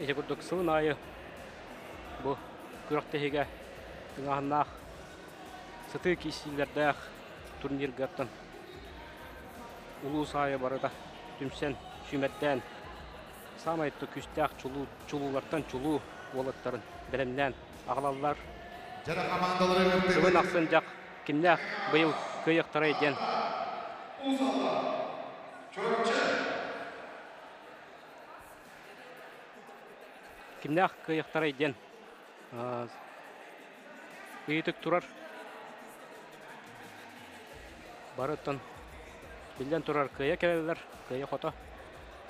Ece kurduk sığın ayı bu küraktehige tыңаһыннаах сытыы киисилэрдээх турнир гаттан улуус айы барыда түмсен сүмэддэн самайытты күстээх чулуулартан чулуу уолаттарын белемнэн аҕалаллар Жара командалары сыбын ақсын жақ кимнээх быйыл кыйыктара иден кимнээх кыйыктара иден ыйытык турар барыттан билден турар кыя келелер кыя хото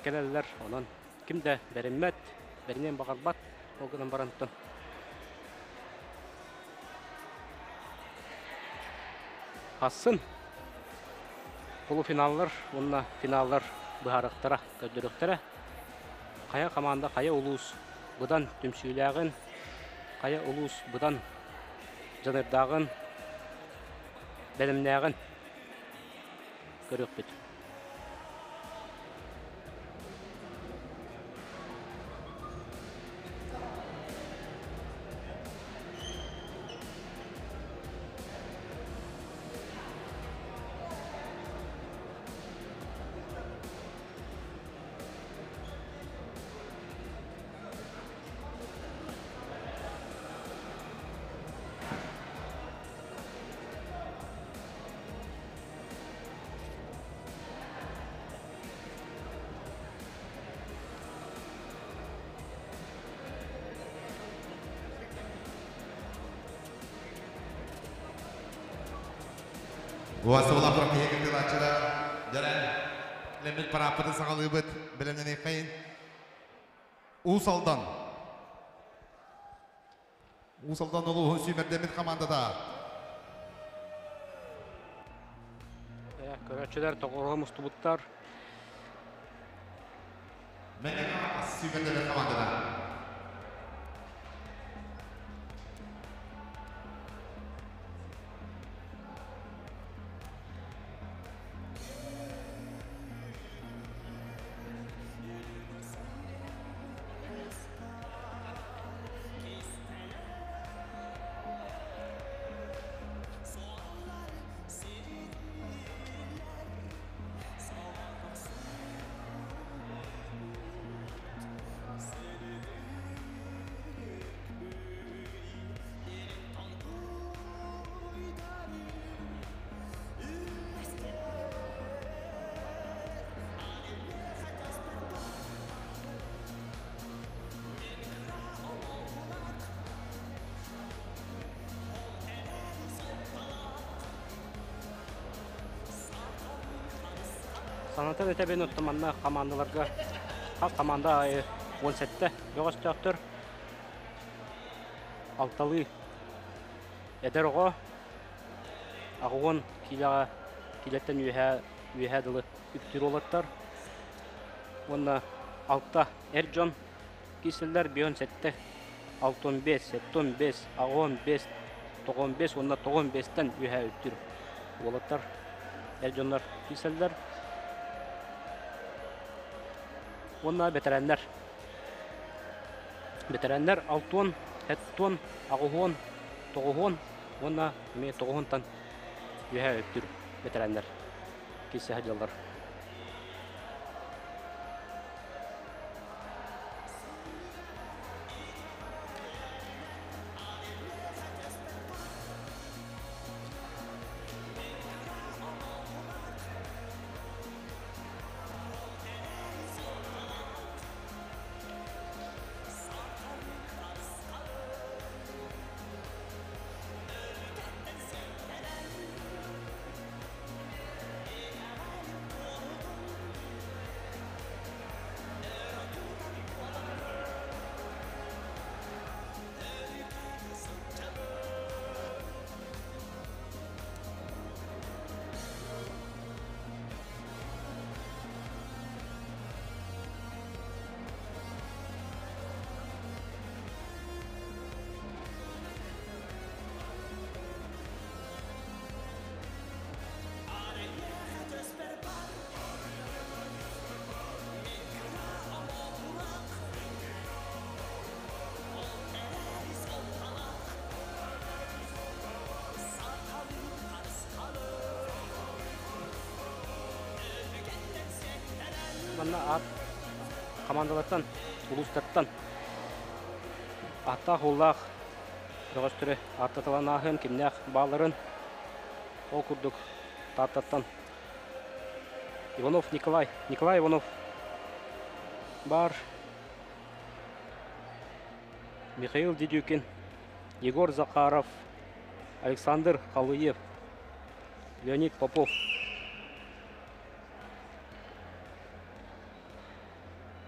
келелер онон кимде беренмет беринен багарбат огынан барантан асын полуфиналлар онна финаллар быһарыктара көддөрөктөрө кая команда кая улуус быдан түмсүйләгын кая улуус быдан жанырдагын белемнәгын көрөкпүт. Уасыбыла бұраққа егілді лачыда жаран лембіл парапыды сағалы бұд білімнен екайын. Усалдан олу сүймердемін командада. Көрәтшілер тоғырғы мұстыбыттар. Мәне сүймердемін командада. Санатын өтәбен ұттыманна командаларға қас команда 17-те жоғыстықтыр. Алталы әдір оға ағуын келеттен үйәділі үттір олаттар. Онна 6-та әрджон кесілдер 17-те 65, 75, ағуын 5, 95, онна 95-тен үйә үттір олаттар. Әрджонлар кесілдер. Онна бетерәннәр 6 7 ағуын 9 онна 9-тан үйә өттір бетерәннәр кесе хәдялар. манна ат командалаттан, улустаттан. Атта холлах дөгөстүрө аттаталан ахын кимнях баларын окурдук таттаттан. Иванов Николай Иванов бар. Михаил Дедюкин, Егор Захаров, Александр Халуев, Леонид Попов.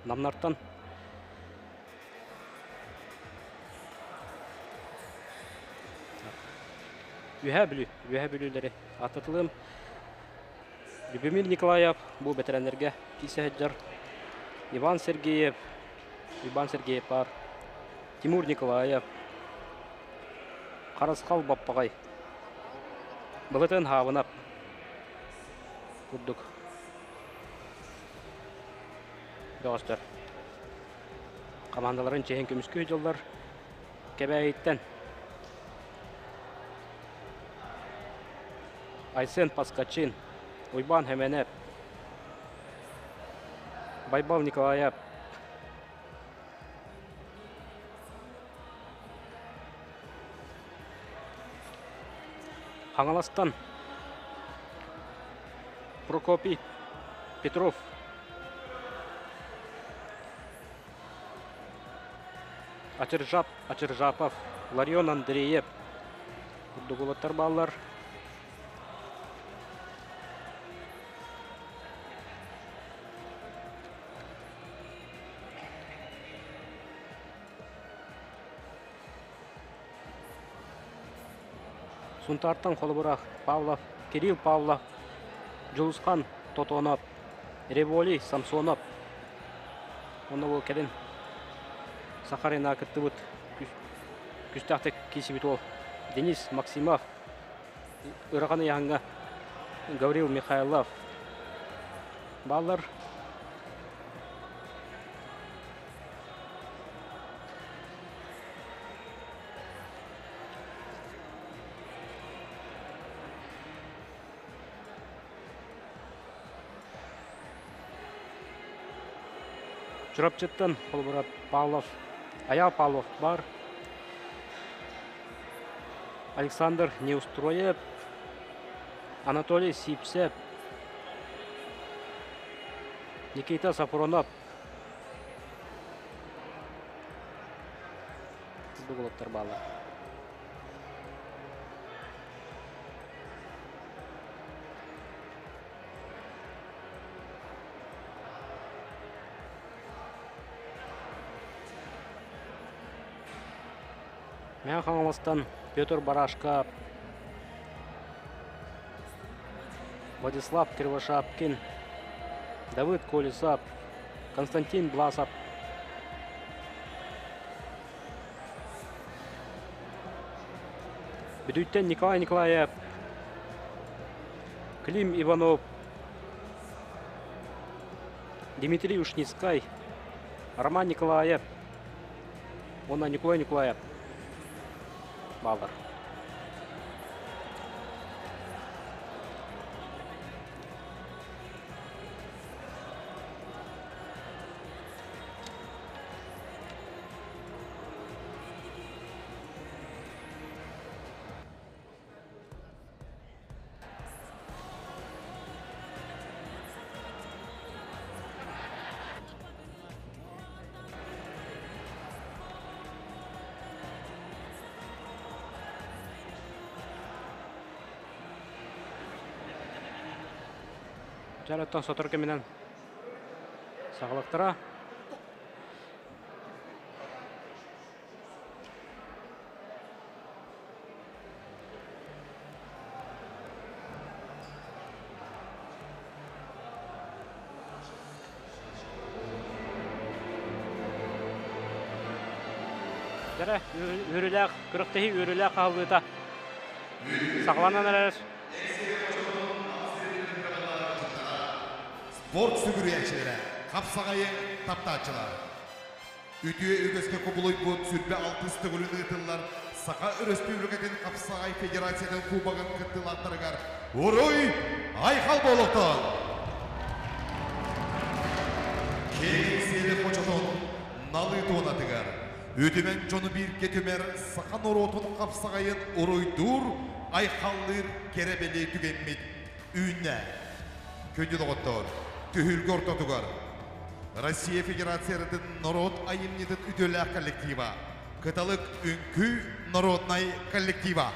Намнартан Үһәбілілері аттатылым. Любомир Николаев бұл бетерәнлерге кисәһәджәр. Иван Сергеев бар. Тимур Николаев. Қарасқал Баппағай. Бұлытын хавынап. Күрдік. Дағыстар. Командаларын чейін көміскі жолдар кәбәйттен. Айсен Паскачин, Уйбан Хеменев, Байбал Николаев, Хангаластан, Прокопий Петров, Ачыржапов, Ларион Андреев, Дугулаттар баллар. Сунтартан Холбурах, Павлов, Кирилл Павлов, Джулсхан Тотонов, Револи Самсонов. Оны ол кәден Сахарина кітті бұд күстәқтік кесібет ол. Денис Максимов, Үрғаны яңға Гаврил Михайлов. Баллар Жұрапчеттен Холбурат Павлов, Аял Павлов бар. Александр Неустроев, Анатолий Сипсеп, Никита Сафронов. Дуглоттар балы. Мен Хангаластан Петр Барашка, Владислав Кривошапкин, Давыд Колесов, Константин Бласов. Бедуйттен Николай Николаев, Клим Иванов, Дмитрий Ушницкай, Роман Николаев, Николай Николаев. Балдар. Жараттан сотырке менен сағылықтыра. Жара, үріләқ, күріктегі үріләқ қалдыда. Сақланан әрәр. Спорт сүгүрүячилери, капсагайы таптаачылар. Үтүө үгөскө кубулуй бут сүрбе алтыс төгүлүнү ытыллар. Сака Республикатын Капсагай Федерациянын кубагын кыттылаттыргар. Уруй айхал болуктон. nalı tonatıgar. Ötümen jonu bir ketümer sakan orotun kapsagayın oroydur, aykallir kerebeli tügenmit. Ünne. Köndü doğuttor. Tühülgü ortatugar. Россия Федерациясының народ айымнетін үтілі коллектива. Кыталық үңкі народнай коллектива.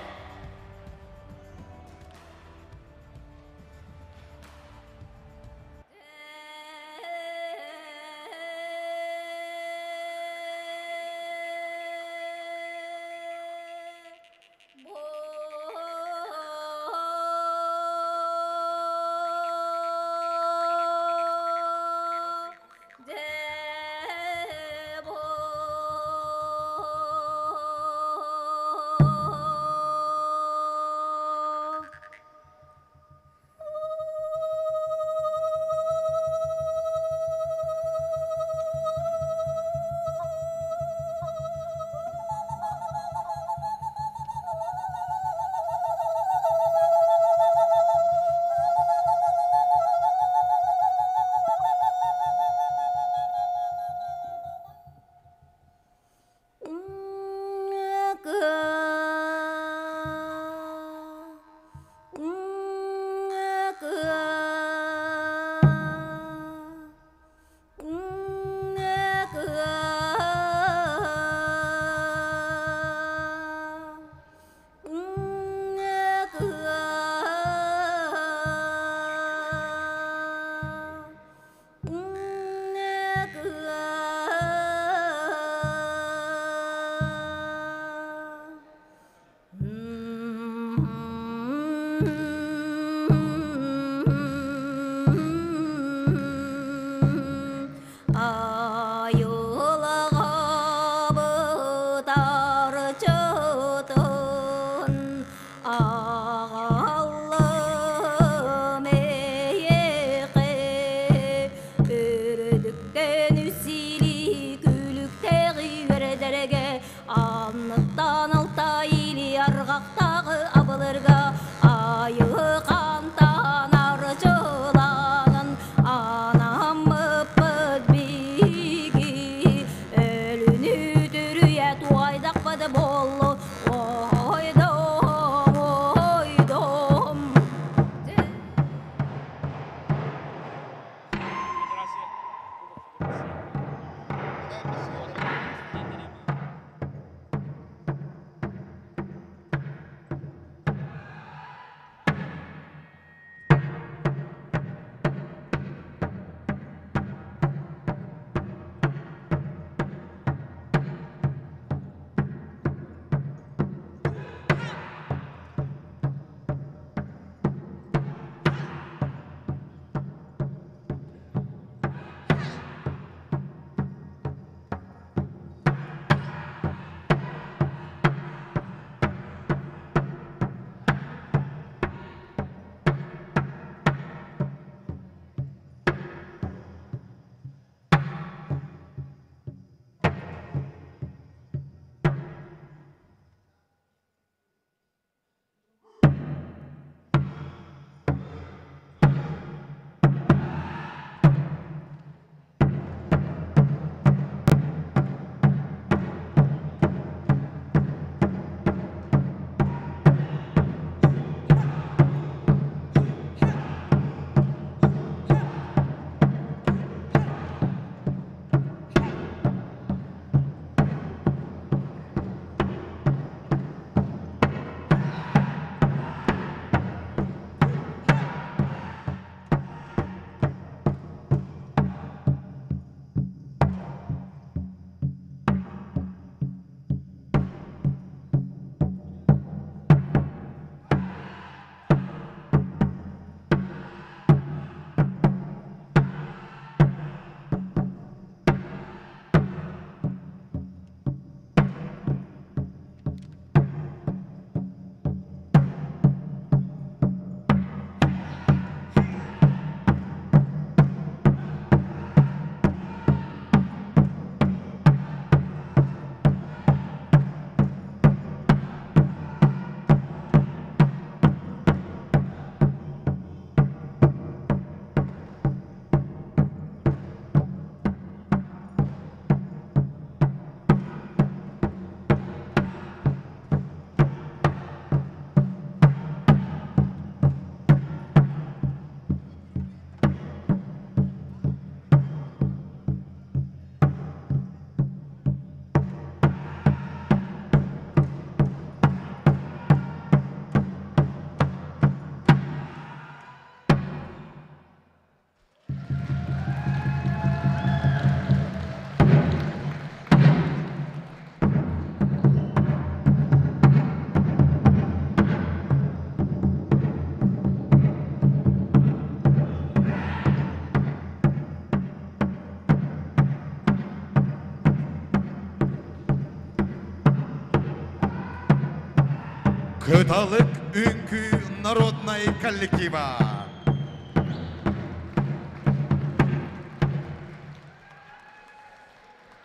Кыталык үңкү народный коллектива.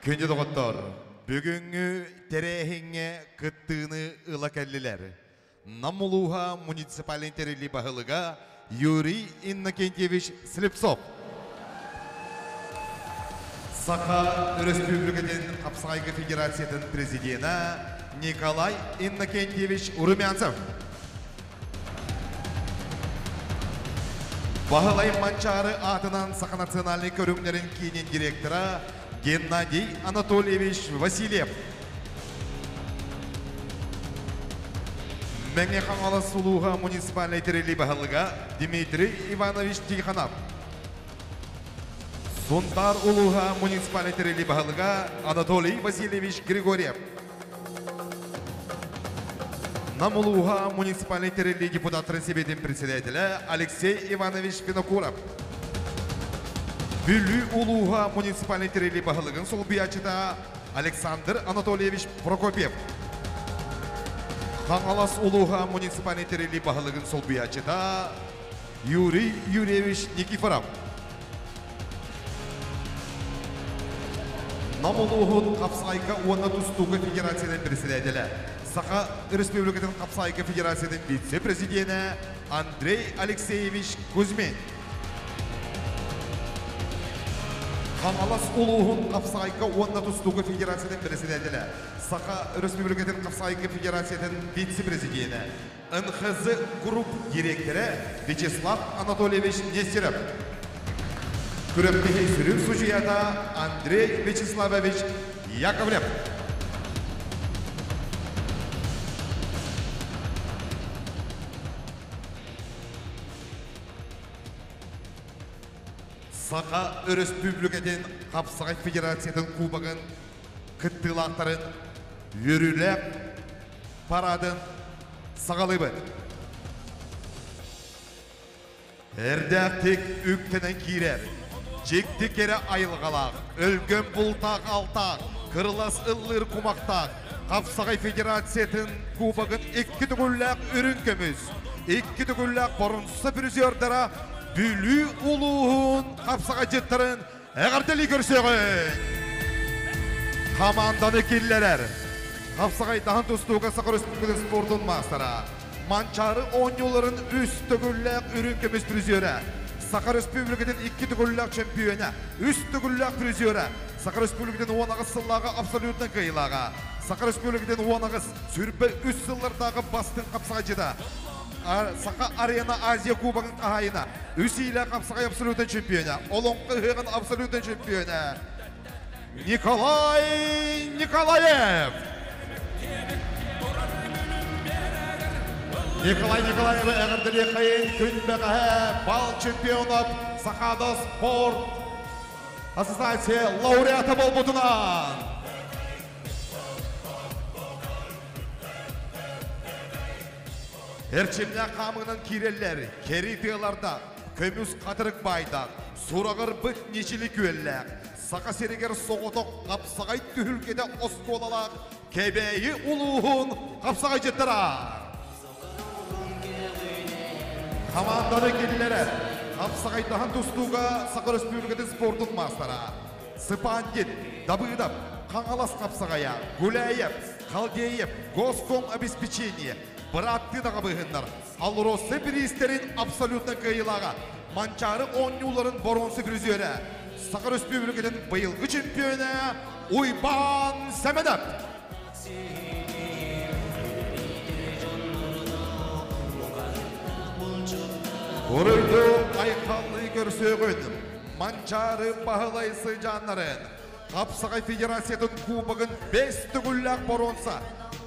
Күнде доғыттар, бүгінгі терехіңе күттіні ұла кәлілер. Намулуға муниципалин терели бағылыға Юрий Иннокентьевич Слепцов. Сақа Республикаден Қапсағайғы Федерациятын президенті Николай Иннокентьевич Румянцев. Бағылай манчары атынан Сақа национальный көрімлерін кейінен директора Геннадий Анатольевич Васильев. Мәңе қаңалы сұлуға муниципальный терели бағылыға Дмитрий Иванович Тихонов. Сунтар улуға муниципальный терели бағылыға Анатолий Васильевич Григорьев. Намулуға муниципальный терели депутаттарын себетін председателі Алексей Иванович Винокуров. Бүлі улуға муниципальный терели бағылығын сол биячыда Александр Анатольевич Прокопьев. Қаңалас улуға муниципальный терели бағылығын сол биячыда Юрий Юрьевич Никифоров. Намулуғын Қапсағайға оны тұстуғы федерацияның председателі Сақа Республикатын Қапсағайға федерацияның вице-президенті Андрей Алексеевич Кузьмин. Қаңалас улуғын Қапсағайға оны тұстуғы федерацияның председателі Сақа Республикатын Қапсағайға федерацияның вице-президенті НХЗ групп директоры Вячеслав Анатольевич Нестеров. Күріптегі сүрін сұжията Андрей Вячеславович Яковлев. Сақа Республикаден Қапсағай Федерациятын кубағын күттілақтарын өрілеп парадын сағалыбы. Әрдәқтік үктінен кейрер. Жекті кері айылғалақ, өлген бұлтақ алтақ, қырлас ұллыр құмақтақ, Қапсағай Федерациятын кубағын екі түгілләқ үрін көміз, екі түгілләқ бұрынсы бүрізердіра бүлі ұлуғын Қапсағай жеттірін әғарділі көрсеғін. Команданы келлерер. Қапсағай дағын тұстуға Сақа Республикасы спортын мастара. Манчары 10 yılların üst tügüllük ürün kömüz prizörü. Saka Respublika'nın 2 tügüllük şampiyonu. Üst tügüllük prizörü. Saka Respublika'nın 10 ağısıllağı absolutun kıyılağı. Saka Respublika'nın 10 ağıs sürbe 3 yıllardağı bastın Kapsağacıda. Saka Arena Azya Kuba'nın kahayına. Üsiyle Kapsağay absolutun şampiyonu. Olonqı hığın absolutun şampiyonu. Nikolay Nikolayev. Николай Николаев әғірділі қайын күнбәғі бал чемпионат Сақада спорт ассоциация лауреаты бол бұтынан. Әрчемне қамығынан керелер, керейтеғаларда, көміз қатырық байдақ, сұрағыр бұт нешілі көлләк, Сақа серегер соғытық Қапсағай түхілкеде осколалақ, кебейі ұлуғын Қапсағай жеттіра. Команданы келілері Қапсағайдаған тұстуға Сақа Республикатын спортын мастара. Сыпандет, Дабыдап, Қаңалас Қапсағая, Гуляев, Қалдеев, Госком обеспечение, Братты дағы бұғындар. Алросы біристерін абсолютны қайылаға. Манчары 10 yılların боронсы призері. Сақа Республикатын бұйылғы чемпионы Уйбан Сәменов. Оройды айқалды көрсөғін, манчары бағылайсы жанларын, Қапсағай Федерациятын кубығын 5 түгілләк боронса,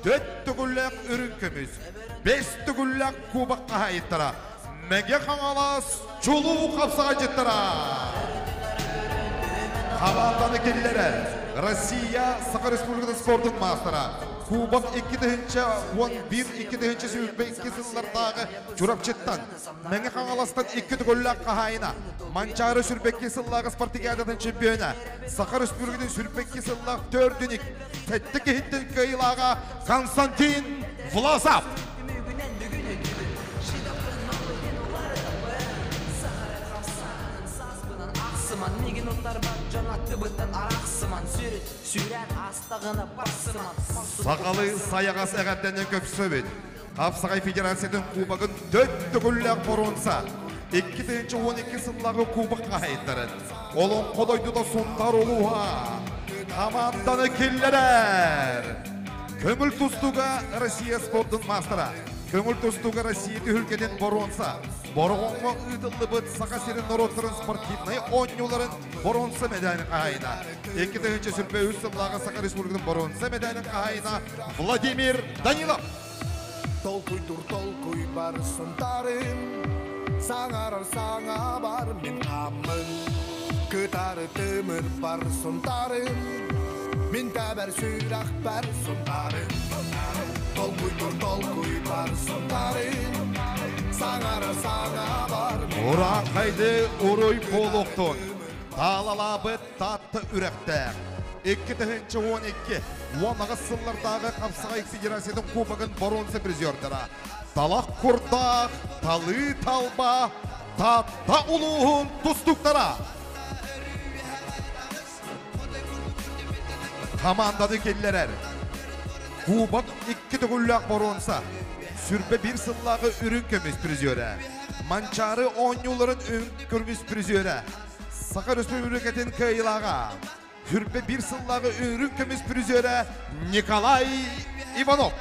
4 түгілләк үрін көміз, 5 түгілләк кубық қағайыттыра, мәге қаңалас чулу Қапсағай жеттіра. Команданы келілері, Россия Сақа Республикатын спортын мастыра. Кубок 2-11-2 сүйілбе 2 сыллардағы жүрап жеттан. Мәңе қаңаластан 2 түгілләк қағайына. Манчары сүрбек 2 сыллағы спартигиадатын чемпионы. Сақа Республикатын сүрбек 2 сыллақ 4-2 тәтті кейттен қайылаға Константин Власов. барсыман Меген ұттар бар жанатты бұттан арақсыман Сүйрен астағына барсыман Сақалы саяғас әғаттәне көп сөбет. Қапсағай Федерациядың кубагын 4 түгілләк боронса, 2-12 сыллағы кубыққа айттырын. Олың қодойды да сұнтар олуға. Команданы келлерер. Көңіл тұстуға Россия спорттың мастера. Көңіл тұстуға Россия түхілкеден боронса. Борғонға ұйдылы бұд сақасерін нұроттырын спортивнай ойнуларын боронса медалін қағайына. 2-ші сүрпе үз сыллағы Сақа Республикының боронса медалін қағайына Владимир Данилов. Толкуй бар сұнтарым, саңарар саңа бар мен қамын. Күтары төмір бар сұнтарым, мен тәбір сүйрақ бар сұнтарым. Толкуй бар сұнтарым, саңарар саңа бар мен. Уран қайды урой болуқтың, талалабы татты үректер. 2-12 оңағы сыллардағы Қапсағай Федерациядың кубагын боронсы призердері. Талақ құрдақ, талы талба, татта ұлығын тұстықтара. Командады келлерер. Кубак 2-түгілләк боронса, сүрбе 1 сыллағы үрін көмес призері. Манчары 10 юларын үн көрмес призері. Сақа Республикатын кайылаға. Хүрбе 1 сыллағы үрін көмес призері Николай Иванов.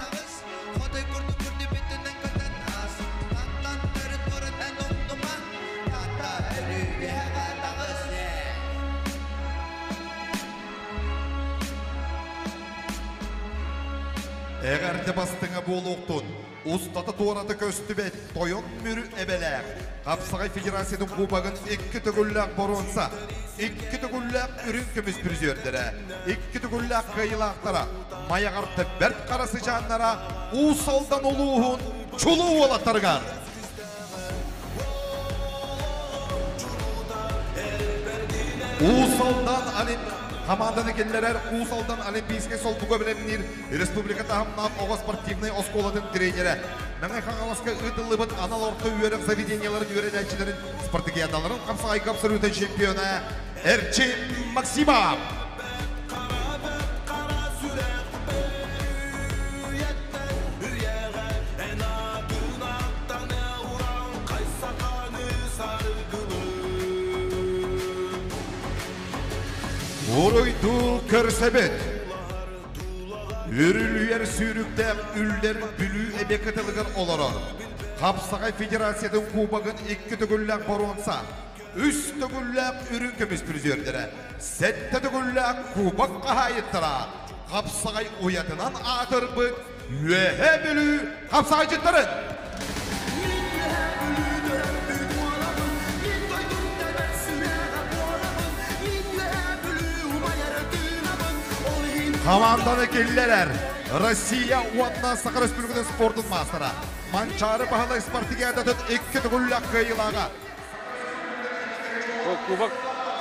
Әғәрді бастыңа болуқтың, ұстаты туараты көсті бет, тойын мүрі әбеләк. Қапсағай Федерациядың кубагын 2 түгілләк боронса, 2 түгілләк үрін көмес призердері, 2 түгілләк қайылақтара, маяғарты бәрт қарасы жанлара, ұсалдан олуғын чулу олаттырған. Ұсалдан команданы келлерер Усалдан Олимпийский сол бұға білемінер Республика тағымнан оға спортивный осколадың тренері. Мәңі қаңаласқа ұтылыбын аналорты үйерік заведенияларын үйереләчілерін спартакиадаларын Қапсағай Капсыр өтен чемпионы Эрчин Максимов. Оройду көрсебет. Үрілуер сүйріктен үлдер бүлі әбекетілігін оларар. Қапсағай Федерациядың кубагын 2 түгілләк боронса, 3 түгілләк үрін көмес призердері, 7 түгілләк кубак қағайыттыра. Қапсағай ұятынан атыр бұд, үйе бүлі Қапсағай жыттырын. Команданы келлерер. Россия уатна Сақа Республикатын спортын мастера. Манчары бағалай спартакиадатын 2 түгілләк қайылаға. Кубок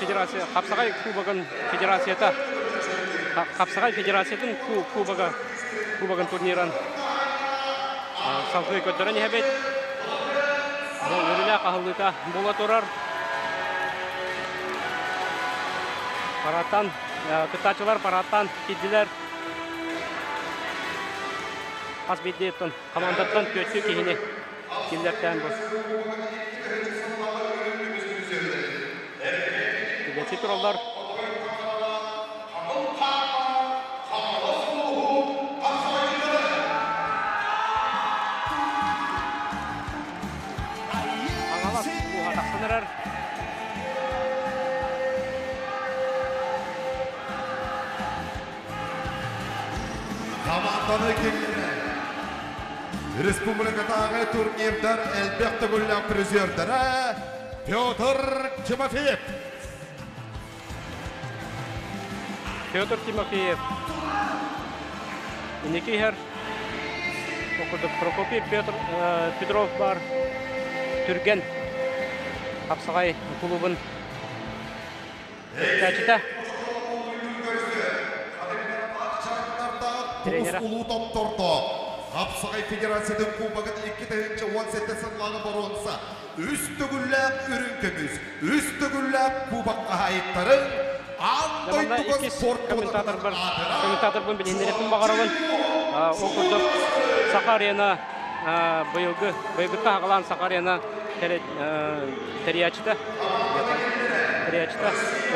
Федерация, Қапсағай кубогын Федерацияда, Қапсағай Федерациятын кубогын турниран салқы көттерін ебет. Өрілі қағылыта бола тұрар. Параттан, күттачылар параттан кедділер. Аз беддеттін, командаттан көтті кейіне келдерттен бұл. Кедетсі тұралдар. Аңалас бұға тақсынырар. Команданы келгені. Республикадағы турнирдар әлбәқті күлләк призердері Петр Тимофеев. Петр Тимофеев. Инекейхер. Оқырдық Прокопий Петров бар. Түрген. Қапсағай клубын. Тәчіті. Тоғыз ұлу топтырды. Hapsagay Federasyonun Kubagın 2 tayınca 17 sınlağı baronsa üstügüllük ürünkümüz, üstügüllük Kubak'a hayıtların Andoy Demanda Tugan iki sport komentator bun bilindiretin bağırabın. Okurduk Sakarya'na bıyıgı tağılan Sakarya'na teriyachita.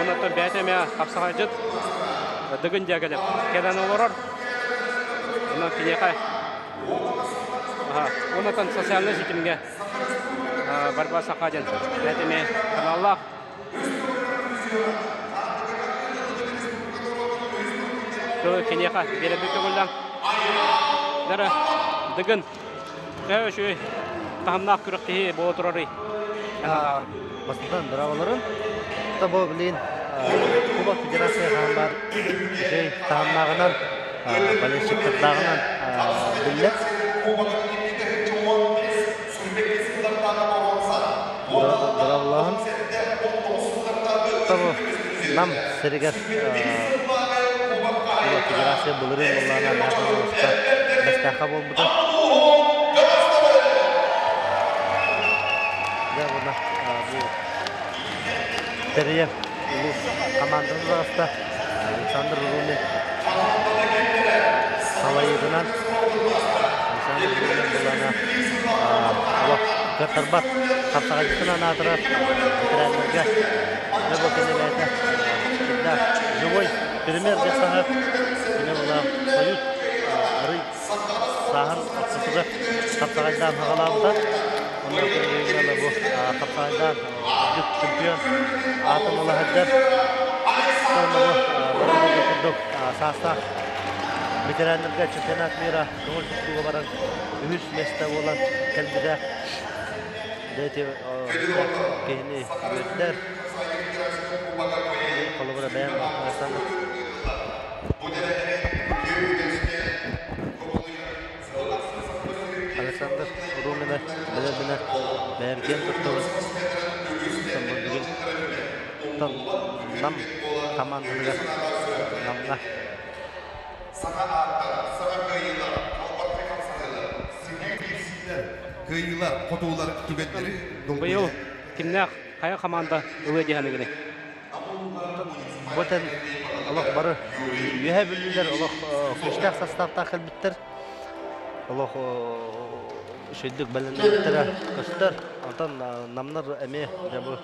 Ondan bәтеме Hapsagaycıt dıgın gelip keden olur. Ondan kinekay. Ondan sosyalne sitimge barba Sakarya'nın bәтеме kanallar. Doğru kineka berebe kögülden. Dara dıgın. Şu tamnak kürüktehi bu oturarı. Basından bravoların da bu bilin Kuba Federasyonu var tamamlağından balışıklıklarından billet bravoların tabu nam seriger Kuba Federasyonu bulurun onlarla nakılmışta bestaka bulmudur ya buna bu Teriye ulus komandamız arasında Alexander Rumin Salayı'dan Alexander Rumin bulana Allah Gatarbat Hapsagaycı'ndan atıra bitirenlerge ve bu kenelerde şimdi живой пример de sahip yine bula koyut arı sahır atıda Hapsagaycı'dan hağalamda ondan sonra bu Hapsagaycı'dan чемпион атом олahadar sonra bu kurduk sahasta bitirenlerge çempionat mira көңіл tutkuga baran ühüs mesте olan kelbide deti kehini ötler kolubura bayan bakmasana Alexander Rumina bilir berken tuttuğun nam komandalar namna Kıyılar, kotuğular, tügetleri Быйыл kimler kaya komanda ılı dihanıgını. Boten Allah barı yühe bildiler Allah kıştak sastavta kılbitter Allah şöydük belirlendiler kıştır ondan namlar eme bu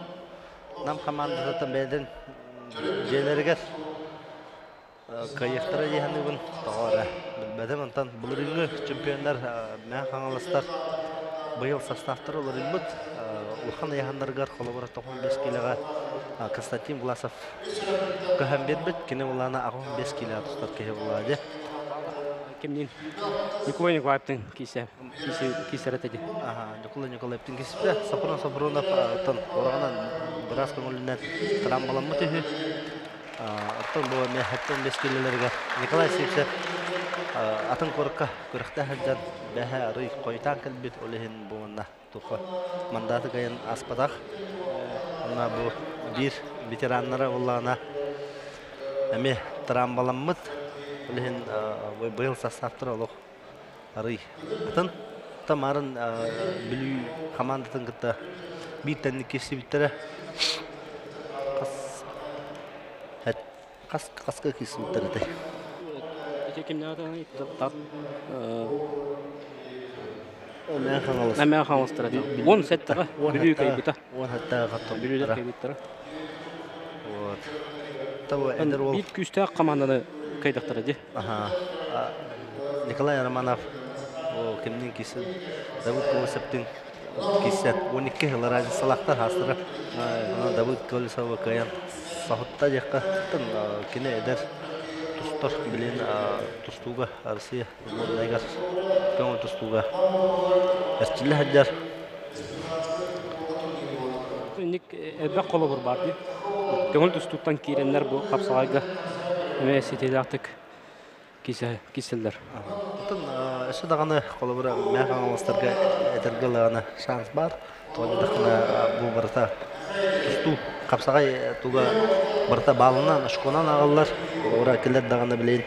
nam komandasından belden jeleriger kayıktara dihanıgın doğru bilmedim ondan bulurunu çempiyonlar men kanalıstar быйыл составтар олар илбит улхан яһандаргар колобора 95 килога Константин Власов көһәм бербит кине улана 15 килога тустар кеһе булады Kimnin? Николай Николаевтың кисәрәтеде. Николаевтың кисепте Сапронов тон орагынан бираз көңүлүнөн тырам баламмы төһү аттан бу мен 15 килоларга Николай Сипсе атын корка көрөхтә хәдән бәһә рый койтан килбит олеһин буна тука мандаты гаян аспадак ана бу бир ветераннары уллана эме тырам баламмыт олеһин быйыл составтыр олох рый атын тамарын билүү командатын гыта биттен кесибиттере каска кесибиттерде Kimlerden tat Мен хаңылыстыра. 10 сеттага билүү кайбыта. Он хатта гаттым. Билүү кайбыттыра. Вот. Табы эдер ол. Бит күстә команданы кайдактыра ди. Николай Романов о кемнин кисен Давыд Колесовтың кисен 12 жыл разница салактар хастыры. Давыд Колесов каян сахутта жакка кине эдер тустар билен тустуга Россия модайгас көңүл тустуга эстиле хаджар Ник эбек колу бар бар ди. Көңүл тустуктан киреннер бу Хапсагайга эме сетелактык киселдер. Тон эсе даганы колу бара механалыстарга этергелана шанс бар. Тоодакына бу барта тусту Хапсагай туга барта балынан ашконан агаллар ора келет даганы билен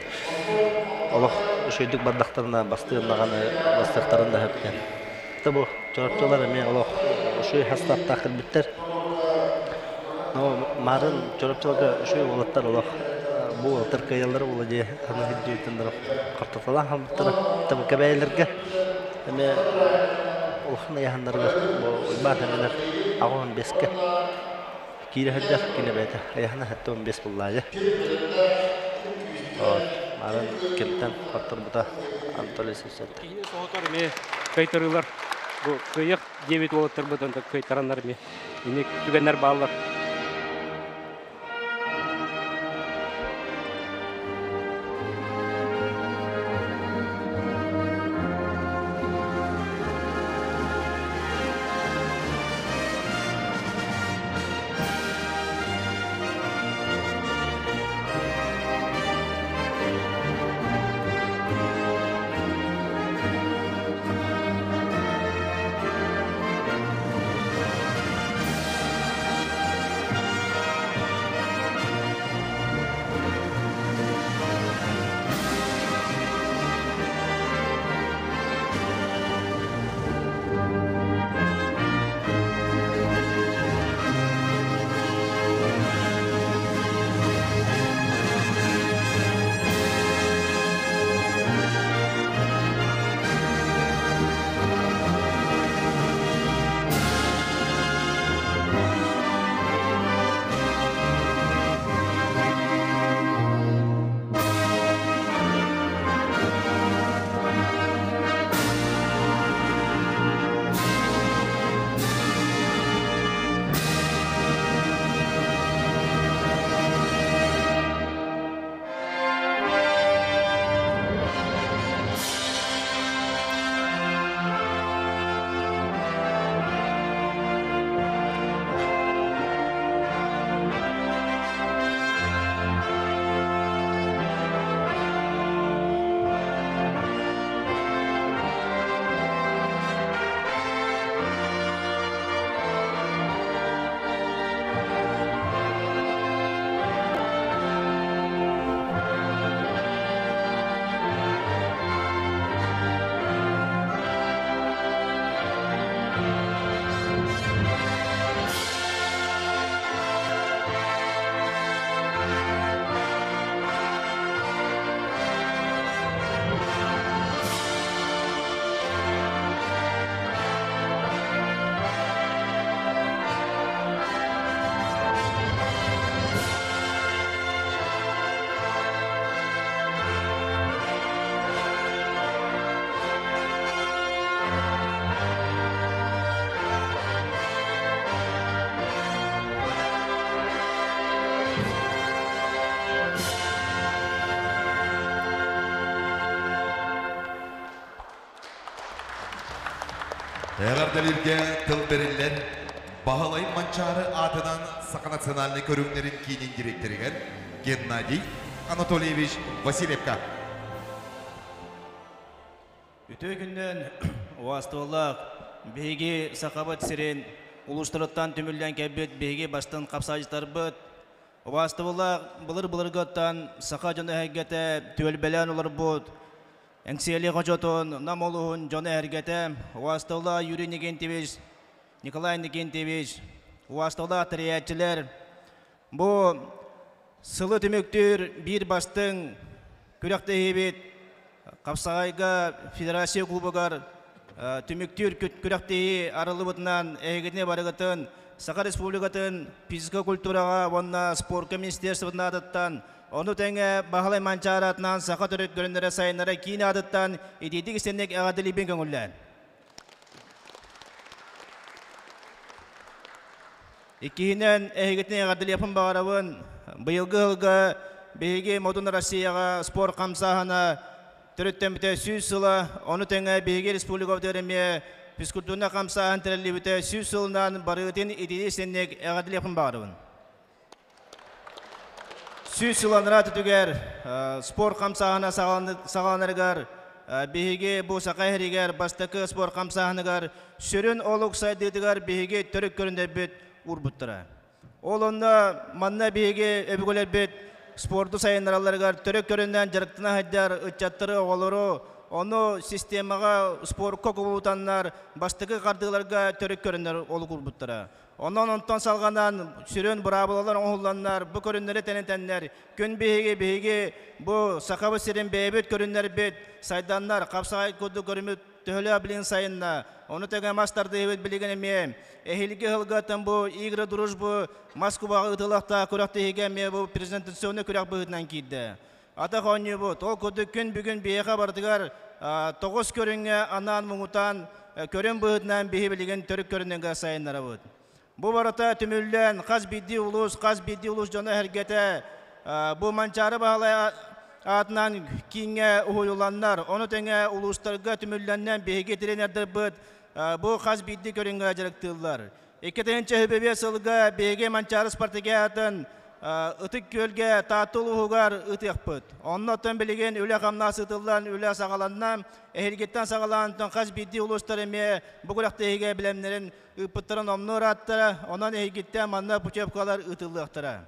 Аллах шөйдік бардақтарына бастығынағаны бастықтарында хөптен. Бұл жорапчылар мен олық шөй хастаттақ кірбіттер. Марын жорапчыларға шөй олаттар олық. Бұл тұрқайалары олы де қаны хеджейтіндір қартаталан қалбыттары. Табы кәбәйлерге олықны яғандарға ұйбат әмелер ағуын беске. Кейді хәджақ кені бәйті. Аяғына хәтті 15 бұллайды. Марын кемтен қаттыр бұта Анатолий Сесетті. Кейіне соғытар ме кайтарылар. Бұл көйек 9 олаттар бұдан кайтарандар ме. Ине түгенер бағалар. Эғардалерге тыл берілген Бағалай Манчары атынан Сақа национальный көріңлерін кейінен директориген Геннадий Анатольевич Василевка. Үтө күнден уастылық бейге сақабат сирен улуштырыттан түмілден кәбет бейге бастан қапсайыстар бұд. Уастылық бұлыр-бұлырғаттан сақа жаны әйгеті түөлбелен олар бұд. Әңсиелі қожотын намолуын жаны әргеті уастылық Юрий Никентьевич, Николай Никентьевич, уастылық тіриятчілер. Бұл сылы түміктір бір бастың күректі ебет Қапсағайға федерация клубығар түміктір күректі арылы бұтынан әйгетіне барығытын Сақа Республикатын физика культураға онна спорт министерствотына адыттан Оны тәңе Бағалай Манчары атынан Сақа түрік көріндері сайынлары кейін адыттан едейдік істенек әғадылы бен көңіллән. Иккейінен әйгетіне әғадылы япын бағарауын бұйылғы ғылғы бейге Модун Россияға спорт қамсағына түріттен біте сүйіз сылы, оны тәңе бейге республика өтеріме физкультурна қамсағын тірілі біте сүйіз сылынан барығытын едейдік істенек әғадылы япын бағарауын. Сүйіз сыланыра түтігер, спорт қамсағына сағаланырғар, бейге бұл сақайырығар, бастықы спорт қамсағынығар, сүрін олық сайдыдығар бейге түрік көрінде бет ұрбыттыра. Ол онна манна бейге өбігілер бет спорту сайынараларга төрөк көрүнөн жарыктына хайдар ычаттыры олору оны системага спортко кобулутаннар баштыгы кардыгыларга төрөк көрүнөр ол курбуттара. Онтон салганан сүрөн бурабылалар оңулланнар бу көрүнөрү тенентеннер күн биһиги бу сакабы сирин бейбит көрүнөр бит сайданнар капсагай коду көрүмүт төхөлө билин сайынна оны теге мастарды эбит билген эме эхилги хылгатын бу игры дружбу Москвага ытылакта көрөктеге эме бу презентационный көрөк быгытынан кийди. Ата хоню бу тол коду күн бүгүн бияга бардыгар 9 көрүнгө анан муңутан көрүн быгытынан биһи билген төрөк көрүнгө сайыннар бут. Бу барата түмүллен каз бидди улус жана хергете бу манчары баалай атынан кинге уюланнар оны теңе улустарга түмүлленнен биһиги тренердер бут бу каз бидди көрүнгө жарыктылар. 2-нче хөбөбө сылга биһиги манчары спартакиатын ытык көлге татыл угар ытыкпыт. Оннотон билген үле камнасы тылдан үле сагаланнан эхилгеттен сагалантын каз бидди улустар эме бу курактеге билемнерин ыпыттырын омнур аттыра, онан эхилгеттен манна пучепкалар ытылыктыра.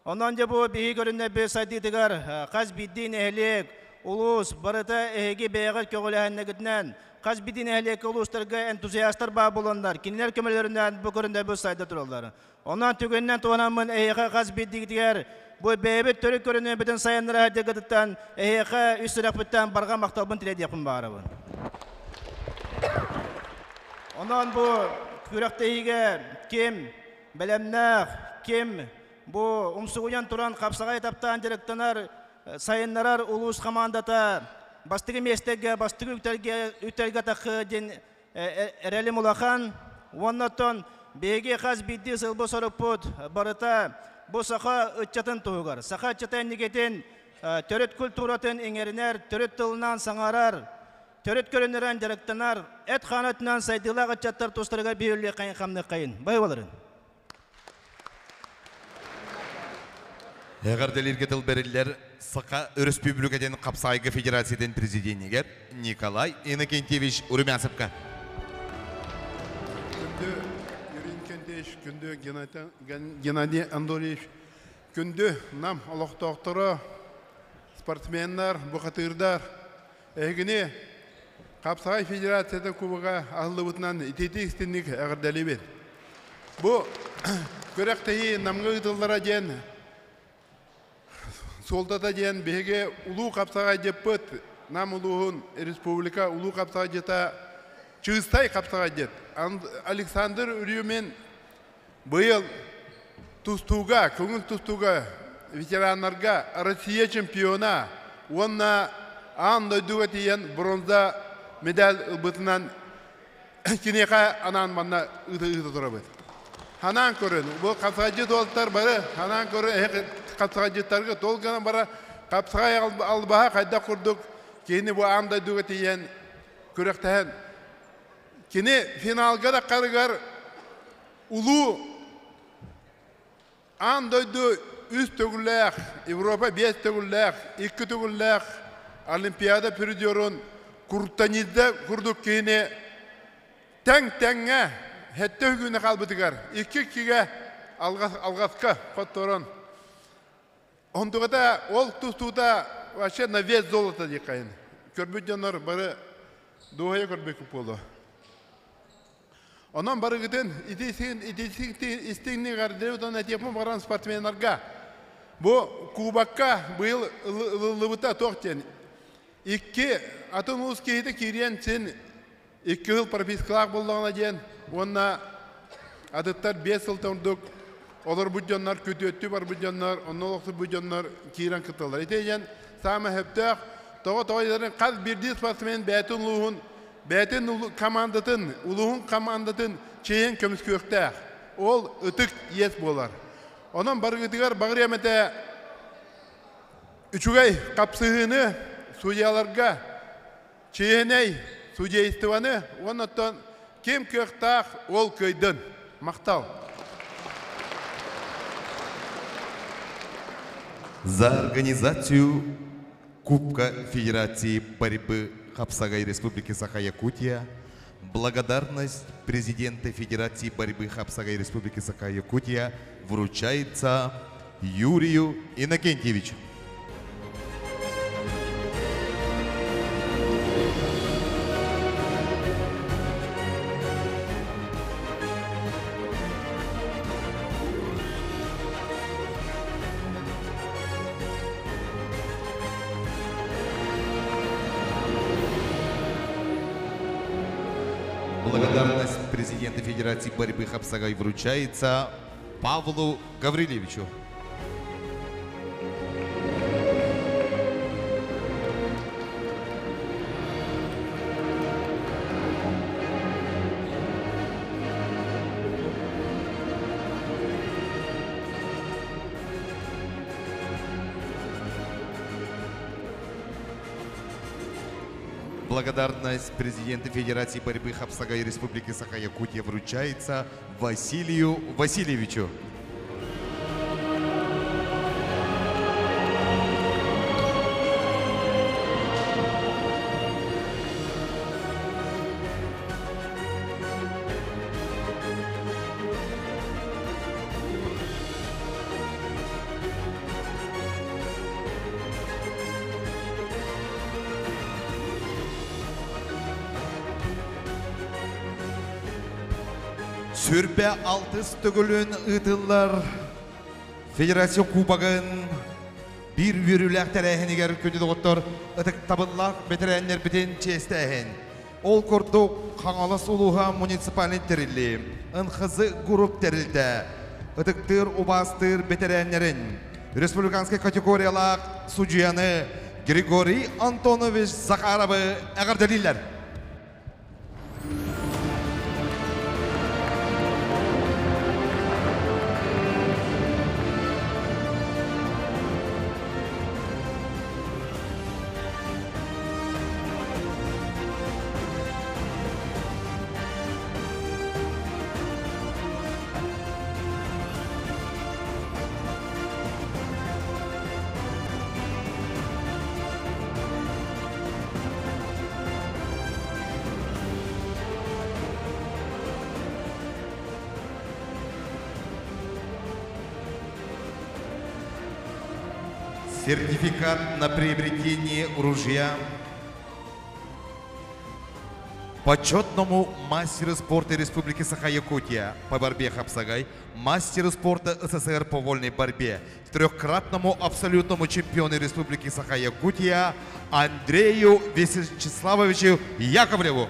Онан же бу биһи көрүнө бе сайдытыгар каз биддин эхилек улус барыта эги бейгат көгөлөһөннөгүтнен каз биддин эхилек улустарга энтузиасттар ба болондар. Кинилер көмөлөрүнөн бу көрүнө бе сайда туралар. Ondan tügünden tuğanamın eheka kaz bildiğiler bu beybet törük körünü bütün sayanlara hadegıdıktan eheka üstürak bitten barga maktabın tiledi yapın bağırabın. Ondan bu kürekteyige kim bilemnek kim bu umsuğuyan turan kapsagay taptan direktanar sayınlarar ulus komandata bastıgı mestege bastıgı ütelge takı din erelim ulakan ondan Беге қаз бидді сылбы сорыппыд барыта бұ сақа үтчатын туғығар. Сақа үтчатын негетін төрет культуратын еңерінер, төрет тылынан саңарар, төрет көрінерін жарықтанар, әт қанатынан сайдылақ үтчаттар тұстырға бейілі қайын қамны қайын. Бай боларын. Әғарделерге тыл берілер Сақа Республикаден Қапсайғы Федерацияден президентігер Николай Иннокентьевич Урумясовка. Күнді Геннадий Андреевич, күнді нам алақтақтыры спортсменнар, бұқатырдар, әгіне Қапсағай Федерацияда кубыға ағылы бұтынан итеті істенік әғірдәлі бен. Бұл көректейі намғы ұтылдара ден, солдата ден беге ұлу Қапсағай деп бұт, нам ұлуғын республика ұлу Қапсағай жета Чығыстай Қапсағай дед. Александр Үрюмен Быйыл тустуга, көңіл тустуга ветеранларға Россия чемпиона, онна аңды дүгі тиен бронза медаль бұтынан кенеқа анан манна ұйты тұра бұд. Ханан көрін, бұл қапсағаджы толықтар бары, ханан көрін қапсағаджыттарға толғынан бары қапсағай албаға қайда құрдық, кені бұл аңды дүгі тиен көректәен. Кені финалға да қарығар ұлу Андойду үз төгілләқ, Европа 5 төгілләқ, 2 төгілләқ, Олимпиада периодерун Куртанизда күрдік кейіне тәң-тәңге хәтті үгіні қалбытығар. 2-2-ге алғасқа қотторын. Ондығыда ол тұстуда вообще на вес золота дейқайын. Көрбүдденлер бары дуғая көрбек болу. Ondan barı giden istediğini gardırıdan etiyapma varan sportmenlerga. Bu Kubakka bu yıl ılıbıta toğten. 2 atın ulus kehide kiriyen sen 2 yıl propiskalak bulduğuna diyen. Onunla adıtlar 5 yıl tonduk. Olur bu canlar kötü öttü var bu canlar. Ondan olsa bu canlar kiren kıtalar. İteyen sağma heptök. Toğayların kaz birdi sportmen beytun luğun. Beytin komandatın, uluğun komandatın çeyin kömüs kökte. Ol ıtık yes bolar. Onun bargıdıgar bağırıyamete üçügey kapsığını suyalarga çeyiney suya istivanı ondan kim köktağ ol köydün. Maqtal. За организацию Кубка Федерации борьбы Хапсагай Республики Саха-Якутия благодарность президента Федерации борьбы Хапсагай Республики Саха-Якутия вручается Юрию Иннокентьевичу. Благодарность президента Федерации борьбы Хапсагай вручается Павлу Гаврилевичу. Благодарность президента Федерации борьбы Хапсагай Республики Саха-Якутия вручается Василию Васильевичу. Сүрбе алтыс түгілін ұтылар Федерация кубагын bir yürülək tərəhinigər köndü doğutlar ıtık tabınlaq beterənlər biten çestəhin. Ol kurduk Kangalas Uluğa municipalin terilli, ınxızı grup terildi. Itıktır ubastır beterənlərin Respublikanski kategoriyalaq sucuyanı Grigoriy Antonovich Zakharov'ı əğirdelirlər. Сертификат на приобретение ружья почетному мастеру спорта Республики Саха-Якутия по борьбе Хапсагай, мастеру спорта СССР по вольной борьбе, трехкратному абсолютному чемпиону Республики Саха-Якутия Андрею Вячеславовичу Яковлеву.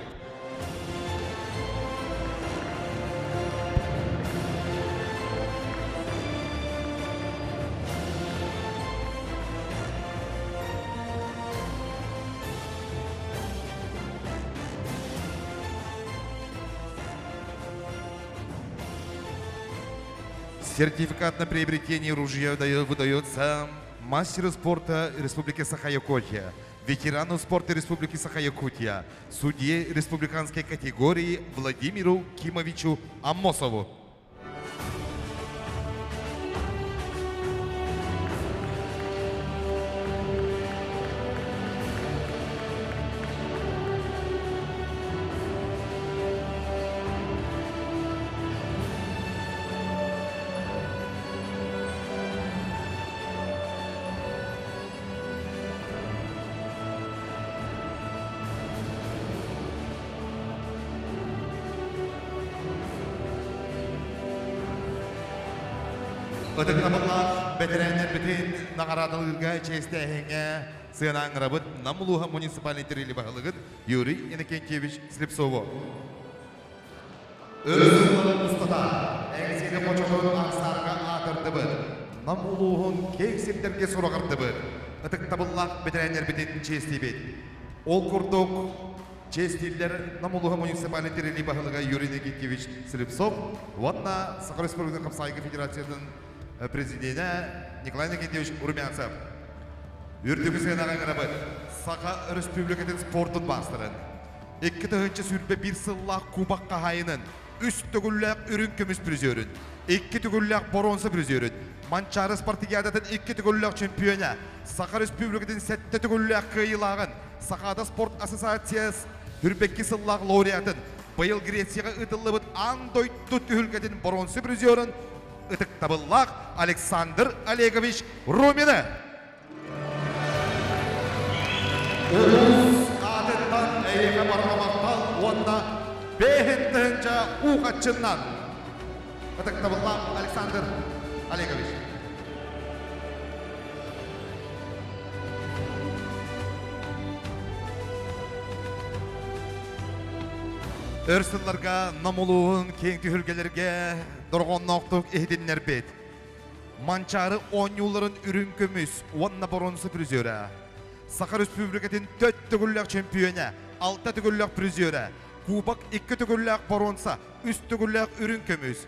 Сертификат на приобретение ружья выдается мастеру спорта Республики Саха-Якутия, ветерану спорта Республики Саха-Якутия, судье республиканской категории Владимиру Кимовичу Амосову. Ödüklamılar beterenler bütün nağaradılırga çestehenge sığınan rabıt Namuluha munisipaliteri bağlıgıd Yuriy Innokentyevich Slipsovo. Özgürlüğün ustada ekseli koçoğun aksarga atırdıbır. Namuluhun keksiplerge sorağırdıbır. Ödüklamılar beterenler bütün çestibit. Ol kurduk честилер Намулуха munisipaliteri bağlıgı Yuriy Innokentyevich Slipsov. Ватна Саха Республикасы Хапсагай Федерацияның президенті Николай Иннокентьевич Румянцев. Үрдігі сыйнаған ғырабы Саха Республикатын спортын бастырын. 2 сүрбе бір сыллақ кубақ қағайының 3 түгілләқ үрін көміс призерін, 2 түгілләқ боронсы призерін, Манчары спартигиадатын 2 түгілләқ чемпионы, Саха Республикатын 7 түгілләқ қиылағын, Сахада спорт ассоциациясы үрбекке сыллақ лауреатын, бұйыл Грецияға ұтылы бұд андойты түгілгетін боронсы призерін, ытык табыллақ Александр Олегович Румина. Өз адеттан әйеге барғамақтал, онда бейхіндігінча уқатшыннан. Ытык табыллақ Александр Олегович. Өрсілларға намылуын кең түйіргелерге дұрғаннақтық ehdinler бет. Манчары 10 yılların ürün kömüs, onunla boronsu prizöre. Sakar Respublikatın 4 tügüllük çempiyonu, 6 tügüllük prizöre. Kubak 2 tügüllük boronsa, 3 tügüllük ürün kömüs.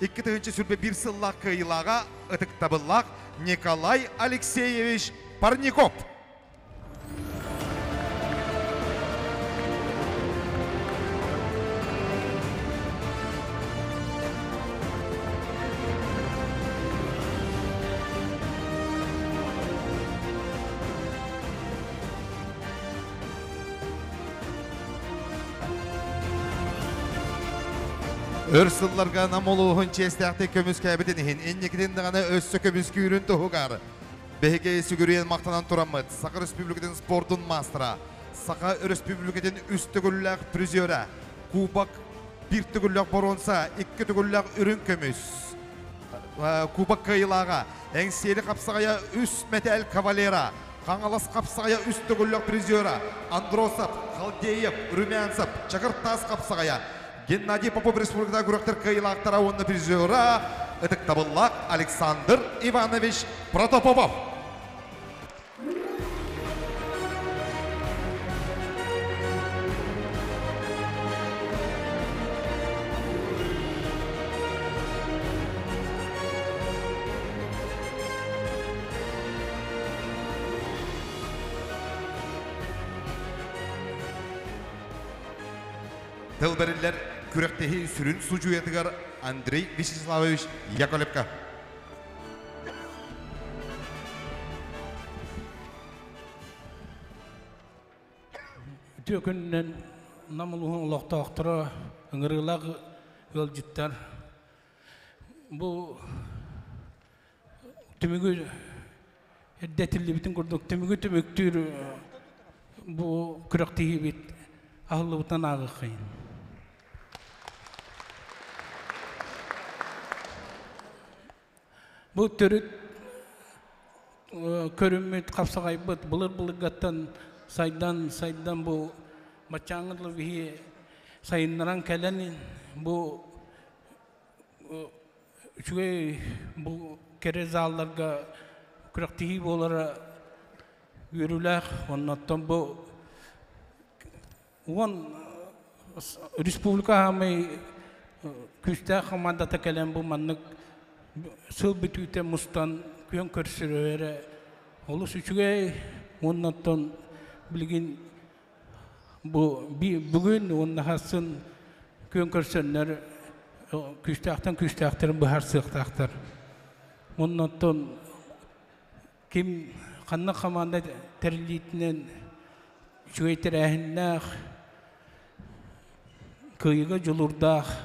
2 tügünçe sürbe 1 sıllık kıyılağa ıtık tabıllak Nikolay Alexeyevich Parnikov. Örsıllarga namoluğun çestekte kömüs kaybedinihin, ennekiden dağına özsü kömüs küyrün tohugar. BHG sügürüyen maqtanan turamıd, Saka Respublikatın sportun mastıra, Saka Respublikatın üst tügüllük prizöre, Kubak 1 tügüllük boronsa, 2 tügüllük ürün kömüs. Kubak kıyılağa, engseli kapsağaya üst metal kavalera, Kangalas kapsağaya üst tügüllük prizöre, Androsov, Kaldeyev, Rümyansov, Çakırtaz kapsağaya, Геннадий Попов Республикада күрәктер кыйлактара онны призера ытык табыллак Александр Иванович Протопопов. Тылбериллер күрәктеһи сүрүн сужуятыгар Андрей Вячеславович Яковлевка. Төкүннән намылуын лоқтақтыра ыңырылақ өлжіттер. Бұл түмігі әддәтілі бітін көрдік. Түмігі түміктір бұл күрәктеһи бит ағылы бұтан ағы қайын. Бұл түріт көріммет қапсағай бұт, бұлыр-бұлырғаттан сайдан бұл мачаңырлы вихи сайыннаран кәләнін бұл үшіге бұл кере залларға күрәктеһи болары өріләқ, оннаттан бұл республика хамай күстә командата кәлән бұл маннык сыл бітуіте мұстан күйен көрсірі олыс үшіге оннаттан білген бүгін онна хасын күйен көрсірінер күстәқтен бұхар сықтақтар. Оннаттан кем қанна команда тәрілейтінен үшігейтер әхіннәқ күйігі жылырдақ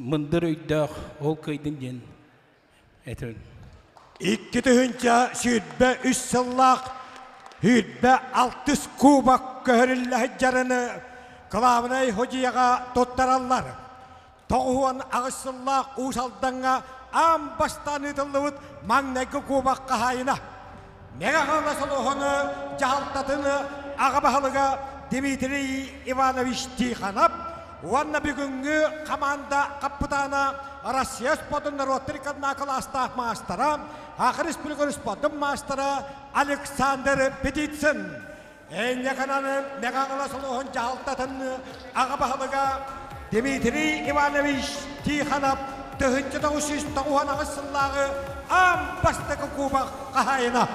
мындыр өйдақ ол көйдің ден әтірін. Икки түхінчә сүйітбә 3 сыллақ, үйітбә 600 кубак көхірілі жарыны кылавынай хожияға тоттаралар. Тоғуан ағыз сыллақ ұшалданға ам бастан ұтылығыт маңнайғы кубак қағайына. Меға қала солуғыны жағалтатыны ағабағылыға Дмитрий Иванович Тиханов, Уанна бүгінгі команда капитана Россия спортын Роттерикадна класстақ мастера, Ақыр Республика спортын мастера Александр Петицын. Әйне қананы меғағыла сұлуғын жағалтатын ағабағылыға Дмитрий Иванович Тиханов 1990 ағысыллағы ам бастығы кубақ қағайына.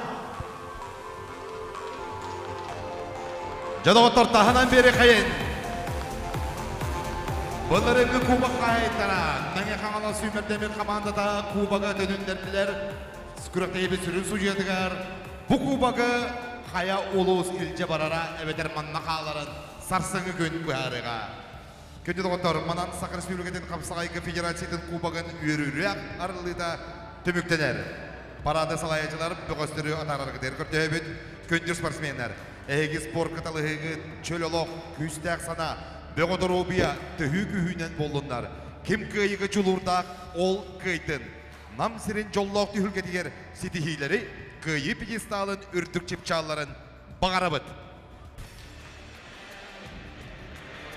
Жадоғыттар тағынан бері қайын. Бұлырыңғы кубақ қайыттара. Нәңе қаңала сүймердемін командада кубаға төніндерділер. Күрәктейбі сүрін сұжетігер. Бұ кубаға қая олуыз илже барара әбетер манна қаларын сарсыңы көн бұхарыға. Күнді доғыттар, манан Сақыр Республикатын Қапсағайғы Федерациятын кубағын үйірірек арылыда түміктенер. Парады салайачылар бұғыстыры атарарғыдер көрді өбіт күндір спортсменлер. Әйгі спорт қаталығы чөл олық, күстәк сана, бұғыдыр обия түхі күхінен болдыңдар. Кім күйігі чулурдақ ол күйтін. Нам сирен жоллақ түйілгедігер сетихилері күйі педесталын үрдік чепчаларын бағарабыд.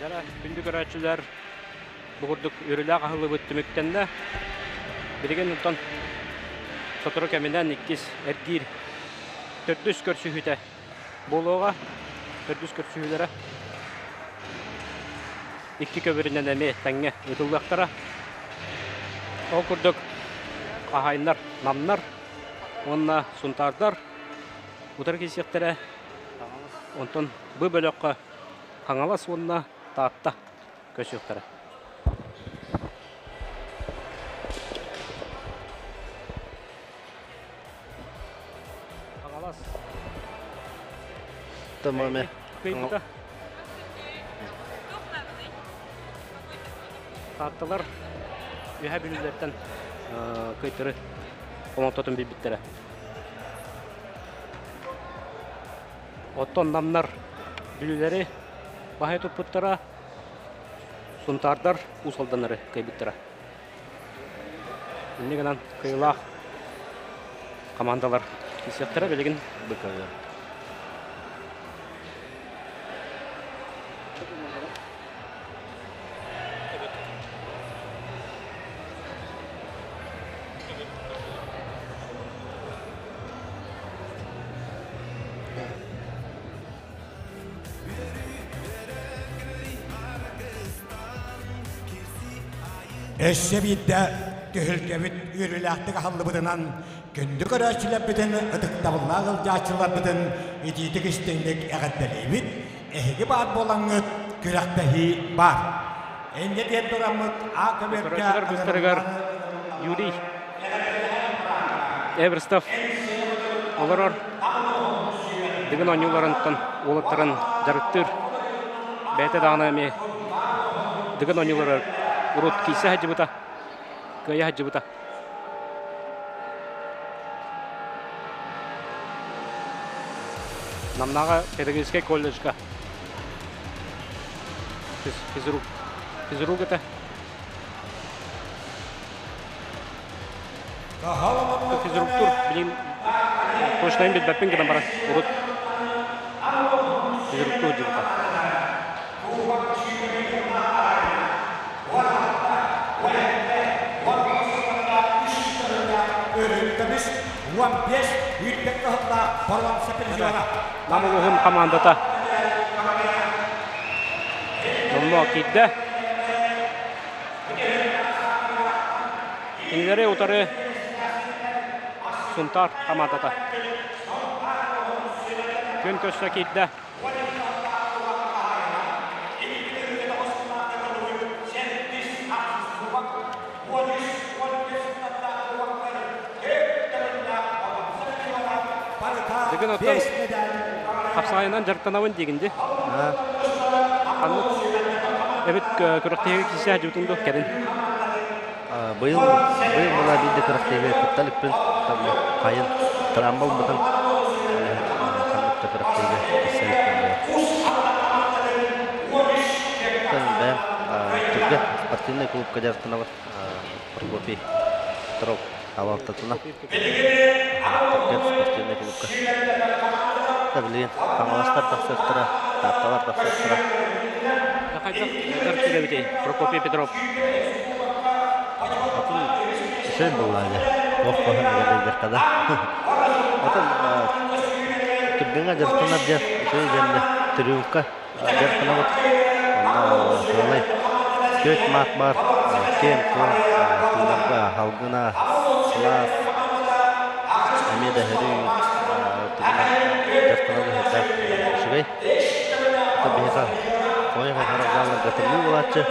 Жара күнді көрәтшілер бұғырдық үрілі ағылы бүттіміктенді. Бірген ұнтан Сотыры кәменен 2 әргер 400 көрсүйіті болуға 400 көрсүйілері 2 көбірінен әме тәңе ұтылдақтара. Ол күрдік ағайындар, намнар, онына сұнтардар, ұтыр кесектері, онтын бұ бөліққа қаңалас онына таатта көсүйіктері. Tamam. Kıyımda. Taattılar. Ühe bülülerden kıytırı. Komantatın bir bittere. Otton namlar bülüleri bahay toputlara suntardar usaldanları kıybittere. Şimdi gelen kıyılar komandalar kisiyattara belirgin bıkaylar. Eşşebidde tühülkebit yürüleğtik hallıbıdınan kündü körəçiləbidin ıdıqtavılla qılcaçılabbidin ititik istenlik əğəddəliyibid ehigi bar bolangıt kürektehi bar. Enge diyen duramıt akıbetke Gösterigar Yuri Everstaf olurur. Digin oyuncularından oğulların jarıttır. Bete dağına emi digin oyuncuları urut kise hacı buta. Kaya hacı buta. Namnaga pedagogический колледжга. Физрук это. Физруктур, блин. Точно им бит бапинга там барат. Урут. Физруктур джута. Örüntümüz 15 yüzbek kahıtla Borlan Sepeliziyona. Namuluğun komandata. Nomma kidde. İnleri utarı Suntar komandata. Gün köşte kidde. Digin ottan kapsayından jarıktanabın degindi. Evet, körüktегі кесе жүтіңді кәдін. Бұйыл бұла бейді körüктегі күтталік пен қайын трамбал бұтын қанытты körüктегі кеселік пен бәйім түрге спортивный клубқа жарықтанабын Прокопий Петров авалтатына түрге спортивный клубқа білген қаңыластар тақсырттыра тақталар тақсырттыра Қайтақ көріптері бітей, Прокопий Петров. Атын үшен бұл әлі. Оқпағын әгелей жерқада. Атын күрбеңа жарқына бер үшен жәнді түрюнқа жарқына бұд. Олай көт мат бар, кен, қон, күлдарға, халғына, сылас, әмеді әрі жарқына бұд үшігей. Атын бейға Oyunca taraflarla götürülüyor olatçı.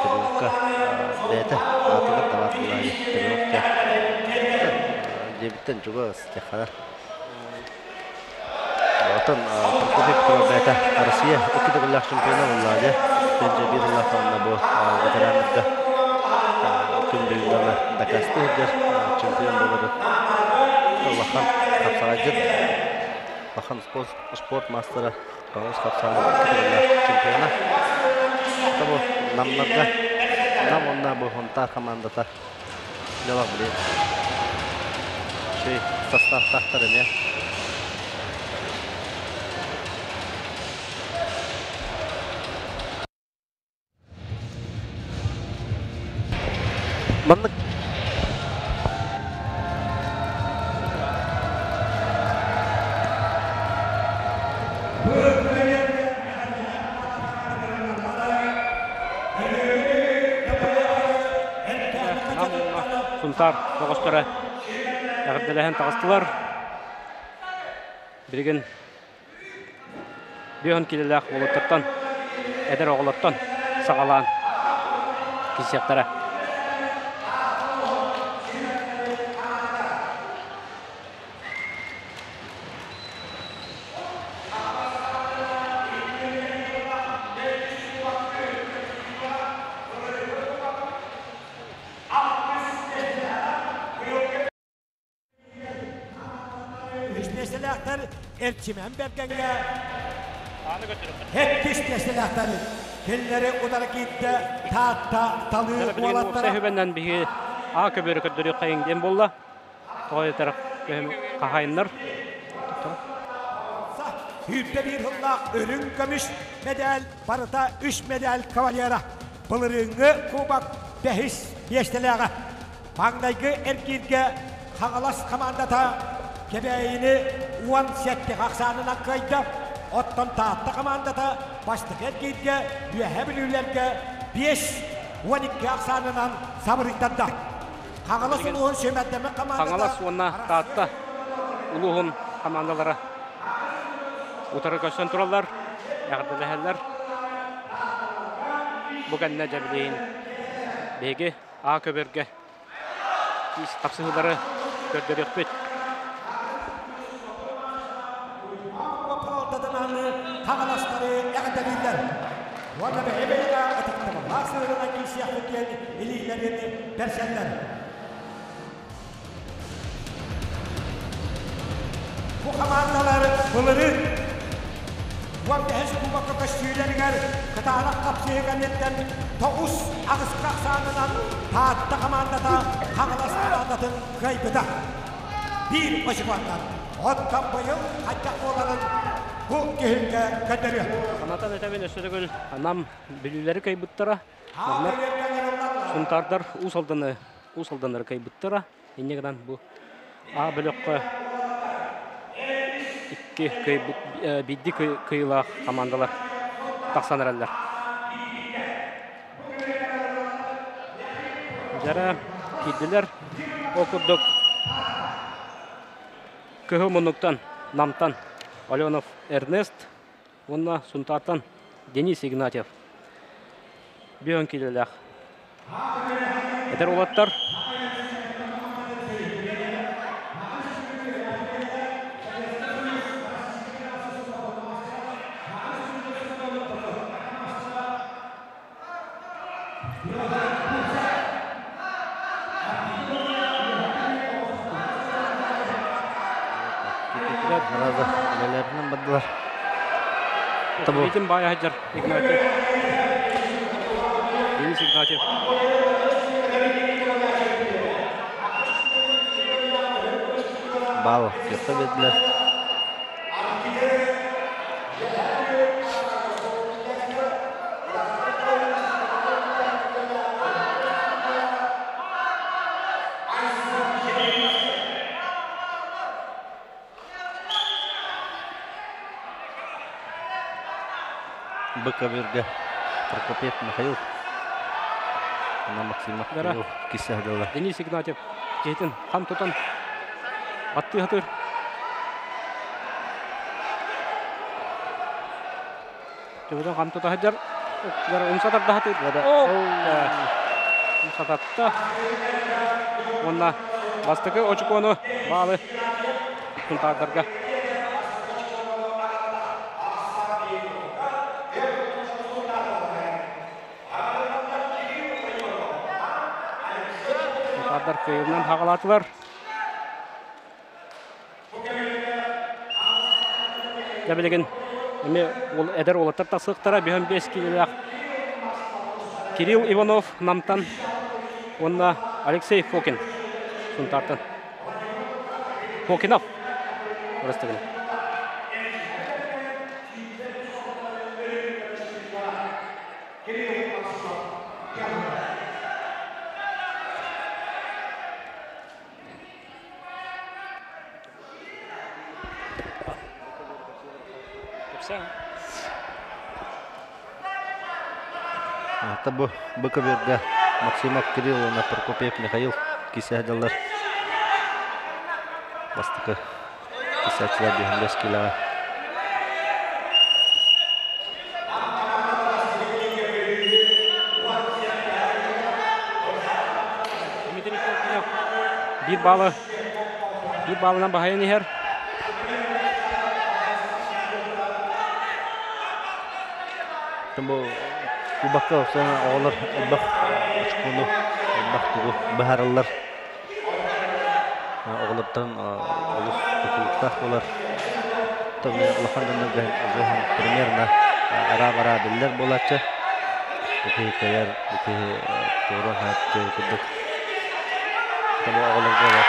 Tırnıkka bete atılıp da atılıyor. Tırnıkka cebitten çok az kadar. Атын Прокопьев Турабайта Россия 2 дөгүлләк чемпионы булды. Бенже бир ел атында бу ветеранлыкта күндүлдәне дакастыдыр чемпион булды. Лахан капсагыд. Лахан спорт мастера Павлович капсагыд 2 дөгүлләк чемпионы. Табу намнарга намонна бу хонтар командата ялак бир. Şey sostав тахтары не. Маннык Сунтар соғыстары әғірделәһен тағыстылар. Бірген бүйін келеләқ олыттырттан, әдір оғылыттан сағалан кесияқтары. Elçimen bergenge heptis neselahtır. Kelleri odara gitti. Ta talı olatlara. Sehbenden bir A köbürü kördürü kayın dem bolla. Toy taraf kahayınlar. Hübde bir hıllak ölüm gömüş medal barıta 3 medal kavalyera. Bılırıngı kubak behis yeştelağa. Bangdaygı erkirge Hagalas komandata Kebeğini uan setti aksanına kaydı. Ottan tahta komandata başlık erkirge üyebilülerge 5-12 aksanından sabırıktadı. Hagalas uluğun sömeddeme komandata. Hagalas uanna tahta uluğun komandalara utarı köşten turallar, yağdılahırlar. Bugün ne cebileyin begi A köbürge kapsıhıları gördürüyor büt. Hagalasları eğdediler. Valla be ebeyla atıktım. Nasırına giysiyahlıkken ililerini dersenler. Bu komandalar bunları Vaktihez kubakka kaştüyleriger kıtağına kapsayıgan etten Toğuz ağız kaksanından Taatta komandata Hagalas komandatın kaybıda. Bir başıvandan Ottan bayıl haccak olanın bu kehilge kadderiyor. Kanata ötemen ösödөгül anam bilüleri kaybıttıra. Bunlar suntardar usaldanları kaybıttıra. Ennegadan bu A blokka biddi kıyıla komandalar taksanırlar. Jara gittiler okuduk. Kıhımunuktan, Namtan, Alyonov Ernest, onunla Suntar'tan Denis Ignatiev. Bir ön kililer. Eder olatlar. Razı ilerlerinden baktılar. Tabu. Bizim bayağı hacer Ignatiev. Denis Ignatiev. Bal kötü verdiler. Быковерге Прокопьев Михаил. Она Максим Михаил. Кисah дала. Denis Ignatiev. Кейтін хам тұтан. Батты хатыр. Жөбөден хам тұта хаджар. Умсатар да хатыр. Умсататта. Онна бастығы очук оны балы. Күнтардарға. Сунтардар кыйынан хағалатылар. Дәбелеген ол әдер олаттар тасықтара 5 келелек Кирилл Иванов намтан, онна Алексей Фокин Сунтартан. Фокинов. Орыстығын. Табу Быковерга Максимов Кирилловна Прокопьев Михаил кисәдәләр. Бастыкы кисәчләр 25 кило. Bir balından bahaya nehir. Tambo Kubakka sana oğlar bak uçkunu bak tuğu baharlar. Oğlardan olus tutuktak olar. Tabii Allah'ın da примерно ara biller bolatça. Bu kayar bu doğru hayatta kuduk. Tabii oğlar da var.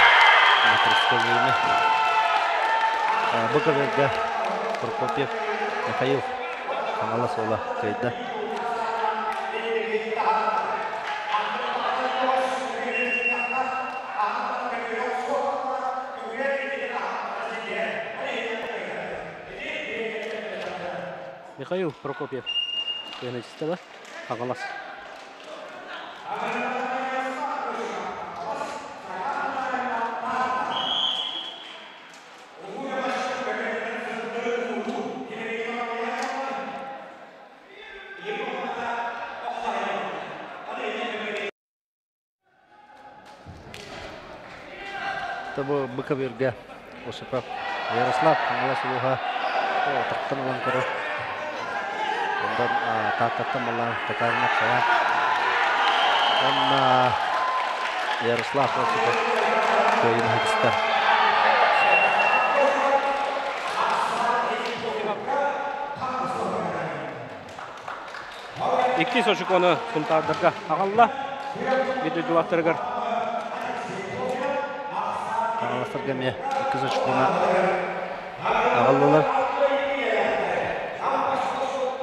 Matriska yine. Bu kadar da Prokopiev Mikhail Allah sola kayda. Михаил Прокопьев. Кенечтева. Агалас. Табу Быковерга Осипов Ярослав Агаласуха. Тактан ланкара. Ondan tahtatta malah tekarnak saya. Dan Yaroslav Osipov koyun hıdıstar. İki soşuk onu Suntardırga ağalla. Bir de duvattırgır. Ağalasırga mı? İki soşuk onu ağallalar.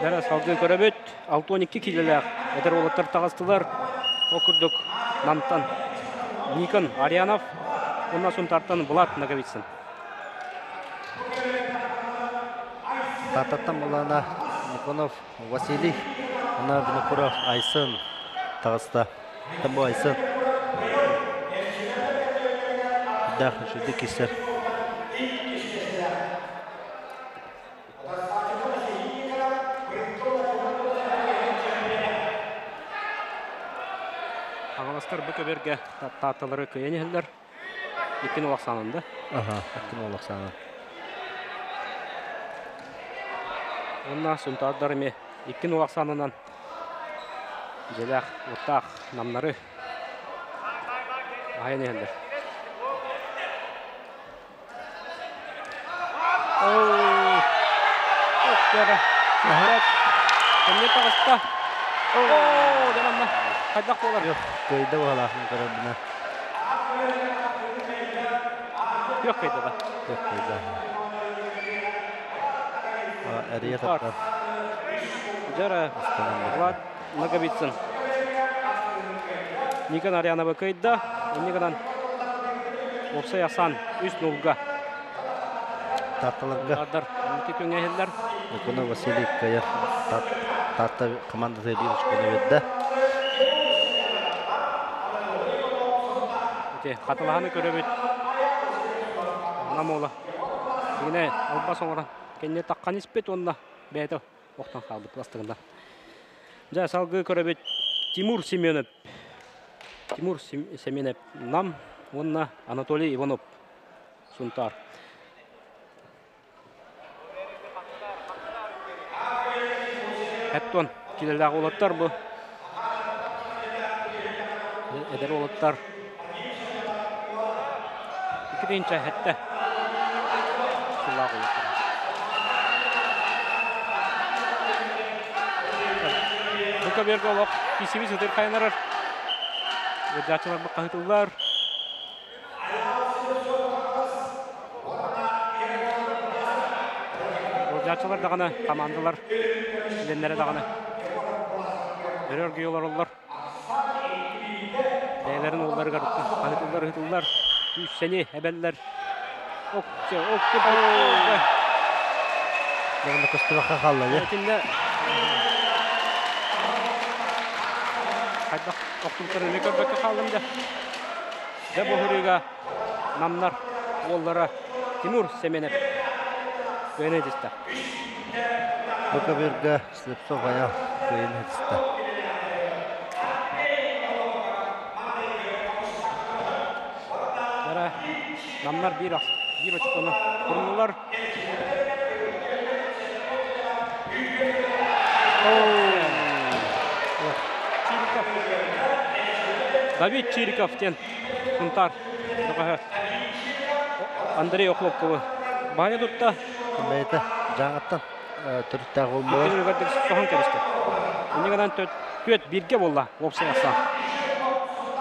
Дәрі салғын көрәбет, 6-12 келелер. Әдір олаттар тағыстылар. Окырдық намтан Никон Арианов, онна Сунтартан Булат Наговицын. Тартаттан болана Никонов Василий, она Винокуров Айсын тағыста. Табу Айсын. Да, жүді кесер. Ағаластар Быковерге таталары көйенелер. Екін олақ санында. Екін олақ санында. Онна Сунтардар ме екін олақ санынан желәқ, отақ, намнары ағайынелер. Кәмне тағыста. Деманна. Қайдақ болар? Жоқ, көйді бағалақын көрәбіна. Жоқ көйді да. Жоқ көйді. Әрия таттар. Жара, Влад Наговицын. Никон Арианова көйді. Никонан Опсай Асан 3-0-ға. Тарталарға. Адар, мүтек өңәйелдер. Никона Василий Каяр. Тарта команда тәбейін ұшқыны өдді. Қатылағаны көрөбет. Намола. Yine alba sonra kendine takkan ispet onunla beyde oktan kaldı plastığında. Ja salgı köröbet Timur Семенов. Timur Семенов nam onunla Anatoly Ivanov Suntar. Hepton kilerler olatlar bu. Eder olatlar. deyince hette. Sulla koyuyor. Buka bir golok. Kişi bir sıdır kaynarar. Gıdaçılar bakı hıtıllar. Gıdaçılar dağına, komandalar. Bilenlere dağına. Örür giyolar olurlar. Beylerin oğulları garıttı. Hıtıllar hıtıllar. Düşseni hebeller. Okçu. Bunu kıstıraqa kaldı ya. Şimdi Hayda oktumların ne körbekte kaldım da. Ve bu hürüga namlar oğullara Timur Semenep Gönedis'te. Buka birge Slepsov ayağı Gönedis'te. Yara namlar bir açık onu kurumlular. David Чириков тен Сунтар. Андрей Охлопкова. Бая дутта. Бейте жаңаттан түрттә гол бу. Көтөрүлгәндек сохан кебисте. Инегәдән төт бирге булла. Опса яса.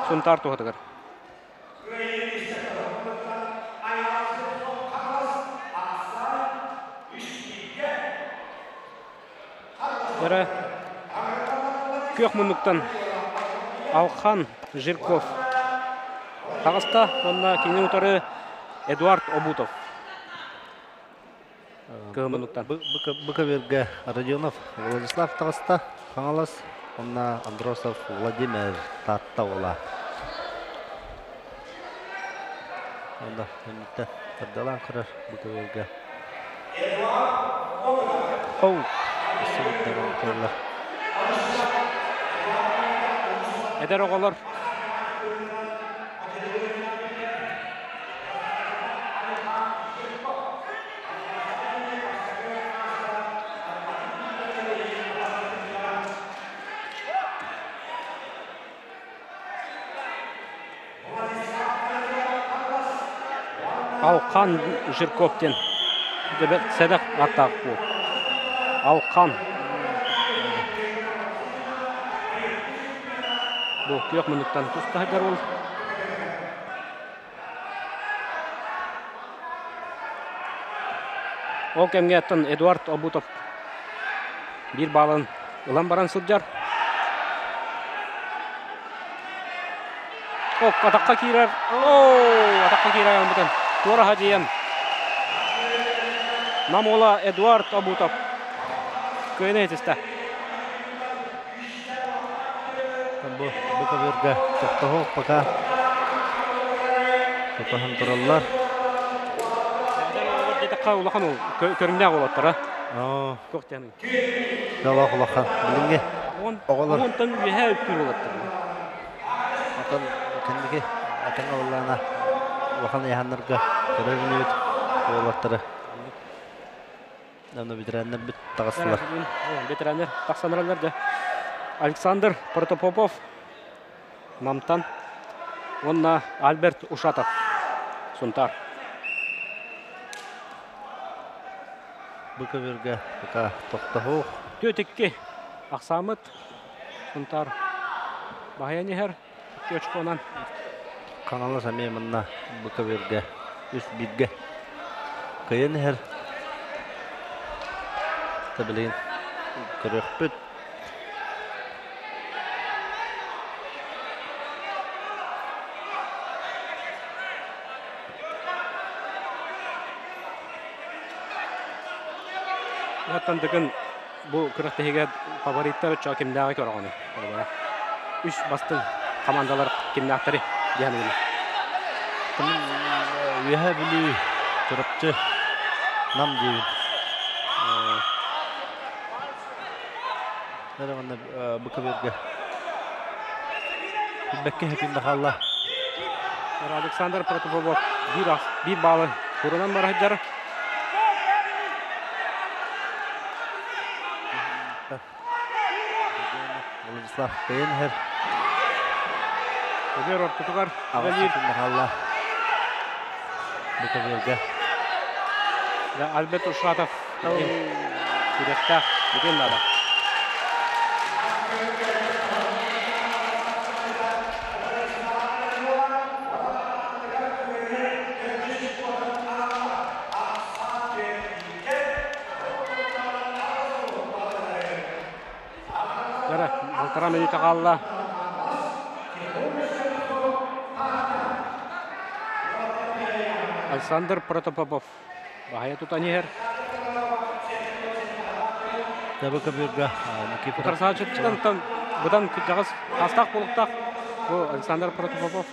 Сунтар тугадыгыр. Яра Кök мунуктан Алхан Жирков. Тагыста онна кийин утары Эдуард Обутов. Кымынуктан. Бука берге Родионов Владислав тагыста Хаңалас. Онна Андросов Владимир татта ола. Онда хемитте Абдалан кырар бука берге. Оу. Сыйдырын кырлар. Eder oğullar. Alkan Жирковтен. Дебет Седах атак bu. Alkan. Bu Kök minuttan tustahagar ol. O kemge atan Эдуард Обутов. Bir balın ulan baran sılcar. Ok atakka kirer. Atakka kirer yanbutan. Tuara haciyem. Namola Эдуард Обутов. Köyneetistä. Bu buka berge tohtoh paka. Topahan turallar. Дитакка улахан ул көрүндө болоттор а. Көктемин. Дала кулахан. Билинге. Онтан үһэ үпкүр болоттор. Atan kendiki atan oğlana vahan yahanlarga görevini öt oğlattırı. Namna bitirenler bit tağısılar. Bitirenler taqsanırlar da. Александр Протопопов Намтан. Онна Альберт Ушатов Сунтар. Buka berge buka tohtoh. Төтекке Аксамыт Сунтар. Бахаяны хер Көчконан. Kanala samemana buka berge üst birge. Kayın her. Tabilin. Körökpüt. Hattandığın bu kırıktahıga favoritler çok kimdağı körağını. Üç bastın komandalar kimdağları diyanını. Üye bili turapçı nam diyin. Nere bana buka berge. Bekke hepin dakalla. Александр Протопопов bir balı kurunan barajlar. Владислав Пейнхер. Öder ortutukar. Ağasın dakalla. Быкаберге. Да, Альберт Ушатов. Күрәктә бүтән нада. Гара, полтора минута қалды. Александр Протопопов. Бахая тутанер. Быкаберге. Никифоров. Красавчыктан бұдан жағыз астақ болықтақ. Бұл Александр Протопопов.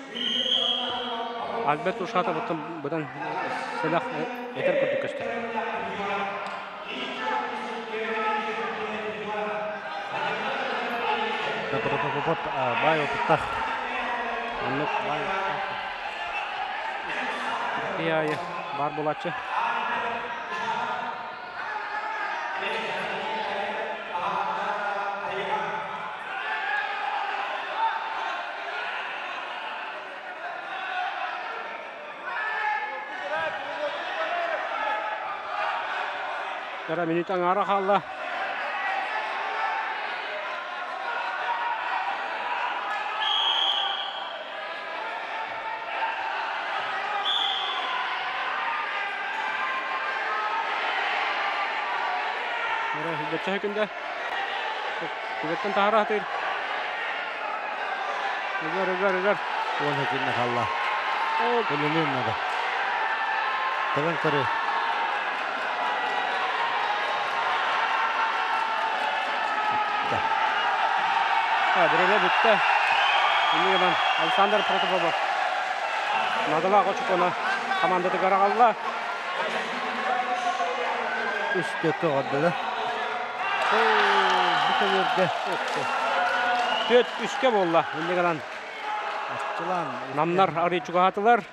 Альберт Ушатов бұдан сәлақ етер күрді көсті. Протопопов бай опыттақ. Анық бай. Қияйы бар болатшы. Кара минутан ара қалды. Бәтчә хөкімді. Күбеттен тағыра атыр. Үгер. Он хөкімді қалла. Өлінен нада. Табан көрі. Біреле бүтті. Үмегеден Александр Протопопов. Надала қочып оны командады қара қалла. Үстекке қадды да. Быкаберге. Төт үске болла. Үмегеден намнар ары чуға атылар.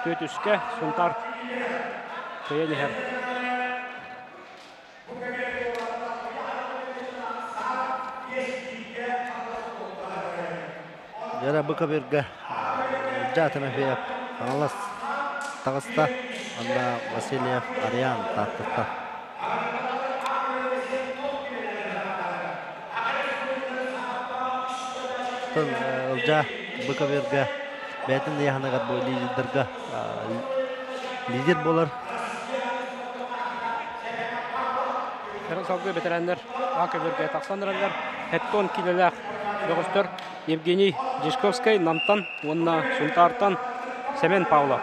Төт үске сұнтар. Көйен ехер. Жара Быкаберге. Жатына феяп. Аңлас тағыста. Анда Васильев Ариан тақтықта. Тын ұлжа Быкаберге. Бәтін яғынағат бұл лидерға лидер болар. Салғы бетерәндер Акаберге тақсандырандыр. Хеттон килеләқ жоғыстыр Евгений Жешковский намтан, онна Сунтартан Семен Павлов.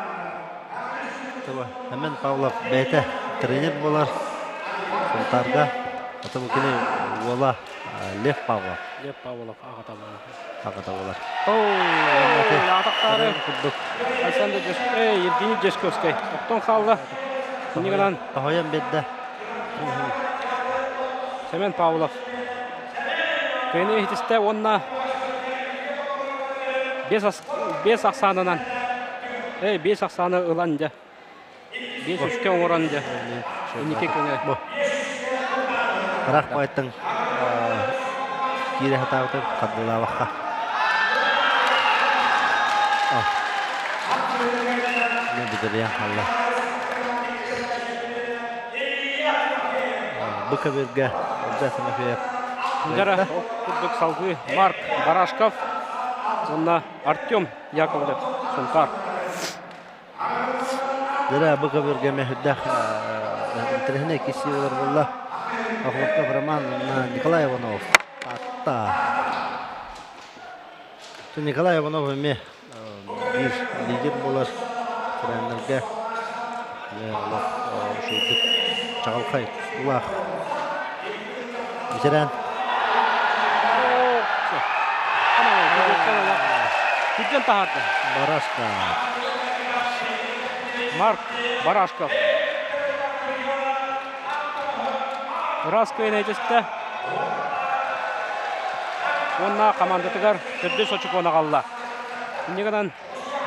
Семен Павлов бәйті тренер болар. Сунтарға. Аты бұл кені ола Лев Павлов. Лев Павлов ағата болар. Ағата болар. Атақтары Евгений Жешковский. Оқтон қалды. Күнігінен Тахоян бәдді. Семен Павлов. Көйіне хитісті онна 5 ақсанынан. 5 ақсаны ұланды. 5 үшке оңыранды. Үніке көне. Бірақ байттың кире хатауты қаддыла баққа. Не бұдыр я, Алла. Быкаберге ұлжасына фейіп. Күндері күрдік салғы Марк Барашков. Онна Артем Яковлев Сунтар. Жара Быкаберге мәхүддәқ интерхіне кесі олар болла. Охлопков Роман Николай Иванов. Атта. Николай Иванов әме bir lider болар. Тренерге. Шүйдік Чағалқай. Улақ. Мисерен. Күдден тағарды. Барашка. Марк Барашков. Раз көйін әйтесті. Онна командатығар түрді сочық оны қалла. Негеден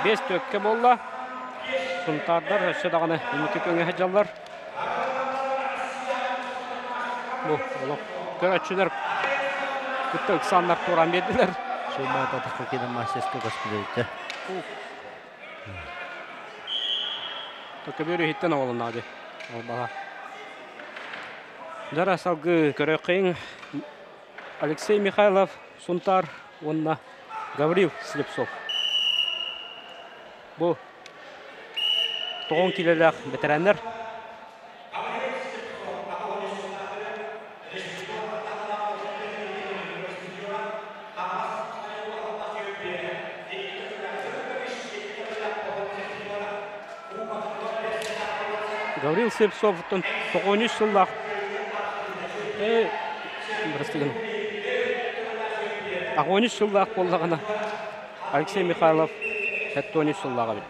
5 төкке болла. Сұнтардар өсі дағаны үмікі көңе әжалар. Бұл көрәтшілер күтті ұқсанлар туран беділер. Шуба татыққа кенен мастерске көспілейді. Только бөрі хиттен ауылын ады. Жара салғы көріқейін Алексей Михайлов, Сунтар, онна Гаврил Слепцов. Бұл 9 келелік ветерандар. Гаврил Слепцов 9 жылдақ. Бірістеген. 13 жылдақ болдағына. Алексей Михайлов 13 жылдақы бет.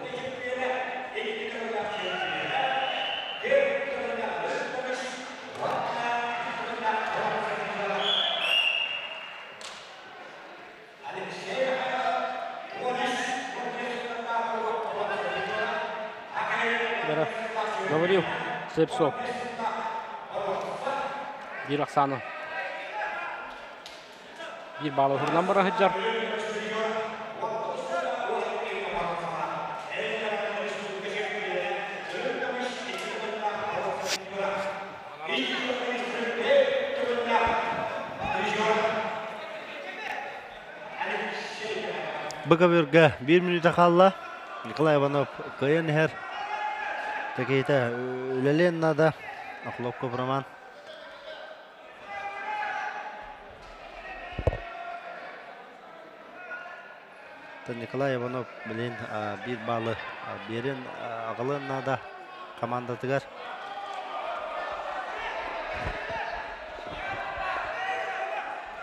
Гаврил Слепцов. Bir Ақсаны. Bir балы hırdan бара hıccar. Быгавырга 1 минута қалла. Николай Иванов кайын her. Такейта үлелен нада. Ақлоп көпіраман. Николай Иванов білен bir балы берін ағылын нада командатығар.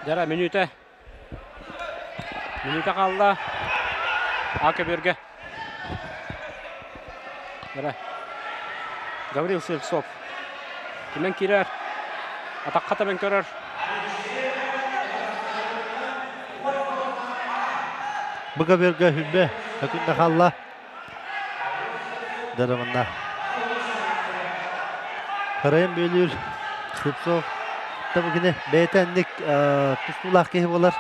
Жара минута қалды. Акыберге. Жара. Гаврил Слепцов. Кімен керер. Атаққа табен көрер. Быгавырга хүлбе. Өкінді қалла. Дарымында. Қарайын бөлір. Слепцов. Табы кені бәйтәнлік тұстулақ кейі болар.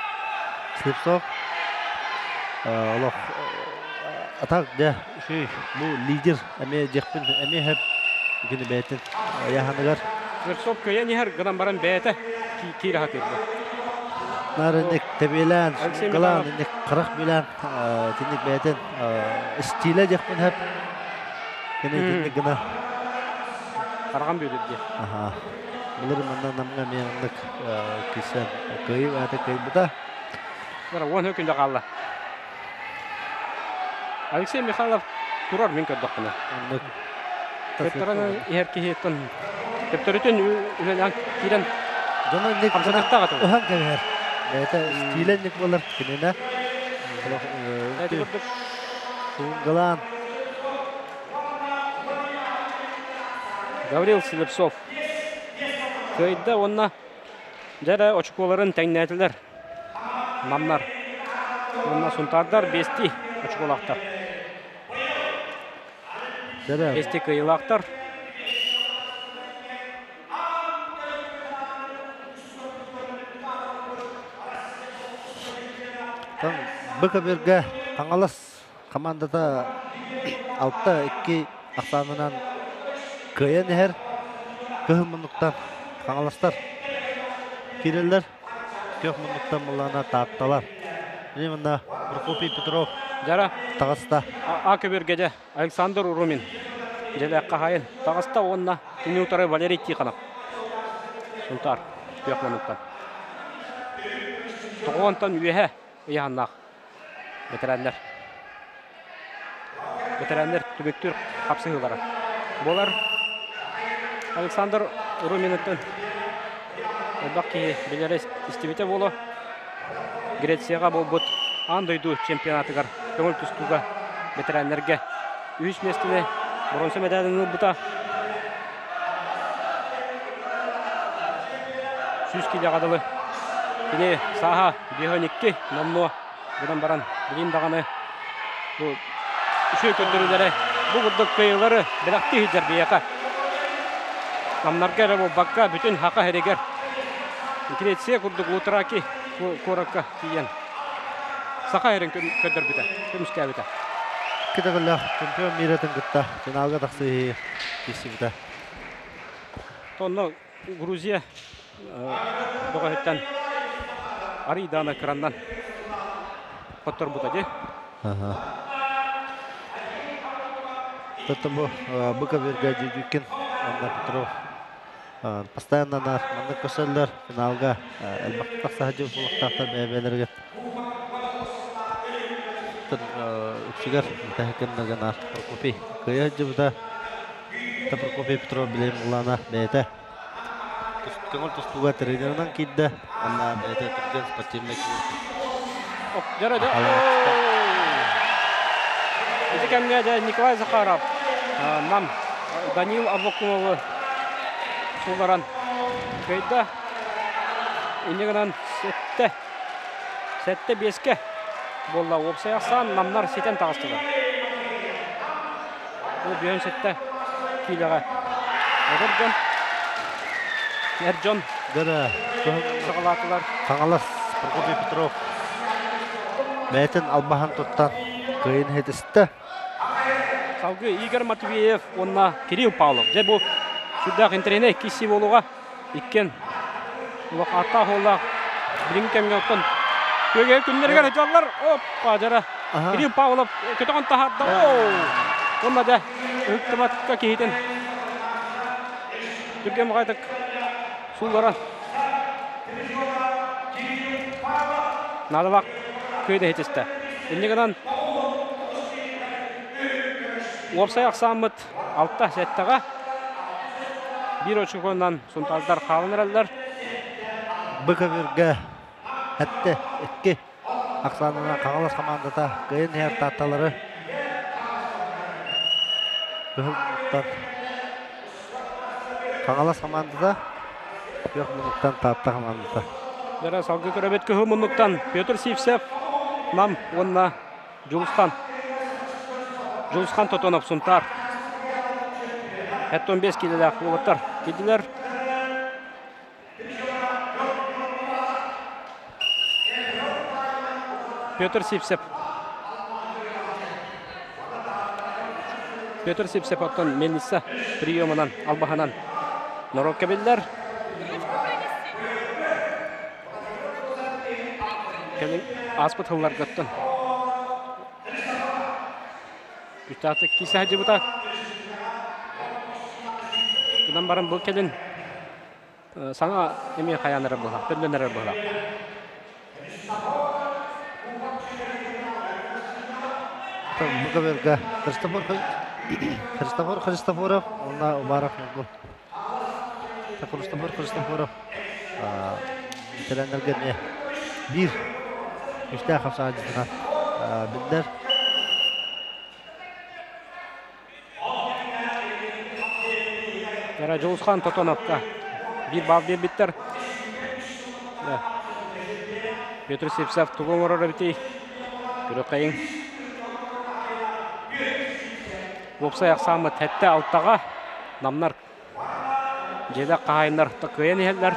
Слепцов. Олық. Атақ да шүй. Бұл лидер. Әме жекпін. Әме әп. Кені бәйтін. Яханығар. Слепцов көйен ехер ғынан баран бәйті кейрі хатырды. Нарынник табелан, қалан, инник қырық белан, тінник бәйтін. Стилі жекпін әп. Кені тінник ғына. Қарған бөліп де. Бұлыр мұндан намға меңдік кесен көйіп әті көйіп бұда. Он өкінде қалды. Алексей Михайлов тұрар мен көрдік бұны. Көттеріні ерке еттін. Көттерітін үлелен кейден қамсадықта қатыл. Оған кәмер. Бәйті стиленник болар кенена. Суңғылан. Гаврил Слепцов. Көйді онына жәрі очколарын тәңнәтілер. Намнар. Онына сұнтардар бесті очколақтар. Бесті көйілақтар. Быкаберге қаңалас командада 6-2 Ақсанынан көйен әр көйін мұндықтан қаңаластар керелер көк мұндықтан мұллана таапталар. Мында Прокопий Петров жара тағыста Акыбергеде Александр Урумин желі қағайын тағыста онына минутары Валерий Тихонов сұнтар көк мұндықтан тұғуантан үйе ұяғаннақ ветерандар түбектер қапсығылары. Болар Александр Уруминовтың Бақки Белерес істебете болу. Грецияға бол бұд андойду чемпионатығар көңіл түстуға ветеранлерге үйіс местіне бұрынсы медалінің бұта. Сүз келе қадылы. Кіне саға бейхоникке номнуа бұдан баран білейін дағаны үші көндірілері бұл бұддық көйілері білақты хиджар бейеқа. Намнарға бұл баққа бүтін хақа әрегер. Кенетсе күрдік ұтыраки қораққа кейен. Сахайрын көдөр біті, көміске біті. Кедагыллах чемпион миратын гытта финалга таксы кисибита. Тонно Грузия доғахеттен Аридана крандан поттор бұта де. Тоттому быка берга жүккен Анна Петров постоянно манны көсөллөр финалга элбакты такса жыл булактактар бәбелерге. Үксігер тәхекемнеген Прокопий күйе жыбыда Прокопий Петров білем ұлана бәйті көңіл тұстуға тренерынан кейді анна бәйті түрген спортивный Жарайды. Еді кәмге Николай Захаров, нам Данил Абокумовы сұлғаран көйді. Инегінен сәтті беске болла опсаяқсан намнар сетен тағыстылар. Ол бүйен сәтті кейліға. Одырден, Эрджон сығылатылар. Қаңалас Прокопий Петров бәйтін албахан тұттан көйін хетісті. Салғы Игорь Матвеев, онна Кирилл Павлов. Жай бұл сүрдәқ интерене кесі болуға иккен. Олақ ата қолақ білін кәмге ұттын. Көге күндерген жоллар. Оппа, жара. Кирилл Павлов көтіған тахарды. Онна да үктіматқа кейтін. Түрген мұғайдық сұлғаран. Надывақ көйді хетісті. Иннегінен опсай ақсамыт алтта сәттіға. Bir очықондан сұнталдар қалын әрәлдер. Бұқа берге әтті, әтке ақсанына қағалас командата көйін әр татталары. Қағалас командата көк мұнықтан татты командата. Дәрі салғы көрәбет көгі мұнықтан Петр Сивсев нам онна Жұлысқан Тотонов сұнтар. 15 келелік олықтар кеділер. Петр Сивсев оттан Мельница приемынан албаханан Норок кәбелдер. Кәлін аспыт ғылар көттін. Үстақты кесі әжі бұта. Күнан барын бұл кәлін саңа еме қаяныры бұға, бөлінері бұға. Бұқа берге Христофоров, онна Убаров мұлғыл. Христофоров тренерге bir üçte kapsa acıdığına bildiler. Yara Жұлысқан Тотоновқа bir bal bir bitter. Петр Сивсев туғын орары бітей. Күрі қайын. Опсай ақсамы тәтті алттаға намнар жеді қағайындар тұқыйын елдер.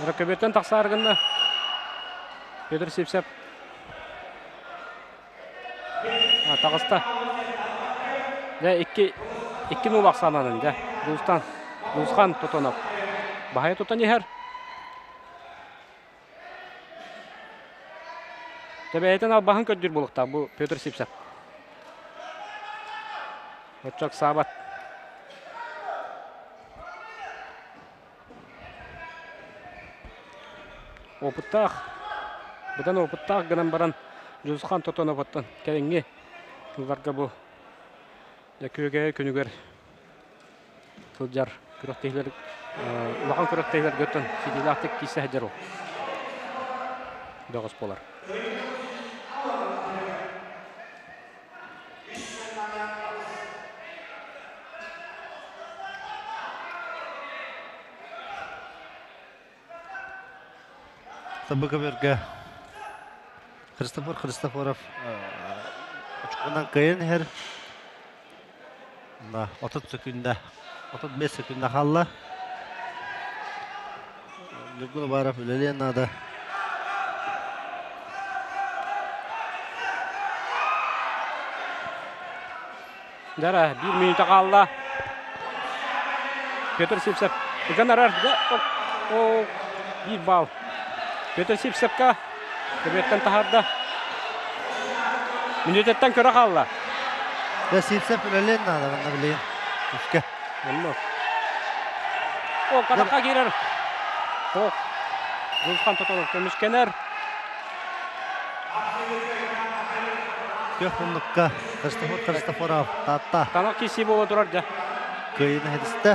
Рөкөбеттен тақса арғынды Петр Сивсев тағыста. Екі нол ақсананын. Жұлысқан Тотонов. Бағай тұтан ехер. Әйтін ал бағын көддір болықта. Бұл Петр Сивсев. Өтчок сабат. Опыттақ. Бұдан опыттақ ғынан баран Жұлысқан Тотонов оттан. Кәліңге. Бұларға бұл. Көге күнігер. Тұлжар. Күріқтейлер. Улақан күріқтейлер көттін. Сидилақтық кесі әдер ол. Доғыз болар. Бұқа берге Христофоров ұчқынан көйін әр 30 секунда 35 секунд қалла. Нұргүл барап үлелен ады. Дара 1 минута қалла. Петр Сипсеп. Ганарар. О, 1 балл. Петр Сипсепка. Көбеттен тахарда. Минуттан көрі қалла. Сипсеп үлелен ады ғанда білейін. Үшке. О, қадаққа керер. О, Жұлысқан тұтылық көмішкенер. Көк бұндыққа Христофоров татта. Танық кесі болы тұрар да. Көйіні хедісті.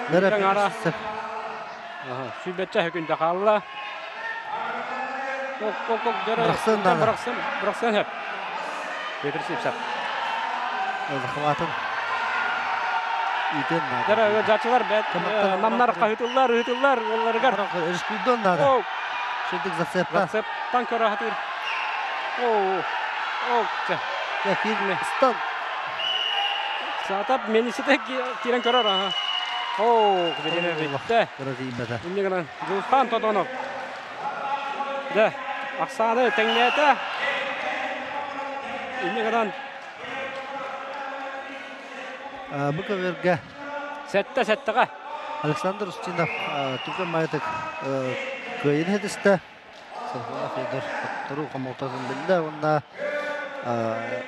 Мүлдің ара. Сүйбетчі хүкінде қалла. Бірақсын әп. Петр Сипсеп. Өзі қыматын. Үйден нады. Дәрі жатшылар бәт. Намнар қағытылар, оларығар. Үрішкүйден нады. Шөлдік Зацепта. Зацептан көрі қатыр. Я кирме. Стан. Сатап менісіде керен көрір. Күбедені бетті. Көрі деймеді. Үндегінен Жұлысқан тұтынып. Ақсаны тәңнеті. Үндегінен Бұқа верге. Сәттіға. Александр Устинов Түркен Майытық көйін хедісті. Сарфуна Федор тұру қамалтасын білді. Онда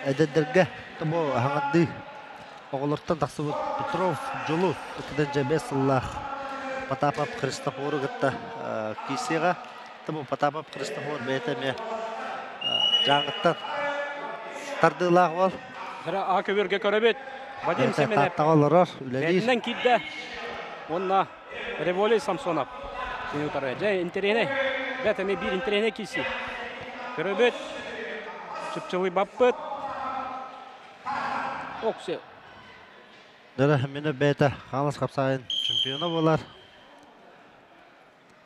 әдәддерге тұмы аңадды. Оғылырттан тақсы бұд Петров, Жолу, үкіден жәбес сыллақ. Потапов Христофоры ғытта кейсеға. Тұмы Потапов Христофор бәйтәме жаңғыттан тардылақ бол. Бірі Акөверге көрі бет. Вадим Семенеп. Тағалырар, үләлейір. Бәтінен кейді. Онна Револей Самсонов. Жай интерене. Бәтіме бір интерене кейсі. Көрі бет. Чүпчілі бап бет. Оқсы. Дәрі мені бәйті қаңыз қапсағын чемпионы болар.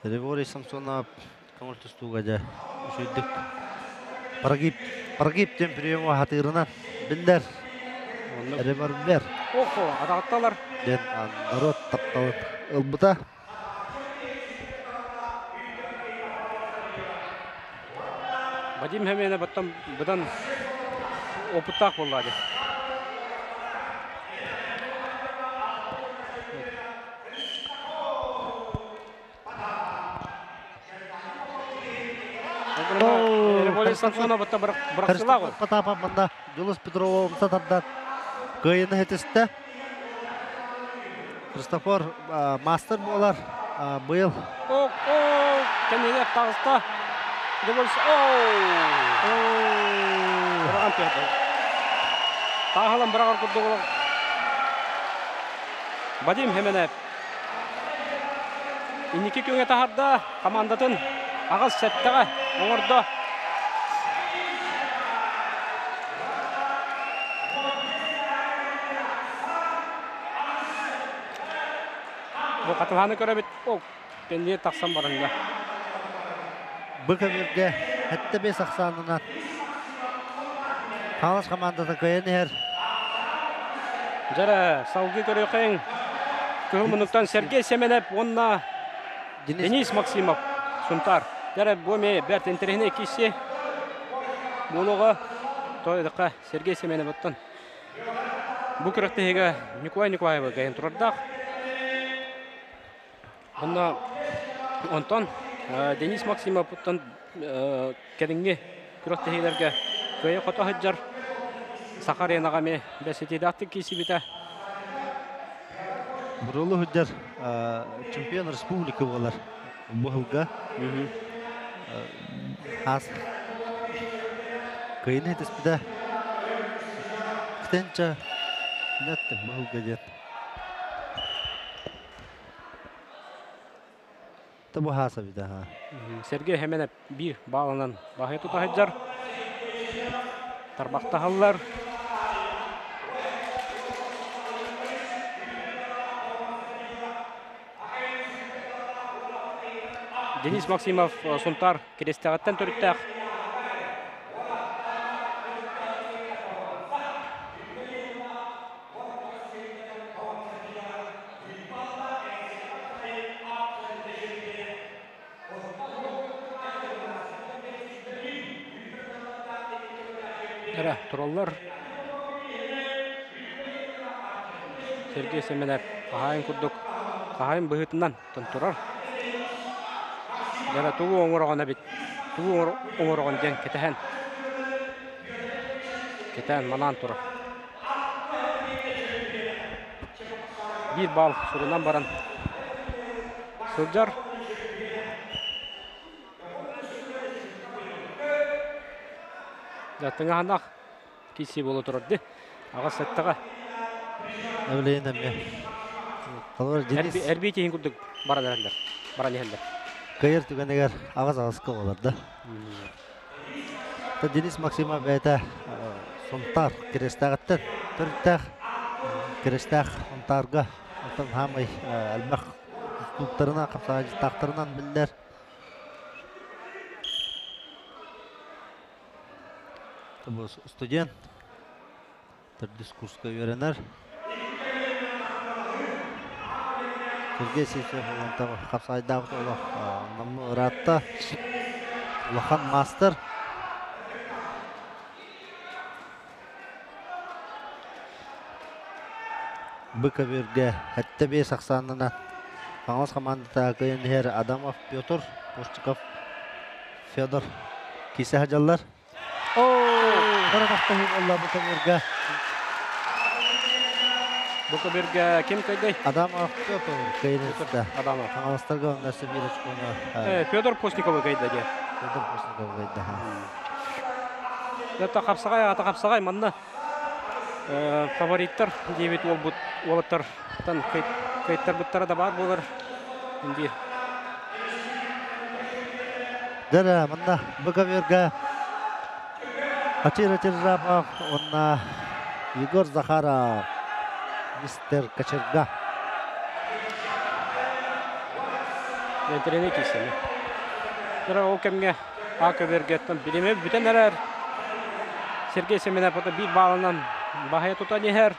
Револей Самсонов көңіл түстуға жа. Үшейдік. Паргип темприема хатырынан білдер. Ревар бер. Адағытталар. Ден народ тапталын ұлбыта. Вадим Хемені бұдан опыттақ болады. Револей Самсонов бұтта бірақсыла ғой. Потапов мұнда Жұлыс Петрова ұмса тардан көйіні хетісті. Христофор мастер болар бұйыл. Кәнелеп тағыста. Біраған пейді. Тағылым бірағар күрді олық. Вадим Хеменеп. Иннеке көңе тағарда командатын ағыз сәттіға оңырды. Бұл қатылғаны көрі бет, кәнелеп тақсан барында. Бұл көмірге әтті бес ақсанынан қаңыз командасы көйені әр. Жәрі, сауғы көрі қайын. Күғыл мұнықтан Сергей Семенеп, онына Денис Максимов, Сунтар. Жәрі, бұме бәрт интерегіне кесе. Бұлығы тойдыққа Сергей Семенеп оттан. Бұл күріқтігі Николаева қайын тұрардақ. Онына онтан Денис Максимов оттан кәдіңге күріқтігілерге көйе қота хүджар. Сақариянаға ме бәсетеді аттық кесі біті. Бұрылы хүджар чемпион республика болар. Бұғылға. Аз көйін әтіс біді. Күтенчі нәтті бұғылға ден. Табу хаса біді. Сергей Хеменеп бір бағынан бағай тұта хүджар. Тарбақта қалылар. Денис Максимов Сунтар керестіғаттан төріттәқ. Эре тураллар. Сергей Семенов кахайын курдук. Кахайын быһытынан тонтурар. Эре тугу оңорогона бит. Тугу оңорогон ден кетehen. Кетен манан турар. Bir bal surundan baran. Sılcar. Тыңа ханақ киси болу тұрарды. Аға сәттіға. Әулейін әме. Әрбей тейін күрдік баран ехендер. Кайыр түгенегер ағыз-ағызқы оларды. Денис Максимов әйті сонтар керестағыттын. Түрттәқ керестәқ сонтарға. Отын хамай әлбәқ клубтарына, қапсаға жыстақтарынан білдер. Бұл студент. Дискурсқа үйренер. Сергей Семенов олантағы қапсағайдағы олы намны ұратты. Улахан мастер. Быковерге әтті бей сақсанынан Қаңыз командатағы енер Адамов Петр, Пушчиков Федор Кисе хажалар. Қарақақта хем олла Быковерге. Быковерге кем кайдай? Адамов Петр кайнесті. Адамов. Қаңызтарға өнерсі бір үшкені. Федор Постниковы кайдады. Федор Постниковы кайды. Ата қапсағай манна фавориттар дебет олаттар кайттар бұттары да бар болар. Дәрі манна Быковерге Ачир Рапов, онна Егор Захаров, мистер Кочерга. Тренер кейсені. Дәрі ол кәмге Быковергеттен білеме бүтен әрәр. Сергей Семенов бір балынан Бахая тута нехер.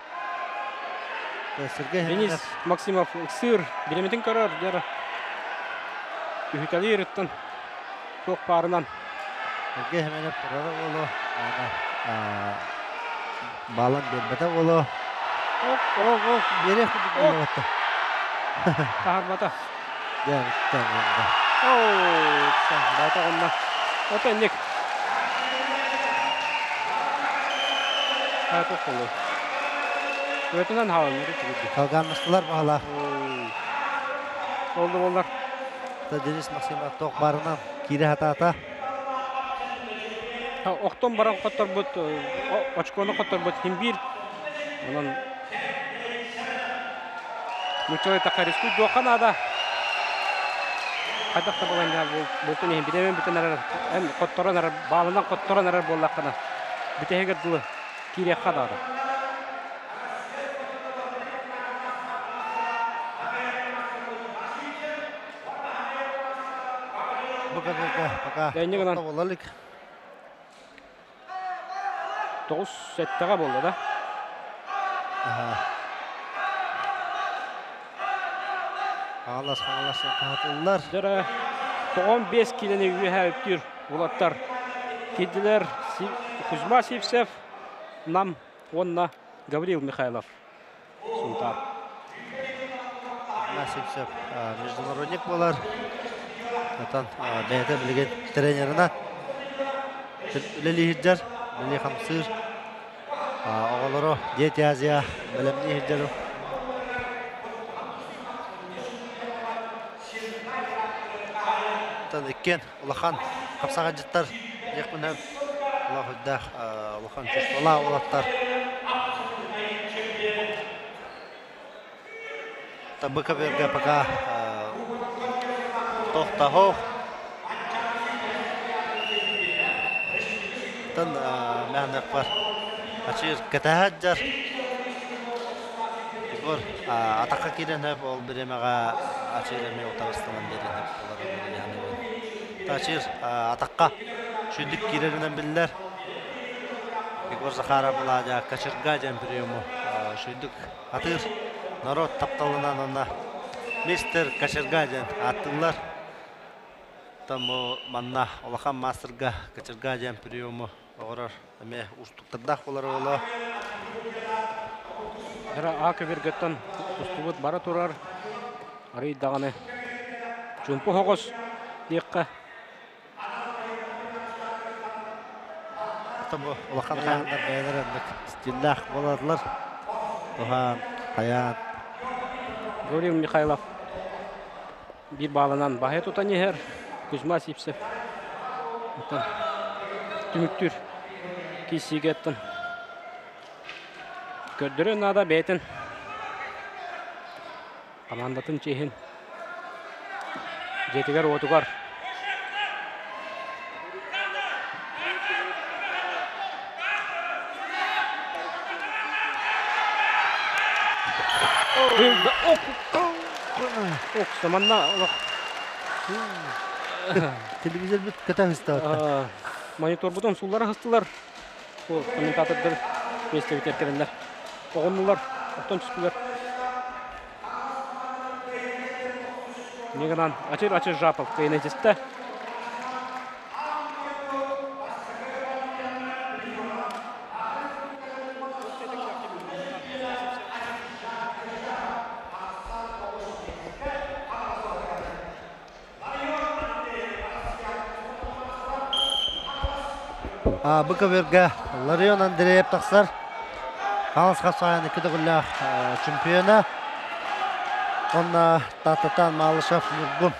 Денис Максимов сыр билеметін көрір. Үхікәлі еріттін. Тоқ парынан. Сергей Семенов тұрары олу. Балан бербета олу. Берек күдік олу бата. Тағар бата. Дәріттен енді. Бата ғынна. Ота әндек. Тоқ олу. Өтінен хауын. Қалғанмыстылар бағала. Oldu onlar. Денис Максимов тоқ барынан кире хата-хата. Оқтон баран қоттар бұд, очконы қоттар бұд, химбир. Онан мүчілі тақариску жоқан ада. Қайдақта болайында болтын ехін бідемен бүтін әрір. Ән қотторан әрір, балынан қотторан әрір болаққана. Бүтегер дылы кире қада ада. Пока болалык. 9 сәттіға болды да. Ағалас қағатылылар. Жара 15 келені үйе өттір олаттар. Кеділер Кузьма Севсев, нам онна Гаврил Михайлов. Сунтар. Кузьма Севсев международник болар. Атан бәйті білген тренерына. Лили Хиджар, Лили Хамсыр. Оғалыры Дети Азия, білімні Хиджару. Атан еккен Улахан қапсаға жыттар. Екпін әм Улахан Чушпала олаттар. Быковерге пока Тоқтахов. Тан мәнәк бар. Ачир кәтәһәҗәр. Егор атаққа киренеп ол биремәгә ачир мен отарыстан беренеп булар. Ачир атаққа шүдик киренен билләр. Егор Захаров булача Кочерга җәмприумы. Шүдик атыр народ тапталынан ана мистер Кочерга җән аттылар. Таму манна Улахан мастерга Кочерга җәмприумы Оғырар, әме ұстықтырдақ болар ола. Эра ака бергеттен устубут бара турар. Арый даганы. Жумпу хогос диққа. Табу улахан хаяндар бәйлер әндік стилдақ боладылар. Тухан, хаян. Гаврил Михайлов. Bir bağlanan bahaya tutan yer. Kuzma Sipsev. Tümüktür. Kisiga ettin. Kördürün nada beytin. Amandatın çehin. Jetigar otugar. Ok zamanla Televizyon bir kata hısta. Monitör buton sullara hıstılar. Bu komentatorlar beste biterkenler. Oğunlular, oktan çıktılar. Негадан açır Жапов кайнетисте. Быковерге Ларион Андреев тақсар. Қалыс қапсағын 2 дүгілі чемпионы. Онна Тататан Малышев Нұргун.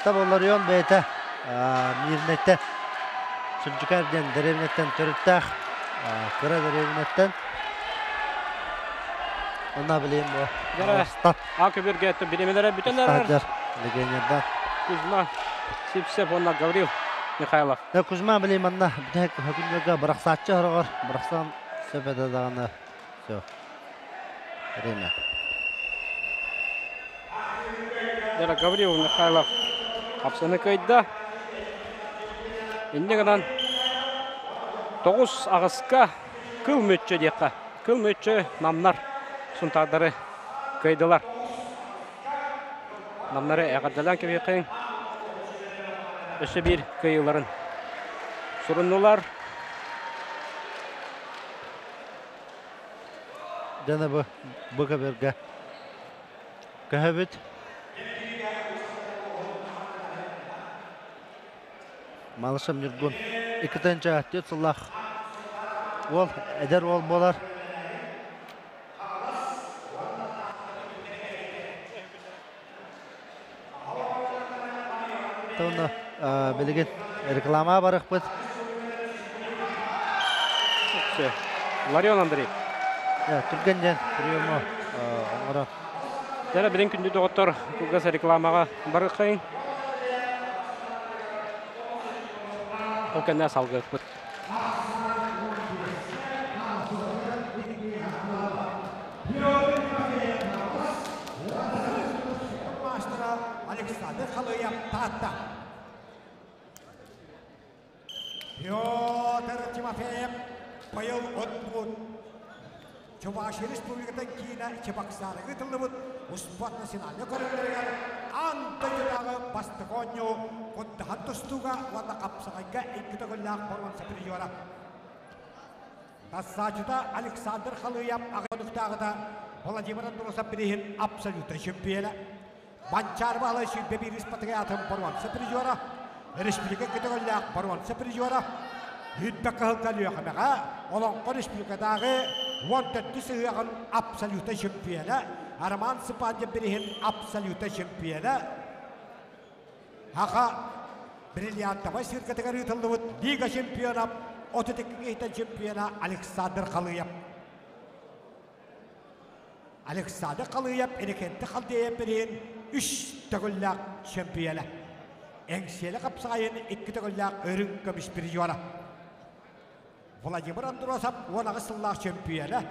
Табы Ларион бәйті мирнетті. Сүнчікерден деревнеттен түріттәқ. Күрі деревнеттен. Онна білейін бұл. Акыберге әтті білемелері бүтендер. Стадер легенерден. Кузьма Сипсев, онна Гаврил Михайлов. Кузьма білейін анна бүтек хөкімдерге бірақсатчы ұрығыр. Бірақсан сөпеді дағаны. Время. Гаврил Михайлов қапсаны көйді. Ендегінен 9 ағысқа кыл мөтчі деққа. Кыл мөтчі намнар сұнтағдары көйділар. Намнары әғаддалан кебеқең өсі бір көйіларын сұрыннулар. Дәні бұға берге көйбіт. Малышым Нұргун. 2-тінші әттет сұллақ. Ол, әдер ол болар. Тұны білген реклама барық бұд. Ларион Андрей. Түргенден приему оңыран. Дәрі білін күнді доғыттар күлгасы рекламаға барық қайын. Ол кәнне салғы бұд. Мастера Александр Халыев Тата. Петр Тимофеев Павел Отбуд. Чувашия Республикатын Кина Чебоксары ғытылыбыд Успат национальный көрілдерген антыгыдағы бастығоню құттыған тұстуға варда қапсағайға екі түгілләқ борған сапиржуара. Тассачыда Александр Халыев ағынықтағыда Владимир Андросов бірейін абсолютно чемпионы. Банчар балы шүрбе біріс патриятын борған сапиржуара. Республика күтігілләқ борған сапиржуара. Үтбек қылқалы өқімеға олонқы республикадағы 14 сыйығын абсолютно чемпионы. Арман Сыпанды бірейін абсолютно чемпионы. Аға бриллиантовый сиркатығар үтілдіуіт лига чемпионы, 32 чемпионы Александр Халыев. Александр Халыев әрекетті қалдейін бірейін 3 түгілләқ чемпионы. Әңселі қапсағайын 2 түгілләқ өрін көміс бір жуаны. Владимир Андросов онағы сыллақ чемпионы.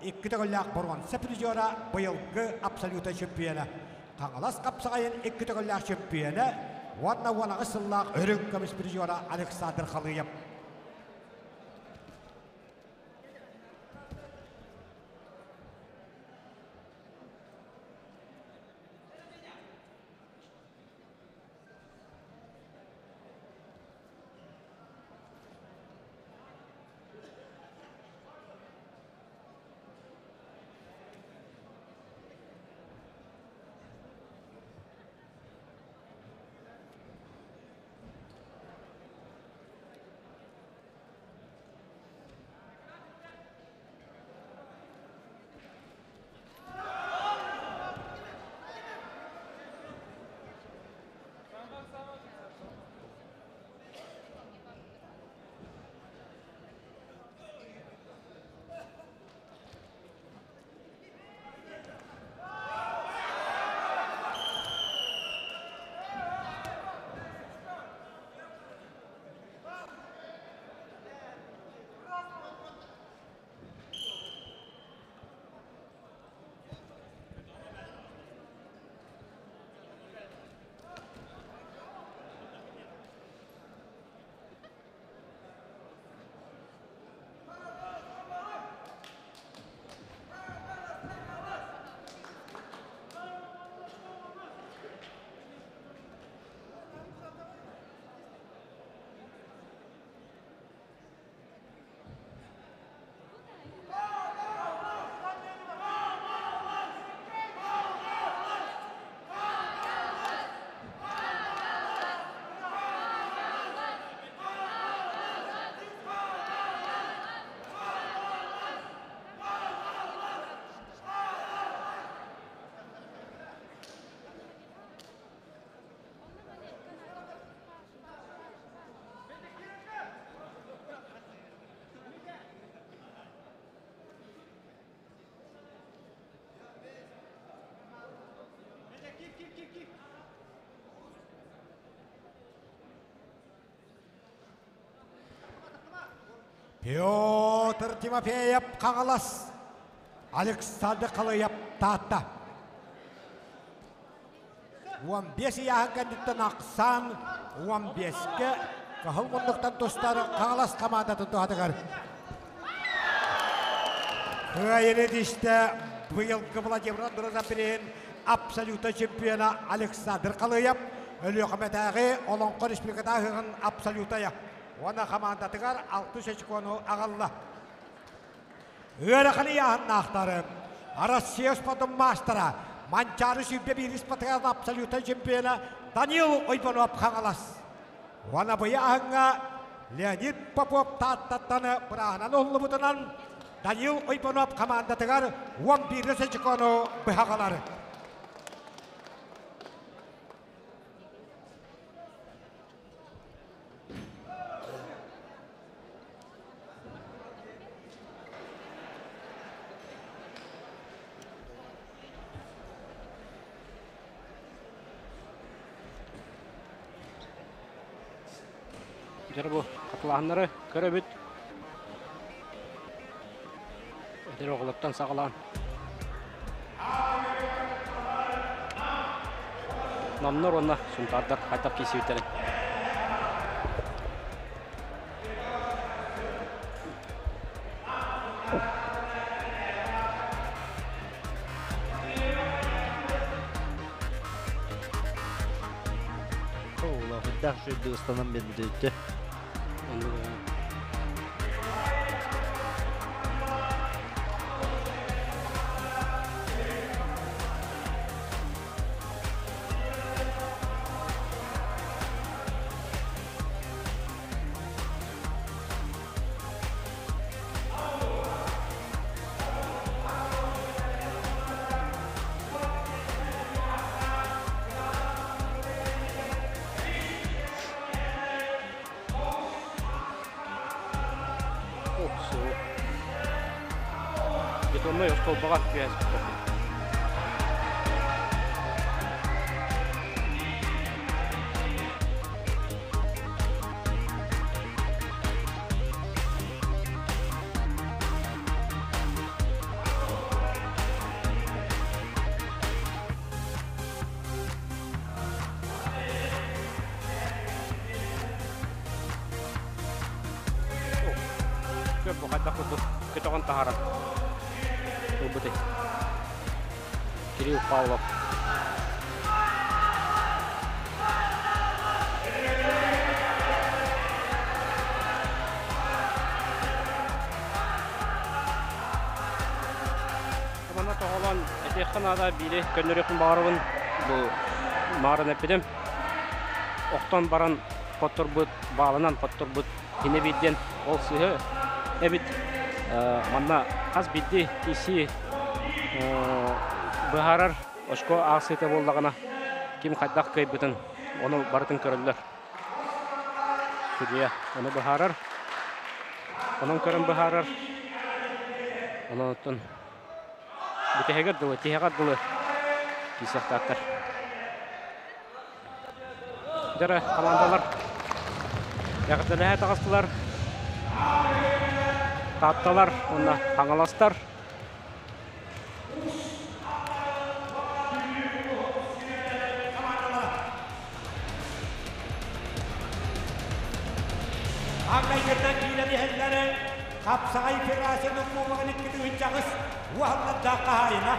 2 түгілләқ бұрған сәпір жуаны бұйылғы абсолютно чемпионы. Қаңылас қапсағайын 2 түгілләқ чемпионы. Онағы сыллақ өрін көміс бір жуаны Александр Халыев. Петр Тимофеев қағалас. Александр Қалыяп таатта. 15 яғын кәндіктен ақсан 15-ке қағыл мұндықтан достары қағалас командатын туғадығар. Қайыны дешті бұйылғы Владимир Андразапирен абсолюта чемпиона Александр Қалыяп өлі қаметтағы Олонқы республикатағығын абсолютая. Оны командатығар 6 очконы ағалла. Өріқіні яғын нақтары. Россия спортын мастера. Манчары сүйбе бір республиканың абсолюта чемпиона Данил Ойбанов қағалас. Оны бұй ағынға Леонид Попов таттаттаны бірағынан ұлы бұтынан Данил Ойбанов командатығар 11 очконы бұғалары. Жарбу қатылағынлары көрі бүт. Өтер оғылыптан сағылаған. Намныр онына сұнтардар қайтақ кесі өтерін. Ола, хүддақ жүйді ұстанан бенді өтті. Бетонный столбаға күйәс. Көп бұқайта құлды кетоған тағарам. Бутый. Кирилл Павлов. Команда тоғылан әтеққанада бейді көнірекін бағарығын бұл мағырын әпедім. Оқтан баран поттыр бұд, бағылынан поттыр бұд, хіне бейден ол сүйі әбіт. Манна қаз бидді кесі бұғарар ошко ақсыйты болдағына кем қайдақ көй бұтын оны барытын көрілдер. Судья оны бұғарар, оның көрін бұғарар, оны ұттын бүтігер дұлы, тегер дұлы кесіқтақтар. Дәрі командалар яғыттары әт ағыстылар. Татталар, онна таңаластар. Аңғайдерден кейлері әлдері қапсағай федерацияның мұғығын еккеді үйтжағыз уағылда қағайына.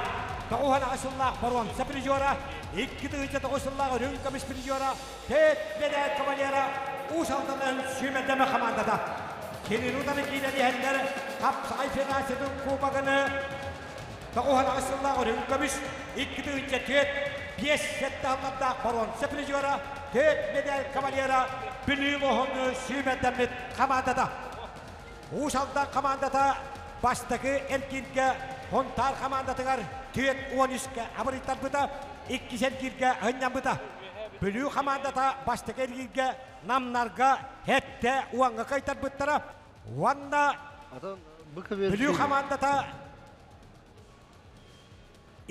Тағуған ағысыллақ баруан саприжора, еккеді үйтжі тағысыллағы рүнкамыс прижора, тет бедәт кавалера ұсалдылығын сүймәдемі қамандада. Келеруданы кейлері әлдері қапсағай федерацияның кубағыны тағуған ағысыллағы рүнкамыс еккеді үйтжі тет, бес сетті алғанда баруан саприжора, тет бедәт кавалера Біліліғыны сүймәдәмет командада. Ұшалдан командада бастығы әлкелге ғонтар командатығар түйет 13-ке абыриттар бұда, 2 әлкелге ғыннан бұда. Білі командада бастығы әлкелге намнарға әтті уаңға қайтар бұттара. Уанна білі командада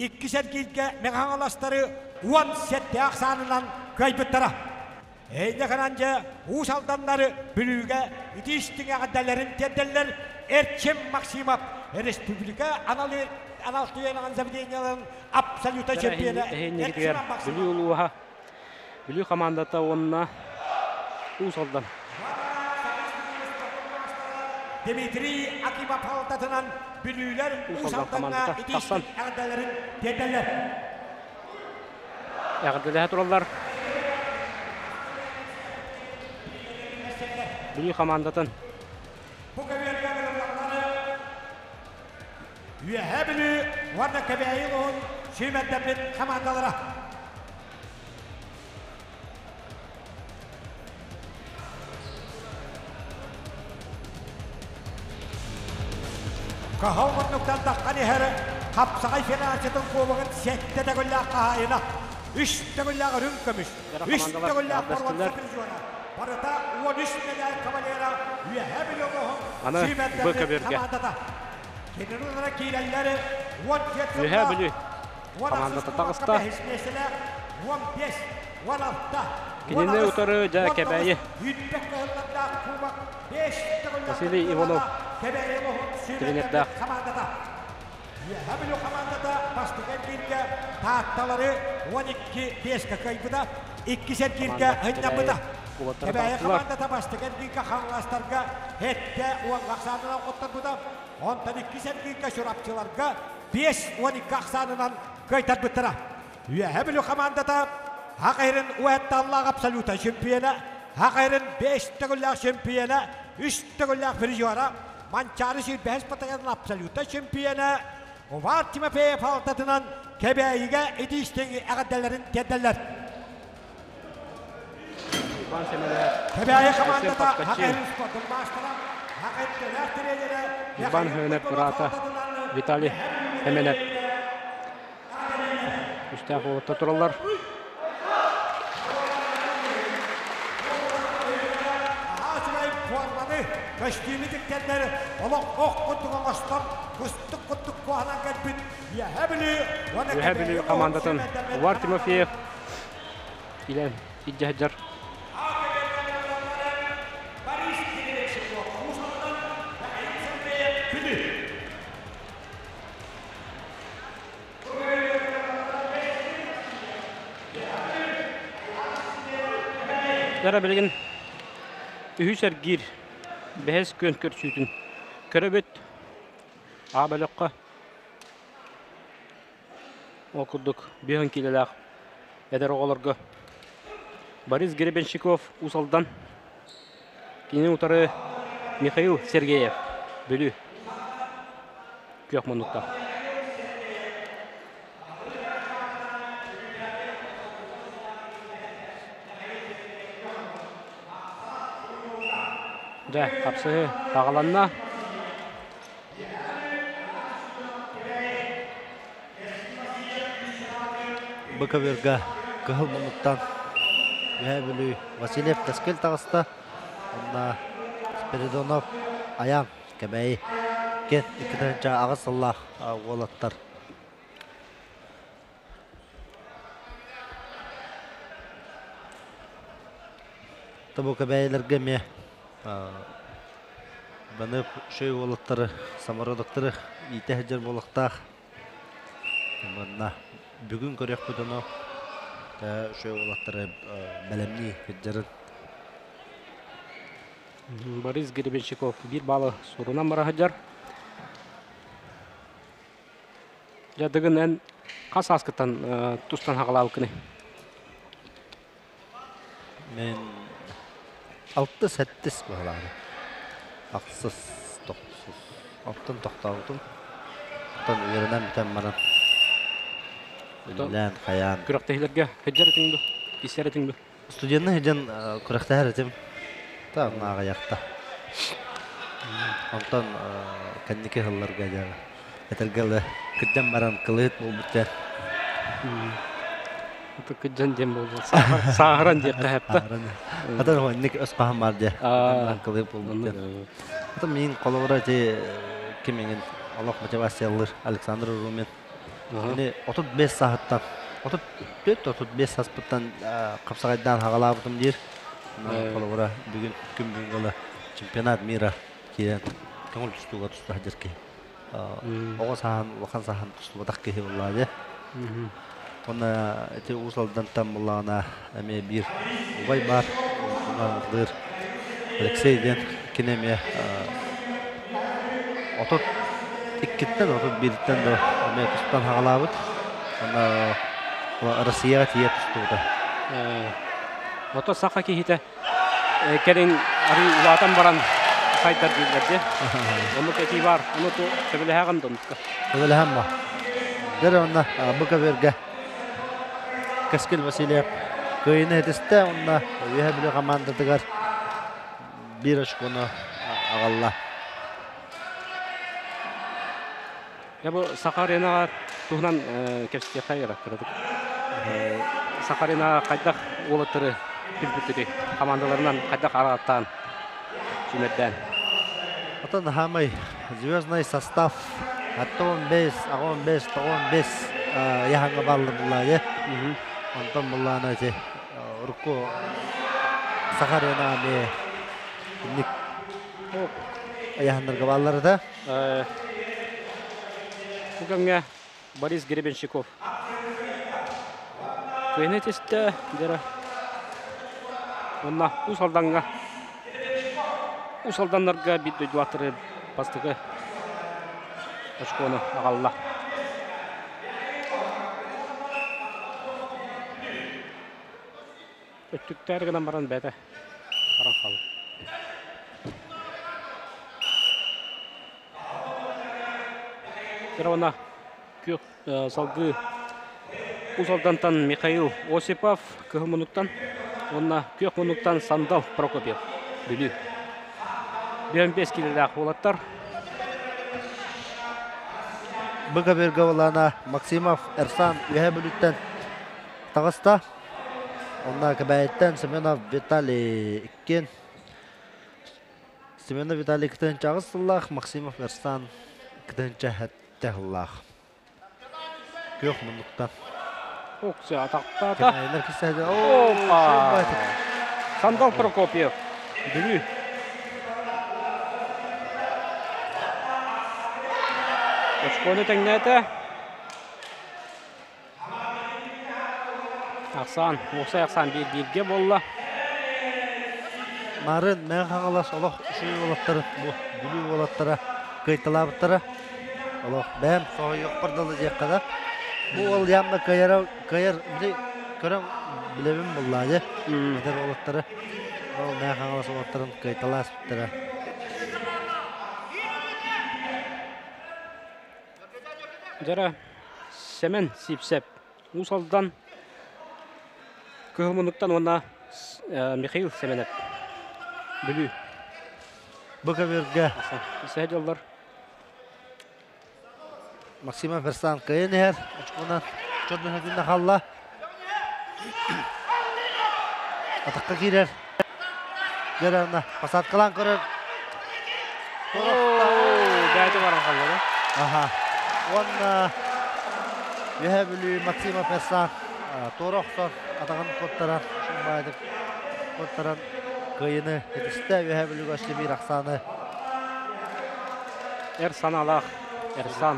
2 әлкелге меғаңаластары 10 сәтті ақсанынан көй бұттара. Eyne kananca usaldanları bülüge itiştiğe kadarların tedeller Erçem Maksimov Respublika Analtıyan Zavdeniyaların absoluta çempiyonu Erçem Maksimov. Білі ұлуға, білі командата онына ұсалдан. Dimitri Akimov haltatından bülüler usaldana itiştiğe kadarların tedeller. Әғірділі тұралар. Білі командатын. Bu kabiyerlerin yolları üyebilü varna kabiyelin şimetlerin komandalara. Kahavmanlıktan takkan ihere kapsakay finansiyatın kovağın sette de gülle kahayına. Üçte gülle rünkömüş. Üçte gülle korvan sapırcıvana. Barıta 13 medal kavalera üyebilü Ana ruhun bu şimetlerin kabiyerge. komandada. Kendini olarak giyilenleri 17 Üyebilü komandata tağısta. 15 16 Кинене утары жа кебәйі. Василий Иванов. Тренердақ. Әбілі командада бастыған кирге татталары 12-5 кайбыда 2 серкирге ғыннабыда. Кебәйі командада бастыған кирге қаңғастарға әтті 10 қақсанынан қоттарбыда. 12 серкирге шұрапчыларға 5-12 қақсанынан қайтар бұттыра. Әбілі командада Haqayırın uğattallaq absoluta şempiyona, Haqayırın 5 tağıllaq şempiyona, 3 tağıllaq firjora, Mançarı Sülbəhəs Patayadın absoluta şempiyona, Var Timofeyev haltatınan kebeğiga ediştiği əqədələrin tədələr. Kebeği komandada Haqayırın sportun baştıran, Haqayırın döner treleri, İban Hönep Murata, Vitali Hemenet. Üstəq oğutta turallar. Kaçtığını diktenleri, olaq kutuğun aslan, kutuk kuhanan gelbin, Ühebilü komandatan Var Timofeyev ile İccehacar. Yara bilgin Ühüser gir Behes kön körsütün köröbüt Abalıqqa okuduk bir kilelaq eder oğalarga Boris Grebenshikov usaldan kini utarı Mikhail Sergeyev bölü kök minutта. Да, kapsı tağalanna. Быковерга кыһыл минуттан Ühebilü Васильев тәскел тағыста. Онда Спиридонов аян кәбәйі. Кен икідінші ағыз саллах олаттар. Табу кәбәйілерге ме Банып шөй олаттары, самародықтары ите хәджер болықтақ. Бүгін көрек бұдыны шөй олаттары бәлемні хәджерін. Борис Гребенщиков bir балы soruna мара хәджер. Жадығын ән қас асқыттан тұстан хағалау күні? Мен 6-7 бағалады. Ақсыз, тоқсыз. Алтын тоқтаудым. Алтын үйерінен бітен маран. Үлілән, қаян. Күрақтағыларға хәджер етіңді, кесер етіңді? Студентні хәджен күрақтағыр етім. Тағын аға яқта. Алтын кәннеке ғылларға жағы. Әтілгілі күдден маран қылығыт бол бүттен. Это күдден дем болды. Сағыран деп қәпті. Атан ойыннек өз қағым бар де. Қылығыт бол бүттен. Атан мен қолығыра де кемеген Аллах мотивациялыр Александр Румен. 35 сағыттан, 34-35 сағыттан қапсағайдан хағалабытым дер. Kolabora bugün gün çempionat mira kiyen kangol tustuga tustu hajarki. Ogo sahan wakan sahan tustu badak ki wallahi. Ona ete usaldan tamlana ame bir ubay bar. Ona Alexey den kineme otot ikkitten otot biritten de ame tustan hagalabıt. Ona Rusya tiye tustuda. Oto saka ki hite kerin ari ulatan baran kaytar dilerde. Onu keki var. Onu to sebele hagam donka. Sebele hamma. Dere ona buka verge. Kaskil Vasilyev köyüne hediste onda üye bile komandadıgar bir aşkını ağalla. Ya bu Sakarya'na tuhnan kepsiye kayırak kırdık. Sakarya'na kaydak olatırı bilbütürü komandalarından kaydak arattan cümleden. Atan hamay звездный состав hatta 15, 15, 15 yahanga ballı bulayı. Ondan bullana je urku Sakarya'na abi nik ayahanlar gabalları da. Bugün Boris Grebenщиков. Köyünetiste dere. Ona usaldanlarga bir duyuatırı bastığı aşkonu ağalla. Öttükler giden baran bede. Karan kalı. Dere ona kök salgı Usaldantan Mikhail Osipov kıhımınıktan, ona kökmünüktan Sandal Prokopiev bülü. 25 kilolak olatlar. Bıga bir gavalana Maksimov Ersan üye bülütten tağısta. Ona kabayetten Semenov Vitali ikken. Semenov Vitali kıtın çağısıllah, Maksimov Ersan kıtın çahattahıllah. Kökmünüktan. Oksa atakta da. Kenaylar kisahda. Opa! Sandal Prokopiev bülü. Oşkonu tengnete. Aksan, oksa aksan bir bilge bolla. Narın men hagalas Allah şu olatları bu bülü olatlara kayıtılabıtlara. Allah ben soğuk yok bardalı diye kadar. Bu ol yanma kayar bile körem bilebim bulladı. Gider olatları. O men hagalas olatların kayıtılabıtlara. Jara Semen Sipsep Usaldan kıhımınıktan ona Mikhail Semenev bülü. Bıka virge. Sehcallar. Maksimov Ersan kayın her. Uçkunan çördün hedinde kalla. Atakka girer. Gerana pasat kılan kırır. Bəydi var kalları. Aha. Ona Yühebülü Maksimov Ersan Toruqson atağın kottaran şunbaydık kottaran kıyını hediste Yühebülü göçlü bir aksanı Ersan alaq Ersan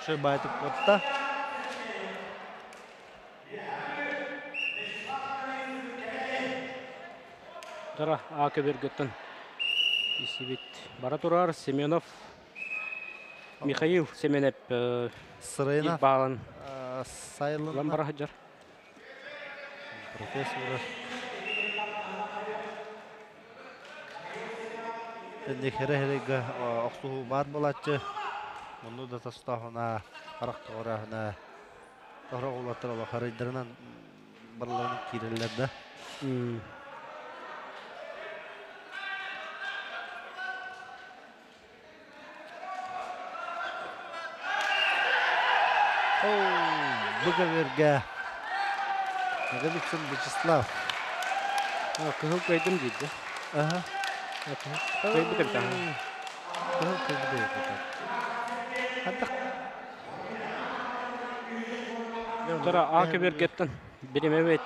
şunbaydık kotta Jara akı bir götten isibit bara turar Semenov Mikhail Semenev sırayına bağlan sayılın lambara hajar. Profesör Tendik herega oqsuhu bar bolatçı. Bunu da tastahına qaraq orahına Tohra olatlar ola xaridirinan barlarını kirellerde. Bıga verge. Ne bitsin Vyacheslav. Kızıl kaydım dedi. Aha. Kaydı bir tane. Kızıl kaydı değil. Hatta. Jara akı bir götten birim evet.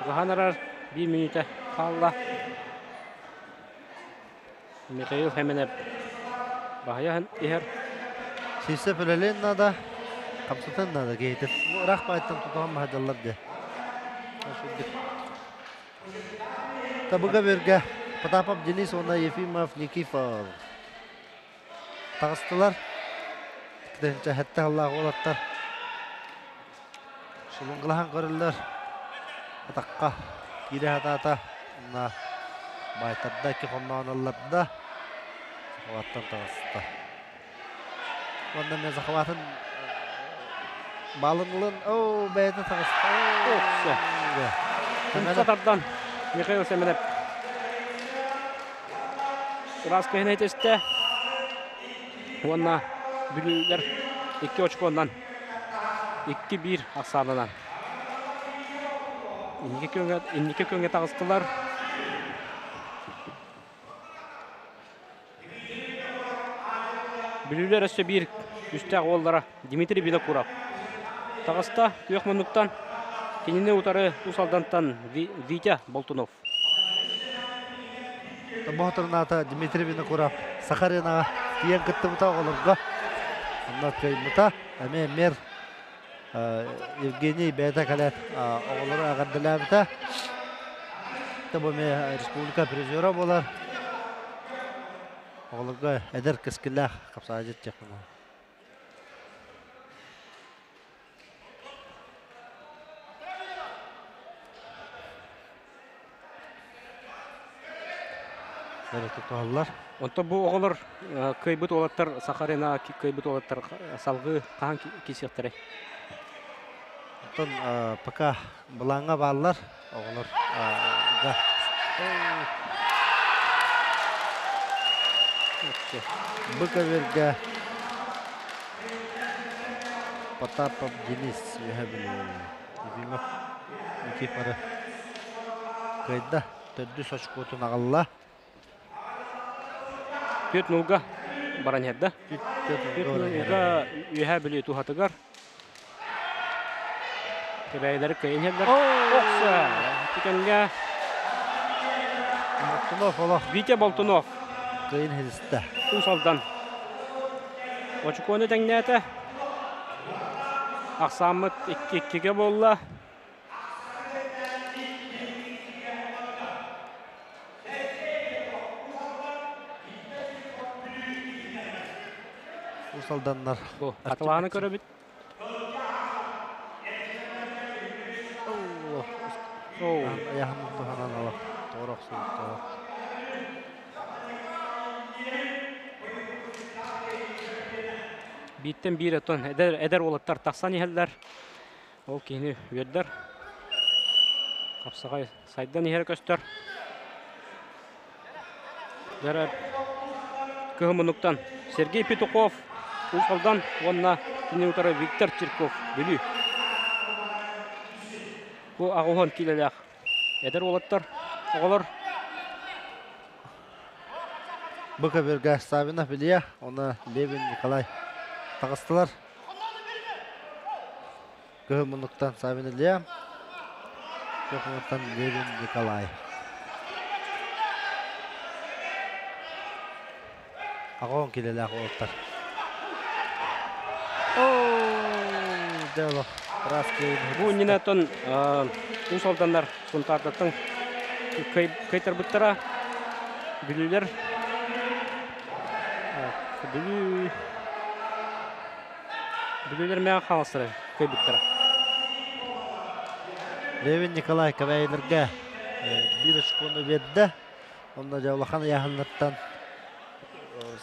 Сыгаханарар 1 минута қалла. Михаил Хеменев Bahaya ihar. Sisse pölelen nada. Kapsatan nada geytir. Rahmaytan tutan mahadallar de. Tabuga verga. Patapap jenis ona Yefimov Nikifov. Tağıstılar. Kıdınca hatta Allah olatlar. Şulunglahan görürler. Atakka. Giri hatata. Baytardaki homlanırlarda. Zahavattan tağıstıda. Ondan ne zahavatın balınlığın. Beyde tağıstıda. Satardan Mikhail Semenev. Biraz kıynet iste. Onunla bülüler 2 очкодан 2-1 ақсарынан. Иннеке көнгө тағыстылар. Бülüler өсі 1 үстәғ олдара Дмитрий Винокуров. Тағыста күйек мұндықтан кеніне ұтары Усалдантан Витя Болтунов. Табуатырната Дмитрий Винокуров. Сахарина тиен кітті бұта олырға. Оннат көймұта. Әме мер Евгений Бәйта кәлет оғылыры ағардыла бұта. Табуме республика призера болар. Оғылырға әдір кіскілләқ қапса әжет жақына. Онто бу оғылыр көйбіт олаттар Сахарина көйбіт олаттар салғы қаған кесектері. Онтон пыка бұлаңа балылар оғылыр. Бұқа берге Потапов Денис Ефимов Никифоры көйді түрді сочқотын ағалла. 4-0 баран hedde. 4-0 ühe bili tuhatıgar. Kebeyleri kayın hedder. Oksa. Tükenge. Vitya Boltunov. Kayın hediste. Usaldan. Oçukonu dengnete. Aksamıt 2-2'ge bolla. Saldanlar. Bu atılağını körübüt. Ayağımız tuhanan alaq. Doğraq soğukta. Bitten bir eton eder olatlar taqsan eheller. Ол kini verder. Kapsagay saydan eher köster. Yarar. Kıhımınlıktan Сергей Петухов. Уфалдан онна кинеутары Виктор Чирков бүлі. Бұ ағуған келелек. Әдір олаттар, оғалар. Бұқа берге Савинов білия, оны Левин Николай тағыстылар. Көмінліктен Савин Илья, көмінліктен Левин Николай. Ағуған келелек олаттар. Дело. Бу нинатон усалдандар сунтардатын кайтар буттара билүлер билүлер мен халыстыры кай буттара. Левин Николай кабайлерге bir очконы берді. Онда жаулахан яғынлаттан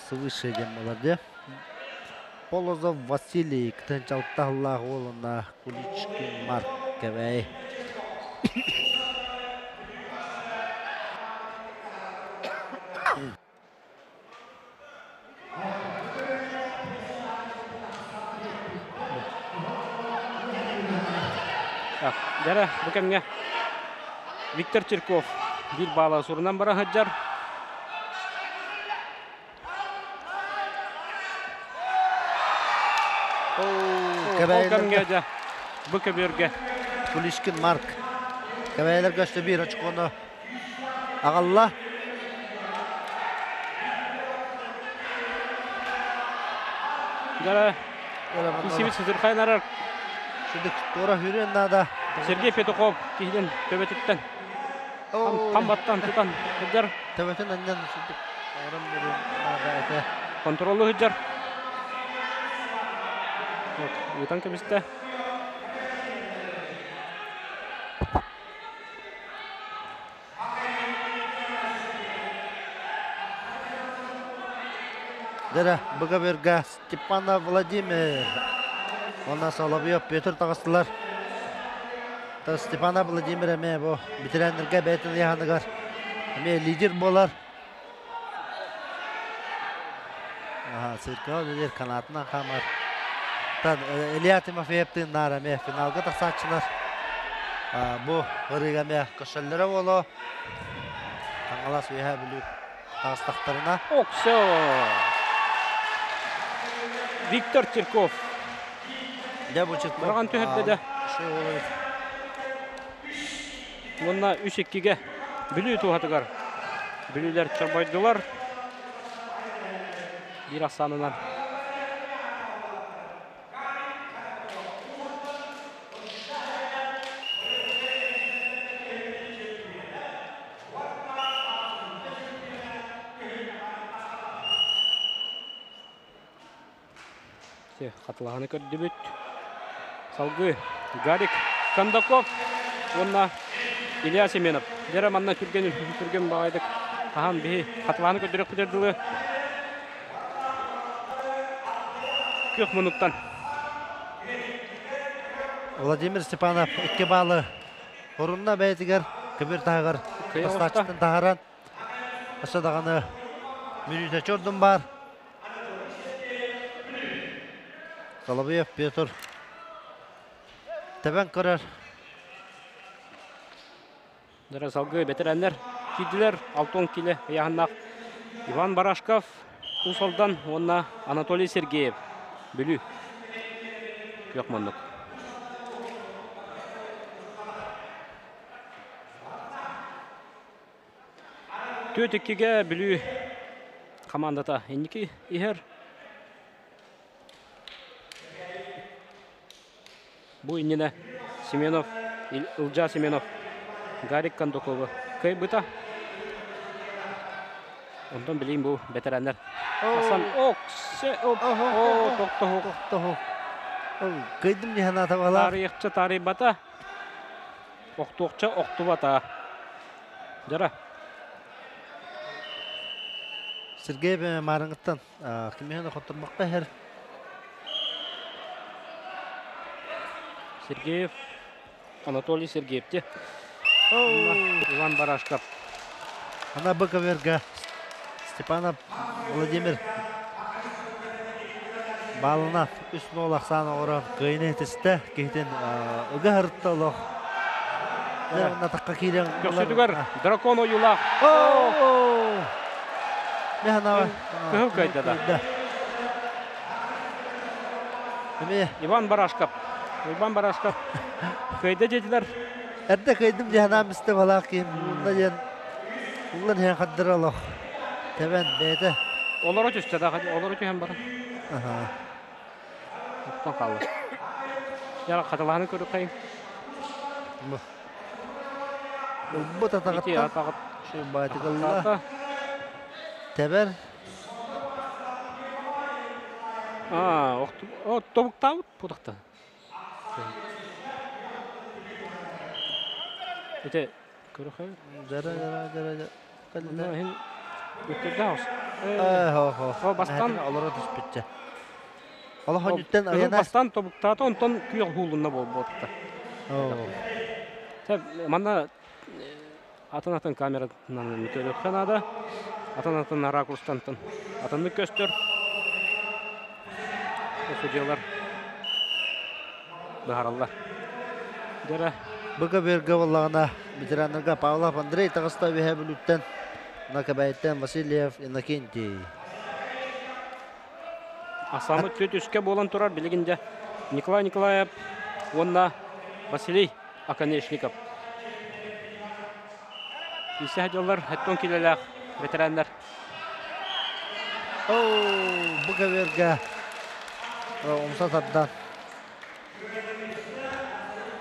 свыше демалады. Полозов Василий, Ктенчалталла голына Куличкин Марк кебей. Дәрі бүкемге Виктор Чирков bir бала сұрынан бара хаджар. Кабайлерге Бүкі берге Куличкин Марк Käbeyler göçtü bir açık onu. Ağalla. Жара исеби Сыдырхайын арар. Şudik doğru hürüyen nada. Сергей Петухов киһиден төбөтүттен. Камбаттан тутан хыджар. Töbeten önden şudik. Ağrım bir nada ete. Контроллы хыджар. Ютан кебисте. Dere bıga berga Степанов Владимир. Ondan Соловьев Петр тағыстылар. Степанов Владимир әме бұл бітірәндерге бәйтін яғанығар. Әме лидер болар. Сыркау лидер канатынан қамар. Илья Тимофеевтің нар әме финалға тақсатшылар. Бұл ғырыг әме көшелері болу. Таңғалас өйе біліп тағыстақтарына. Оксо. Виктор Черков. Барған төхірдеді. Онна 3-2-ге бүлі туғатығар. Бүлілер чарбайдылар. Bir асанынан. Қатылағаны көрді бүт. Салғы Гарик Кондаков. Онна Илья Семенов. Дәрі манна күрген бағайдық. Аған бей қатылағаны көрдірек бітерділі. Көк мұнуттан. Владимир Степанов 2 балы. Орынна бәйтігер. Көбір тағыр. Қыстачтың тағыран. Асадағаны Мюрите Чордың бар. Соловьев Петр. Тәбән көрер. Дәрі салғы бәтірәнлер киділер. 6 келі яғыннақ. Иван Барашков. Усолдан онна Анатолий Сергеев. Бүлі. Көк мұндық. Төтіккеге бүлі командата енекі егер. Бұл инене Семенов, Илжа Семенов, Гарик Кондоковы. Кай бұта? Ондан білейін бұл бәтірәнлер. Асан тоқты. Қайдым не хана табалар? Тарихчы тарих бата. Оқтуқчы оқты бата. Жара. Сергей бәме марыңыттан. Кімені қоттырмақ па әр? Сергеев, Анатолий Сергеевте. Иван Барашков. Ана Быковерга. Степанов Владимир. Балына үстін олақ саны орын қойын етісті. Кейтен үгі ғырытты олық. Оны таққа кейден. Көксетігер, дракон ойылақ. Не хана ба? Күхіл қайдада. Иван Барашков. Иван Барашков. Көйді деділер. Әрді көйдім жаханам істі балақ кейім. Бұлда жен. Бұлдан хен қаддыр олық. Тәбән бәйті. Олар өте үсті да, олар өте хем барын. Оқтан қалды. Яра қатылағаны көріп қайым. Бұт атағытта. Şu baytı қылыла. Тәбәр. Тобуктау бұдықты. Ете, көріп қайым. Жара. Өткерді ауыз. Бастан. Оларға түспетті. Ола хонюттен аяна. Бастан тобуктаты, онтан күйіл хулынна болыпты. Мана атын камерадан мүтелі қанады. Атын ракурстан атынды көстер. Судьялар бағаралар. Дәрі. Бұға бергі болағына ветеранларға Павлов Андрей тағыста бейе бүліттен. Накабайттен Васильев Иннокентий. Асамы төт үске болан тұрар білігінде Николай Николаев, онна Василий Аконечников. Киссе хәҗалар хәттон киләләр ветераннар. Бугаверга умсатардан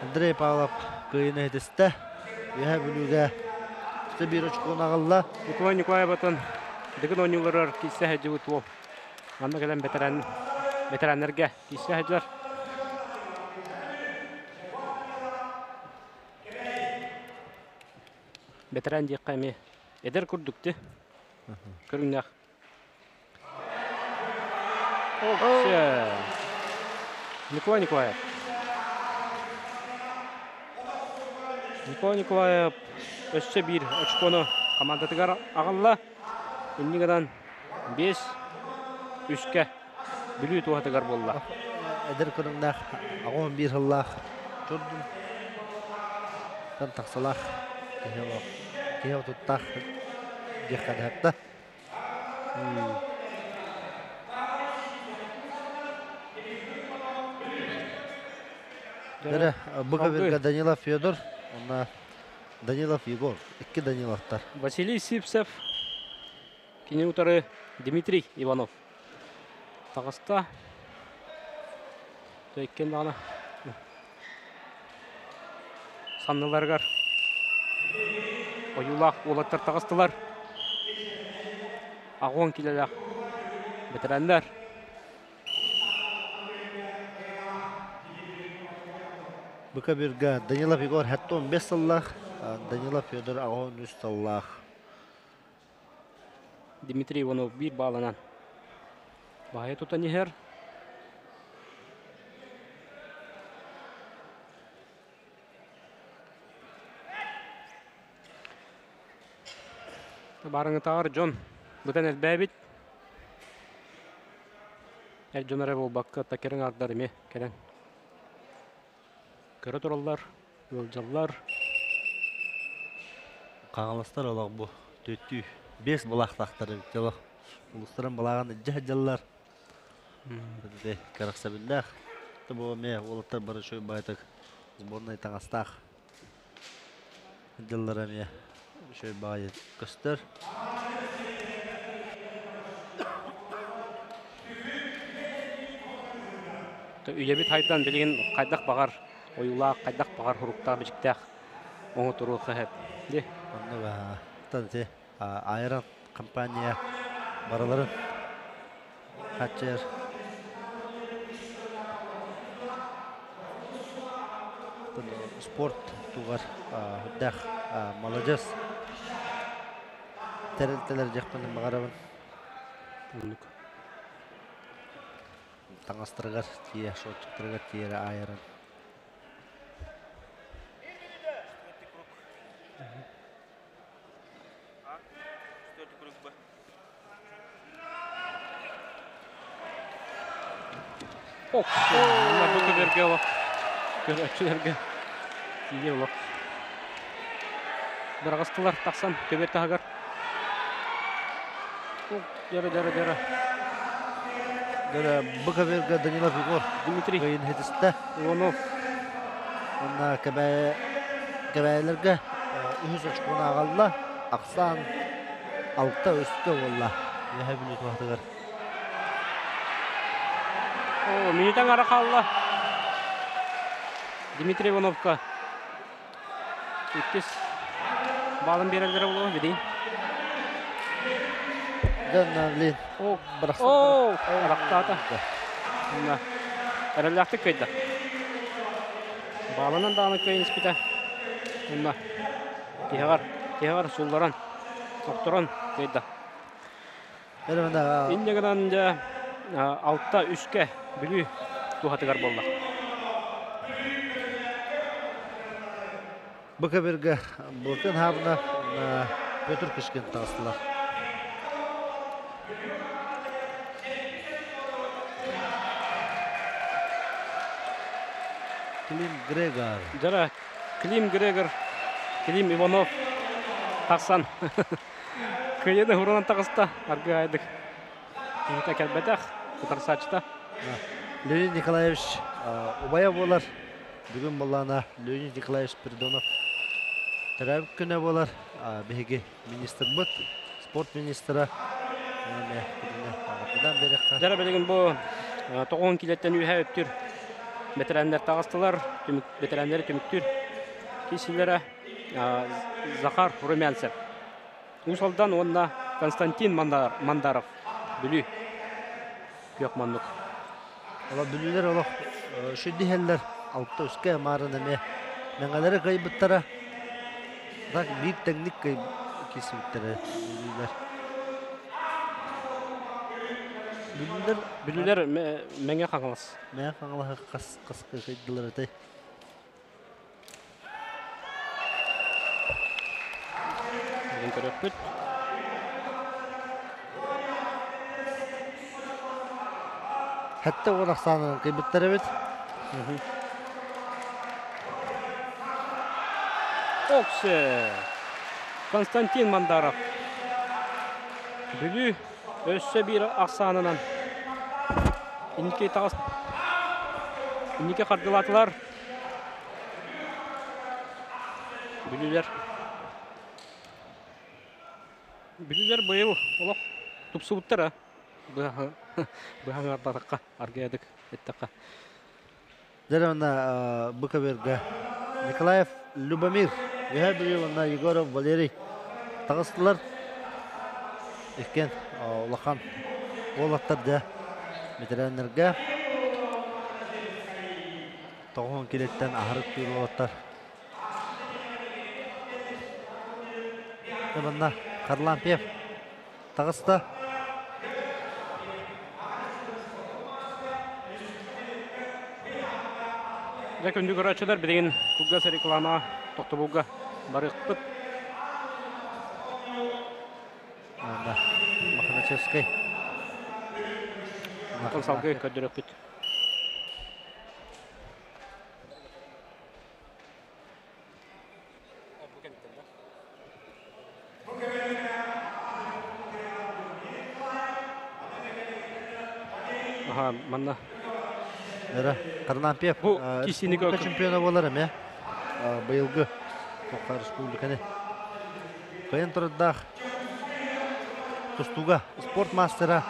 Андрей Павлов кыйны хедисте. Яһа бүлүгә бир очкон агалла. Николай Николаевтан дигән ойнылар киссе хәҗәбут бу. Анда гелән ветераннарга киссе хәҗәләр. Ветеран диккәме эдер күрдүкте. Көрүнәк. Николай Николаев. Николай Николаев өссе бир очконы командатыгар агалла. Иннигәдән 5-3-кә бүлү туатыгар булла. Эдер көрүнәк агон бир хыллах. Чурдун. Тан таксалах. Кеһә туттах. Дихкадатта. Дәре Бугаверга Данилов Федор, она Данилов Егор. Ике Даниловтар. Василий Сипсев, кинеутары Дмитрий Иванов. Тагыста. Тәйкен дана. Санныларгар. Оюлак олаттар тагыстылар. Агон киләләр. Ветераннар. Бугаверга Данилов Егор хәттон 5 сыллах, Данилов Федор агон 3 сыллах. Дмитрий Иванов бир баланан. Бая тута нихер. Барыңы тағыр Джон. Бұтан әлбәбет. Джон әрі бұл баққа такерін ардары ме кәлін. Көрі тұралар, өлжалар. Қағаластар олақ бұл. Төттүй 5 бұлақтақтары жылы. Ұлыстырын бұлағаны жәжалар. Бұды қарақса білдәқ. Бұл ме олықтар бары шөй байтық. Сборной таңастақ. Жыллары ме шөй бай көстір. Үйебет хайдан білген қайдақ бағар, ойылақ, қайдақ бағар хұрықтағы бішіктәқ. Оңы тұру қағып. Оны ба, тәнте, айран компания бараларын қатчер. Спорт туғар, хүддәқ, молодец. Тәрілтелер жақтының бағарабын. Үндік. Таңастырғар, тие, шотчықтырғар, тиері айырын. Бұны Бугаверге олақ. Көрәтшілерге. Тие олақ. Бір ағыстылар тақсан, көбет тағығар. Дәрі. Бугаверга Данилов Егор. Дмитрий Кайын хедісті. Иванов. Онна кәбәйлерге үйіз очқуына ағалла. Ақсан алтта өсті олла. Яхай бүлі туақтығар. Минутан ара қалла. Дмитрий Ивановқа. Өткіз балын берелдері болуы бедейін. Дәннәвлин. Арақтата. Әрәләқті көйді. Балынан дағаны көйін іспіті. Кеғар сұлдаран, тоқтыран көйді. Иннегінен де 6-3-ке бүлі туғатығар болды. Бугаверга Буркен хабына Петр Кішкен тағыстылар. Клим Грегор. Жара, Клим Грегор, Клим Иванов, тақсан. Көйені ғұрынан тағыста, арғы айдық. Кейті кәлбәтәқ, құтар сачыта. Леонид Николаевич Убаев болар. Бүгін болана Леонид Николаевич Пердонов. Tərəb күнə болар. Беге министр бұд, спорт министрі. Жара белеген бу 9 килеттен үйе өттүр. Ветерандар тагыстылар, ветерандар түмүктүр. Кисилere Захар Румянцев. Усалдан онна Константин Мандаров. Бүлү. Көкмандык. Ола бүлүлер ола шүддихеллер алты үске марын эме. Меңалары кайбыттара. Так бир техник кесиптері бүлүлер. Бүлүлер меңе қаңылас. Меңе қаңылас қасқы қайдылар әтай. Бүгін көріп бүт. Хәтті орақ санының қайбыттары бет. Оксы. Константин Мандаров. Бүлі өссі бір ақсанынан. Инеке тағыз. Инеке қардылатылар. Бүлілер. Бүлілер бұйыл. Олық тұпсы бұттыра. Бұған ардатыққа, аргайадық, еттіққа. Дәрі Бұқаберға Николаев Любомир. Веха білі Егоров Валерий. Тағыстылар. Еккен Улахан олаттар да ветеранларға. Тоғын келеттен ағырып күйір олаттар. Бұнда Карлампев тағысты. Күнді көрәтшілер бідеген күггас реклама тоқты бұлға барық бұд. Махначевский. Консалғы көдірік бұд. Аха, манна. Карлампев республика чемпионы боларым, я? Байылғы Тоққа республиканы. Қайын тұрдақ Тұстуға спорт мастера.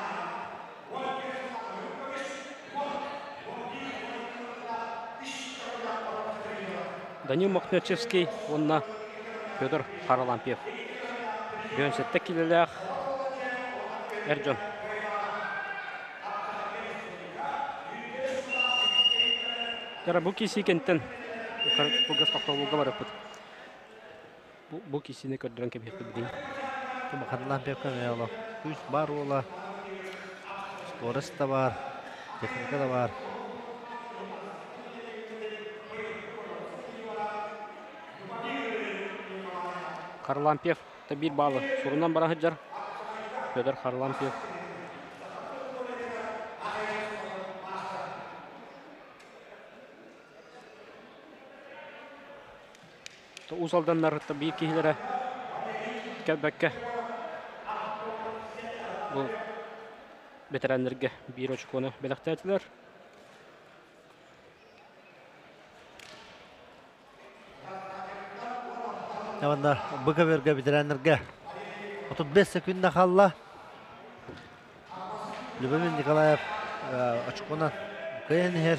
Данил Махначевский, онна Федор Карлампев. Бүйінсетті келеліғ Эрджон. Жара бұл кесі кенттен бұлғас тақтауылға барып бұд. Бұл кесіні көрдірін кемек бұдың. Карлампев көмей олы. Күш бар ола. Скорость да бар. Техника да бар. Карлампев бір балы. Сұрынан бара ғыджар. Федор Карлампев. Усалданлар бір кейлері кәбәкке. Бұл ветеранлерге бір очконы белақтайтылар. Яванда Бұқаберге ветеранлерге 35 секундна қалла. Любомир Николаев очконы қайын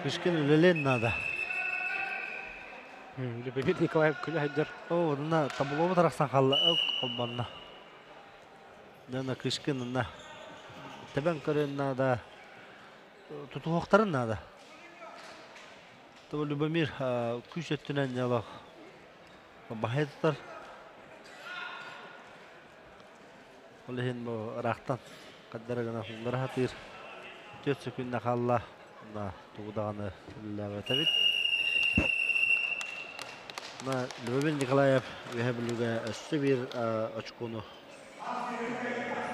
Кышкин үлелен нада. Любомир Николаев күлі хайдар. Онына табылуы тарақсан қалла қолбанна. Дана Кышкин тәбән көрен нада. Тұту хоқтарын нада. Табы Любомир күш өттінен ялақ. Бахай тұтар. Ол ехен бұл рақтан. Қаддарығына құлдары хатыр. 4 секундна қалла. Туғдағаны үлілігі тәбет. Любомир Николаев өйе білуге өсті бір очконы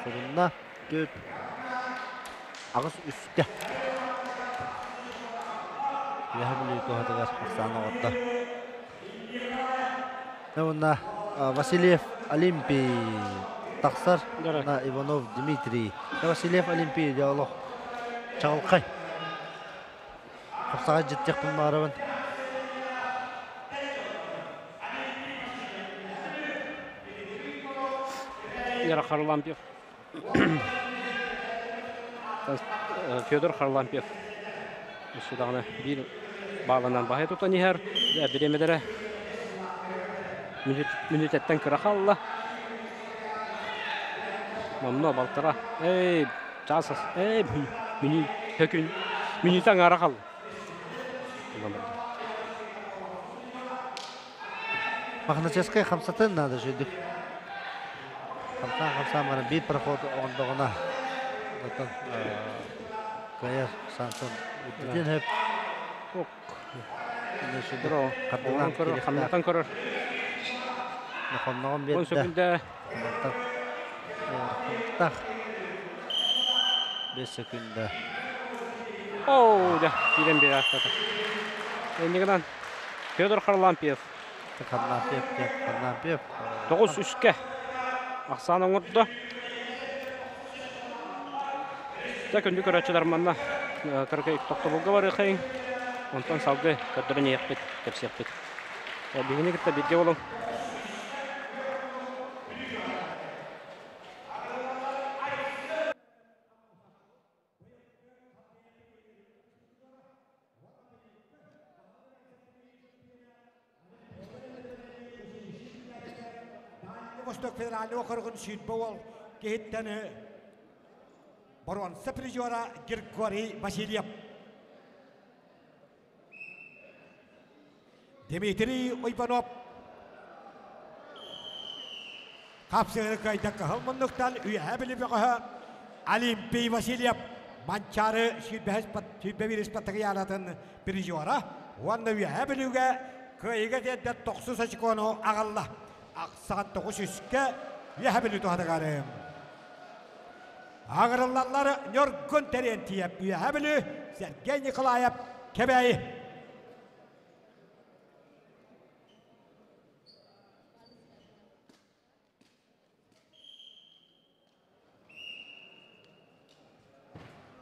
сұрынна 4 ағыз үсті. Өйе білуге тоғатығар Ақсаны отта. Онна Васильев Олимпий тақсар. Иванов Дмитрий. Васильев Олимпий диалог чағылқай. Қапсаға жеттек бұл мағырабын. Яра Харлампьев. Федор Харлампьев. Судағына бір бағланан бағай тұтан егер. Біремедері минут әттен кіра қалла. Мамно балтыра. Эй, жасыз. Эй, минуттан ара қал. Махначеская хамсатын надо жүйдік. Хамса мана бір проход оңдығына. Кайыр сансын үттіден өп. Қамнатан көрір. Нақомнағын 10 секунда. 5 секунда. Оу, да, бірен бері ақтады. Ендігінен Федор Харлампьев. Харлампьев. 9-3-ке. Ақсан оңырды. Күнді көрәтшілер манна кіргі тоқты болғы бар еқейін. Онтан салғы көддірін еқпет, кепсі еқпет. Бігіне кітті бетке болың. Восток федеральный округын сүйітпі ол кейттені Баруан призера Григорий Васильев. Дмитрий Ойбанов. Қапсығыр қайдақы ғылмындықтан үйә біліп өғі Олимпий Васильев. Манчары сүйітбе респаттығы яратын призера. Онды үйә білуге көйге деді 90 очконы ағалла. Ақсаған 900-ке үйә білу тұғадығарым. Ağırlarları Nörgün Terentiyep üyebilü Sergey Nikolayev kebeği.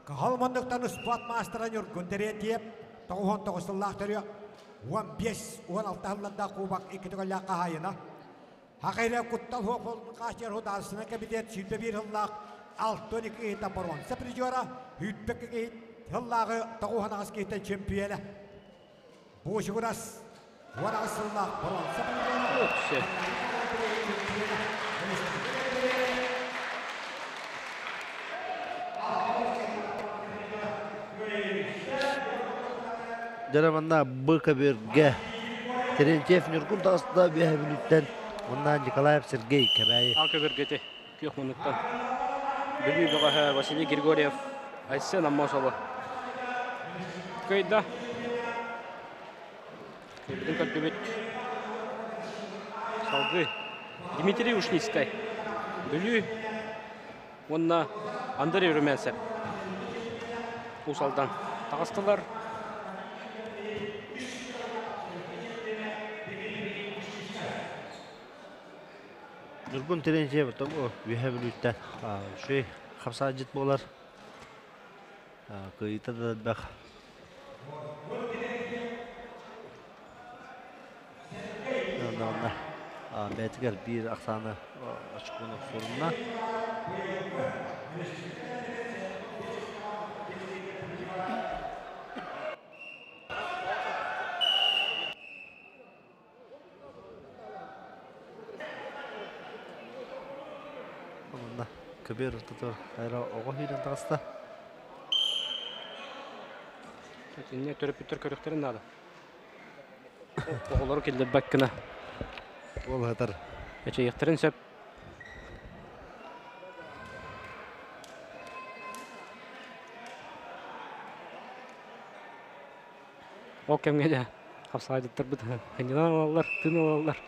Kalmanlıktan Ispat Master'a Nörgün Terentiyep 19 yıllar 15-16 yılında Kubak 2 yıllar kahayına. Hakire Kuttal Hopol'un kaçer hudasına kebidet 21 yıllar Алтоник eta Баруан призера хүйтбэкගේ хяллаагы тагууханаас гитэ чемпионы. Буушгурас варасулла Баруан призера. Жараманда Быкаберге Терентьев Нургун тағысында бейхабіліттен ондан Николаев Сергей кәбәйі. Алкабергете күйік мұнықтан. Білі бұға Василий Григорьев айтсын аммасалы. Көйді. Көйдің көтбебет. Салғы. Дмитрий Ушницкай. Білі. Онна Андрей Румянцев. Усалдан тағыстылар. Нургун Терентьев тоғы бейхабіліттен шөй қапса жет болар. Көйті дәдбәқ. Бәтігер бір ақсаны ашықуыны сорынна. Көбер тұтыр айра оғы хейден тағыста. Сенне төріп бүттір көріктерін ады. Оғылары келді бәккіні. Ол ғатар. Әче еқтерін сөп. Ол кәмге де қапсаға жеттір бұд. Қайнынан алалар, тын алалар.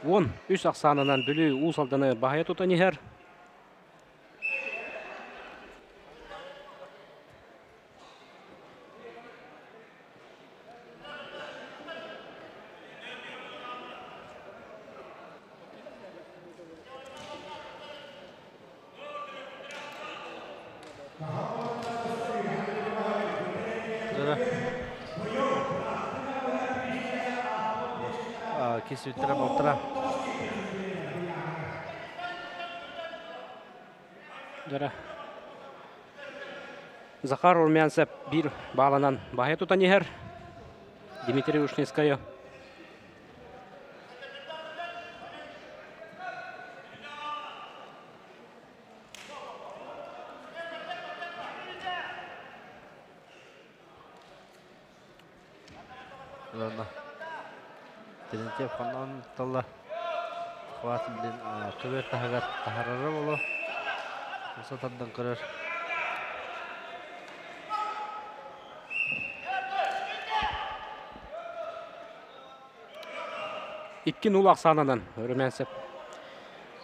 Он үш ақсанынан бүлі ұсалданы бағая тұтан егер. Кесіп өттірі болтыра. Жара. Захар Урмянцев bir bağlanan bahaya tutan yer. Дмитрий Ушницкая. Ладно. Терентьев ханан талла. Хват билен көбер тахагат тахарары болу. Осы тандан көрер. İki nul aksanından Rümensep.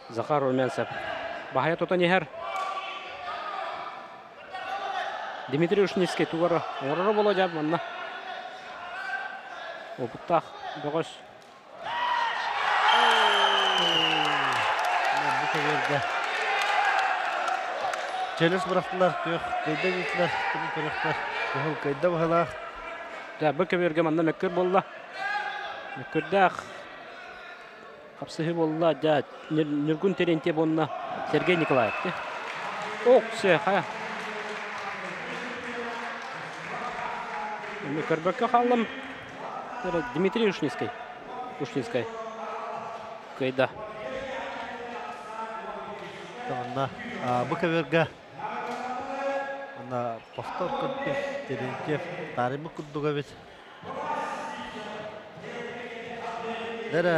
Захар Румянцев. Bahaya tutan yer. Дмитрий Ушницкий тугары. Орары болacak манна. Опыттақ бұғыш. Bu sefer Челес бұрақтылар, көк көйді кетілер, күн көріқтер. Бұл көйді бұғалақ. Бұл көберге манна мәккір болла. Мәккірдәқ. Қапсығы болла. Нұргүн Терентьев онына Сергей Николаев. Оқ, се, қая. Мәккірбәкке қалым. Дмитрий Ушницкий. Көйді. Бұл көберге повтор күнді Терентьев тарымы күндіға бет. Дәрі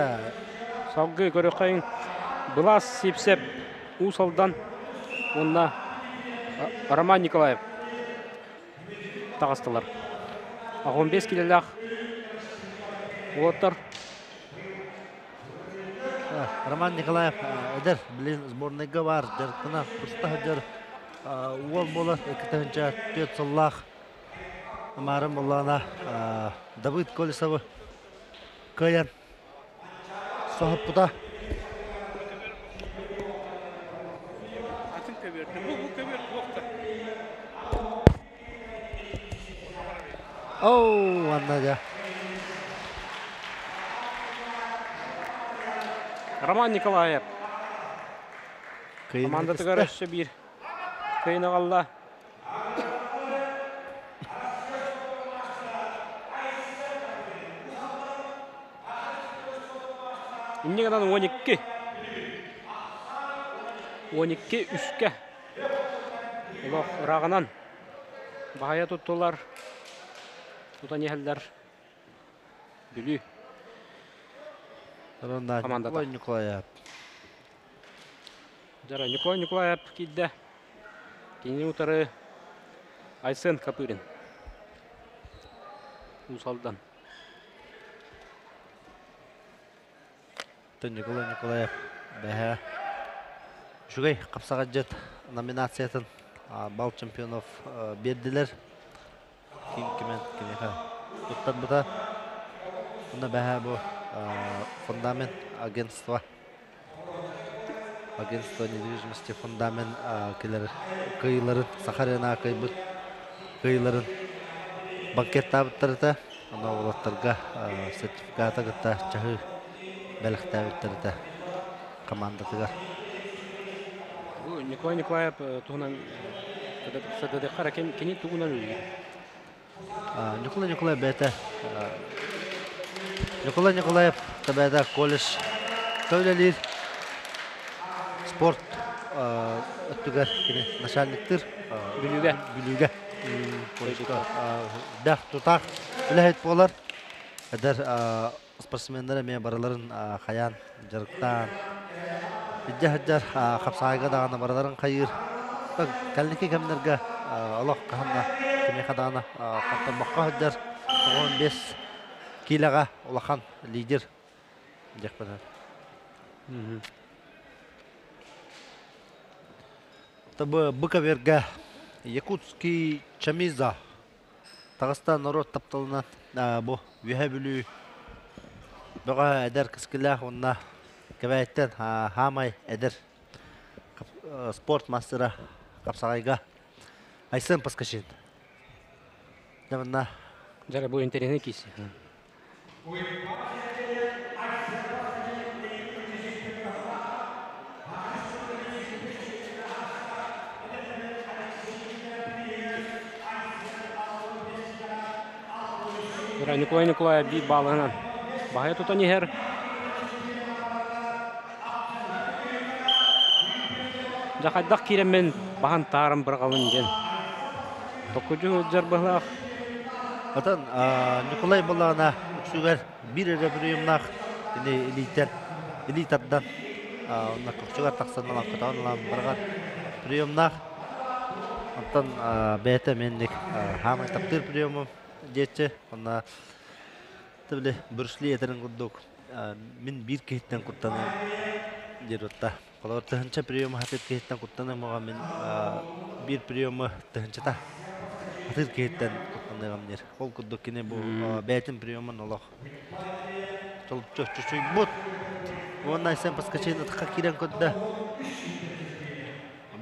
Салғы көріқайын бұлас сепсеп ұсалдан онына Роман Николаев тағыстылар. 15 келеліғ отыр. Роман Николаев әдір білен сборныйға бар. Жарықтына құрстағы жар ол болар. Екітігінші төт сыллақ. Амарым олағына Давыд Колесовы көйен. Соғып бұда. Оу, анда жа. Роман Николаев. Команда Команда тығарышы бір. Көйін ағалла. Иннеғадан 12. 12 үске. Олақ рағынан. Бағая тұттылар. Тұтан ехелдер. Бүлі. Николай Николаев. Жара, Николай Николаев кейді. Кейіне ұтары Айсен Капырин. Усалдан. Николай Николаев бәхі жүгей қапсаға жет номинациятын бал чемпионов берділер. Кемен кенеға тұттан бұда. Бұны бәхі бұл фундамент агентство. Агентство недвижимости фундамент кыйларын, Сахарина кыйларын банкетта бұттырды. Оны олаттарға сертификаты ғытта чағы бәліқті өттерді командатыға. Николай Николаев тұғынан сәдәдіққара кені тұғынан өйі? Николай Николаев бәті. Николай Николаев бәті колледж көйлелер спорт өттігер начальниктер бүліге. Бәқ тұтақ үләйт болар. Әдір спортсмендері мен бараларын қаян, жарықтан. Иджа-хаджар қапсағайға дағаны бараларын қайыр. Кәлінеке кәмдерге Аллах қағанна кеме қадағына қаттармаққа хаджар 15 килаға олақан лидер. Жақпадар. Табы Быковерге Якутский Чамиза Тағыстан народ тапталынан бұл веге бүлі бұға әдір кіскілі онына кәбәйттен хамай әдір спорт мастера қапсағайға Айсен Паскашин. Jamana Жара bu интернет киси. Жара Николай би балынан. Бахая тута нигер. Жахайдақ киремен бахан тарым бір қалын ден. Токуджу жарбалақ. Atan Nikolay Balana uçugar bir reprimnak ini elitaddan ona uçugar taksanlar katanlar bargar priomnak atan bete mendik hamı taptır priomum geçe ona tabii bursli yeterin kurduk min bir kehitten kurtanı jerotta kalau tahanca priom hatit kehitten kurtanı moga min bir priomu tahanca ta hatit kehitten Gamner. Kol kuduk kine bu betin priyoman Allah. Çolup çocuk but. Ondan sen paskaçın atka kiran kodda.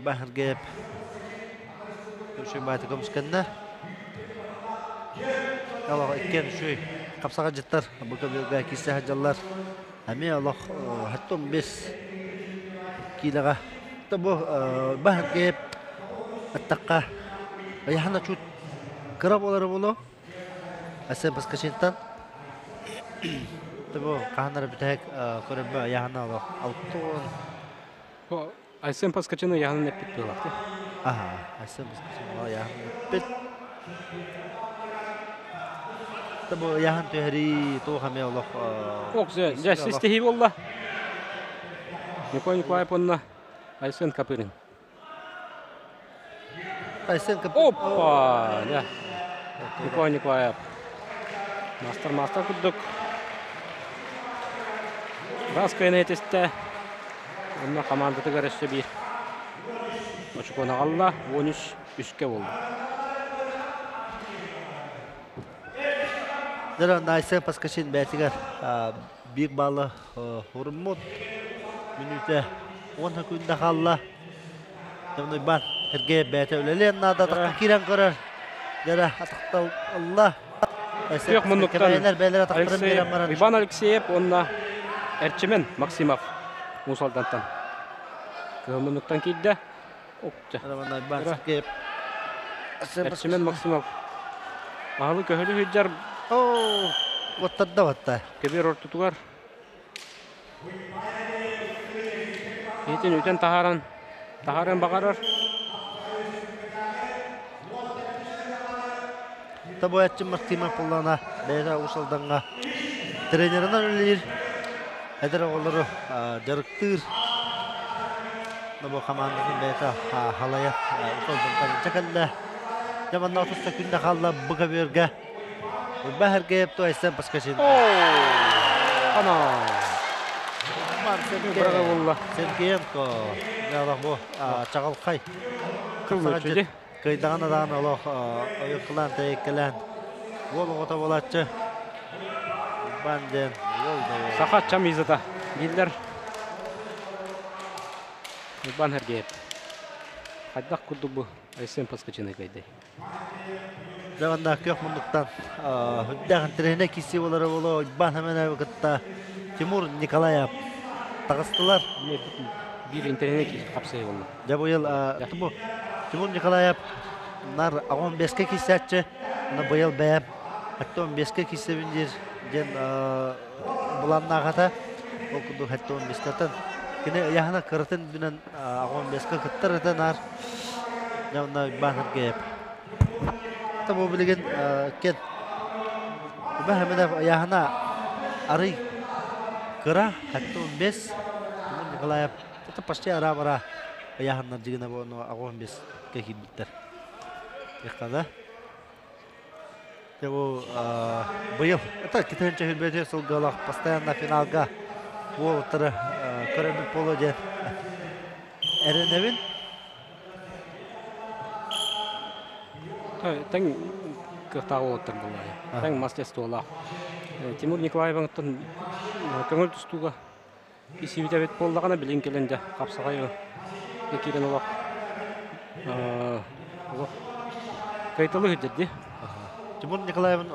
Bahar gap. Şu bayta komskanda. Allah ikken şu kapsaga jittar. Bu kadar kisse hajallar. Ami Allah hattum bis kilaga. Tabu bahar gap. Atka. Ayahna çut Kerap olar bolo, asal pas kecintaan. Tapi kahanar bitek korban ayahna Allah auton. Oh, asal pas kecina yahan nepit pelak. Aha, asal pas kecintaan ayahan nepit. Tapi ayahan tu hari tu kami Allah. Oh, jadi sistem Allah. Николай понна, asal kapirin. Asal kap. Опа, ya. Николай. Мастер кудук. Раз кайнетесте. Онна командаты көрөшө бир. Очкона алла 13-3-ке болду. Дара найсен паскашин бетигер бир балы хурмут минуте 10 секундда калла. Темный бан эрге бете өлелен нада кирен көрөр. Дара атактал Allah. Yok munuktan. Иван Алексеев онна Эрчемен Максимов Мусалдантан. Munuktan kidde. Окча. Эрчемен Максимов. Алы көһөлү хүҗҗәр. Ваттадда. Кебер ортутугар. Итен Тахаран багарар. Табуятчы Максимов Пуллана бәйра усалданга тренерынан өлелер. Әдір олары жарықтыр. Набу командасын бәйта халая усалданған чакалда. Жаманна 30 секунда қалла бұға берге. Бәхір кепті айсан паскашын. Ана. Сергеенко. Жағдақ бұл чағалқай. Кылмычыды. Кайдағана дағана олық ойықылан тәйеккілен. Ол оғыта болатшы. Банден. Сақат чамизада. Билдер. Бан Хергеев. Қайдақ күрді бұл. Айсен паскачыны кайды. Жағында көк мұндықтан. Үддәғін тренер кесі олары болу. Бан әмен әуқытта. Тимур Николаев. Тағыстылар. Bir internet kapsayı oldu. Жабу ел Тимур Николаев нар 15-ке кисәтче. Аны быел бәп. Хәтта 15-ке кисәбендер. Ден буланнагата. Ол күндү хәтта 15-тен. Кине яһана кыртын белән 15-ке кыттырды нар. Яңна бахыр геп. Табу билген кен. Бәһәмәдә яһана арый кыра хәтта 15 Тимур Николаев это почти арабара яханна дигене бону агон без какие биттер. Якада. Его быел это китенче хилбете солгалах постоянно финалга волтер корабель полоде. Эреневин. Тәң кыртагы отыр булай. Тәң мастерстволар. Тимур Николаевтың көңіл түстуға исивите бет болдағана білін келенде қапсағайы екерен олақ кайталы хүддеді. Тимур Николаевын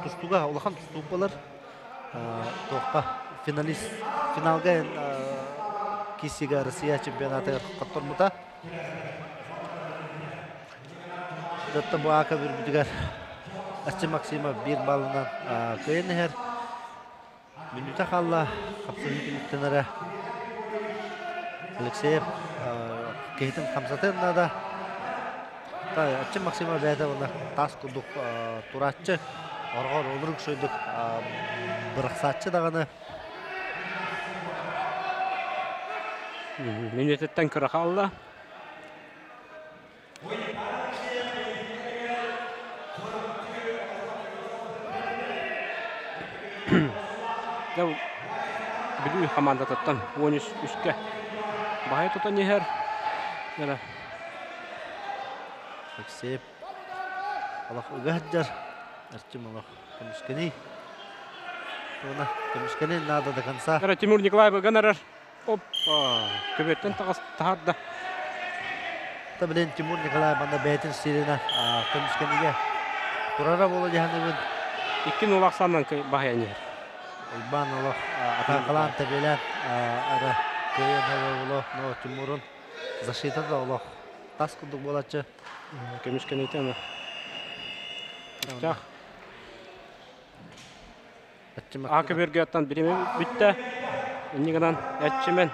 тустуга улахан тустук болар. Тоққа финалист финалга кисига Россия чемпионаты каттырмыта. Датта буака бир бүтүгөр Ачы Максима бир балынан көйенер. Минута қалла капсулитинера Алексеев кейтин хамсатыннада Ачы Максима бәді оны тас күдік туратчы орғар олырық шөйдік бірақсатчы дағаны. Минутеттен кірі қалла. Білу команда тұттан 13-3-ке бағай тұтан егер. Алексеев Аллах ұғаджар Арчим Аллах көмішкені Оны көмішкені нада до конца. Тимур Николаев ғанарар. Көбеттен тағарды. Та білен Тимур Николаев анда бәйтін сирена көмішкенеге тұрара болу дегенде Иккин олақ саннан бағай егер. Улбан Аллах атақалан табелен ары көйен олу но Тимурун защита да Аллах тас күдік болачы. Көмішкен етемі. Ақы берге аттан біреме бүтті. Үнігінен әтшімен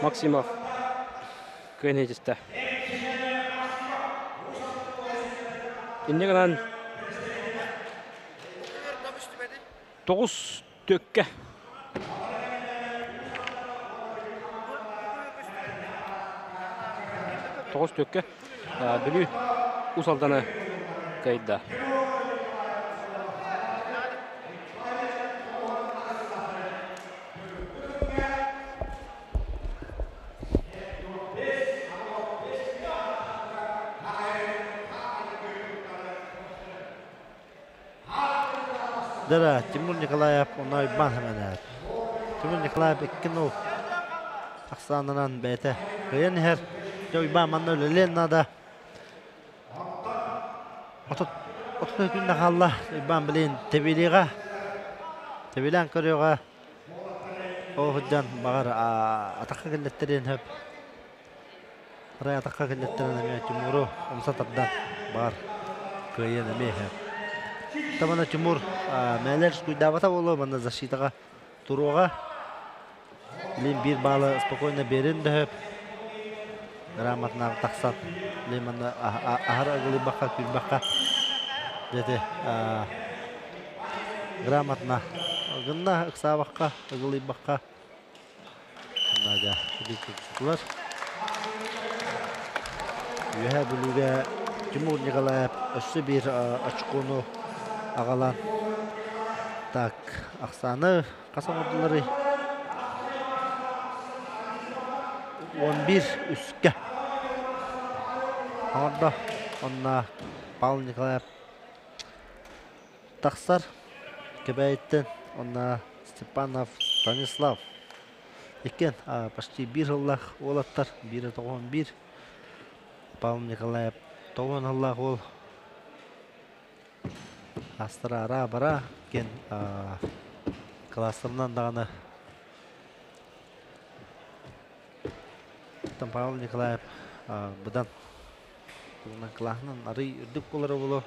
Максимов көйен етісті. Үнігінен 9-4-ке. Білі ұсалданы қайда. Дара Тимур Николаев онай бан хәмәнәр. Тимур Николаев иккену Аксанынан бәйті көйен хәр. Жой бан манны өлелен нада. Отты күнді қалла бан білейін тебелеға. Тебелен көріға. Оғыджан бағар атаққа кәлеттерін хөп. Рай атаққа кәлеттерін әме Тимуру омсатардан бағар көйен әме хөп. Тамана Тимур мәлер скуйдавата болу, мана защитаға тұруға. Лин бир балы спокойно берін дөп. Грамотнағы тақсат. Лин мана ахар ағылы баққа, күл баққа. Деді грамотна. Гынна ұқса баққа, ағылы баққа. Гыннаға үдекті тұтылар. Үйе бүліге Тимур Николаев өсі бір açıkonu Ağalan. Так, Ақсаны қасам ордылары 11-3-ке. Орда, онна Павел Николаев тақсар кебәйттен, онна Степанов Станислав. Екен, почти бір жыллақ олаттар, 1-91. Павел Николаев 9 жыллақ ол. Астыра ара бара кен кластырынан дағаны Павел Николаев бұдан класынан ары үрдік болары болу.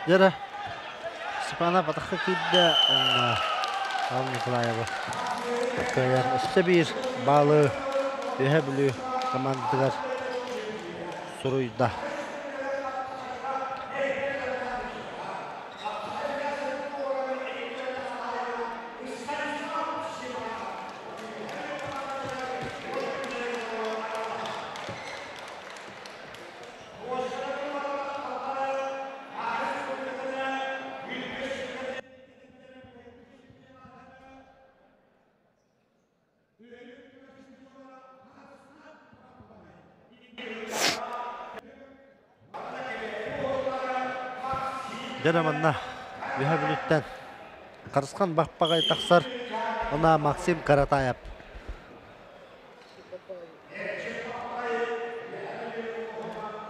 Jara. Spana batakka kidde Al Nikolaeva. Kayar üstte bir balı Ühebülü komandalar Suruyda. Janamanna Ühebülütten Karıskan Bakpagay taksar ona Maksim Karatayev.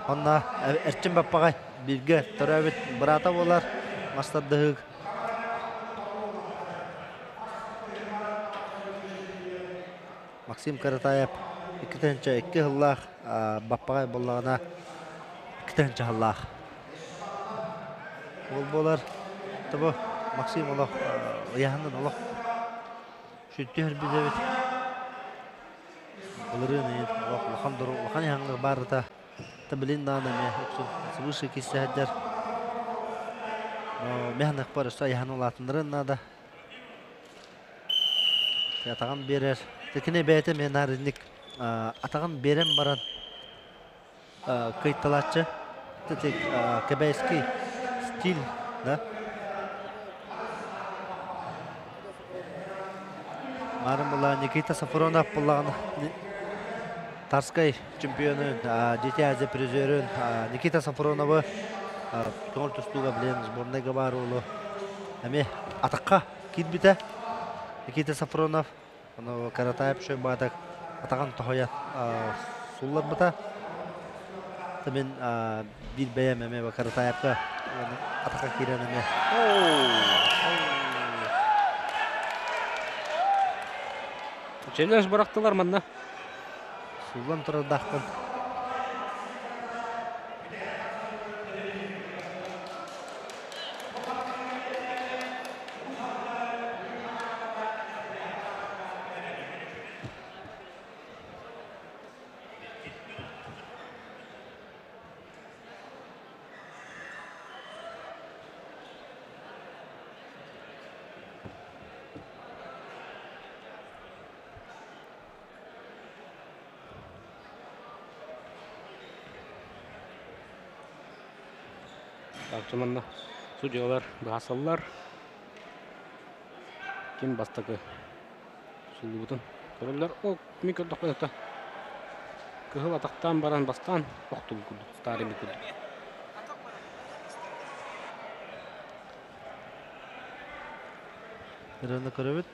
Ona Erçin Bakpagay birge töröbüt brata bolar mastaddığı. Maksim Karatayev ikitençe iki hıllah Bakpagay bollağına ikitençe hıllah. Ol bolar tabi Maksim olaq yahandan olaq şüttüher bize bit olарын olaq lahan duru lahan yahanlar barıta tabilin dağına me sıvışı kissehedler mehnak barışta yahan olatınların nada atağın berer tekine beyte menarinlik atağın berem baran kayıttalatçı tetek Kebeyski stil da Marım bola Nikita Safaronov bolağın Tarskay çempiyonun Детязе призерін Nikita Safaronov'ı көңіл тұстуға білеміз Борнайға бар олы әме атаққа кетбіті Nikita Safaronov Каратаев шөй бағдақ атаған тұхаят сұллар бұта Tamen bir beyem eme Karatayev'ga ataka kiren eme. Çelens bıraktılar manna. Sullan tura dağkın. Akçamanna судьялар басаллар. Kim bastaki? Şimdi butun. Körüller o mikro doktorda. Kıhıl ataktan baran bastan oktul kudu. Tarihi kudu. Nerede körübüt?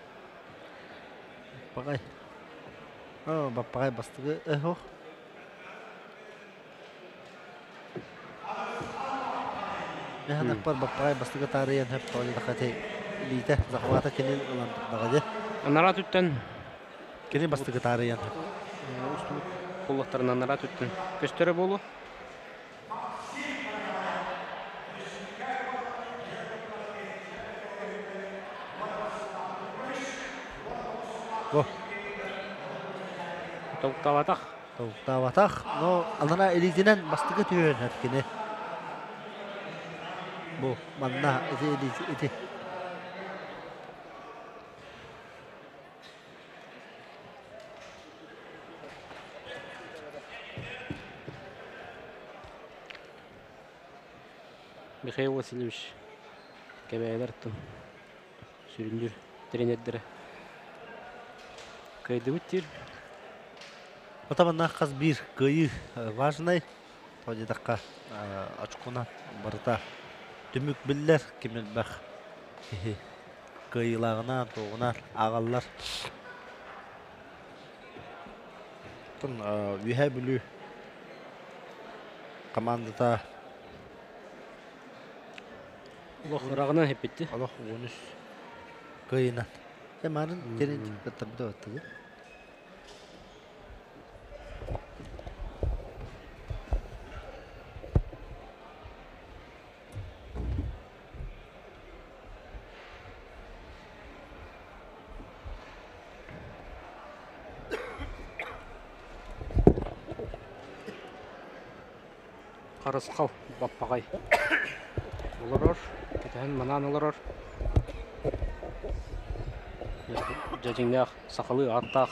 Bagay. Bagay bastığı eho. Nah, nakpar Bagay bastığı tarihin hep tawali dakati lite zakwata kinin ulan dagaje. Anara tütten. Kinin bastığı tarihin. Kulaklarına anara tütten. Köstere bolu. Oh. Tavuk Tawatak. No, anara elitinen bastığı tüyen hatkine. Bu manna iti. Mikhail Vasilyevich Kebelertin süründür trenerlere kaydı bitir. Otamanna kaz bir kıyı важный. Toji dakka açkuna barıta tümük biller kimin bak. Kıyılağına doğuna ağallar. Tun Ühebülü komandada Allah rağına hep bitti. Allah 13 kıyına. Zamanın gelince tabii de attı. Қарысқал баппағай. Оларар, кетен манан оларар. Жажыңнақ, сақалы аттақ.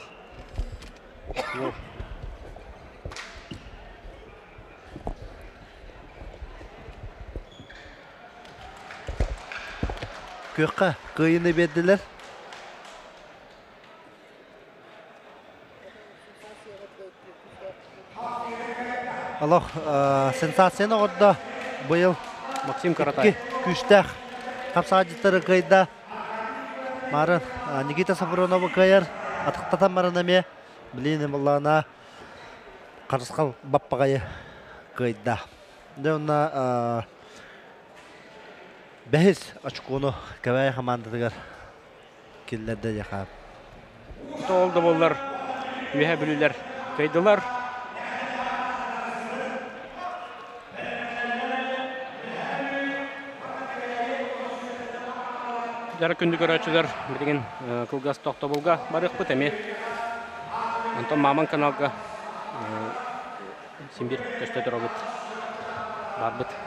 Көкқа қиыны берділер. Аллах, сенсацияны орда бұйыл Максим Каратай. Күштәқ қапсағажыттары қайда. Марын Никита Сафронова қайыр. Атықтатан марынаме. Білейін болағына Қарысқал баппағайы қайда. Дәуна бәхіз ашқуыны көбәй қамандыдығыр келлерді яқап. Толды болар, үйе білілер қайдылар. Жара күнді көрәтшілер білген қылғас тоқты болға барық бұт әме. Антон Маман каналға сенбір көсті тұра бұт. Бар бұт.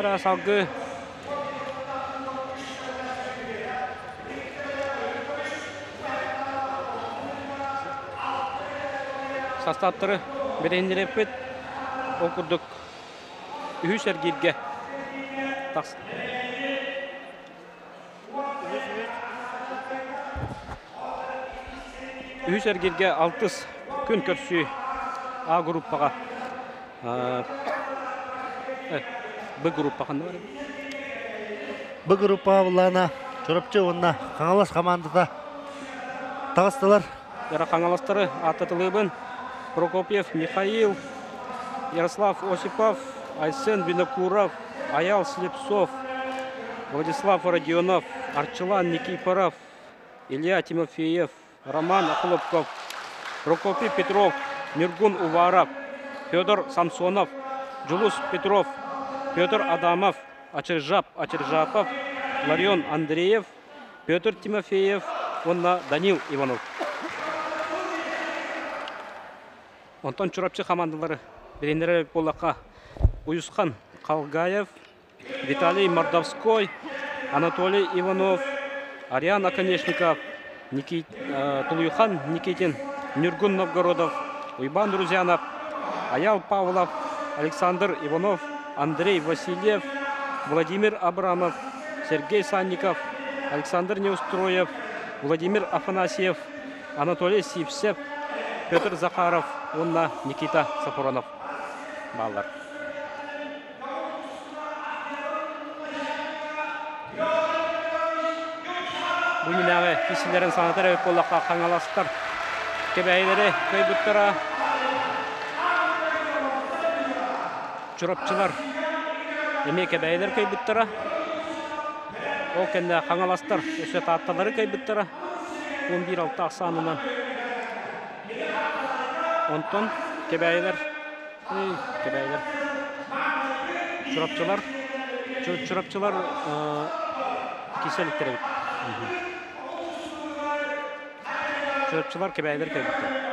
Жара салгы. Составтары берендереппет. Окурдук. Үһү сергирге. Такс. Үһү сергирге 6 күн көрсү А группага. Б группа қандай бар? Б группа булана чорапчы онна Қаңалас командада тагыстылар. Яра Қаңаластары аттатылыбын Прокопьев Михаил, Ярослав Осипов, Айсен Винокуров, Аял Слепцов, Владислав Родионов, Арчелан Никифоров, Илья Тимофеев, Роман Ахлопков, Прокопий Петров, Миргун Уваров, Федор Самсонов, Джулус Петров, Петр Адамов, Ачержапов, Ларион Андреев, Петр Тимофеев, онна Данил Иванов. Онтон чурапчы командалары берендері болаққа Уюсхан Қалгаев, Виталий Мордовской, Анатолий Иванов, Ариан Оконечников, Тулуйхан Никитин, Нюргун Новгородов, Уйбан Друзьянов, Аял Павлов, Александр Иванов, Андрей Васильев, Владимир Абрамов, Сергей Санников, Александр Неустроев, Владимир Афанасьев, Анатолий Сипсев, Петр Захаров, онна Никита Сафуронов. Балдар. Бұл минағы кесілерін санатары өп болаққа қаңаластар. Кебәйлері көйбіттара. Чурапчылар. Еме кебәйлер көйбіттара. Ол кәнді қаңаластар. Өсет атталары көйбіттара. 11-6 ақсанынан. Онтон кебәйлер. Кебәйлер. Чурапчылар. Чурапчылар кеселіктері бит. Чурапчылар кебәйлер көйбіттара.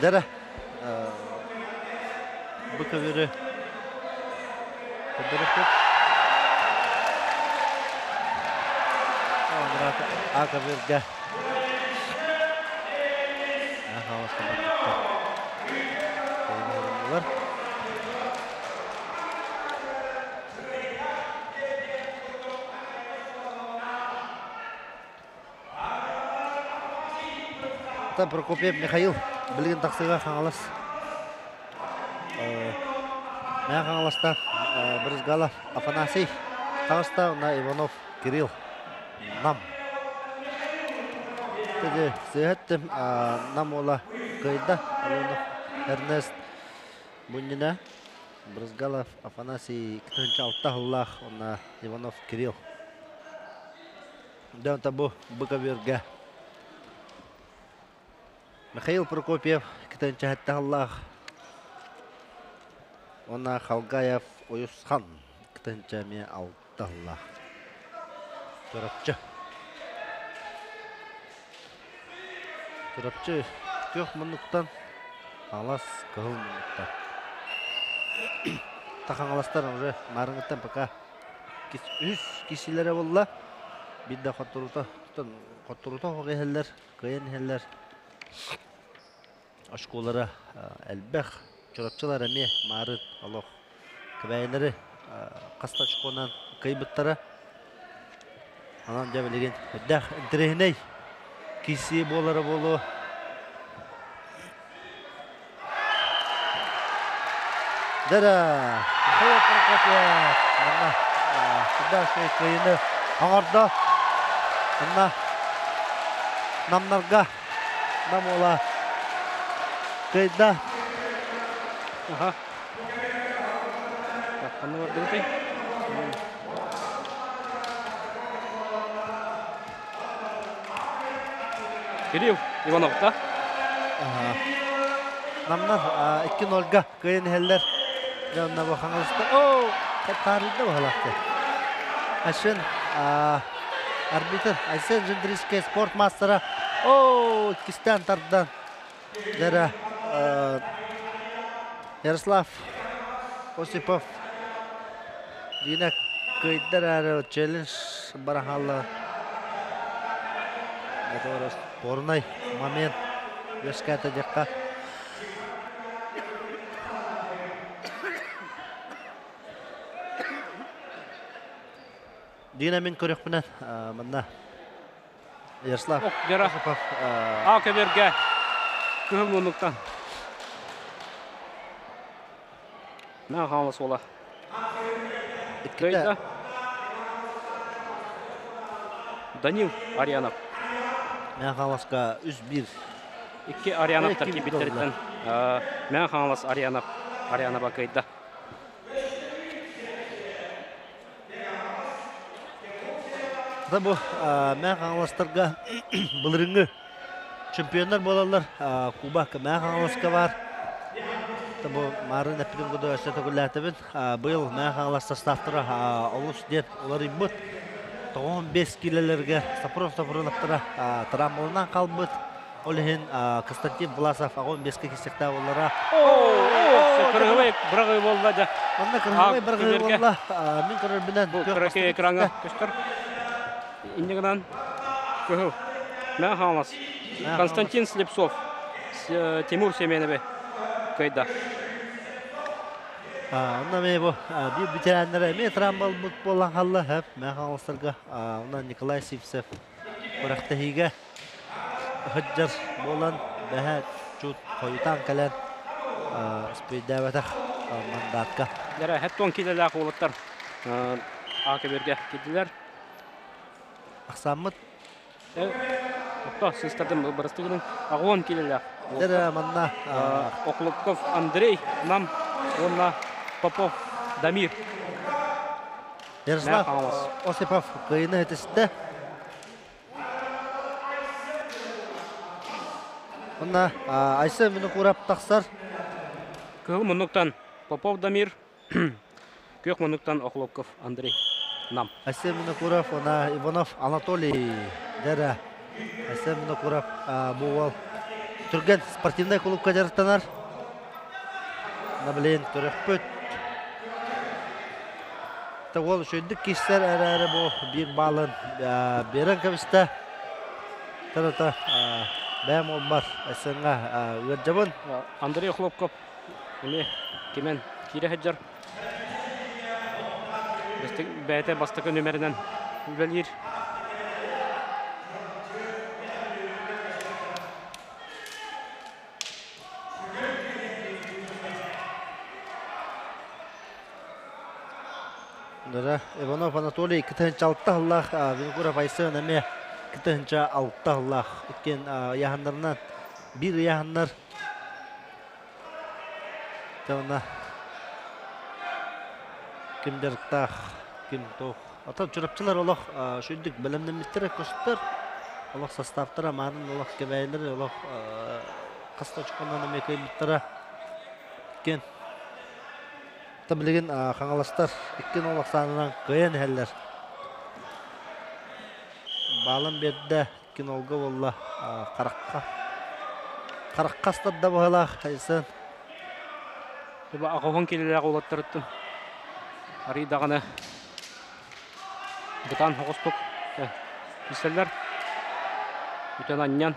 Dere. Bu kaviri. Kuduruk. Aka virga. Havas kapattı. Там Прокопьев Михаил білген тақсыға қаңалас. Мән қаңаласта Брызгалов Афанасий, тағыста Иванов Кирилл Нам. Теге сүйеттім нам ола Кайда, Алонов, Эрнест Бунина, Брызгалов, Афанасий, Ктынча Алтахуллах, онна Иванов Кирилл. Дан табу Быковерга. Михаил Прокопьев, Ктынча Алтахуллах, онна Халгаев, Уюсхан, Ктынча Ме Алтахуллах. Турапчы көк мұнықтан алас кығыл мұнықтан. Тақан аластар уже марыңыттан пока үз кесілері болла. Бидді қоттырута қоғы әлдер, көйен әлдер. Ашқолары әлбәқ, турапчылар әме марын алоқ. Кібәйінері қаста шықуынан кайбыттары. Анан жәбілеген өддәқ інтірегіней. Киси болары болу. Дара. Михаил Прокопьев. Мына. Сюда шей кайыны аңарда. Мына. Намнарға. Намола. Кайда. Аха. Қаны бар дұрытай. Кирилл Иванов, да? Намнар 2-0-га кайын хәлләр. Жанна бақаңызды. Оу! Тарылды бағалақты. Әшін арбитр Айсен Жендрийский спорт мастера. Оу! Кистен тардан. Дәрі Ярослав Осипов. Дина кайдар әрі челлендж барахалла. Это спорный момент. Веската декка. Дина мен көрек менен мында Ярослав Осипов. Акеберге кығыл мұнықтан. Мен қаңлыс ола. Кайда? Данил Арианов. Мен қаңласқа 3-1. 2 Ариановтар кебеттерден. Мен қаңлас Арианова кайда. Бұл мен қаңластарға бұлырыңы чемпиондар болалар. Кубак мен қаңласқа бар. Бұл марын әпілін күді өсі түгіләтібін. Бұл мен қаңлас составтыра олыс ден олар имбұт. 15 килелерге сапырын аптыра трамболынан қалбыт. Олеген Константин Власов 15-ке кесекта олара. Кырғывай бірғай болды. Онда кырғывай бірғай болды. Мен көрірбінен Бұл кырықе экранға көштір. Индегінен көхіл. Мен қаңлас. Константин Слепцов. Тимур Семенове. Кайда. Онда мен бұл бір бетерәндері мен трамбол бұт болған қалды. Мен қаңластарға онда Николай Сивцев құрақты хейге Хыджар болан бәһә чут қойытан кәлән спейдәвәтәқ мандатқа. Дәрі әттон келелі ақылыттар Акеберге кеділер. Ақсамыт? Оқта, сыстардың бұрыстығының ағуан келелі. Дәрі манна Оклопков Андрей, нам, онна Попов Дамир. Ярослав Осипов қиыны әтісті. Онна Айсы мүні құрап тақсар. Кығыл мұнықтан Попов Дамир, көк мұнықтан Оклопков Андрей, нам. Айсы мүні құрап, онна Иванов Анатолий. Дәрі Айсы мүні құрап бұғал. Түрген спортивный клубқа жарықтанар. Білейін түрек пөт. Ол шөндік кештер әрі бұл бір балын берін көмісті. Тұрыта бәм ол бар. Әсіңға өтжабын. Андрей Хлопков. Кемен кері хәджар. Бәйті бастықы нөмерінен үлбәлер. Иванов Анатолий кітінші алтағылақ, Венгуров Айсы өнеме кітінші алтағылақ. Өткен яғындарынан бір яғындар Тәуна кимдерктах ким тох. Ата чурапчылар олох шүйдік білімніметтері көстір. Олох составтыра марын олох кебәйлері олох қаста чыққандан әмекей мұттыра кен. Білеген қаңаластар ikkin олох санынан көйен әллер. Балын берді ikkin олғы олла қараққа стадда бағалақ айсын. Ағуын келелер олаттырыттым. Аридағаны бұтан хоғыстық. Кеселер. Бүтен аннян.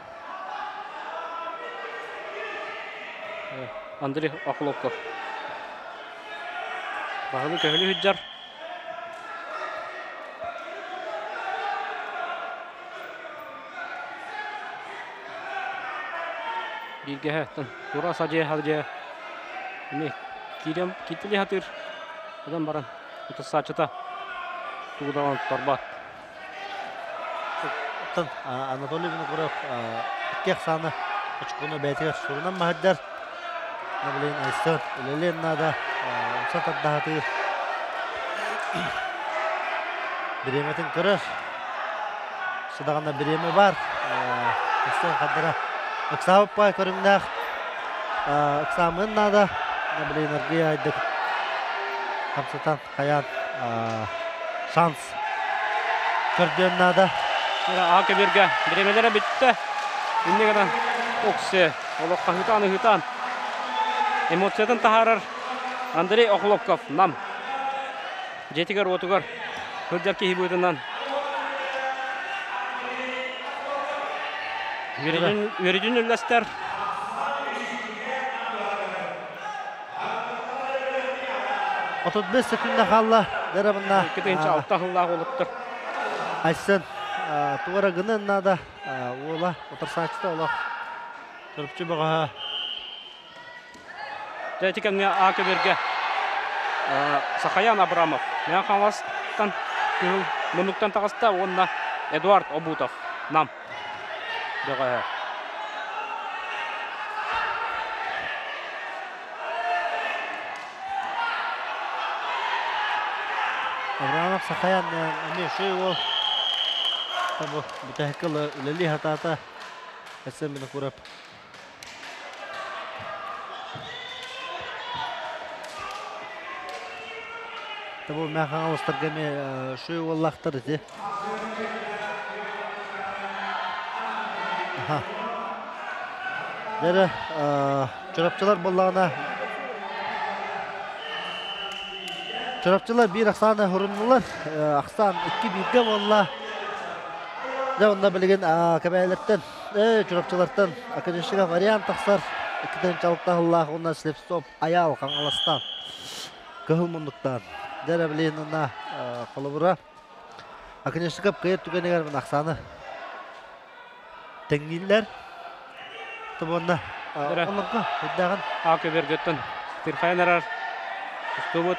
Андрей Ақыловков. Бағылы көхілі хүджар. Билгеһе тура саже халже. Не кирем китли хатыр. Адам баран. Это сачата. Тугдан торбат. Анатолий Виногуров иккех саны очкуны бәйтер сурунан махаддар. Наблин айсын үлелен нада умсат аддахатыр. Биреметин көрір. Судағанда биреме бар. Истен қаддара ықсабып бай көрімдәқ. Ықсамын нада. Наблин әрге айдық. Қамсатан қаян шанс көрден нада. Ака берге биремелері бітті. Иннегедан оксы. Олыққа хытан. Эмоциядан тахарар Андрей Охлопков нам. Жетігер отугар. Хөлдер кейі бұйдынан. Веридін үлләстер. Отут 5 секунда қалла. Дәрабында. Кетенші алтағыллағы олыптыр. Айсын. Туғара гынан нада. Ола. Отырсачты ола. Тұрыпчы бұға. Жәтікенге Ака берге Сахаян Абрамов. Мен қаңластан мұндықтан тағыста онына Эдуард Обутов. Нам. Дұға. Абрамов Сахаян әме шөй ол. Табы бұтәхікілі үлелі хатата. Әсен мені көріп. Табы мән қаңалыстыргеме шөй оллақтыр еді. Дәрі жүрапчылар болағына жүрапчылар бір ақсаны хүрімділер. Ақсан 2-1-ге болла. Онда білген кәбәйлерттен, жүрапчыларттан академшіға вариант тақсар. 2-ден жалықтағыллағы онда слепстоп аял қаңаластан. Көхіл мұндықтан. Дәрі білген онда қолыбыра. Академшіға қайыр түгенегер мен ақсаны тәңгейлер. Тұбы онда оларға өйдіған. Ака бергеттен Тирхайын әрар. Үстібіт.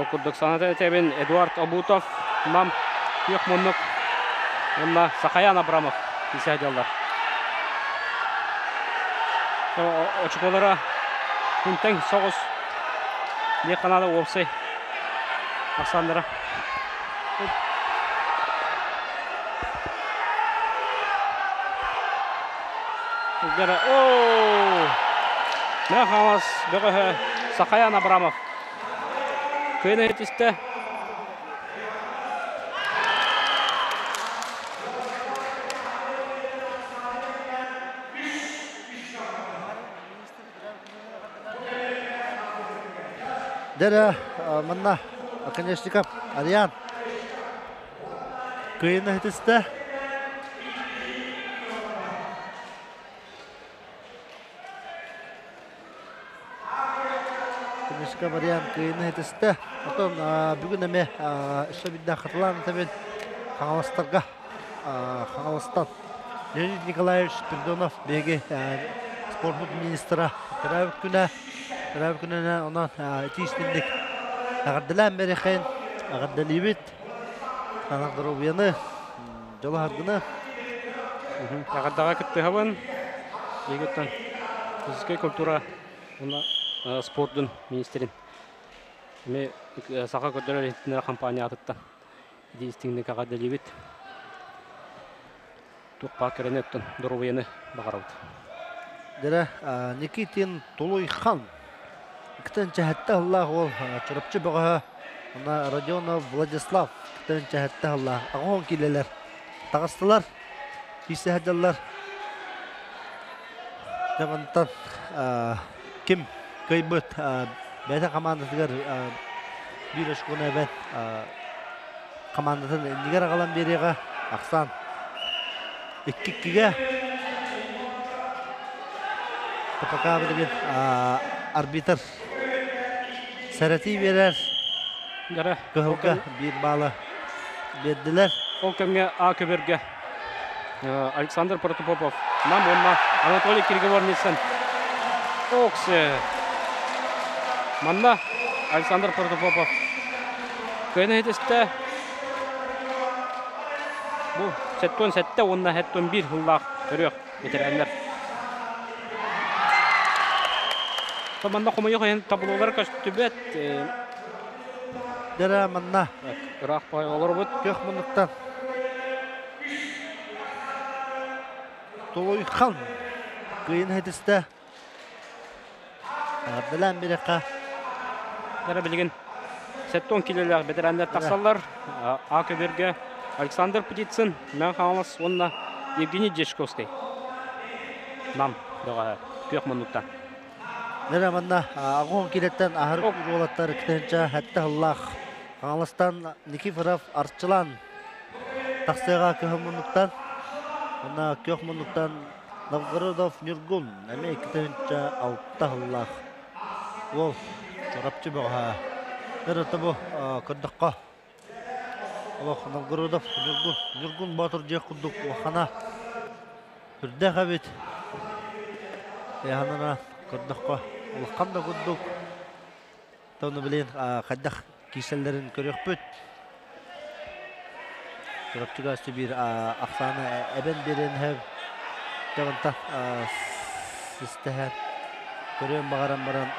Окуддық санаты әтебен Эдуард Обутов. Нам күйек мұндық. Онна Сахаян Абрамов. Исі әдялдар. Очықолара күнтен соғыз. Не қанады опсай. Ақсандыра. Үздері. Мен қамас бұғы Сахаян Абрамов. Көйні етісті. Дәрі мұнна Академшікап Ариан көйіні етісті. Академшікап Ариан көйіні етісті. Отын бүгін әме үші бидді қатылан әтімен қаңаластарға қаңаластан Леонид Николаевич Пердонов беге спорт министрі Tərəb gününə ondan iti işləndik. Ağardılən beri xeyін, ağardılıybit, qanaqdır o buyanı, jolu hargını. Ağardağa күтті хабын, егеттен физикай культура спорттун министрин. Ме саха көдөрөлүнө компания атыттан. Дейстиңне кагада лебит. Тукпа керенеттен дурвыйны багарат. Дера Никитин Тулуйхан. Ктен чахатта Аллах ол чурапчы бага. Ана Родионов Владислав ктен чахатта Аллах. Агон килелер. Тагыстылар. Исәһәдәлләр. Жамантан ким көйбөт бәдә командасыгар биреш куна бәт командасын нигәр агалан берега Аксан 2-2-ге Тапака белгән арбитр Сәрәти берәр Дара кылга бир балы бердиләр. Ол кемгә Акыбергә Александр Протопопов. Нам онна Анатолий Кирговорницын. Оксы. Манна Александр Протопопов. Көнәйтесте. Бу сеттон сетте онна хеттон бир хуллах көрөк ветераннар. Таманда комой кайын табылуулар каштыбет. Дара манна Рах пай олор бут. 40 минуттан Тулуйхан кыйын хедисте Абдалан Берека Дара билген сеттон килелер ветераннар таксаллар. Акыберге Александр Птицын, мен хамас онна Евгений Дешковский. Нам дага 40 минуттан. Дара манна агон килеттен ахыр жолаттар ктенча хатта Аллах Аңластан Никифоров Арчылан таксыга 40 минуттан. Ана 40 минуттан Новгородов Нюргун эме ктенча Аллах. Ол чорапчы бага. Дара табу кырдыкка. Аллах Новгородов Нюргун батыр же кудук вахана. Үрдә хабит. Яханана кырдыкка. Аллах канда кудук. Тауны билен каддах киселлерин көрөк бүт. Чорапчыга бир Аксаны эбен берен хәп. Таванта систәһәр. Көрөм багарам баран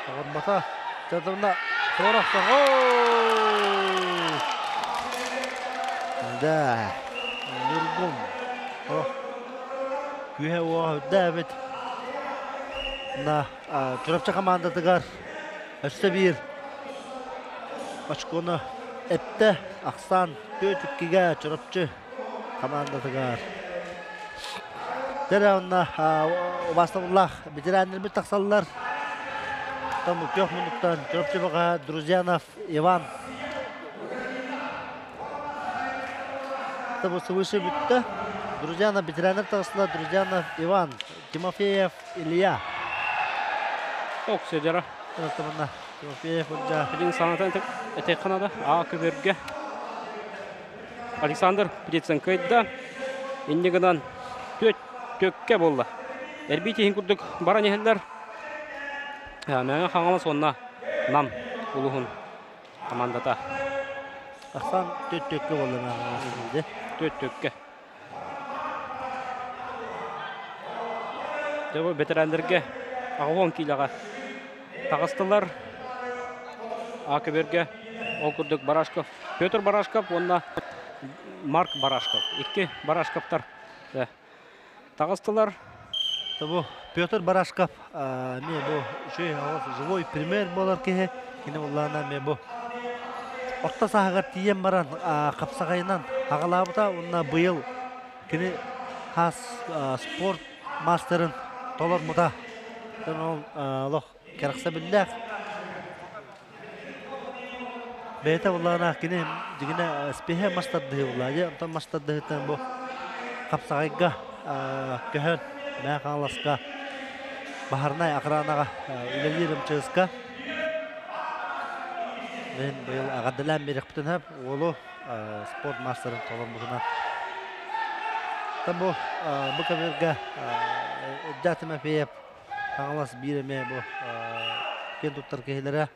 агырбата. Тадында торакта. Да. Нургун. Күһә ва Давид. На чорапчы командатыгар өстө бир очконы этте Аксан 4-2-ге чорапчы командатыгар. Дәрәүнә Васыллах ветераннар бит таксаллар. Там 40 минуттан чорапчы бага Друзьянов Иван. Табу свыше битте. Друзьянов ветераннар таксаллар Друзьянов Иван, Тимофеев Илья. Оксы дара. Тамана Тимофеев уже Билин санатан этеканада Акыберге Александр Птицын кайда. Индигенан 4-4-ке болду. Эрбитин курдук баран ехелдер. Мен хаңамас онна нам улугун командата. Аксан 4-4-ке болду мен. 4-4-ке. Дебо ветерандерге агон килага тагыстылар. Акыберге окурдук Барашков, Петр Барашков, онна Марк Барашков. 2 Барашковтар тагыстылар. Табу Петр Барашков мен бу живой пример болар ке. Кине уллана мен бу орта сахага тиен баран капсагайынан агалабыта онна быйыл кине хас спорт мастерын толор мута. Ол лох керакса биллах. Бета уллана кине дигине спехе мастарды уллага, антан мастарды тан бу капсагайга көһөн мен каласка бахарнай акранага үлелерим чыска. Мен быйыл агадалан бериктен хап олу спорт мастерын толор мутuna. Табу бу каберга Датыма пеп каңлас биреме бу кен туттар кейлере.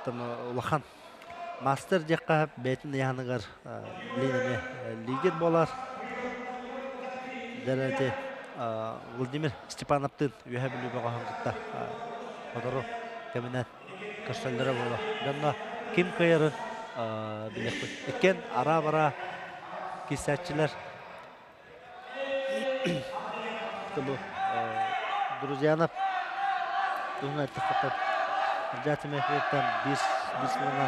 Там улахан мастер жакка бетин яныгар линеме лидер болар. Дәрәте Владимир Степановтың үйе білі бағағандықта одыру кәмінен көстелдері болу. Жанна кем қайырын білек қой. Екен ара-бара кесәтчілер. Бұл Друзьянов Дұғын айтты қаттан Жатым әфеттен 5 мыңа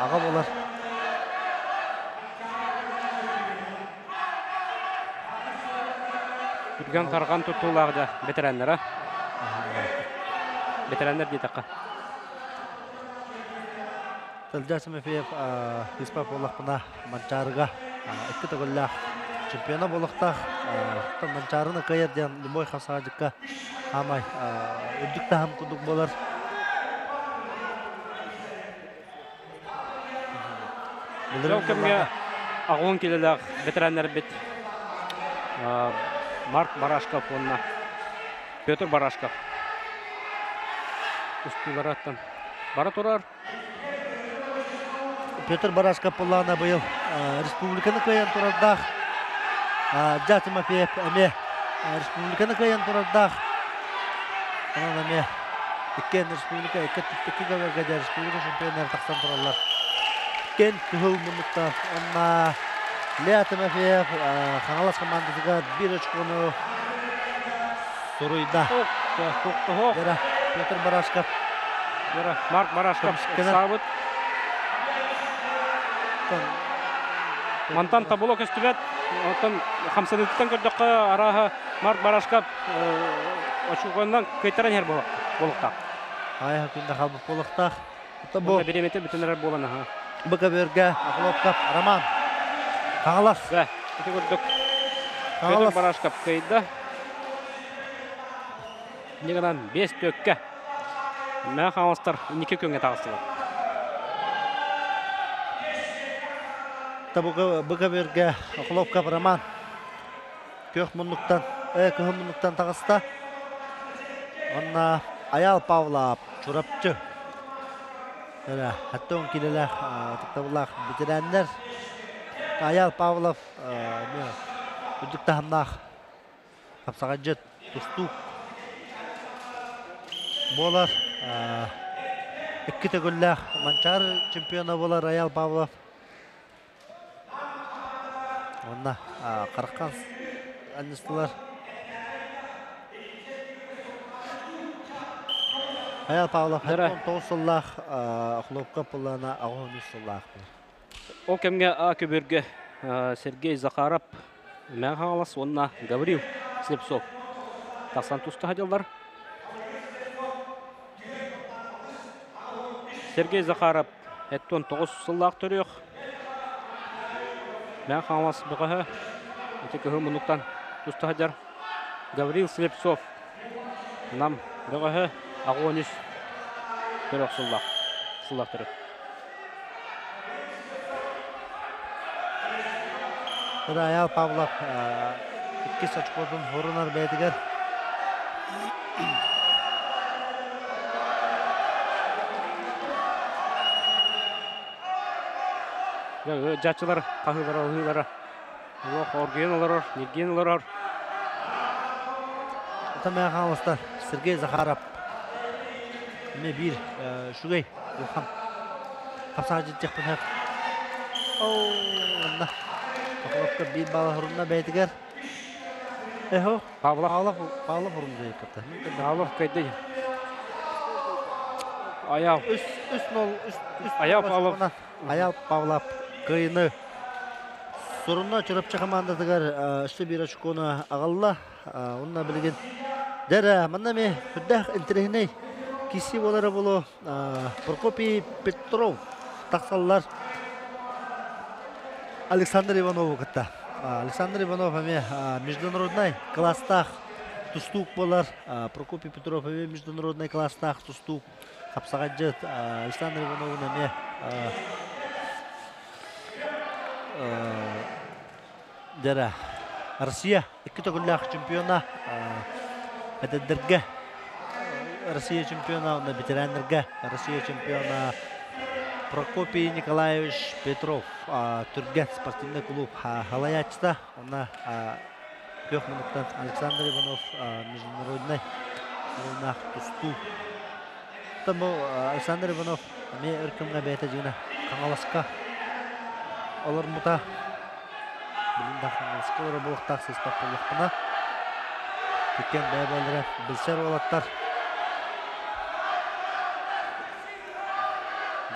аға болар. Үрген тарған тұттулағыда ветеранлары. Ветеранлар дейтаққа. Жатым әфет Испап олақпына Манчарыға 2 төгілләқ чемпиона болықтақ. Манчарыны қайырден любой қасағадыққа амай үрдікті хам күдік болар. Бұл кімге ағуын келеліғ ветеранлар бет. Марк Барашков, онна Петр Барашков. Үстілер аттан. Бара тұрар. Петр Барашков болағына бұйыл республиканы көйен тұрардақ. Жатым әпеп әме республиканы көйен тұрардақ. Онан әме Иккен республика, екі көверге де республика чемпионер тақсан тұралар. Иккен күхіл мұнықтан. Онна Леатым әфеп қаңалас командасыға бір очконы сұруйда. Петр Барашков. Марк Барашков сабыт. Мантан табулок үстібет. Оттан қамсанеттен көрдіққа араға Марк Барашков очуғаннан көйтерен ер болықтақ. Айға күнді қалбық болықтақ. Бұнда береметі бүтінерер боланы. Бұқа берге Ақыловқап Роман. Қаңалас. Өте көрдік. Петр Барашков көйді. Негінен 5 төкке. Мән қаңаластар 2 көнге тағыстылар. Бұқа берге Ақыловқап Роман. Көхім мұндықтан тағыста. Онна Аял Павлов, Чурапчы. Хатты он келелер, тұқтабылақ ветеранлар. Аял Павлов, үдікті хамнақ, қапсаға жет, тұстуқ. Болар, 2 төгілләқ, Манчар чемпионы болар Аял Павлов. Онна қарыққан әністілер. Аял Павлов, 9 сыллақ, Ақыловқа пұллана 13 сыллақ. Ол кемге көберге Сергей Захаров, мән қаңалас, онына Гаврил Слепцов. Тақсан тұсты хадилдар. Сергей Захаров, 9 сыллақ түрек. Мән қаңалас бұғығы. Өте көгі мұнықтан тұсты хадилдар. Гаврил Слепцов. Нам бұғығы. Ағуыныз түрек сыллақ түрек. Аял Павлов 2 сачқодың ғорынар бәйтігер. Жатчылар, қағылар, ұғылары. Орген олар, нерген олар. Отамай қаңылыстар Сергей Захаров. Мен бір шүгей ұлқан. Қапсаға жетек бұнақ. Онда. Ақыловқа бір балы ғұрымна бәйтігер. Павлов ғұрымда екіпті. Павлов көйді. Аял. Аял Павлов. Аял Павлов көйіні. Сұрынна чұрапчы командадығар үшті бір очконы ағалла. Онына білген. Дәрі, мұнда ме үддәқ інтірігіней. Киси болары болу Прокопий Петров. Тақсалылар. Александр Иванов кітті. Александр Иванов международный класстақ тұстуқ болар. Прокопий Петров международный класстақ тұстуқ. Қапсаға жет. Александр Ивановын дәрі. Россия 2 төгілләқ чемпиона. Әдәддірге. Россия чемпиона, ветеранларға. Россия чемпиона Прокопий Николаевич Петров. Түрген спортивный клуб Халаячта. Она Көх минуттан Александр Иванов международный рунах тусту. Там Александр Иванов ме өркімге бәйті жина қаңаласқа олар мұта білінді қаңаласқа олар болықтақ сеспақ болықпына кеткен бәйбәлері білсер олаттар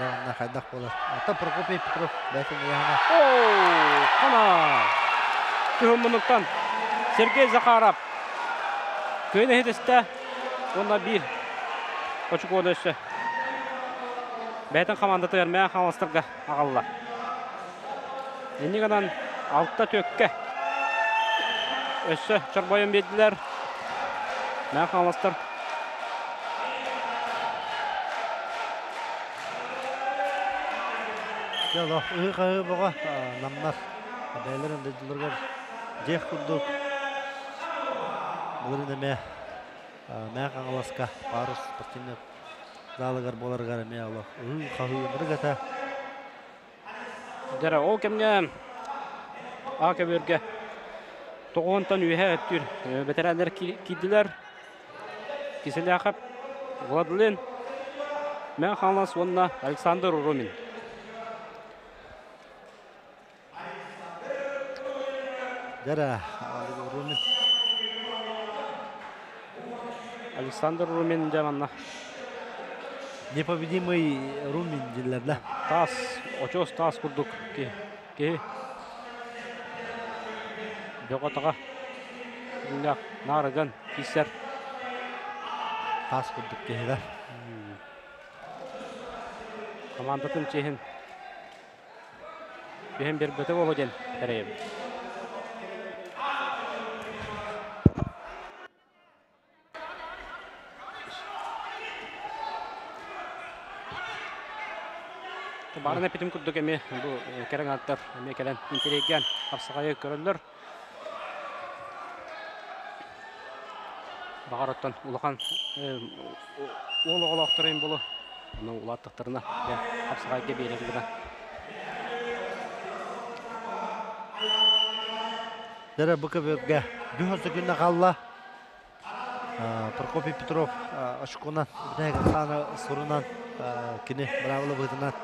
дағына қайдақ болар. Ата Прокопий Петров бәйтін яғына. Қана! Түхім мұнықтан Сергей Захаров көйіне хедесті онна бір очық оны өсі. Бәйтін командаты өрмәйін қамастырға ағалла. Енігінен 6-4-ке өсі чарбайын беділер. Мәйін қамастыр. Ялла, ұйқағы бұға намнар бәйлерін дөйділерген жек күрдік. Бұлырын әме мәң қаңыласқа парус спортивный залығар боларғар әме алла. Ұйқағы өміргата. Дәрі ол кемге ақа бөрге тоғынтан үйе өттір бәтәрәндер кейділер. Кеселі ақып Владлен мәң қаңылас онына Александр Румин. Дәрі Румин. Александр Румин жаманна. Непобедимый Румин дилерді. Тас, очос тас күрдік ке. Жоғатаға нарыған кесер. Тас күрдік кеге. Командатын чехін. Бейін бір бөті болу ден әрейім. Барына питим күрдік әме, бұл кәрің аттар, әме кәлін интереген апсағайы көрілдір. Бағараттан ұлыған ол оғылақтырын болу. Оның ұлаттықтарына апсағайы бейлігіна. Дәрі бұқы бөрге дүйхасы күнні қалла. Прокопий Петров ашқонан, бұтайғы қаны сұрынан кені бұрағылы бұғытынан.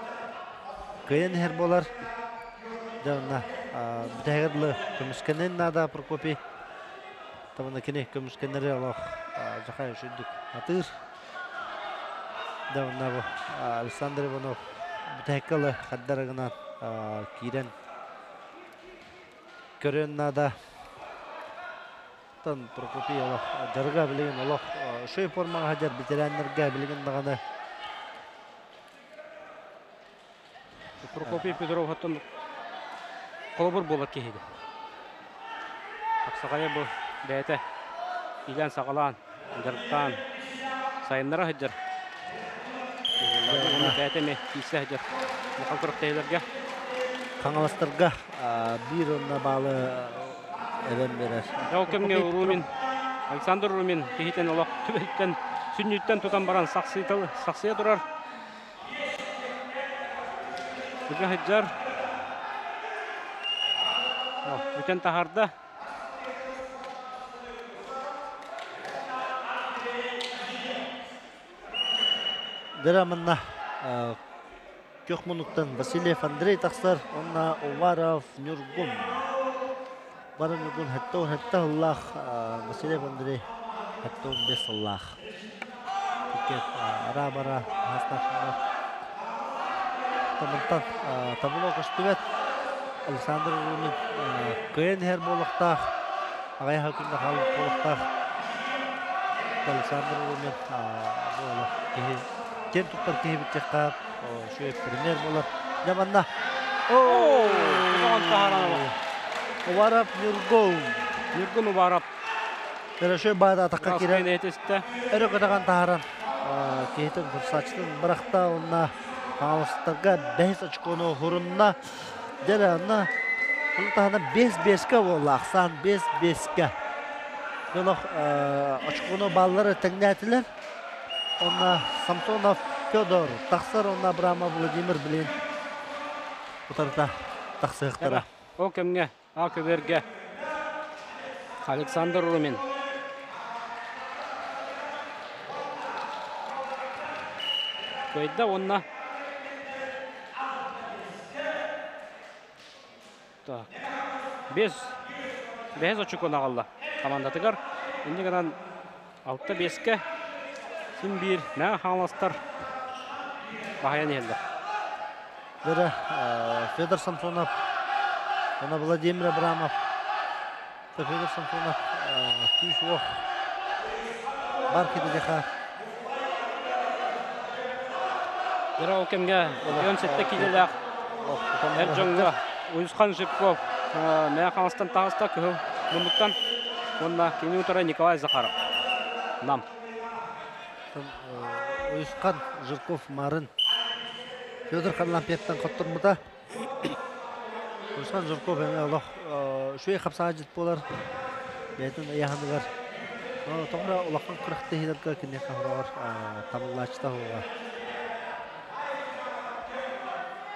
Көйен хер болар. Дәуінна бұтайғырлы көміскенен нада Прокопий. Табына кені көміскенері алақ жақай үшіндік атыр. Дәуінна бұл Александр Иванов бұтайқалы қаддарығынан кейрен көрен нада. Тан Прокопий алақ жарға білеген алақ үшөй формаға жар бетерәнлерге білеген дағаны. Прокопий Петров хаттан қолыбыр болат кейді. Ақсағайы бұл бәйті илен сағалан, жарықтан, сайынлара хыджар. Бәйті ме кейсі хыджар. Мұқан күрік тәйлерге. Қаңаластарға бір онына балы әбен берер. Жау кемге Румин, Александр Румин кейтен олақ түбәйттен, сүннеттен тұтан баран сақсия тұрар. Бүгін хыджар. Бүтен тахарда. Дырамынна көк мұнықтан Васильев Андрей тақсар, онна Уваров Нюргун. Бары Нюргун хәтті Аллах, Васильев Андрей хәтті 15 Аллах. Ара-бара хастақшындар. Тамантан табылу көштігет Александр Румин көйен хер болықтақ, ағай хакында қалып болықтақ. Александр Румин кен тұқтар кейі бітчек қап, шөйіп премьер болар. Жаманна. Уварап Нюргун. Нюргун Уварап. Шөй бады атаққа керен. Өрі көтіған тағаран. Кейтін фұрсачтың бірақта онына Қаңылыстарға 5 очконы ғұрынна дәрі анна бұл тағына 5-5-ке ол ақсан 5-5-ке. Бұл очконы балылары тәңнәтілер. Онна Самсонов Федор, тақсыр онна Абрама Владимир білен. Бұтарда тақсығықтара. Ол кемге, ақы берге. Александр Румин. Көйді онна. Так. 5 очко нағалла. Командатығар. Енді ғадан 6-5-ке. Син бір мәң қаңластар. Бағаян елді. Бері Федор Самсонов, она Владимир Абрамов. Федор Самсонов, Күйшуов, Бархиды деқа. Бері өкемге өн сетті келелі Әржонға Уйысқан Жирков мәң қаңластан тағыста көй мұндықтан. Онна кені ұтары Николай Захаров. Нам. Уйысқан Жирков Марын. Федор Харлампиевтен қоттырмыда. Уйысқан Жирков әме олық шөй қапсаға жет болар. Бәйтін аяғандығар. Тоғыра олаққан қырықты хилерға кіне қағырағар табыллачыта оға.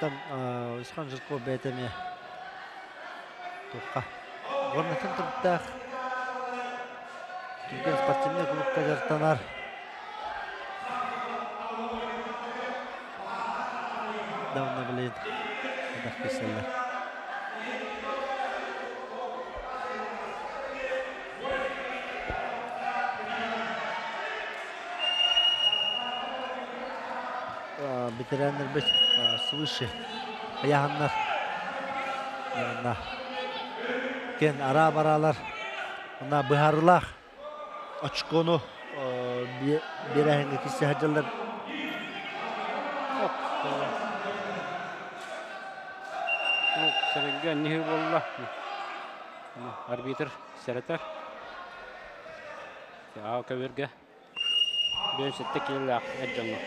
Уйысқан Жирков бәйтеме тоққа. Орнатын тұрттақ. Түрген спортивный клубқа жартанар. Давно білейді. Адақ кеселер. Ветерандар бет свыше. Аяғандар. Кен ара баралар. Она бұхарылақ. Очкону берәңгі кесе хажалар. Сәрінге нехі болла. Арбитр сәрітер. Ау көверге. Бен сетті келі ақ әржаңы.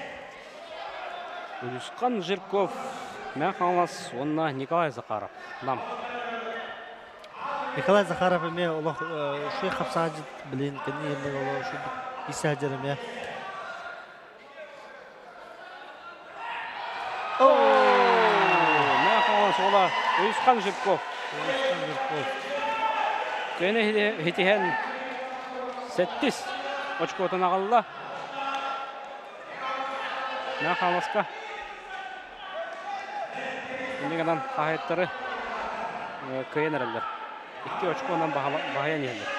Уйысқан Жирков. Мән қаңлас, онына Николай Захаров. Нам. Николай Захаров әме олық шөй қапсаға жет білейін. Кәне емді олық шөй есі әжер әме. Ола Уйысқан Жирков. Көне хетихен 7 очкотын ағалла. Мән қаңласқа. Endikadan қағайттары көйен әрелдер. 2 очконан бағаян елдер.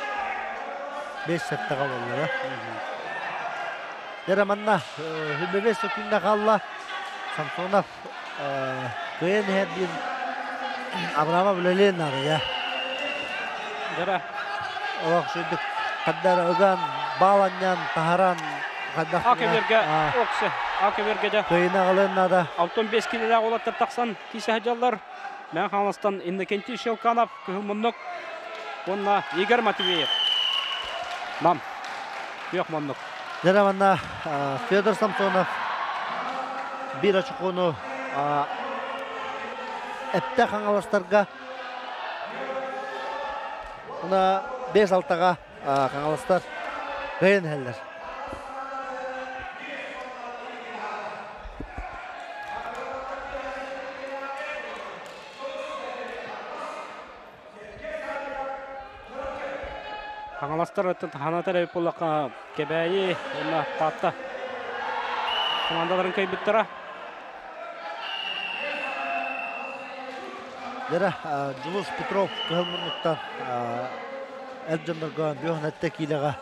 5 сәтті қалалар. Яраманна, хүлбебес өкінде қалла. Самсонов көйен әрден Абрама білелен ары. Жара. Олақ шөйдік қаддар өған, баланнан, тахаран, Акөверге оксы. Акөверге де. Көйін ағылын ада. 65 келелі олаттар тақсан кесе хажалар. Мән қаңластан Иннокентий Шелканов көңіл мұндық. Онна Игорь Матвеев. Нам. Күйек мұндық. Жараманна Федор Самсонов. Bir açık onu әпті қаңаластарға. Ona 5-6-ға қаңаластар ғайын әлдер. Қаңаластар ханатар әйіп болаққа кебәйі, онна қатта. Командаларын көйбіттіра. Дәрі Жұлыс Петров көңілмұрмықтан әлжандарға бүйіғін әтті кейліға.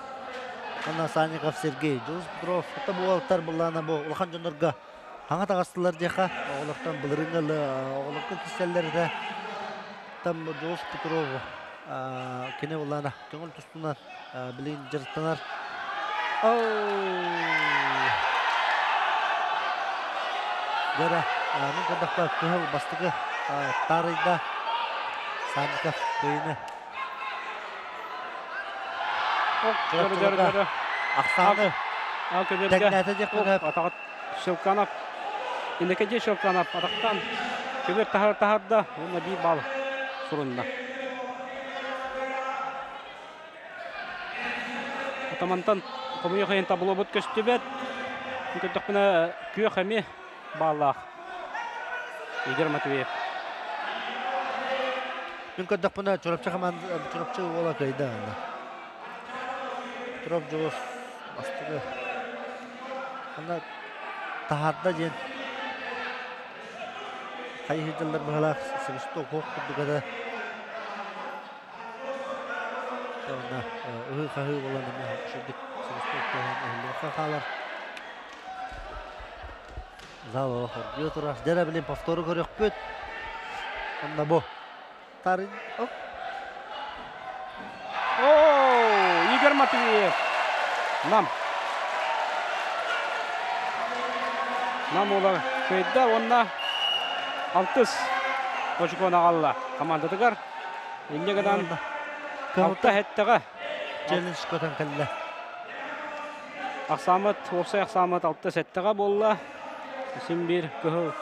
Она Санников Сергей. Жұлыс Петров ұта бұғалықтар бұллана бұл. Ұлған жандарға хаңа тағастылар деқа. Оғылықтан бұлырыңғылы оғылыққа кеселерді. Там Жұлыс Петров кене бұллана көңіл тұстынан білейін жырттанар. Дәрі мұн қадаққа көңіл бастығы Тарыйда Санников көйіні. Жары. Ақсаны тәңнәті деп көңіп. Атағат Шелканов. Иннокентий Шелканов атақтан көбір тахарда. Онна бей бал сұрынна. Атамантан қомыйы қайын табылы бұд көсті бәд. Күнкөттіқпіні күйі қәме балақ. Игорь Матвеев. Күнкөттіқпіні чұрапчы ола көйді. Петров Жолос бастығы. Ана тахарда жен. Қайы жылдар бағалақ сығышты оқуқ күрдігіді. Ona kahve olan ama şuradaki sınıfta öyle kalır. Zalo diyor dere bilen повтору görüp büt. Onda bu. Tarin. Игорь Матвеев. Нам олар көйді, онна алтыс очкона қалла командадығар. Еннегідан алты әттіға. Челлендж көтен кәлі. Ақсамыт, Опсай Ақсамыт алты сәттіға болла. Сен бір көғыл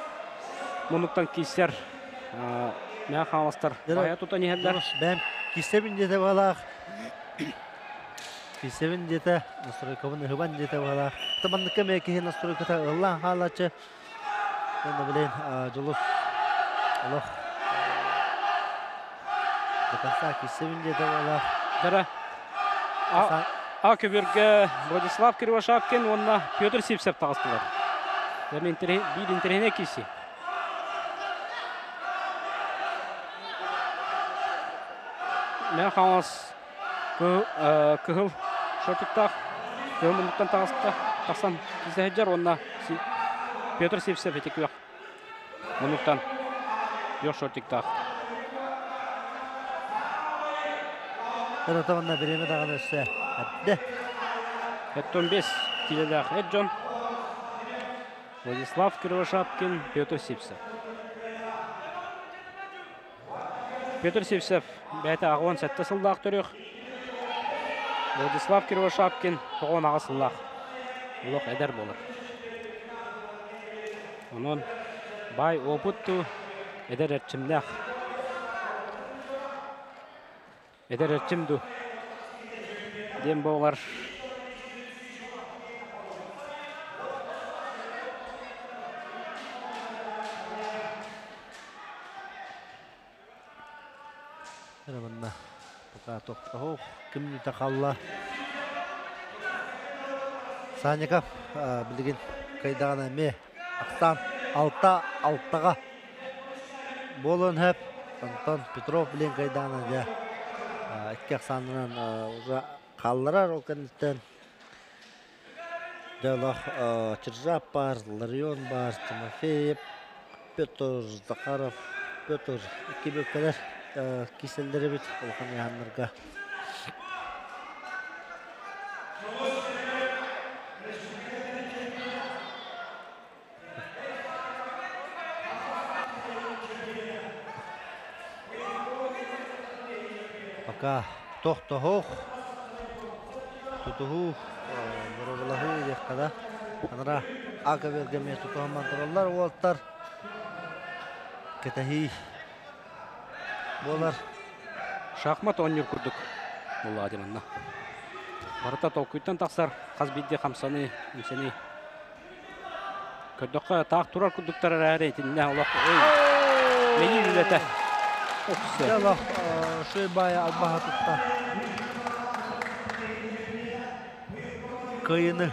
мұнықтан кейсер мәң қаңластар. Ая тұтан ехелдер. Бәм кейсебін жете балақ. Кейсебін жете, настройковын ұғыбан жете балақ. Тамандыққа мәкеге настройката ұллан қалачы. Енді білейін, жолыс. Олық. Деканса кейсебін жете балақ. Дәрі. Көберге Владислав Кривошапкин, онына Петр Сипсеп тағыстылар. Бір интерхене кейсі. Мен қаңыз күхіл шортықтақ, күхіл мұндықтан тақсан кейсі әджар, онына Петр Сипсеп етек өқ. Мұндықтан өқ шортықтақ. Бір отағында біреме дағаны өсі әдді. 15 тиледақ Эджон, Владислав Кривошапкин, Петр Сипсеп. Петр Сипсеп бәті ағуан сәтті сылдақ түріқ. Владислав Кривошапкин тоғын аға сылдақ. Ұлық әдер болыр. Оның бай опытту әдер әрчімдәқ. Әдер әрчімді. Дем болар. Рабанна пока тоқтау кім тақалла. Санников білген қайдағына ме Ақтан алтаға болын әп. Антон Петров білген қайдағына де әтке Ақсанынан қалларар ол кәнеттен. Дәлақ Чыржап бар, Ларион бар, Тимофеев, Петр Захаров, Петр Кебеккелер киселдері бет олқан яғанларға. Пока тоқтағуқ, тұтығуқ, бұрабылағу еққада. Аныра аға бергеме тұтығыман тұралар олаттар. Кетахи болар. Шахмат ойныр күрдік. Бұл адеманна. Барыта толкуйттан тақсар. Қазбейді қамсаны, үнсені. Көрдіққа тақ тұрар күрдіктар әрәйтініне олақ. Мені үлеті. Жалақ шөй бая албаға тұтта. Кайыны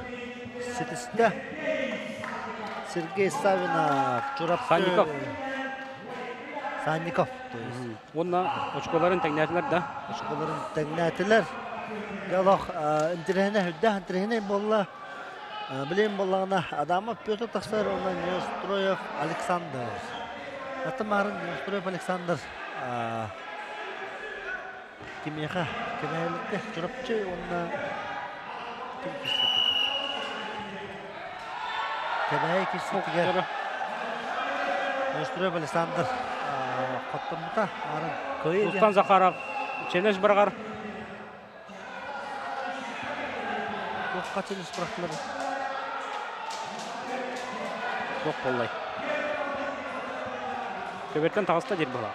сетісті. Сергей Савинов, Чурапты. Санников. Онна очколарын тәңнәтілер да? Очколарын тәңнәтілер. Жалақ интерхене болла. Білейін боллағына адамы Петр тақсар, онна Неустроев Александр. Атымарын Неустроев Александр. Кемеға, кемеғелікті Чурапчы, онна кемеғе кесетігер. Неустроев Александр. Қаттымыта, арын көйі. Ұлттан Захаров, челлендж бірғар. Жоққа челлендж бірақтылар. Жоқ болай. Көберттен тағыста дер бола.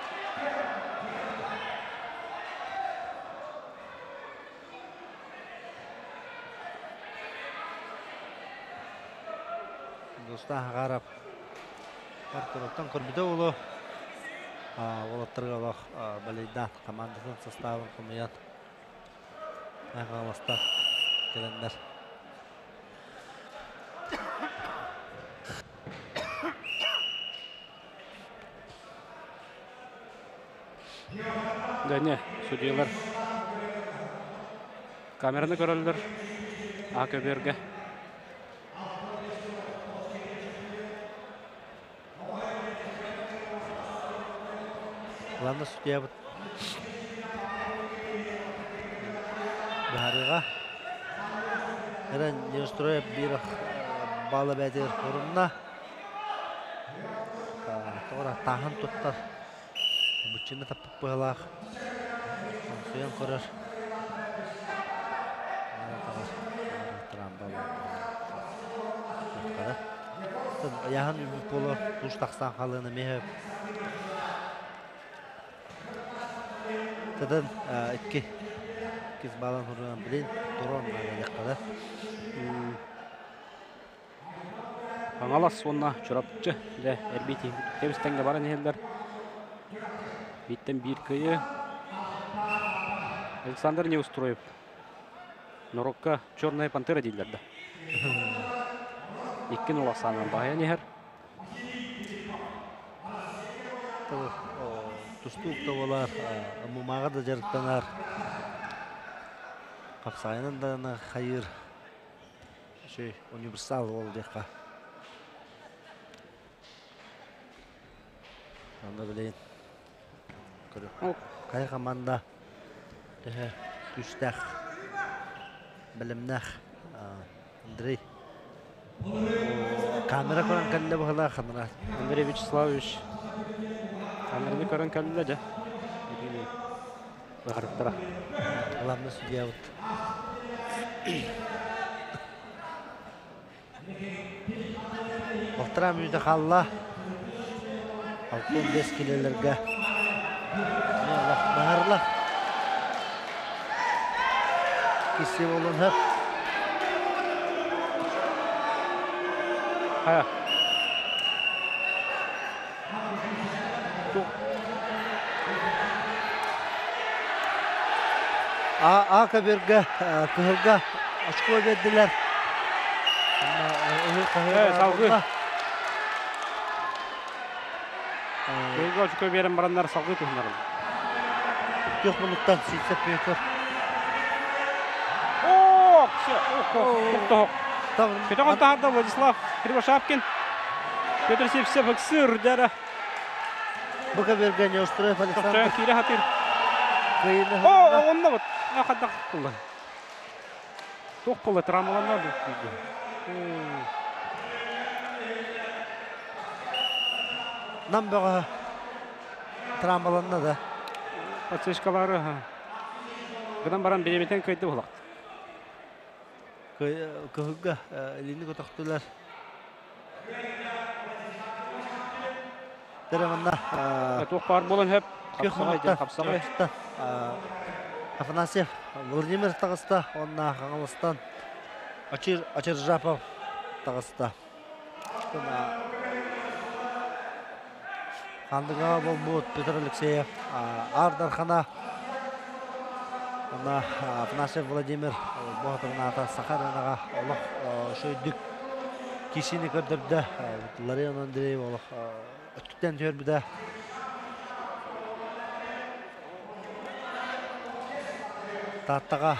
Доста ғарап. Партуроптан көрбіде олы. Олаттырға бақ балейдан командасын составын құмыян. Ағаластар. gelenler. Döne, судьялар камераны көрөлдөр. Акөберге. Главный судья вот Бахарыга Эрен не устроив бирах балы бәдер орынна. Тоғыра тағын тұттар. Бұтчыны таппық бұғалақ. Сүйен көрір. Яғын үміп болу тұш тақсан қалыны мехеп. Тәдін иккіз балан ұрыған білін тұрон ғалыққады. Аңалас онна чұрапчы. Әрбейті темістенге барын елдер. Биттен бір көйі. Александр Неустроев. Норокка черная пантера дейлерді. Иккен оласанын бағая нехер. Тұстуық та олар, мұмаға да жарықтанар. Қапсайынан да қайыр. Универсал ол деққа. Анда білейін. Қай команда күштәқ, білімнәқ, Андрей. Камера көрін кәлі бұғыла қанырат. Андрей Вячеславович. Камераны көрін кәлі де. Бағарықтыра. Главный судья вот. Бұқтырам үйді қалла. Алтын 5 келелерге. Бағарлық. Кесе болын ғып. Қая. Акаберге, күхілге ашқой берділер. Салғы. Көйгі ашқой берін барандар салғы тұхынарын. Жоқ мұнықтан сөйтсеп бекір. Көте қонтағырда Владислав Кривошапкин. Петр Сепсеп үксір дәрі. Бакаберге не устроев Александр. Тоқтайын кейлі хатыр. Онна бұд. Қадда қылды. Тоқ қолы травмаланады. Нам бұға травмаланады. Подсечкалары. Бұдан баран береметтен көйді болақты. Көйгі линді көтіқтілер. Дәрімінна. Тоқ бар болын хөп. Қапсағай. Афанасьев Владимир тағыста, онна Қаңылыстан Ачир Жапов тағыста. Қандыға бол бұд Петр Алексеев, Ардархана, онна Афанасьев Владимир бұғытығына ата Сахаринаға олық шөйдік кешені көрдірді. Ларион Андреев олық өткіттен төрбіді. Таттаға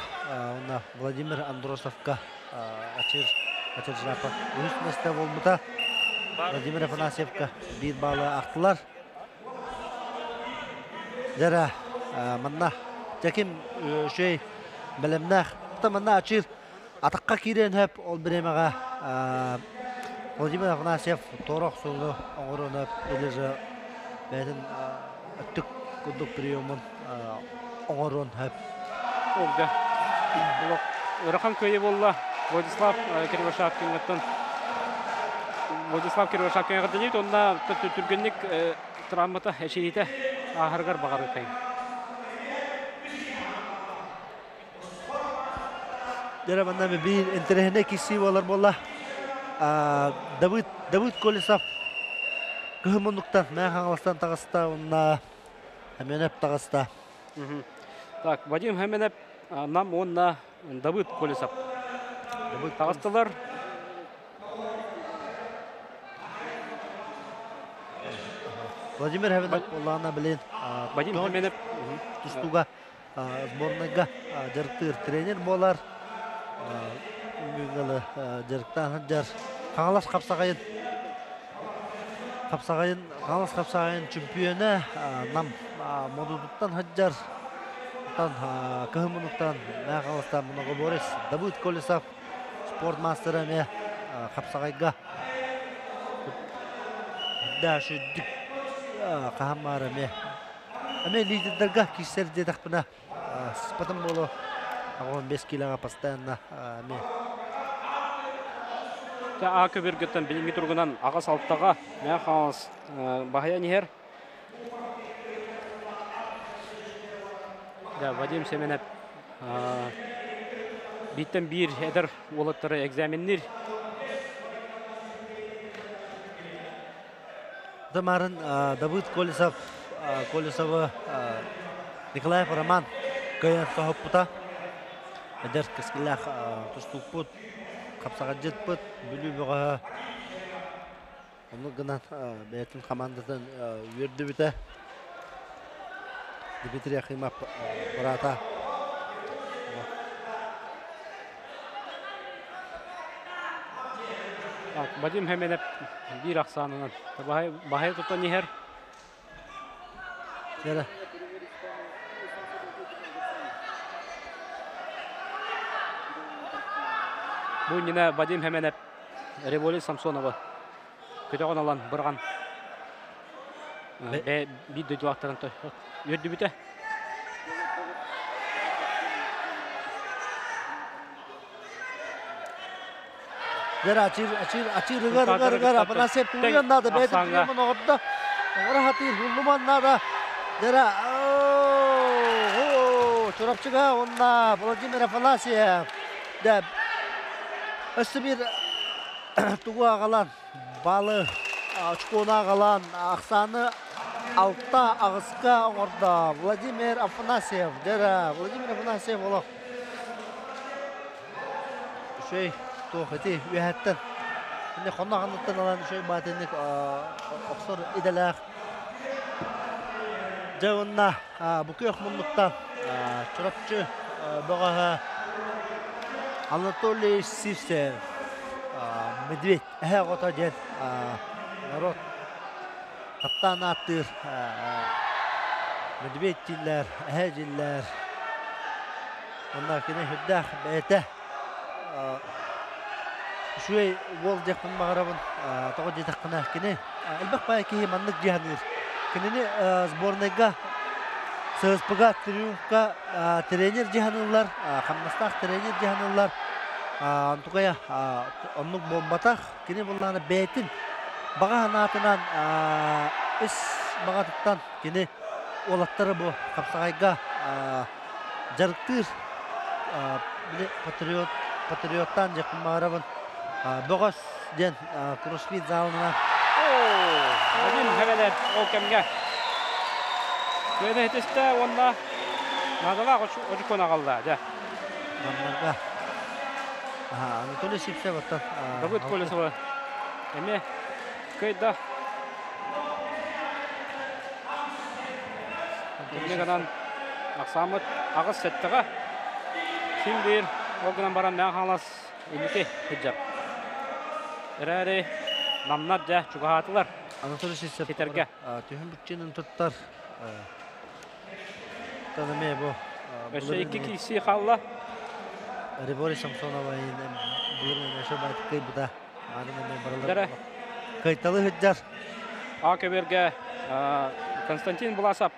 Владимир Андросовка Ачир Жапов өз мәсті болмыта. Владимир Афанасьевка бір балы ақтылар. Жәрі мұнна жәкем шөй білімнәқ. Бұта мұнна Ачир атаққа керен өп ол біремеға Владимир Афанасьев торақ солы оңырын өп ележі бәдің өттік күдік приемын оңырын өп. Oldu. Irakan köyü bolla Владислав Кривошапкин. Владислав Кривошапкин ғадденет, онда түргенлік травмата әшейді ағырғар бағары қайын. Дәрімінна бір интернетіне кесі болар болла. Давыд Колесов күхіміндіктен мәң Қаңылыстан тағыста, онна әменеп тағыста. Так, Вадим Хаменеп нам онна Давыд Колесов. Тағыстылар. Владимир Хеменов Олана білен. Вадим Хеменов Тустуга сборныйга жарықтыр тренер болар. Үмігілі жарықтан жар. Қаңалас қапсағайын чемпионы нам модудуттан хаджар. Көхімінуқтан мәғалыстан мұнығы Борис Давыд Колесов спорт мастері ме қапсағайға дашы дүк қағамары ме әме лидердерға кесер дедіқ бұна спатым болу 15 килоға постоянно ме Ақы бергеттен білінгі тұрғынан ағас алттаға мәғалыс бағая нехер. Вадим Семенов биттен bir эдер олаттары экзаменнер. Дамарын Давыд Колесов, Николаев Роман каян соғып бұта. Әдер кескілләқ тұстуқ бұд, қапсаға жет бұд, бүлі бұға. Оны ғынан бәйтін командатын өрді біті. Дмитрий Ахимов брата. Вадим Хеменов bir ақсанынан. Бағай тұтта нехер? Нері? Бұл нені Вадим Хеменов Револит Самсонова көтеғын алан бұрған. Bir дөйді вақтарын өрді біті. Açır rıgar Apınasep tuğuyanladı. Beydi tuğuyaman oğupta. Oğra hatır hullumanladı. Dera çorapçıga onunla Vladimir Afanasyev. Üstü bir tuğu ağalan balı açkona ağalan aksanı altta ağızka orada Vladimir Afanasyev. Dera Vladimir Afanasyev oğlu. Şey Тоқети үәттен. Енді қонағанлықтан алан үшөй батенlik оқсор иделәқ. Жауынна бұқы өқмұнлықтан чұрапчы бұғаға Анатолий Сивсев Медведь әхе қота жен народ таптан аттыр Медведь жиллер, әхе жиллер. Онда кені хүддәқ бәйті Шуй гол жакпын мағарабын тоғы жетаққына кені әлбәқ бай кейі маннық жиғаныр. Кенені сборныйға, ССП-ға, Триумфқа тренер жиғанылар, қамнастақ тренер жиғанылар. Антуғая онлық бомбатақ, кені бұлланы бәйтін баға анатынан іс бағатықтан кені олаттары бұл қапсағайға жарықтыр патриоттан жакпын мағарабын. Бұғыз ден кроссфит залына. Вадим Хеменов ол кәмге. Көйді етесті онда надыға ұжықон ағалда. Намларға. Анатолий Сипсев оттан. Давыд Колесова. Әме көйді. Көйдігінен ақсамыт ағыз сәттіға. Кім бір олғынан баран мәң қалас үліте хиджаб. Әрәрі намнар жа чуғатылар. Анатолий Сипсев. Кетерге. Түйін бүкченін тұттар. Танымей бұл. Өші екі кейсі қалла. Рибори Самсонова бұлырмен өші байтық кей бұда. Дәрі. Қайталы хүджар. Акөберге Константин Буласап.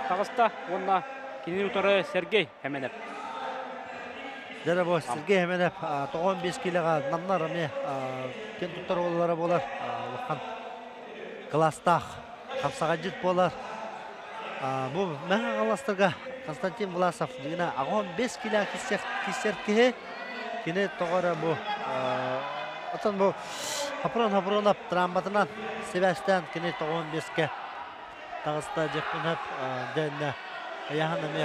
Тағыста онына кенен ұтары Сергей Хеменов. Дәрі бұл Сергей Хеменов 15 килоға намнар әме кен тұттар олары болар. Лұқан кластақ қапсаға жет болар. Бұл мәңі қаластырға Константин Буласов дегені 15 кило кесер кеге кене тоғары бұл отын бұл хапырон-хапыронап травматынан Себастьян кене 15-ке тағыста жекпініп дәніне аяғын әме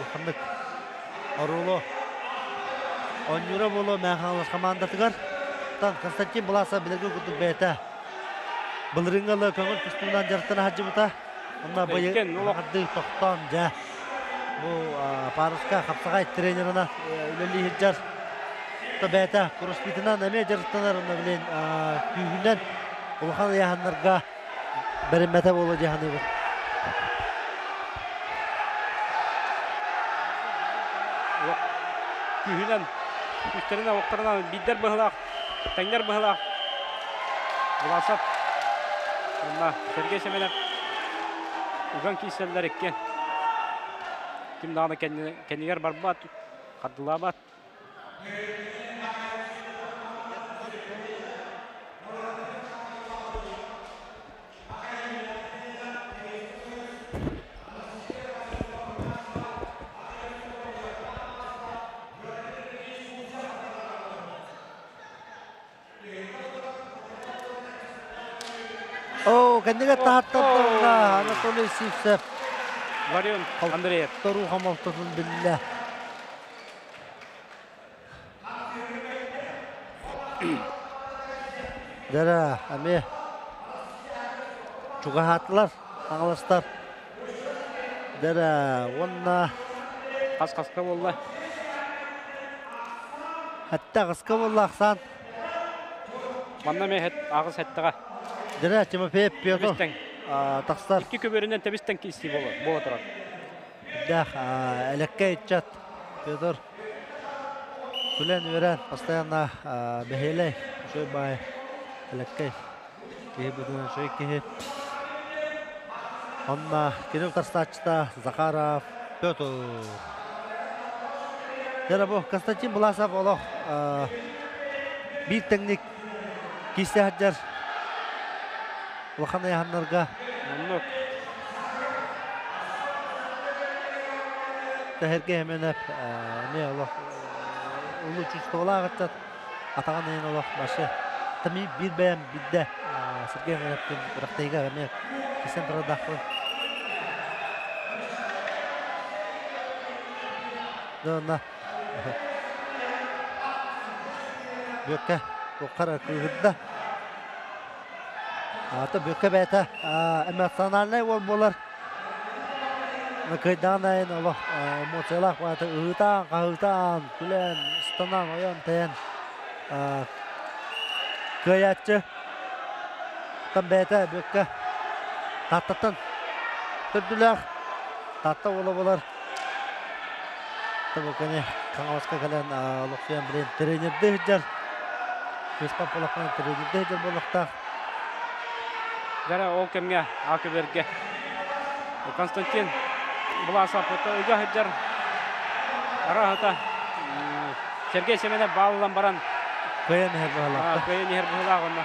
ұлқындық орулы Онюра болу мәханлас командатыгар. Тан Константин Буласа билерге күтүп бәйті. Бұлырыңғалы көңіл күстіңден жарттан хаджы бұта. Онна бұйы мағады тоқтан жа. Бұл Паруска қапсағай тренерына үлелі хеджар. Бәйті күріспейтінен әме жарттанар. Онна білен күйгінден ұлған яғанларға бірін мәті болу жағаны бұл. Күйгінден үстеріне оқтарынан биддер бұғылақ, тәңдер бұғылақ. Бұласап. Онна Сергей Семенов уган киселдер еккен. Ким дағаны кәнігер бар бат, қаддыла бат. Кәндіге тағаттарда Анатолий Сивцев. Варион Андреев. Тору қамалтығын білі. Дәрі, әме. Чуғахатылар, аңылыстар. Дәрі, онына. Қас-қасқа болла. Әтті қысқа болла ақсан. Манна мен ағыз әттіға. Дәрі, Тимофеев Петр. Тақстар. Екі көберінен тәбістен кейсті бола тұрады. Дәқ, әлекке етчат. Петр. Күлен өрен, постоянно бәхелей. Шөй бай. Әлекке. Кейі бұдынан шөй кейі. Онна Кирилл Тарстачта, Захаров, Петр. Дәрі бұл Константин Буласов олық. Bir teknik кейсті хаджар. Улахан аяғанларға. Мамнук. Тәхерге әменіп, не олақ, ұлы чүсті олақ атчат, атаған әйін олақ башы. Тәмей бір бәйім бидді Сергей әменіптен бірақтайға әме кесен тұрадақпы. Дұна. Бөкке, бұққара көйгідді. Аты бөкке бәйті эмоциональный ол болар. Көйдан әйін олық эмоциялақ бәйті ұғытан, қағытан, күлен, ұстанан, ойын тәйін көйәтші. Тан бәйті бөкке таттатын түрділер. Татты олы болар. Бөккені қаңаласқа кәлен олық сүйен білен тренерді жүр. Көспап олықпен тренерді жүр болықтақ. Жара ол кемге, ақы берге. Константин Буласов өгі хүджар. Арағыта Сергей Семенов балылан баран. Көйен ехер бұғылақты. Көйен ехер бұғылақ онна.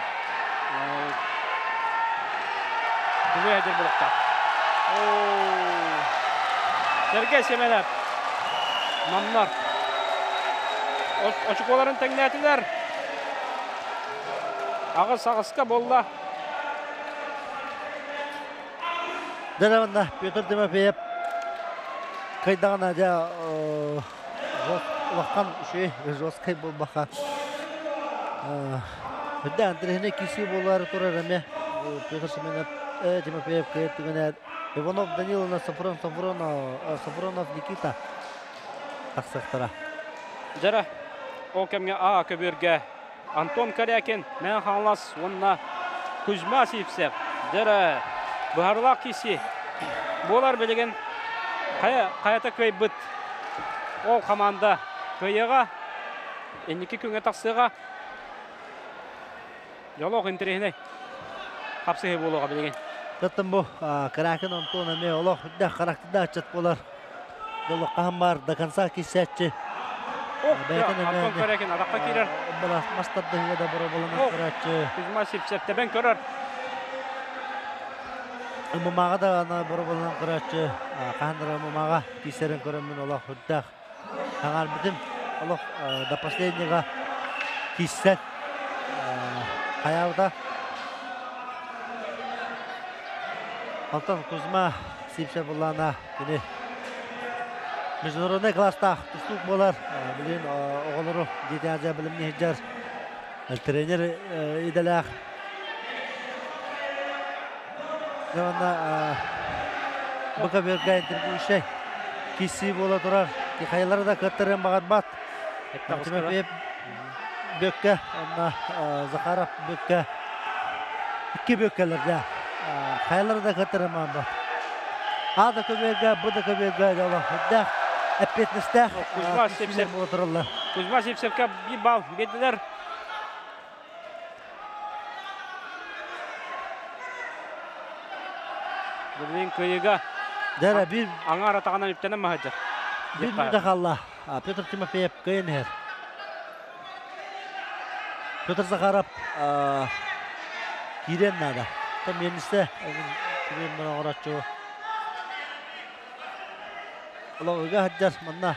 Күгі әдер бұлықта. Сергей Семенов. Мамнар. Очықоларын тәңнәтілер. Ағыс-ағысқа болла. Дәрәуінді Петр Тимофеев қайдағына жа ұлаққан үші жосқай болбақа. Үдді әндірігіне кесі болары тұрар әме. Петр Тимофеев қайттігіне Иванов Даниловна, Сафронов Никита тақсықтыра. Жара ол кемге ақы берге. Антон Карякин, мен қаңлас, онына Кузьма Сивцев. Жара бұғарлақ кесі болар білеген қайата көй бұд. Ол команда көйеға, әнекі көңе тақсыға жолық интерегіне қапсығы болуға білеген. Көттім бұл Карякин Антон әме олық үдді қарақтыда атчат болар. Жолық қағым бар, до конца кесі әтші. Антон Карякин адаққа керер. Мастарды ғада бұры болуына қаратшы. Кузьма Сивцев тәбен көрер. Мамаға да ана бұры болуынан қаратшы. Қағандыра мамаға кесерін көрімін олақ үддіқ. Қаңар бітім олық до последнего кесет қаяуда. Алтын Кузьма Сивцев болуына кені Международный класста тустук болар. Билин оголору Жети Азия билимни хиджар. Тренер иделах. Жана быка берген интервьюшей. Киси бола турар. Кайылары да кыттырын багатбат. Тимофеев бөккө, Захаров бөккө. İki bökkelerde. Kayıları da kıttırın bağatbat. Adı köbelge, bu da köbelge. Hüdde. Epetniste. Kuzma Sipsev'e bir bal verdiler. Bilin kıyıga. Dere bir Aŋar atağından üptenen mi hacı? bir müdahalla. Petr Timofeyev kıyın her. Petr Zakharov giren nada. Tam yenisi. Kimin bana uğraşıyor. Allah öyle haccar manna.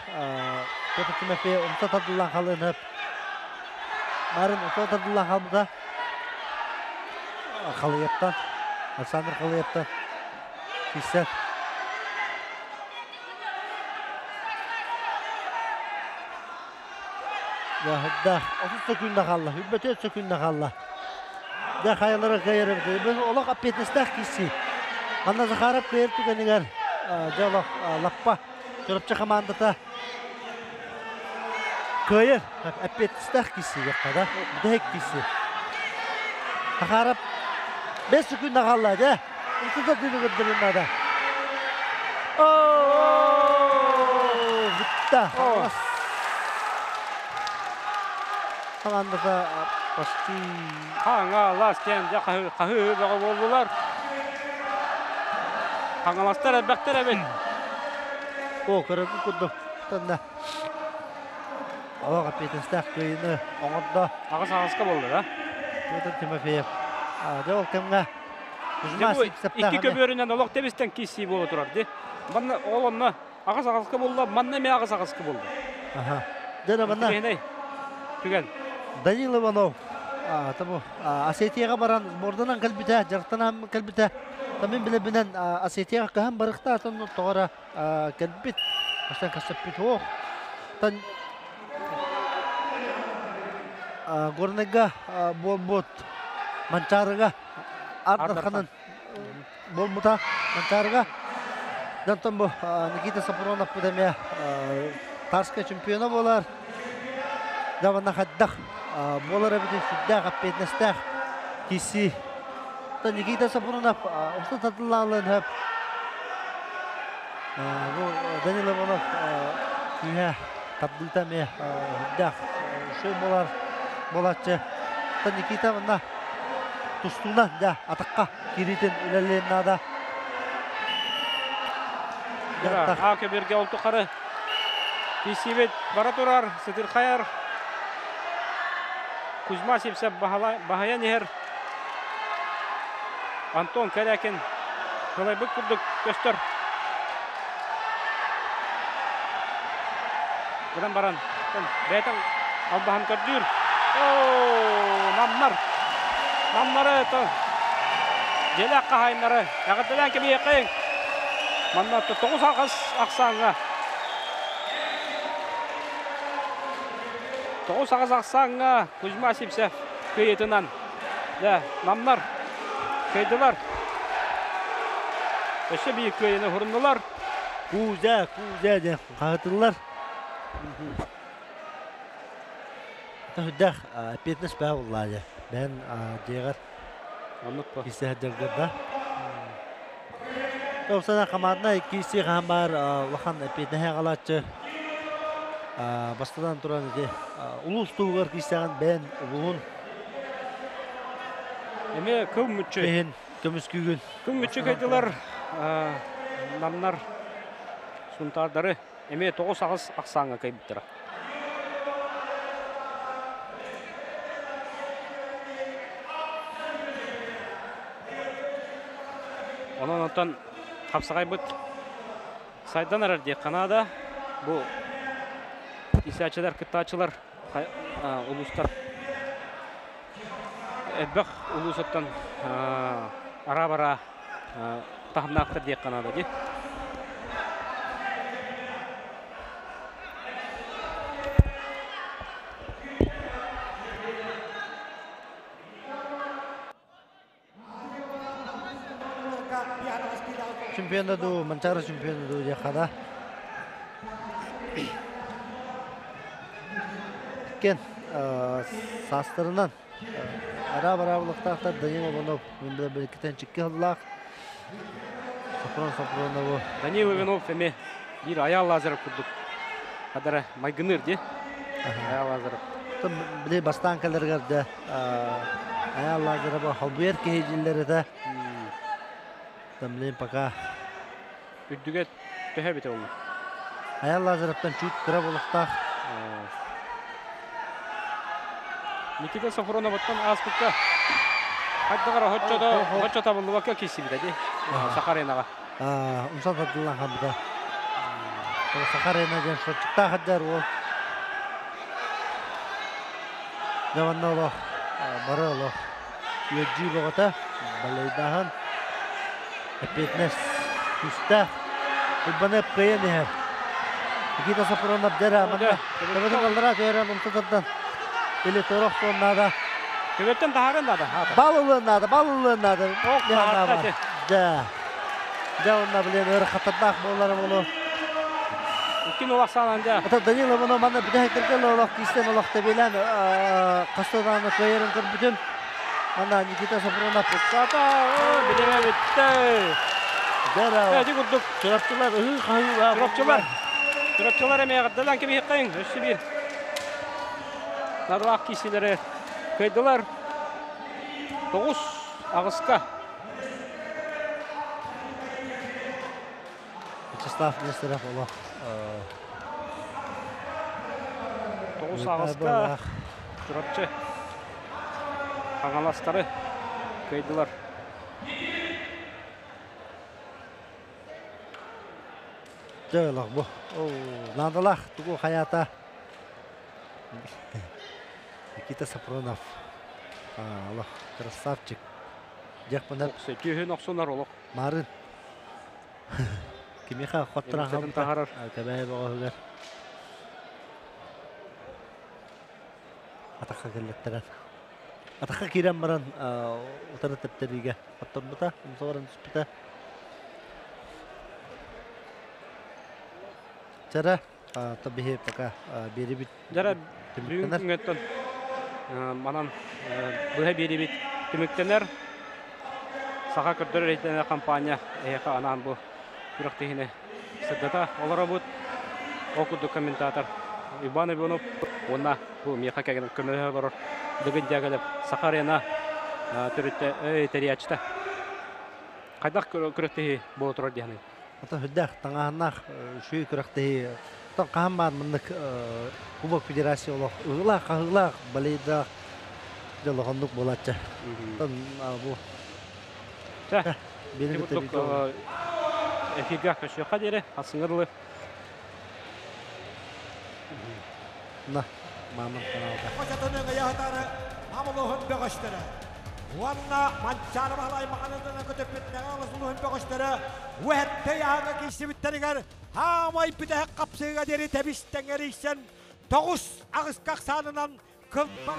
Petr Timofeyev umsa tadıllan kalın hep. Marın umsa tadıllan kalmada. Kalıyaptan. Alexander Kalıyaptan. Kişisel. Ya da 30 sekunda kaldı. Hübbete sekunda kaldı. Da hayallara kayırır. Ben ola kapetneste kişi. Anna Zakharov kayır tükeniger. Jalo lappa. Çorapça komandata. Kayır. Kapetneste kişi yakada. Bu da hek kişi. Zakharov 5 sekunda kaldı. Da. Usta da dili gıddırın da. Bitti. Komandata pasti Haŋalasken kahı bağı oldular. Haŋalastar elbekler evet. O kırık kudu. Tanda. Ava kapitenstak kıyını oğudda. Ağız ağızka oldu da. Petr Timofeyev. Jol kemga. İki köböründen olaq tebisten kisi bolu turardı. Bana oğlanla ağız ağızka oldu. Bana me ağız ağızka oldu. Aha. Dene bana. Tügen. Danil Ivanov. Tabu. Asetiyaga baran bordanan kalbite, jartanan kalbite. Tamin bile binen Asetiyaga kahan barıkta atan toğara kalbit. Aslan kasapit ho. Tan Gornega bolbot Mancarga Ardarkhanan bolmuta Mancarga. Dan tambu Nikita Sapuronov pudemya Tarska çempiyona bolar. Davana haddak. Bolar abidin sidda kapetneste kisi. Ta Nikita Sapuronov usta tatlılan hep. Bu Danil Ivanov ya tabdilta me haddak. Şu bolar bolatçı. Ta Nikita bana tustuna da atakka kiritin ilerleyen nada. Aka birge oldu qarı. Kisibet bara turar, Sıdır Khayar. Kuzma Sipsev bahaya neher. Anton Kalyakin. Kolay büt kurduk göster. Buradan baran. Beytan albahan kördür. Namlar. Namları to. Jelak kahayınları. Yaqıtılan gibi yaqın. Manna to 9 aqsanga. 9 aqsanga Kuzma Sipsev kıyıtından. Da namlar kıydılar. Öşe büyük kıyını hurundular. Kuza de qatırlar. Tahdah fitness ba wallahi. Ben diğer Anlatma. İstihadırda. Sana kamadna ikisi hamar vahan fitness galatçı. Bastadan turan idi. Ulus tuğur kisagan ben uluğun. Eme kım mütçü. Ben kömüskügün. Kım mütçü kaydılar. Namlar suntarları. Eme 9 aqsanga kaybittira. Ondan kapsagay bıt. Saydan arar diye Kanada. Bu İsyaçılar, kıttaçılar, uluslar. Elbek ulusattan ara-bara tahmin aktır diye Kanada diye. чемпионы ду, Манчары чемпионы ду жақада. Кен састырынан ара-барабылықтақтар Данила Иванов өмірі біркетен чекке аллақ. Сапронову. Данила Иванов әме бір аял лазарып күрдік. Қадары майгыныр де. Аял лазарып. Біле бастан кәлергерді аял лазарып халбуер кейжілері де. Білейін пока. Үддіге төһә бете олды. Аял лазарыптан чүйт кіра болықтақ. Никита Сафроноваттан аспыққа. Қайдығара хотчо табылды баққа кесі бітеді. Сақаренаға. Умсан тадылан қамыда. Сақарена жан шотчықта қаддар ол. Жаванна олық, бары олық. Өджі болғыта, балайдағын. Әпетнес, күстақ. Үлбанып қиын ехер. Никита Сафронов дәрі аманда. Көбетін қалдыра тойран ұмтыдырдан. Или торох соннада. Көбеттен тағарындады. Балылынады. Да. Да, онна білен өрі қатырдақ боларым олу. Үккен олақ саланды. Ата Данила мұны мана бүдәй кірген олақ, кейстен олақ табелен қастыданы көйерін кір бүтін. Мана Никита Сафронов. Сата, білеме бітті. Дәрі. Әді күрдік. Чырапчылар. Чырапчылар әмей ғаддадан кеме еққайын. Өсі бір. Надылақ кейселері көйділер. 9 ағысқа. Вячеслав Нестеров олақ. 9 ағысқа. Чырапчы. Ағаластары көйділер. Жайлақ бұл. Надылақ тұғы қаята. Никита Сафронов. Allah, красавчик. Жақпандар. Түйін оқсонар олық. Марын. Кемеха қоттыран қалды. Кәбәйі баға хүлер. Атаққа келеттерен. Атаққа керен баран ұтары тәптеріге. Қоттыр бұта, ұмсауырын түспіті. Жара, табихи пока бері біт. Жара, бүгін күнгеттен манан бұға бері біт түміктенер. Саға күрдір рейтені компания әйеқа анан бұл күріқтігіне сәддата олара бұд. Оқуды комментатор Иван Иванов. Онна бұл меқа кәгінің көмілі барыр. Дүгін дәгіліп Сақарена түрітті өйтериячта. Қайдақ күріқтігі бұл тұрар дейіні? Ата хүддәк таңағынақ шүй күріқтігі. Тон қаған бар мұндық Кубок Федерация олық. Ұғылақ балайдақ жылы қондық болатшы. Тон бұл. Бені біті біті олық. Эфига көшіға дері, асыңғырлы. На, мамын қаналға. Қошатының аяқтары Мамылығын бөғіштірі. Уанна манчары бағалай мағанындың көтөппетінен алысылығын бөғіштірі. Уәтті яғыңа кейсі біттерігер. Хамай бүдәк қапсыға дері тәбістен әрейсен 9 ағысқақ санынан кылпар.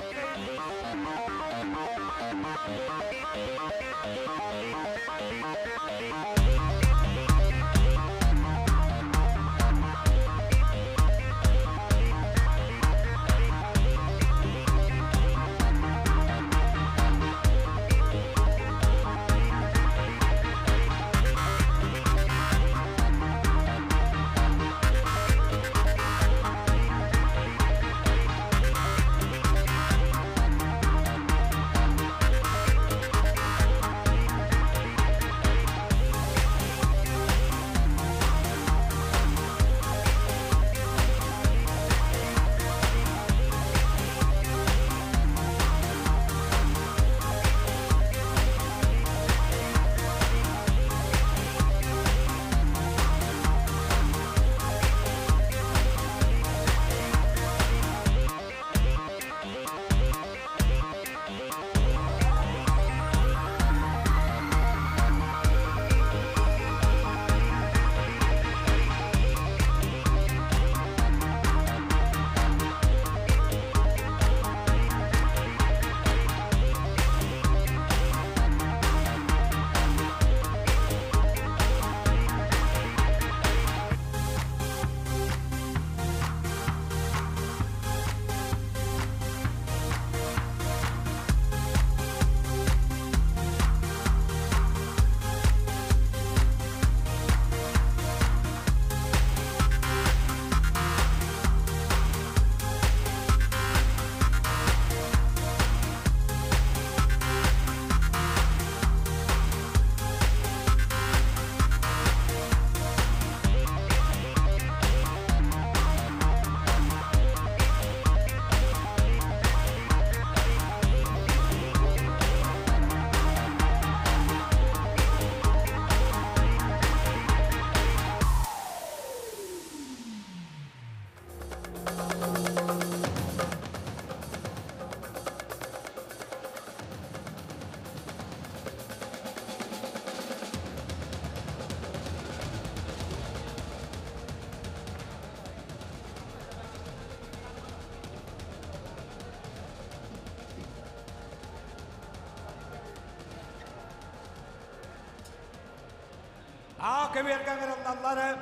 Kebergen kırılanları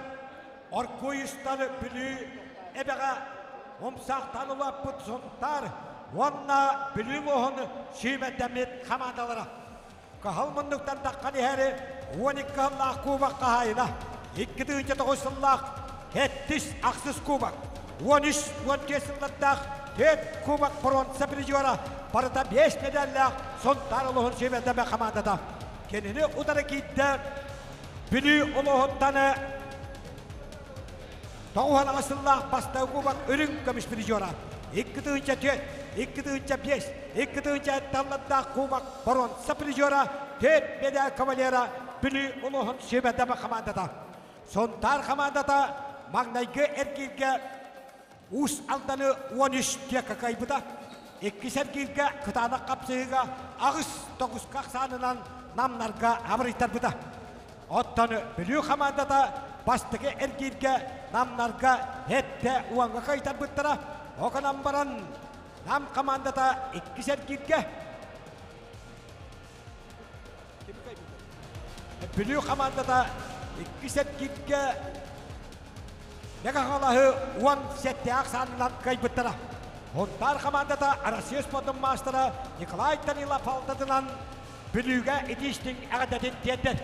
orkuyuşları bülü ebege omsaktan ulapıt sontar Onna bülü oğunu şimedemet kamandalara Kahalmınlıktan takkani heri 12 Allah kubak kahayına 2-9 sılak Hettis aksız kubak 13 sılak Tet kubak poron sapırıcıvara Parada 5 medalya sontar Allah'ın şimedeme kamandada Kendini udara gitti Bülü Olohundanı Doğuhan asıllah bastı kubak ürün kamış biricora 2-9 tet 2-9 5 2-9 dallarda kubak poron sapırıcıvara Tet medal kavalera Bülü Olohun şimedeme kamandada Sontar kamandada Magnaygı erkirge Us aldanı 13 diye kakaybıda. 2 serkirge kıtana kapsıyıga ağız 9 kaksanınan namlarga habritar bıda. Ottanı bülü kamandada bastığı erkirge namlarga hette uanga kaytar bıttara. Oka nambaran nam kamandada 2 serkirge. Bülü kamandada 2 serkirge Nekakalahu 17 aksanılan kaybıttara. Hontar kamandada Arasiyos Podun Master'a Nikolay Danila paltadılan bülüge ediştin ağadetin diyedir.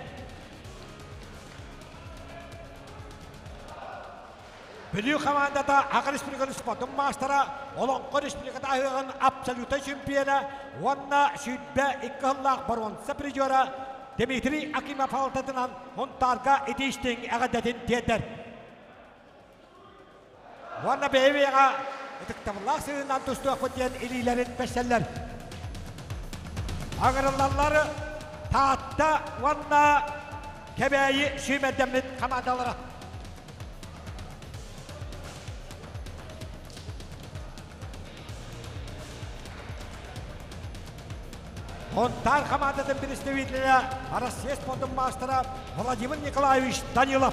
Bülü kamandada Akar İspirikanı Podun Master'a olan kod İspirikanı ahıgan absoluta şümpiyana Vanna şüdbe ikkallak baron sapırıcıra Dimitri Akima paltadılan Hontarga ediştin ağadetin diyedir. Vanna bebeğe tıktamlar sığınan tustu akıtyan ililerin beşeller. Ağırlarları taatta vanna kebeği şümedemin kamandalara. Hontar kamandadan birisi vidliğine Arasiyes Podun Master'a Vladimir Nikolaevich Danilov.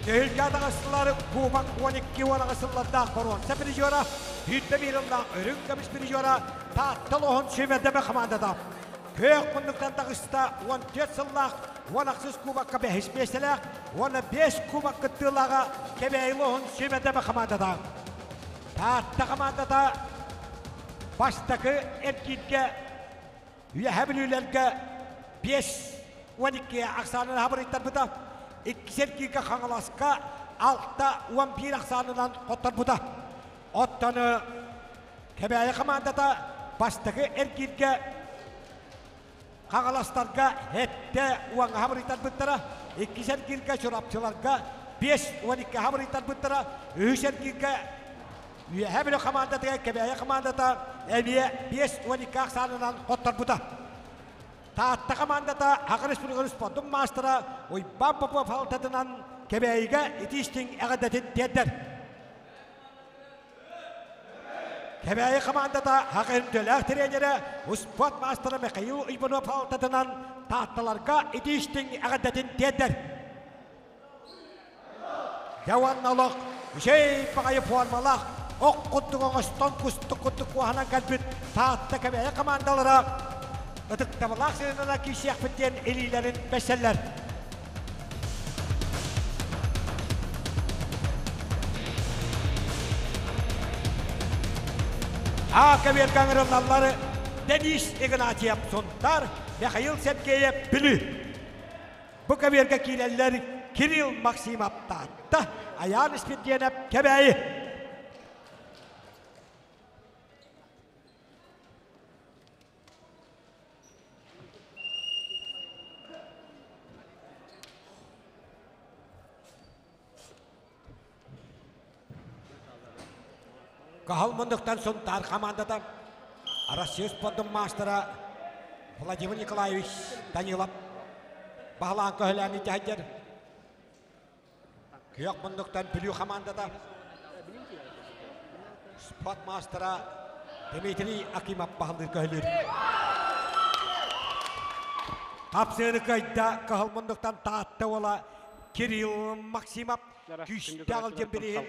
Tehlikede asılları kubak 12 olan asıllarda koron sepiricora hütte birinde örün kamış biricora tahtaloğun şevedeme kamandada kök bunduktan dağısta 14 sıllar onaksız kubak kabe hisbeseler ona 5 kubak kıttılağa kebeyloğun şevedeme kamandada tahta kamandada baştaki erkitke üyehebilülerge 5-12 aksanın haberlikler bıda İki serkiga kanalaska altta 11 aksanından kotar buda. Ottanı kebeğe kamandada baştaki erkirge kanalastarga hette uang habritar bıttara. İki serkiga çorapçılarga 5-12 habritar bıttara. Üç serkiga hebele kamandada kebeğe kamandada eviye 5-12 aksanından kotar buda. Tahta kamandada Akar İspirikanı Podun Master'a oy bamba faltadınan kebeğe itiştin ağadetin diyedir. Kebeğe kamandada Akar Dölak trenere Spot Master'a Mikhail Ivanov faltadınan tahtalarga itiştin ağadetin diyedir. Yavannalık, şey bakayı formalık, ok kuttuk oğustan kustuk kuttuk kuhanan kalbit tahta kebeğe kamandalara Itıktabalak sığınına kişiyak bitten elilerin beşeller. Akaber kanırılalları Deniz Ignatiev sontar Mikhail Sergeyev Bülü. Bu kaberge kileller Kiril Maksimov tahta ayağın ispityenep kebeği. Kahalmındıktan sontar kamandadan Arasiyos Podun Master'a Vladimir Nikolaevich Danilov bağlan köhlerini tehcer. Kıyok mındıktan Bülü kamandada Spot Master'a Dimitri Akimov bağlı köhleri. Kapsığını kayda kahalmındıktan tahtta ola Kiril Maksimov güçte alcı biri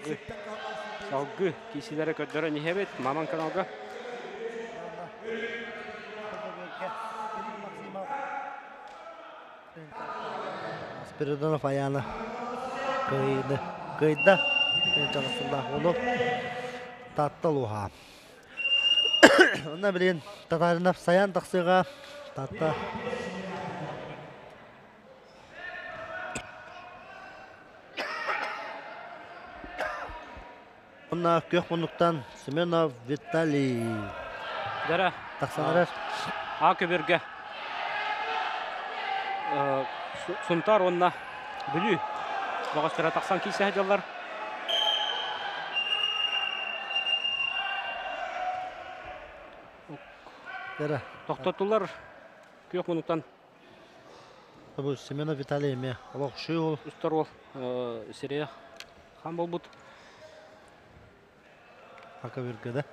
Salgı kişilere kötülere nihebet maman kanalga. Спиридонов аяны кыйда чагысында болуп таттылуға. Онна билен Татаринов саян тақсыға татта. Онна көк мұнықтан Семенов Виталий. Дәрі. Тақсанарар. Акөберге. Сунтар онна бүлі. Бағастыра тақсан кейсе әжалар. Дәрі. Тоқтатулар көк мұнықтан. Бұл Семенов Виталий ме. Олақ шүй ол. Үстар ол. Серия хан бол бұд. Акөберге да.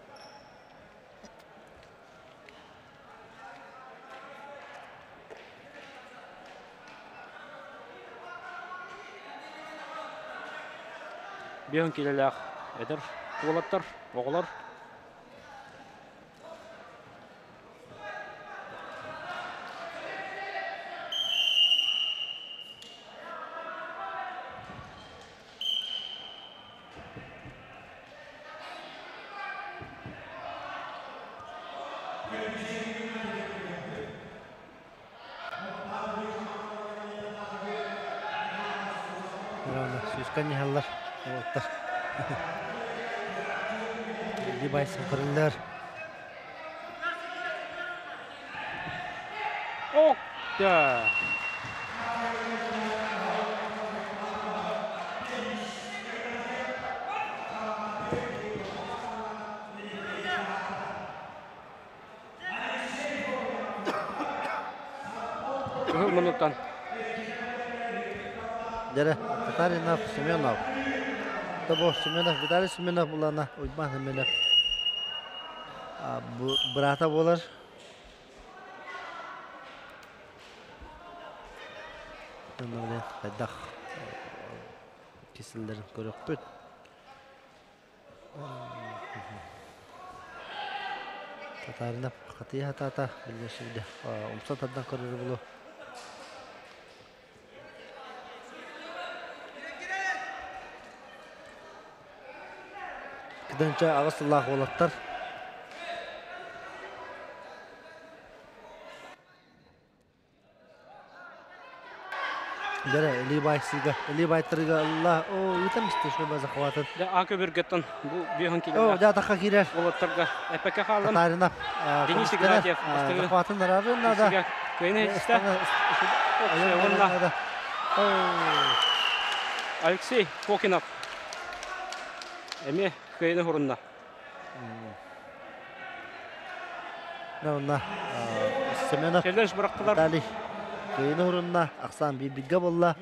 Беғын келелі әдір олаттар, оғылар. Süskan yahallar. Oltlar. Libaysın kırılır. Okta. Kıhıl minuttan. Dere, Tatarinov, Semenov. Tabu Semenov, Vitaly Semenov bulana Uyman Semenov. Bu brata bolar. Bunlar haydak. Kesillerin görüp büt. Tatarinov qatiya tata bilmesinde. Umsa tadan körür bulu. Kidancha ağısıllah olatlar. Dere, Eli Baytırıga Allah, o yetemizdi şu bazı kıvatın. Aköbürgetten bu bir hangi O, da takka girer. Olatlarga epeke kalın. Tatarinov. Denis Ignatiev. Kıvatın nararı nada. Köyüne işte. Alexey Fokinov. Emi köyüne horunda. Ne onda? Semenov. Challenge bıraktılar. Vitaly. Köyüne horunda. Aksan bir bilge bolla.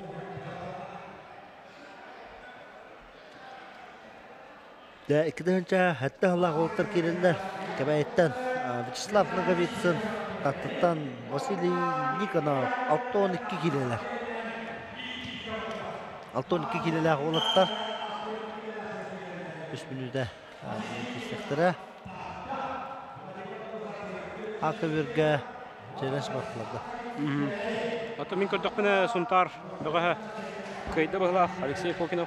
Da ikide önce hatta Allah oltar kirinde. Kebeyetten. Vyacheslav Nagovitsin. Tatlıktan Vasily Nikonov. 6-12 kilolar. 6-12 kilolar olatlar. 3 minüde sektere. Aköbürge challenge bakıldı. Ata min kördükmene Suntar bağa köyde bağla Alexey Fokinov.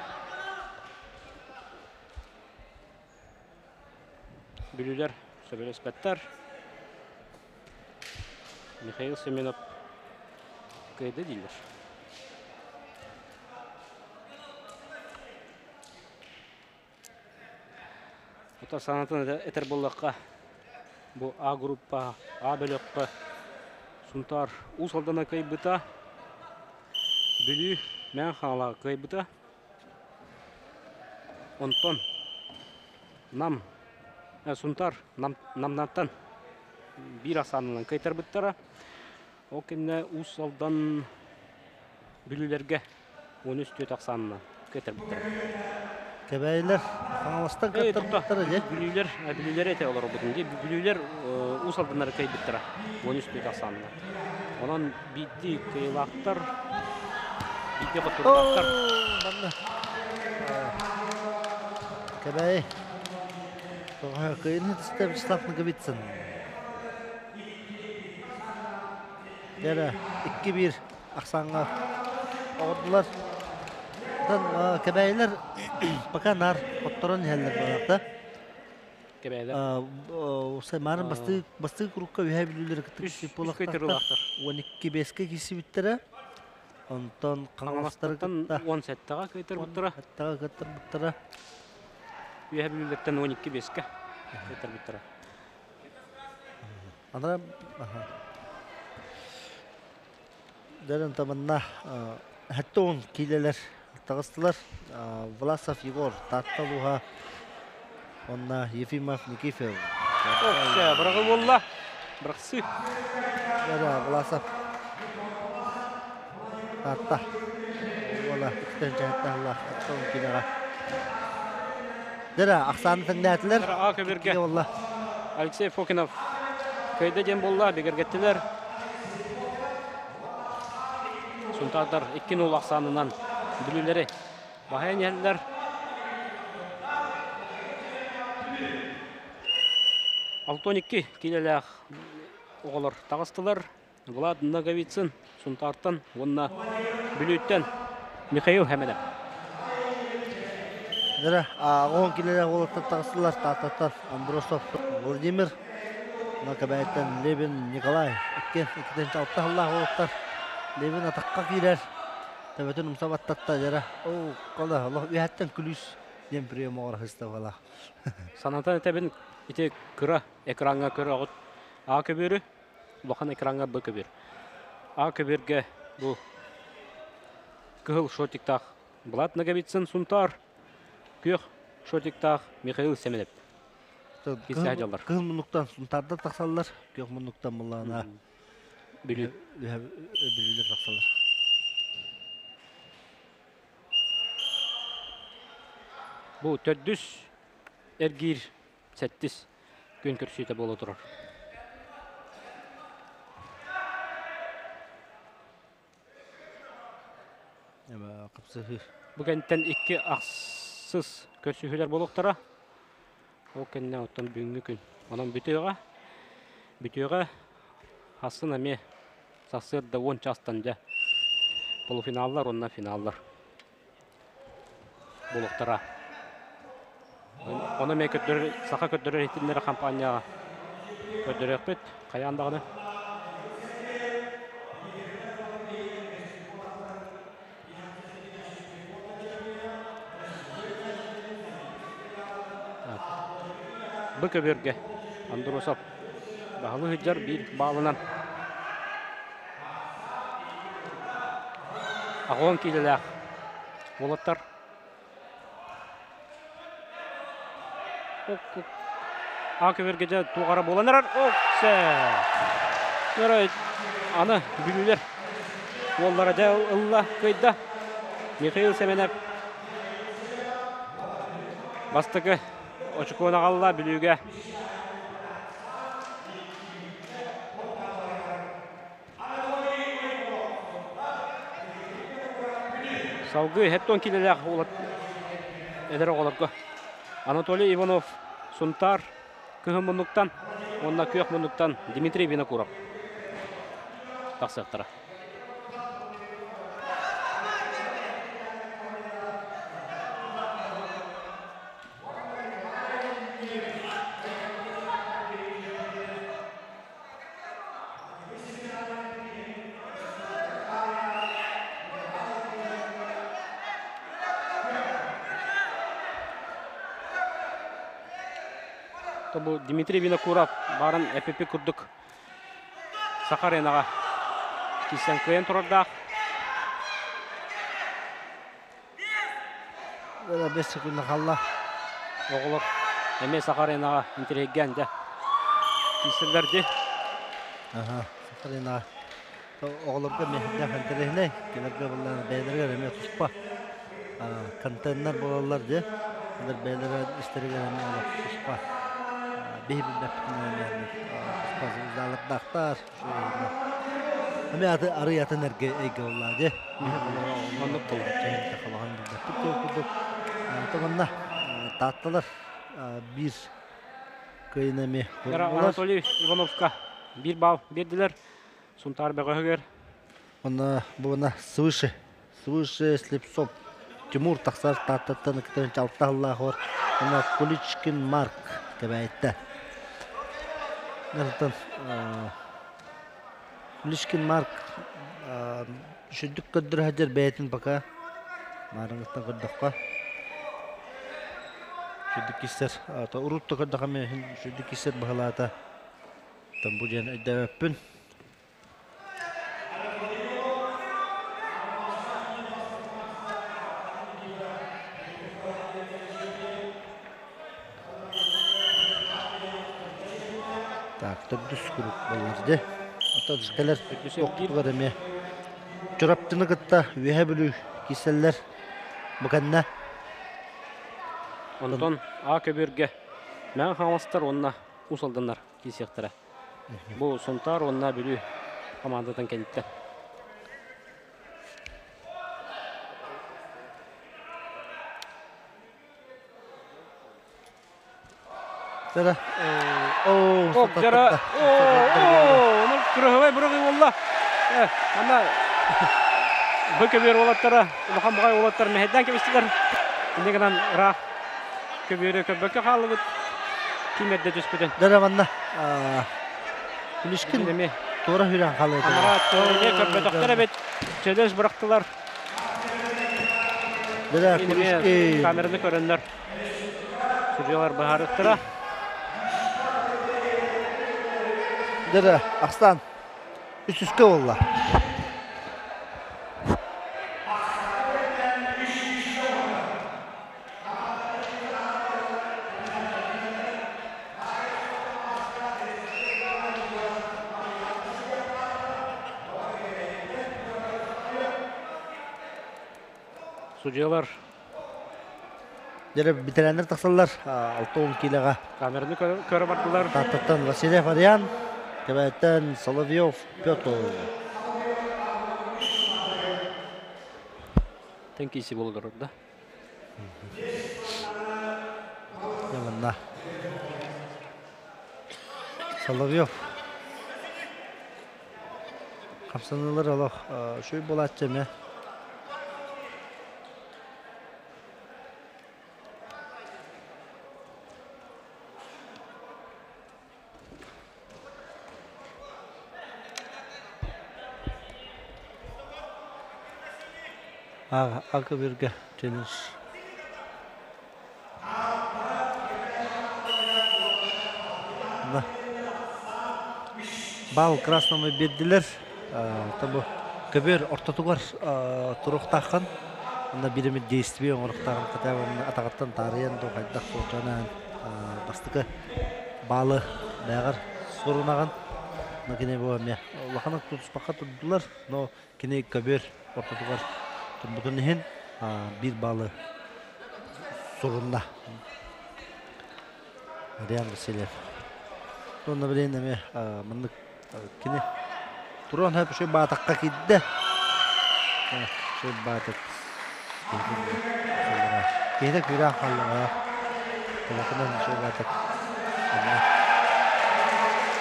Bülüler Söbeles Bettar. Mikhail Semenov köyde değiller. Ota sanatın eter bollakka bu A gruppa, A bölükka Suntar usaldana kaybıta Bülü men hala kaybıta Onton Nam Suntar namnattan bir asanından kaytar bittara o kenne usaldan Bülülerge 13 taqsanından kaytar bittara. Kebeyler kanalıstan katırmıştır diye. Bülüler ete olur bugün diye. Bülüler usaldanları kaybittira. 13 taqsanından. Onun bitti kıyılaktar. Bitti batırlaktar. Kebey. Kıyını da Vyacheslav Nagovitsin. Dere 2-1 Aksan'a ордылар. Кебейлер пока нар отторон хәлләр баракта. Кебейлер. Усы марын басты крукка үһә билүләр китеп булакта. 12 беске кисибиттере. Онтон Каңластырдан 10 сәттәгә көйтер буттыра. Хәтта көтер буттыра. Үһә билүләрдән 12 бескә көйтер буттыра. Ана Дәрен таманна хәттон килелер тагыстылар. Власов Егор татталуга. Онна Ефимов Никифов. Окса, бирәгә булла. Бирәкси. Дәре Власов. Татта. Вала иктәнчәттә Аллах хәттон киләгә. Дәре Аксан тыңдатылар. Акыбергә. Валла. Алексей Фокинов. Көйдә дем булла, бигергәттеләр. Сунтардар 2-0 Аксанынан билүләре. Баһаян яллар. Алтоникки килеләр оғылар тағыстылар. Влад Наговицын Сунтартан, онна билүттен Михаил Хәмәдә. Дәре оғын килеләр оғылар тағыстылар. Таттар Андросов Владимир. Накабайттан Левин Николай. Иккенче алтта Аллах оғылар. Левин атаққа килер. Тәбәтен умсабаттатта жара. О, қала Аллах үһәттен күлүс дем прием оғыр хыстабала. Санатан этебин ите кыра экранга көрө огут А көбөрү, лохан экранга Б көбөр. А көбөргө бу кыл шотиктах Влад Наговицын Сунтар, күйөк шотиктах Михаил Семенев. Кисә жаллар. Кыл мунуктан Сунтарда тақсаллар, күйөк мунуктан буллана. Билет Билет тақсаллар. Бу 400 эргир 7 күн көрсөтө боло турар. Бүгенттен 2 аксыз көрсөтөлөр болуктара. Ол кенне оттон бүгүнкү күн. Анан бүтөөгө асын эме сасырда 10 частан жа полуфиналлар, онна финаллар болуктара. Оны мен сақа көттөрөр етіндері компанияға көттөрөр өкпет, қаяндағыны. Бұ көберге Андросов бағылы хүджар бір бағылынан. Ағуын кейлілі болаттар. Акыберге жа туғара боланырар. Окса! Аны бүлілер. Оллара жа ұлла көйді. Михаил Семенев. Бастығы очықуына қалла бүліге. Салғы хеттон келелі әдірі қолапқы. Анатолий Иванов, Сунтар, күйім мұнықтан, онна күйек мұнықтан Дмитрий Винокуров. Тақсықтыра. Бұл Дмитрий Винокуров барын әпепе күрдік Сақаренаға кесен көйен тұрардақ. Бұл 5 секундна қалла. Оғылыр әме Сақаренаға интерегген де кесілдерді. Сақаренаға оғылырға мехенден қантерегіне келерге бұлланы бәйлерге әме тұспа. Контейнер болалар де. Бәйлерге істерге әме олар тұспа. Бейбіл бәптің спазылдалып дақтар. Әме ары ятын әрге әйге олады. Онлық бұл. Тұғынна таттылар бір көйін әме. Анатолий Ивановқа 1 балл берділер. Сунтар бәғығыр. Бұна свыше Свыше Слепцов Тимур тақсар таттаттан кітен чалтағылла қор. Она Куличкин Марк кебәйтті. Нартан Куличкин Марк шүддік көддір хәдер бәйтін бака. Марыңыстан көддіққа. Шүддік кестер. Урутты көддіға мен шүддік кестер бағалата. Там буден өйді өппін. Так, tördüs grup bollardı. Ata düşkeler oktular eme. Çoraptını gıtta üye bölü kiseller bukanna. Ondan A-Köbürge mən hamastар onna usaldılar kisiyaklara. Bu sontar onna bölü komandadan kendikten. Jara. Jara. Onu kırıhıvay bırığı valla. Ama bu köbür olattara, ulakan buğay olattar mehedden kebestiler. Şimdi kadar rah köbürü köbürü kalı bit. Kim edde düşpüdün? Jara vanna. Kulişkin. Tora hüran kalı. Amara toyne köbürü doktora bit. Çödöz bıraktılar. Jara kulişkin. Kamerada görünler. Sürüyorlar baharıttıra. Jara Akslan. Üst-üste valla. Sucuyalar. Jara bitirenler taksalar 6-10 kiloga. Kamerada körü baktılar. Tattan Vasilyev Aryan. Kebetten Solovyov Pyotr. Tenkisi bulunur orada. Yamanna. Solovyov. Kapsanılır Allah. Şöyle bolatacağım ya. A-Köbürge challenge. Bal красному бердилер. Tabu köbür ortatugar turuqtaqan. Onda birimi действие оңырықтағын қатағын атағаттан тарыян доғайдақ соғанан бастықы балы бәғір сұрынаған. Но кене болам я. Лақанық тұтыспаққа тұддылар, но кене көбір ортатуғар тұмбұтын ехен бір балы сұрында. Ариан Васильев. Сонда білейін әме мұндық кене тұрған әп үші батаққа кедді. Үші батақ. Кейдік үйрен қалыға. Талақынан үші батақ.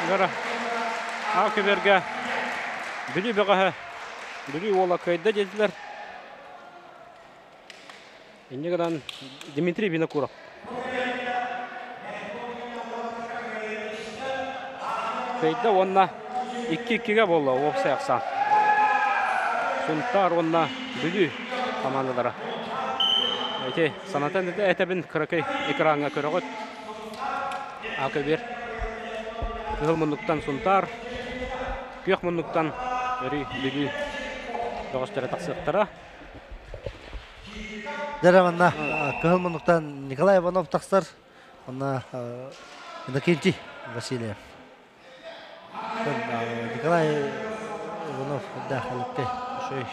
Гара. A-Köbürge bülü beğe. Bülü ola kayda dediler. İnce kadar Dmitri Vinokurov. Kayda onna 2-2'ge boldu opsa yaksan. Suntar onna bülü komandalara. Ete sanatan dedi etebin kırakay ekranga körögöt. A-Köbür Kıhılmınlıktan Suntar, Kıyakmınlıktan öri bülü doğuşlara taksıqtara. Deravanna Kıhılmınlıktan Nikolay Ivanov taksar. Ona Inokentий Vasilyev. Nikolay Ivanov dağılıkta şöyle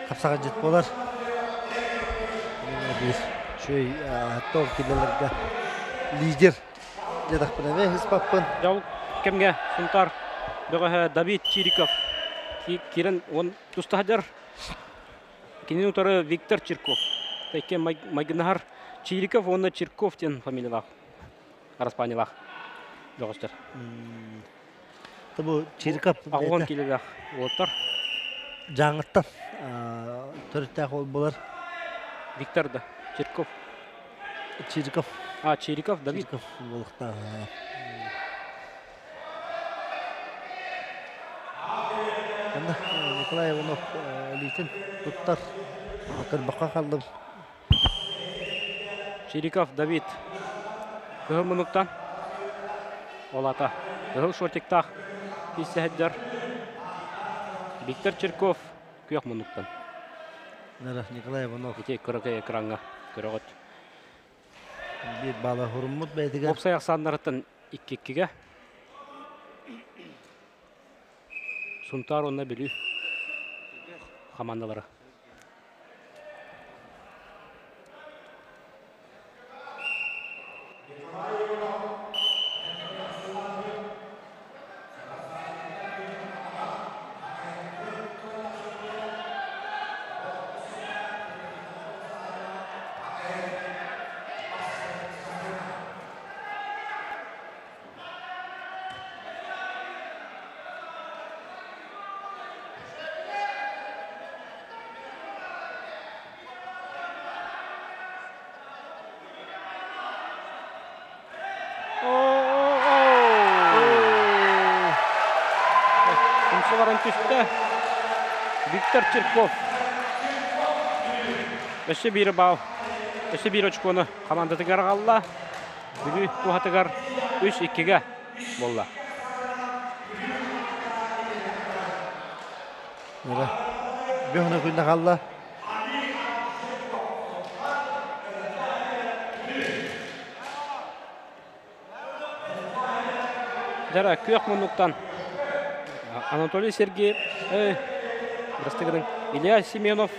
kapsağa jet bolar. Bir şöyle top kilerlerge lider. Dedik buna ve hıspapın. Жау кемге Suntar beğe David Chirikov. Kiren on tustahjar. Kinin utarı Viktor Chirkov. Tekke Maginahar Chirikov onda Chirkov ten familiyalar. Araspaniyalar. Doğuşlar. Tabu Chirikov. Ağon kileler otar. жаңыттан төрттәк ол болар. Виктор да. Чирков. Чирков. Чириков, Давид. Чирков болықта. Анда Николай Иванов лейтен туттар. Кырбаққа қалдым. Чириков, Давид. Кығыл мұнықтан. Олата. Кығыл шортиктақ. Писсәхәддер. Виктор Чирков. Күйек мұнықтан. Николай Иванов. Ете кырықы экранға көріғыт. Bir bala hurmut beydiger. Опсаяқ сандарыттан 2-2-ге. Сунтар онна білі командалары. Түсті Виктор Чирков. Өші бері бау. Өші бері очконы командатығар қалла. Бүгі туғатығар 3-2-ге болла. Бүйіні күнді қалла. Жара күйек мұнықтан Анатолий Сергеев, Растыгының Илья Семенов,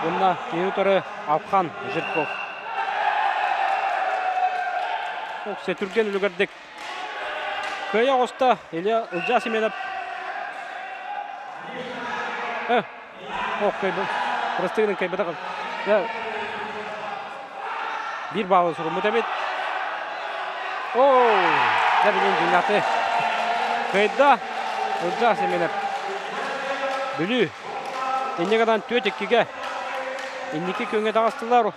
онна минуторы Алхан Жирков. Сетүрген үлгірдік. Көйе оста Илья Илья Семенов. Растыгының кайбада қал. Bir bağlı sorun mutabet. Дәрбілен жинаты. Көйді. Илья Семенов. Бүлі. Еннеғадан 4-2-ге. Еннекі көңе тағыстылар.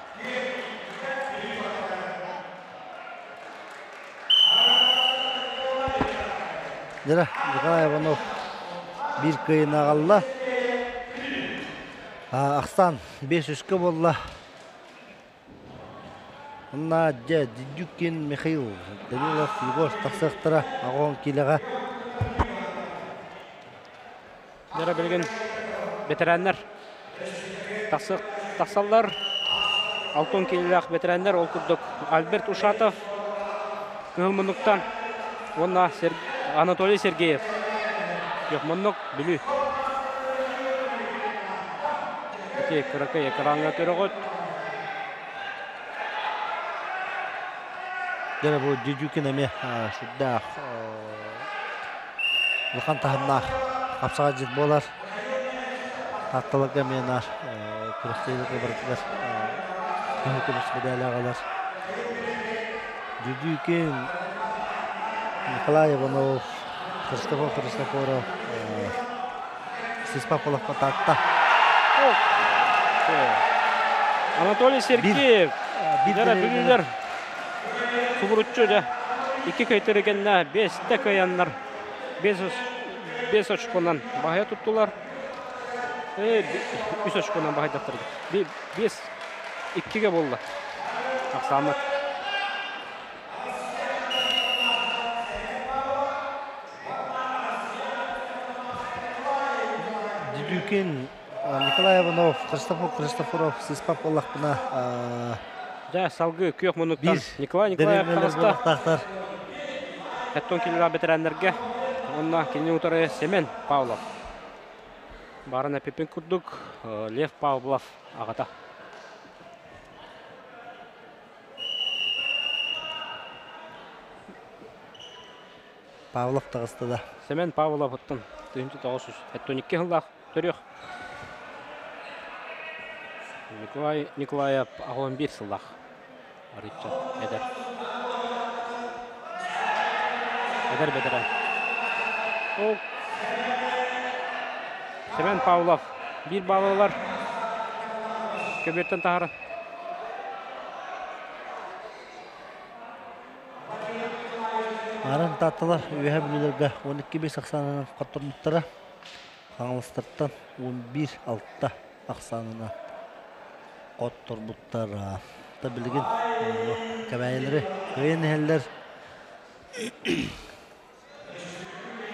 Жара, Николай Иванов bir күйін ағалла. Ақсан 5-3-ке болла. Онна Дидюкин Михаил Данилов Егор тақсықтыра ағуын келіға. Жара білген ветерандар. Тақсалар. Алтон келіліғ ветерандар. Ол күрдік Альберт Ушатов. Кығыл Онна Анатолий Сергеев. Yok мұнық білі. Кірікі екіранға көріғыт. Жара бұл Дидюкин әме шүддақ Лұқан тағыннақ қапсаға жет болар. Тақтылығы менар күрістейлігі бірдігер көміс медалі ағалар. Дидюкин, Николай Иванов, Христофоров, Сеспаполов Пататта. Анатолий Сергеев. Жара білілер. Суғырытшы да. 2 көйтірігенна 5-те көянлар. 5 очконан бағая тұттылар. 3 очконан бағай дақтырды. 5-2-ге болды. Ақсамат. Дидюкин, Николай Иванов, Христофоров, Сеспаполов бұна салғы күйек мұнықтан Николай Қағаста. Әттон келіға бетерәнлерге. Онна келіне ұтары Семен Павлов. Барына Пепен күрдік. Лев Павлов ағата. Павлов тағысты да. Семен Павлов ұттын. 900. Әттон 2 ғылақ түрек. Николаев ағылын 1 сылақ. Аритча, Эдер. Эдер бедерен. Семен Павлов. Bir балалар. Көбеттен тағыры. Арын таттылар үйе білілерге 12-5 ақсанынан қаттырмыттары. Қаңылыстырттан 11-6 ақсанына қаттырмыттары. Та білген кәбәйелері қиын әлдер.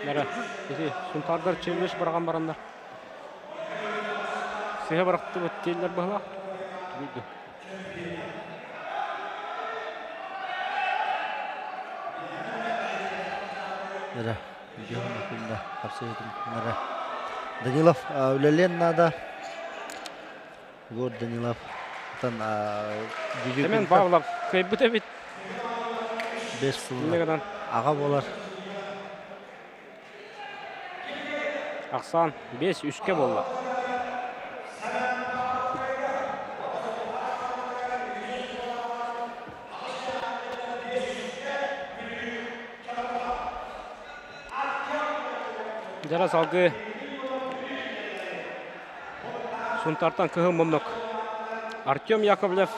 Нәрі, сұнтардар челеш барған барандар. Сеге барақты өттейлер бағыла. Нәрі, үйден өкілді қапсы етім. Нәрі, Данилов өлелен нада. Гор Данилов. Семен Павлов, көйбіті бет. 5 сылына аға болар. Ақсан 5-3-ке болды. Жара салғы Сұнтартан күйі мұмнық. Артем Яковлев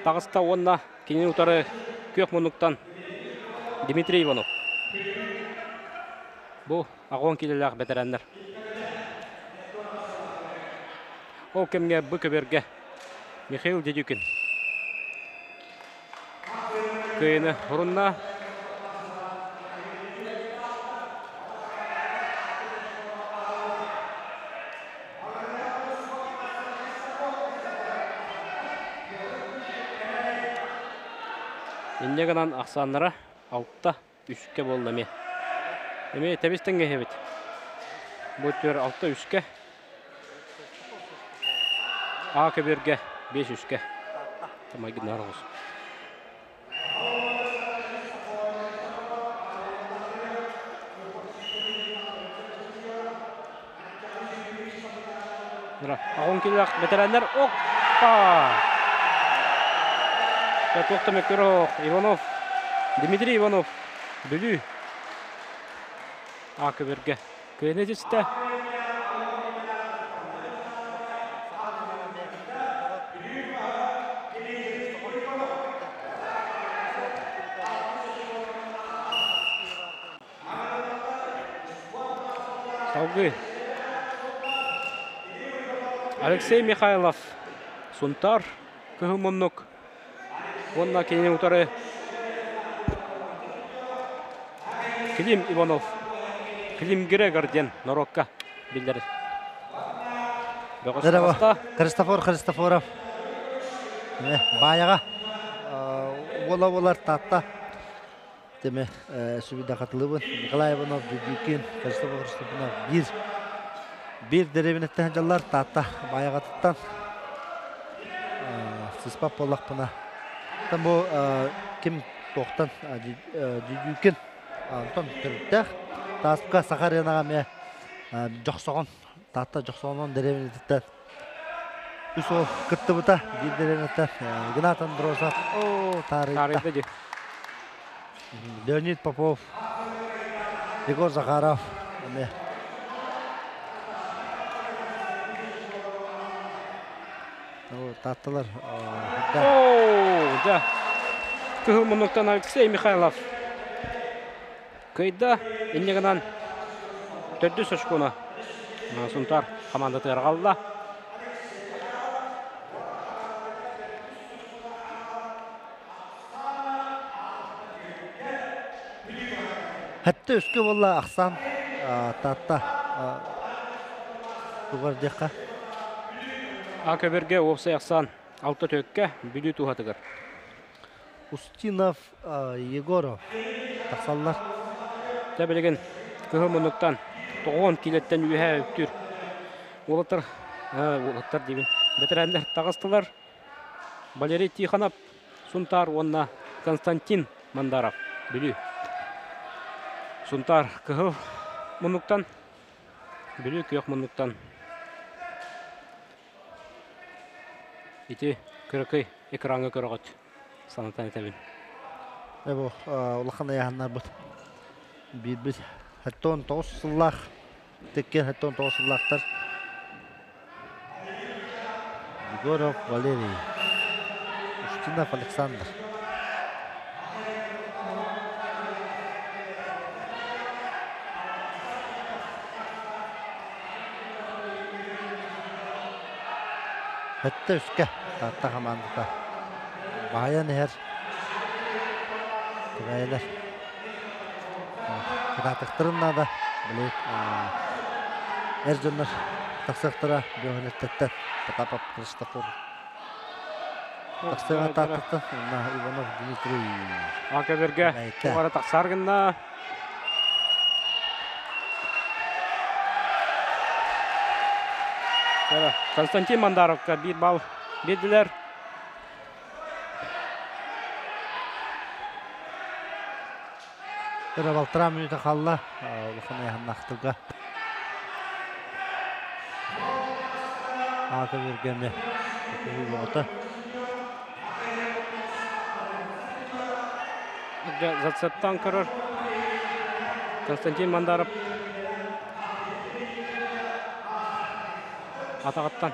тағыста онна кенен ұтары көк мұнықтан Дмитрий Иванов. Бұл ағуан келелі бәтірәндер. Ол кемге бұ көберге Михаил Дедюкин. Көйіні ұрынна. Иннегінан ақсанлары 6-3-ке болды ме. Еме тәбестенге хебет. Бұттыр 6-3-ке. А көберге 5-3-ке. Тамайгын арғыз. Ағын келі ақ бәтірәндер. Оппа! Тоқты Мектеров, Иванов, Дмитрий Иванов, Бүлі. Ақы берге көйіне жесті. Салғы. Алексей Михайлов, Сұнтар, Күхімоннық. Онна кейінен ұтары Клим Иванов, Клим Грегорден, Норокка білдері. Здорово, Христофоров. Баяға олар татта. Деме, сүбіде қатылыбын. Николай Иванов, Дедюкин, Христофоров, бір деревінеттен жалар татта. Баяға тұттан. Сыспап болақ бұна. Бұл кем тоқтан Дедюкин. Антон түрттәқ. Таспқа Сахариянаға ме жоқсоғын. Татта жоқсоғын деревінеттен. Үс ол күтті бұта. Bir деревінеттен. Геннат Андросов. Тарихта. Леонид Попов. Егор Захаров. Таттылар. Да. Күхімұнықтан Алексей Михайлов. Көйді енегінен төрді сөшкуна. Сұнтар командаты әрғалда. Хәтті өскі болла ақсан татта бұғар деққа. Акөберге опсай ақсан 6-4-ке бүлі туғатығыр. Устинов, Егоров тақсаллар. Тәбілеген күхімұнықтан 9 келеттен үйе өктір. Олаттар дейбін. Бәтірәндер тағыстылар. Валерий Тихонов, Сұнтар, онна Константин Мандаров бүлі. Сұнтар күхі мұнықтан, бүлі күйек мұнықтан. Ити көрікі экраңы көріғат. Санатан етәбін. Олаққан аяғанлар бұд. Bir. Hatta 9 yıllar Tekken hattон тоосуллаактар. Егоров Валерий. Устинов Александр. Хатта үскә тарта командада. Баян хер. Тирайлар. Кыратыктырына да билет. Эржоннар таксактыра бөгөнөттөттө. Потапов Христофор. Таксага тартты. На Иванов Дмитрий. Акаберге бара таксаргында. Константин Мандаровка bir bal berdiler. Балтыра минута қалла. Улухана яхнақтыға. Аты бергенде. Зацептан кырыр. Константин Мандаров. Атағаттан.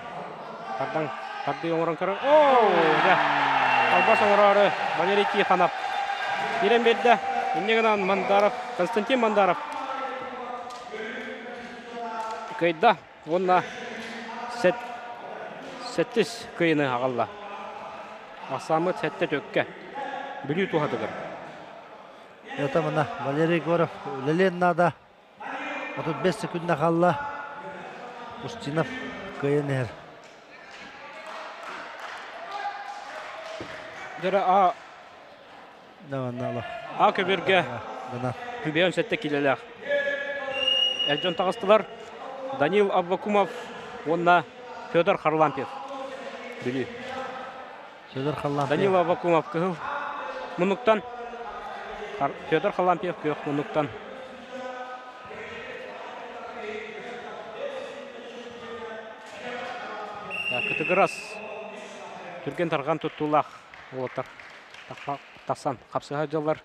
Тарды оңырын кырыр. Албас оңырары. Валерий Тихонов. Берен берді. Иннегінен Мандаров. Константин Мандаров. Кайда. Онна сәттіс кайыны ағалла. Асамы сәтті төкке. Бүлі туғадығыр. Это мына Валерий Егоров. Лелен нада. 35 секундна қалла. Устинов кайынер. Дәрі А көберге күбеуін сәтті келелер. Әлжон тағыстылар. Данил Абвакумов, онна Федор Харлампев. Бүлі. Данил Абвакумов кығыл мұнықтан. Федор Харлампев күйік мұнықтан. Күтігірас. Түрген тарған тұттулақ. Олатар. Тасан. Қапсыға жалар.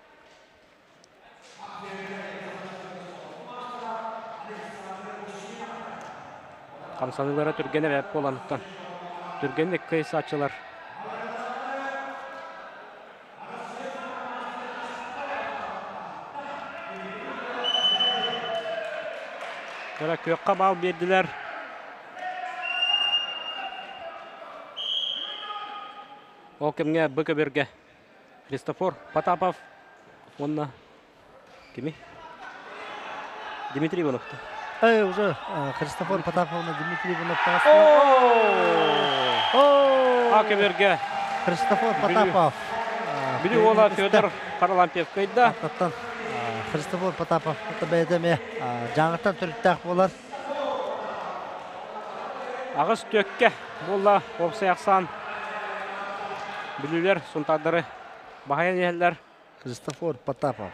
Қамсанылары түргені бәп боланықтан. Түргені кайсы ачылар. Көкқа бал берділер. Ол кімге бүкі берге. Христофор Потапов. Онна. Кеми? Дмитрий Ивановты. Уже Христофор Потапов на Дмитрий Ивановты. Акеберге. Христофор Потапов. Бүлі ола Федор Харлампев кайда. Христофор Потапов. Это бәйдеме жаңғыттан түріктәк болар. Ағыз төкке болла опсаяқсан. Бүлілер, сұнтадыры, бағайын елдер. Христофор Потапов.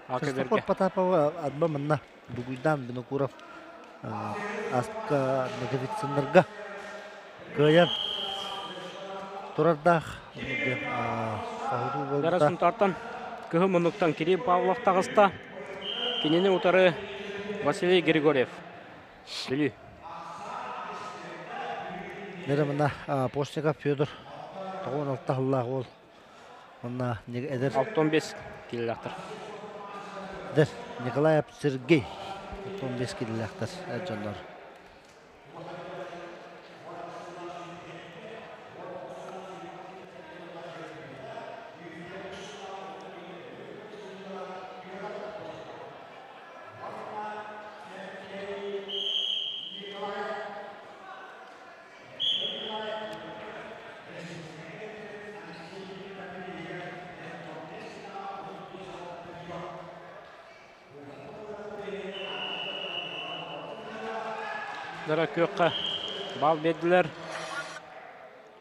Христофор Потапов адба мына бүгүйдан Бинокуров аспка Наговицынырға көйер тұрардақ. Дәрі сұнтартан күхі мұнықтан Кирилл Павлов тағыста. Кенені ұтары Василий Григорьев. Бүлі. Дәрі мына Постников Федор. Тоғын алтта ғыллағы ол. Онна әдір. 65 келеліқтір. Дәр, Николаев Сергей. 65 келеліқтір әджанлар. Дара көкқа бал берділер.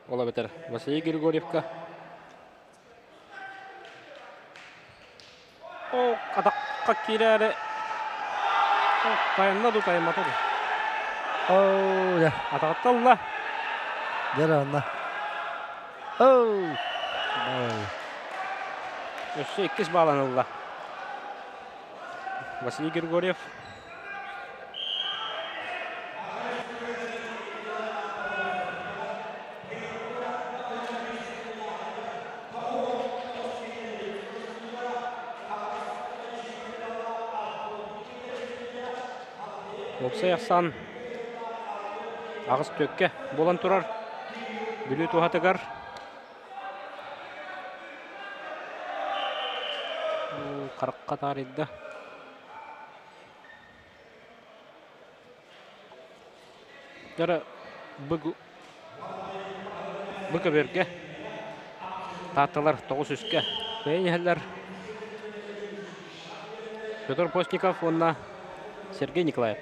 Ола бетер. Василий Григорьевка. Қадаққа керәрі. Тайыннаду тайынматады. Атағатталла. Дара анна. Өсі 2 баланылла. Василий Григорьев. Олса яқсан ағыз төкке болан тұрар. Бүлі туғатығар. Қарыққа тарайды. Жара бұғы берге. Татталар 9 үске. Бәйнелер. Петр Постников, онна Сергей Николаев.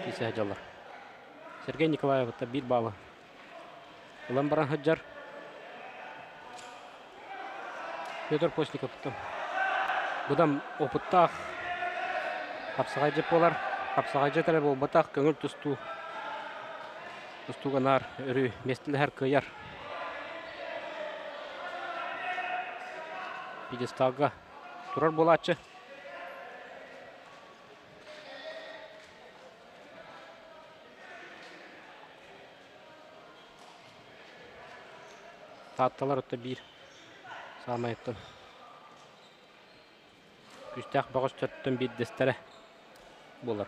Кесе хаджалар. Сергей Николаев, это бир балы. Улан баран хаджар. Петр Постников. Бұдам опыттақ. Қапсағай жеп болар. Қапсағай жетәрі бол батақ көңіл тұсту. Тұстуғанар үрі местілі әр көйер. Пидесталға тұрар болатшы. Татталар өтті бір самайттың. Күстәқ бағыз төттің бір дестері болар.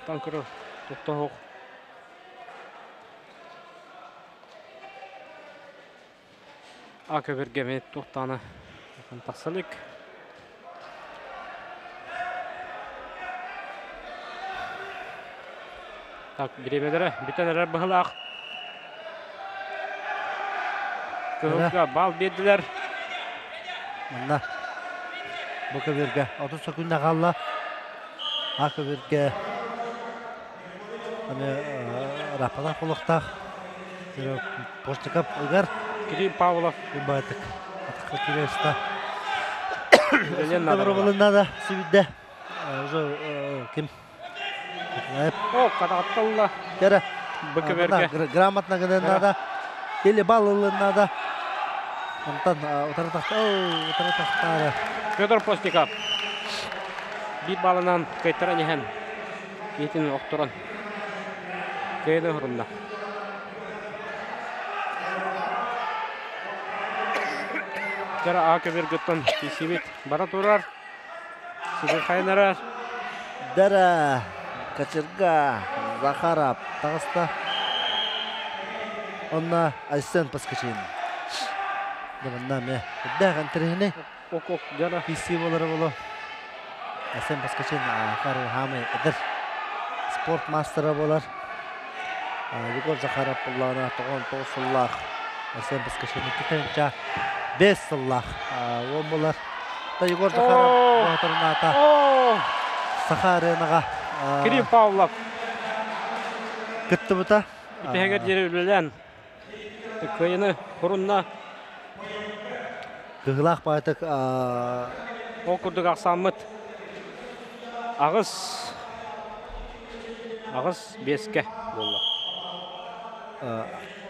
Танкыры тоқта оқ. Aka vergeme tohtana taqsalik. Tak birebelere bitenler bıhlaq. Kıhılga bal berdiler. Mana Aka verge 30 sekunda qalla. Aka verge ana rapala quluqtaq. Postnikov Igor Кирилл Павлов. Байтык. Атқа келесті. Добро надо сүйді. Уже кім? О, қадағатталла. Кері. Бүкі берге. Грамотно кеден надо. Или балылы надо. Онтан ұтаратақтары. Федор Постников. Bir балынан қайтыран ехен. Кетін оқтыран. Кейді ғырында. Жара Aka Vergut'tan Сибит бара турар. Сибит қайнарар. Дара, Качырга, Захарап, Тағыста. Онна Айсен Паскачин. Дабанна ме. Дәған тірігіне. Оқ, жара. Писи болары болу. Айсен Паскачин қары хамы әдір. Спорт мастера болар. Егор Захарап болуына 99 Айсен Паскачин кетенча. 5 сыллах. Он болар. Та Егор Захаров батырната. Сахаренаға. Кирилл Павлов. Күтті бұта. Ипегер жері үлелен. Көйіні құрынна. Күғылақ байтық. Оқырдық ақсамыт. Ағыз 5-ке болды.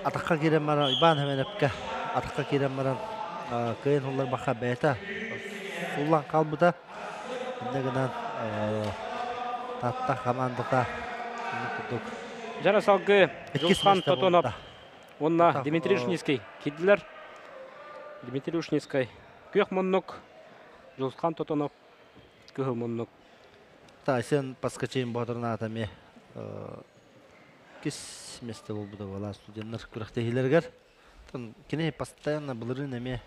Атаққа керем маран. Ибан әмен әпке. Атаққа керем маран. Көйін олар бақа бәйті. Сулан қалбыда. Үндегінен татта командата. Жара салғы Жылсхан Тотонов. Онна Дмитрий Ушницкий кеділер. Дмитрий Ушницкий көк мұннық. Жылсхан Тотонов көк мұннық. Айсен Паскачейн батырына атаме. Кес месте бол бұда бала студенттер күріқті хилергер. Кене постоянно бұлырын әме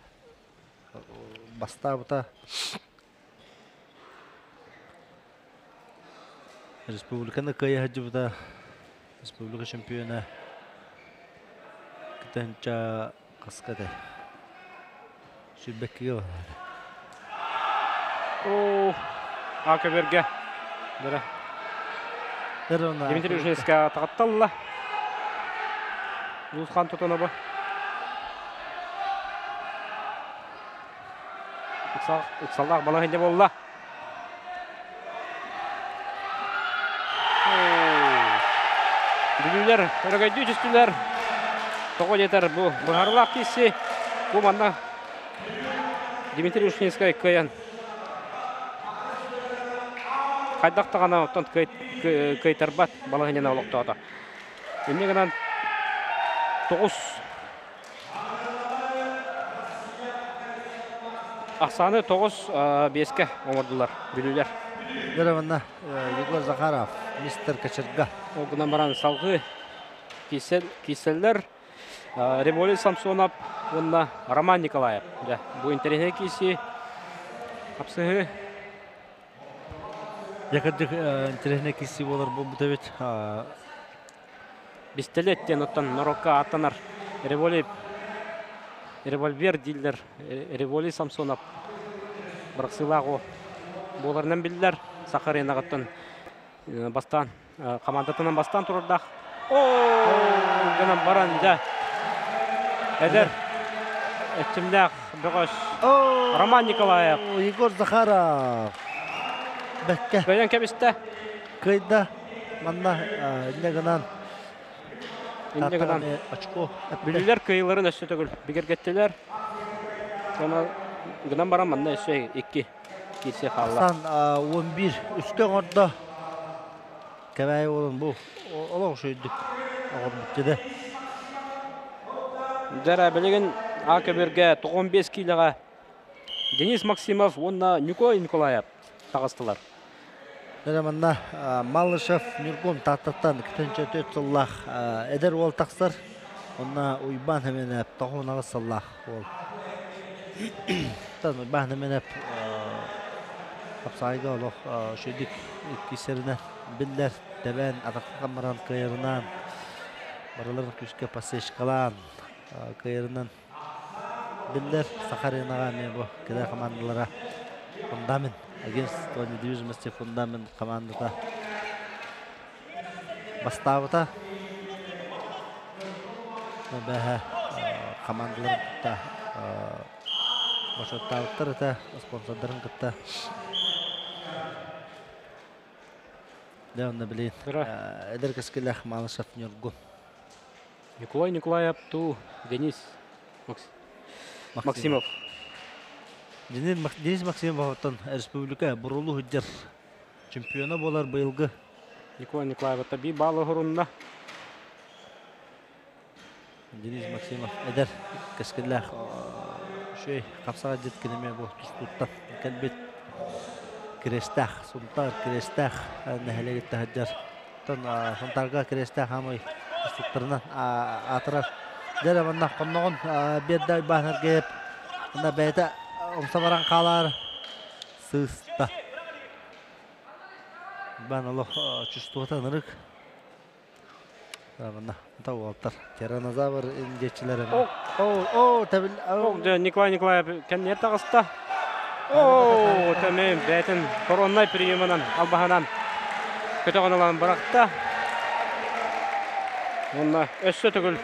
баста бұта. Республиканы көйі хаджы бұта. Республика чемпионы. Күтенча қасқады. Шүрбеккеге бар. Aka Verge. Дмитрий Ушницкий тағатталла. Жылсхан Тотонова. Ұтсаллақ бала хенде болла. Бүгілер, өрігайды жүстілер. Тоғы жетер бұл бұғарлақ кесі. Бұл манда Дмитрий Ушницкий көйен. Қайдақтағана оттан көйтарбат бала хенен аулықтағада. Емнегінен 9 Ақсаны 9-5-ке оңырдылар, бүлілер. Дәрәмәнна Егор Захаров, мистер Качырга. Оғынан баран салғы киселдер. Револий Самсонов, онна Роман Николаев. Бұл интернет кейсі қапсығы. Якадық интернет кейсі болар бұл бұтабет. Бестелеттен оттан Норокка аттанар. Револьвер дейлер. Револий Самсонов. Бірақсылағы боларынан білдер. Сақаренағыттан бастан, командатынан бастан тұрырдақ. Гынан баран да. Әдер. Әттімдәқ бұғаш. Роман Николаев. Егор Захаров. Бәкке. Көйден кәбісті. Көйді. Манна инегінан. Инегінан. Очко. Бүлілер көйлерін өсі түгіл. Бігергеттілер. Гынан баран манна өсі 2 кесе қалылар. Сан 11 үстен орда. Кәбәй олын бұл. Олың шөйдік. Оғыр бүттеді. Дәрі білеген Акаберге 15 киліға Денис Максимов, онна Николаев тағыстылар. Дәрәмәнна Малышев, Нюргом тақтаттан күтінші 4 сыллақ әдер ол тақсыр. Онна Уйбан әменіп тағуынағы сыллақ ол. Уйбан әменіп Апсайға олық шөйдік кесерінен білдер дәбән атаққан баран қайырынан бараларын күшке пасеш қалан қайырынан білдер Сахаринаға мен бұл кедер командалара фундамент агентство недвижимости фундамент командата бастауыта бәхі командаларын күтті башаттауыттар өті спонсордарын күтті Дәуінді білейін. Әдір кәскелі Малышев Нюргон. Николай Николаев, ту Денис Максимов. Денис Максимов республика бұрылу хүддер чемпионы болар бұйылғы. Николай Николаев, таби балы ғұрынна. Денис Максимов әдір кәскелі шөй қапсаға жеткенеме бұл тұстуттан кәлбет Крестах, Сунтар, Крестах, нәхелегет тәхәджар. Сунтарға Крестах хамай ұстықтырынан атырар. Дәрі мұнна қоннағын берді бағынар кеп. Мұнда бәйті ұмсамаран қалар. Сыста. Бән ұлық чүстуғыта нұрық. Мұнда олтар. Тиранозавр индетчілері. Николай Николаев кәннер тағыста. Тәмем бәтін коронай приемынан албағанан көтіғаналан бірақта. Онна өссі түгіл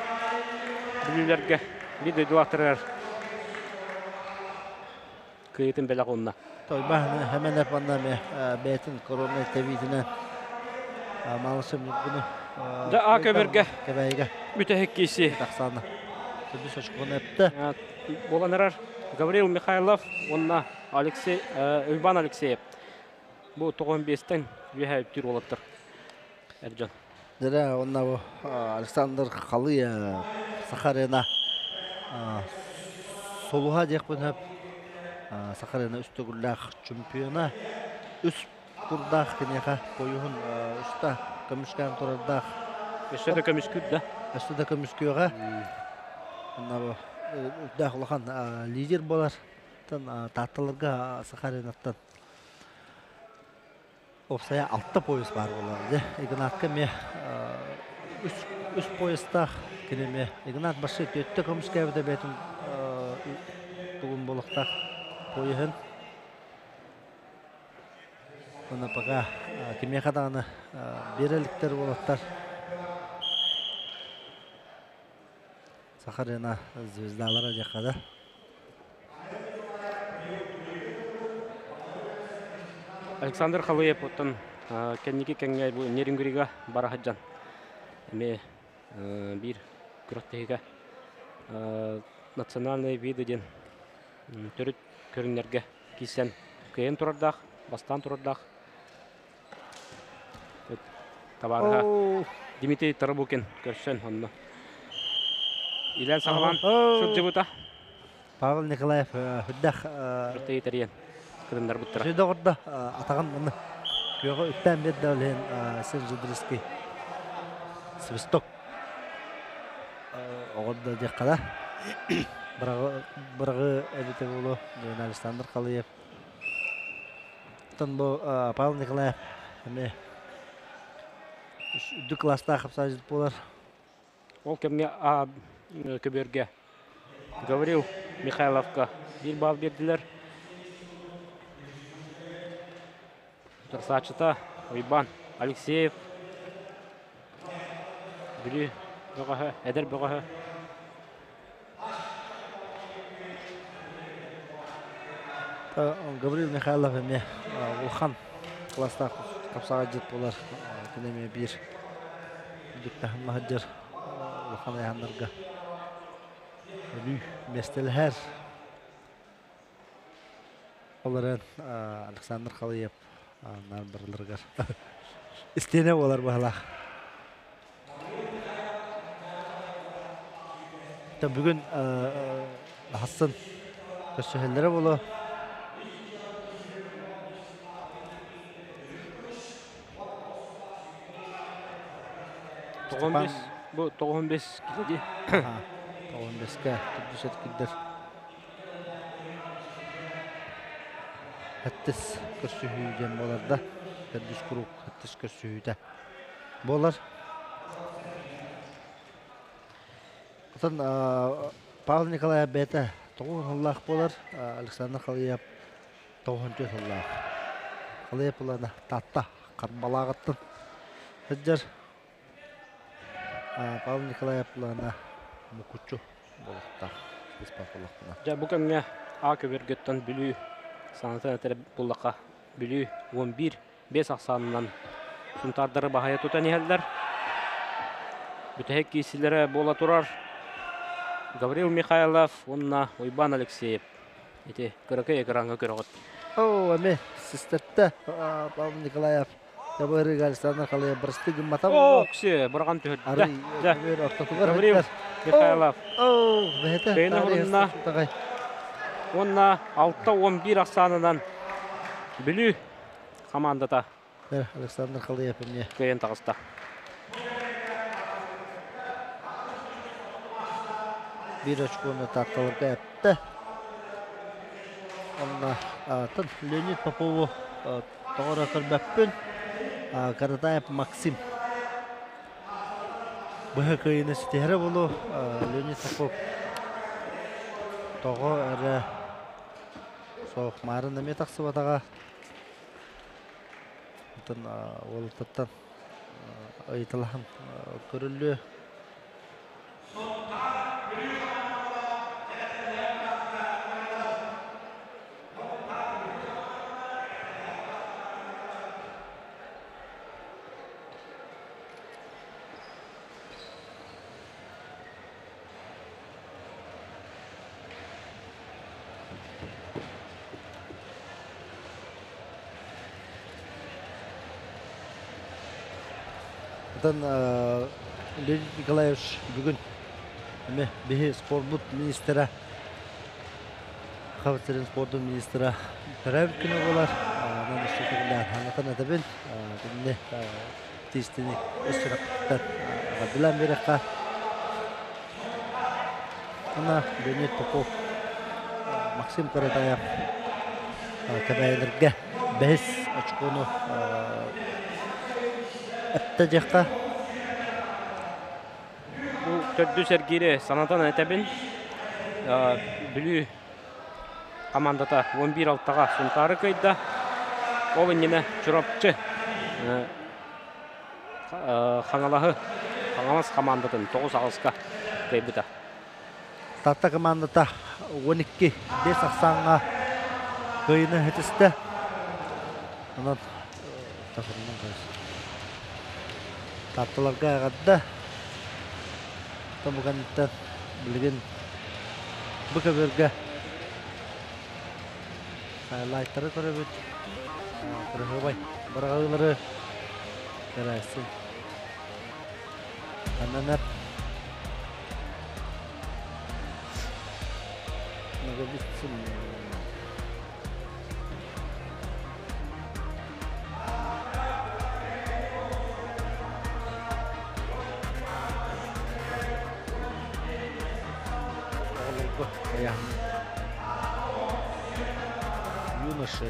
білілерге биді дуақтырар көйетін бәліқ онна. Тойбағын әмен әпанна бәтін коронай тәбейтінен малышым нүргіні Акаберге кәбәйге мүтәхек кейсі тақсаны. Түбіс өшкіғын әпті. Боланырар Гаврил Михайлов, онна Уйбан Алексеев. Бұл 95-тен үйәй үптір олаттыр. Әрджан. Дәрі, онна бұл Александр Қалыя Сахарина солуға дек бұнып. Сахарина үсті күлләқ чемпиона. Үс күрдақ кенеға бойығын үсті көмішкен тұрардақ. Үсті де көмішкүд, да? Үсті де көмішкөға. Онна бұл үддәқ ұлған лидер болар. Таттыларға Сахаринаттан опсая 6 поезд бар болар. Игнатқа ме үш поездақ кенеме. Игнат башы төтті көмішкәбіде бәтін тұғын болықтақ поезін. Оны паға кеме қадағаны береліктер болаттар. Сахарина звездалары жақады. Александр Халыев оттан кәннеке кәңгәй бұл Нерингүриға бара хаджан. Әме бір күріқтеге национальный виды ден түріт көрінерге кейсен көйен тұрардақ, бастан тұрардақ. Табарға Дмитрий Тарабукин көрсен онына. Илән сағалан сүрт жібіта. Павел Николаев хүддах Ртей тарьян. Кырындар буттара. сөйді құрда атаған мұны. Күйеға үттен бет дәулен Сен Жидриский Свисток оғырда дек қада. Бірағы әбеті болу Александр Қалиев. Тон бұл Павел Николаев үді класста қапса жет болар. Ол кемге көберге Гаврил Михайловка bir bal berdiler. Saçıta Oyban Alekseyev. Biri bagaha, eder bagaha. Гаврил Михайлов эме Улхан класста капсаға жет болар. Кенеме бир дүктахын махаджар Улхан айхандарға. Өлі местелер. Оларын Александр Қалиев нарбырлырғар. Істене олар бағала. Бүгін Хассан көшшіхелері болу. Bu 95 kilidi. 15'ke tutuşet gider. Hattis köşühüyden bolar da. Hattis kuruk hattis köşühüyde. Bolar. Atan Pavel Nikolayev bete toğun Allah bolar. Alexander Kaliyev toğun göz Allah. Kaliyev bolana tatta karbalağıttın. Hıccar Pavel Nikolayev bolana Mukutçu bolukta Bespapolakına. Ja bu kemge A köbergetten bülü sanatan etere bullaka bülü 11 5 aksanından suntardары bahaya tutan iheller. Bütehek kişilere bola turar. Gavril Mikhailov, onna Oyban Alekseyev. Ete kırıkı ekranı kırıqıt. Ame sistette Pavel Nikolayev Gavril Alexander Kaliyev birisi gımmata O kişi bırağın tühüdü. Gavril Mikhailov. Beyni hurunna onna 6-11 aksanından bülü komandada. Alexander Kaliyev emne. Kıyın tağısta. Bir açıklarını tatlılarga yaptı. Onna Leonid Popov'u doğru kırbapın. Karatayev Maksim. Bu hikayeni sitehre bulu Leonid Popov. Doğru ere soğuk marın neme taqsı batağa. Oluttan ayıtılağın görüldü. Leonid Nikolayev bugün bihi sport ministeri Xavatirin sportun ministeri Karavit günü olar. Nana sütünden anlatan edebin. Günde tistini üstüraktan bilen bir eka. Ana Leonid Popov Maksim Karatayev kabayelirge behis açıkonu Attacakka. Bu tördü sergiri sanatan etebin bülü komandada 11 alttağa suntarı kıydı. O yine çorapçı Xangalas komandadan 9 ağızka kıydı. Tata komandada 12 5 aksanға kıyını hetiste. Ondan takırından kayısı. Tatlılarga ağadda Tamukanittan bilgin bu kabarga highlightları körübüt kırıqыбай bırağıları kırayısın ananap Nagabitsin. Юноши.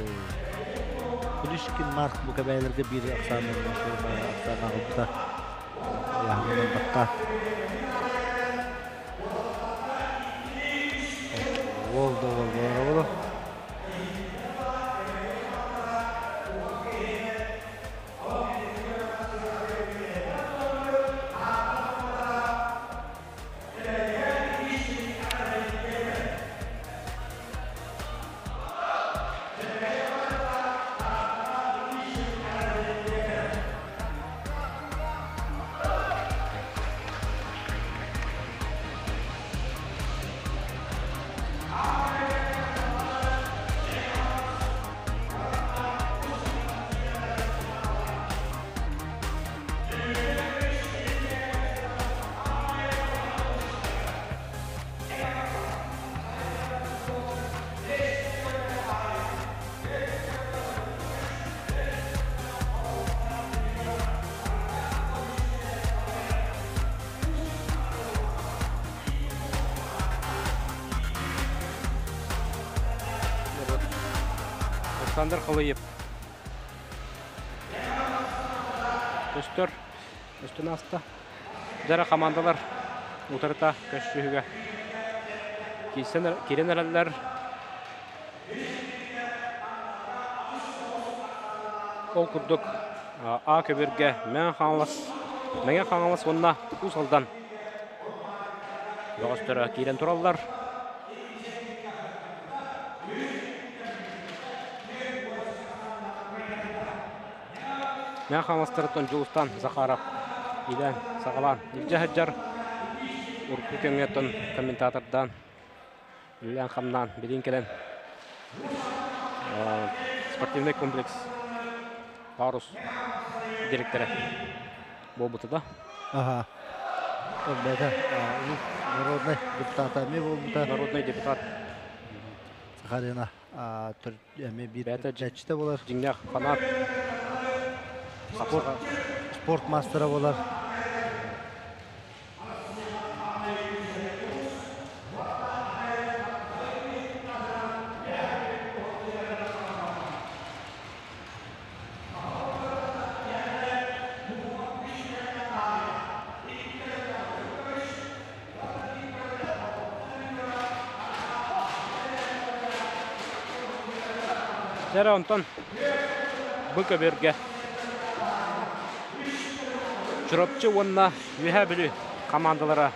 Плюшкин Марк bu kabaylarga bir aqsamni aqsam ag'ibda. Yahmon baqqa. Oldu. Александр Халыев. Көстөр. Үстін асты. Дәрі командалар утырыта көшшігі. Керен әрәлілер. Ол күрдік А көберге мәңе қаңылас онына ұсалдан. Бағыстыры керен тұралылар. Мәңе қаңыластырыттан Жуыстан Захаров, Илен, Сағалан, Илжа Хаджар, Урку кеметтен комментатордан, Илен Хамнан, Белин келен. Спортивный комплекс Парус директоры болбутыда. Ага. Бәді, народный депутатами болбута. Народный депутат. Сахарина bir жәчті болар. Жиңнақ фанат. Sport masteri болар. Жәрі онтан бұқы берге. Жүріпчі онына үйе білі командалары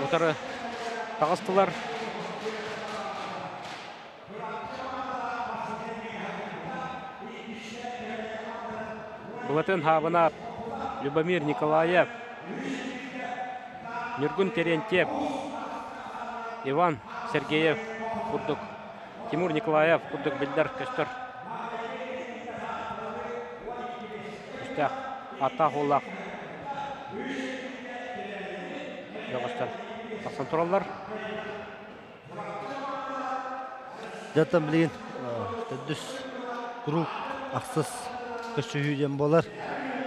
отыры тағыстылар. Бұлатын хабына Любомир Николаев, Нюргун Терентьев, Иван Сергеев, Курдук, Тимур Николаев, Курдук Бельдар, Көстір. Үстәқ, Ата Холлақ. Жоғыстар, тақсан тұралар. Жаттан білген, түдіс груп ақсыз көшсүйден болар.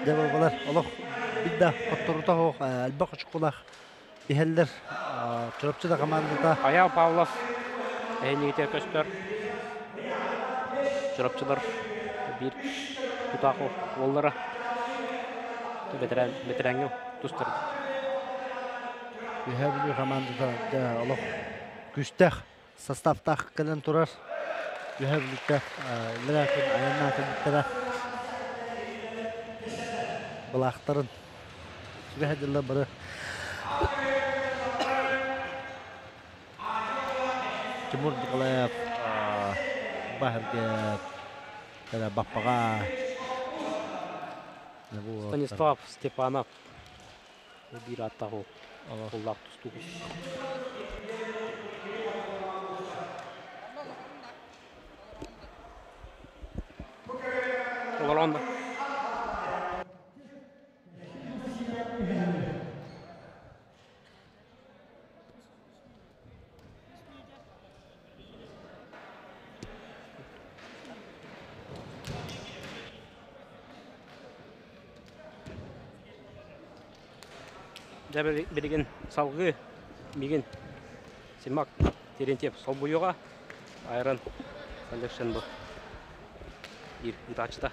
Дәбі болар. Олық бидді қоттырыта хоқ, әлбақ ұшқылақ. Бихелдер, тұрапчы да командада. Аяу Павлов, әйнегетер көстір. Тұрапчылар бір тұтақы олары. Бетерәңі тұстырды. Үйәбілі командада олық күштәқ, составтақ кәлін тұрар. Үйәбілікті лірәкін айыннатын біттірі. Бұлақтарын. Сүбәділі бірі. Тимур Николаев Бахырге Баппаға. Станислав Степанов bir аттағы қоллақ тұсту. Олар онда. жабы билеген салгы миген Симак Терентьев сол буйга айран коллекшн бу. Удачта.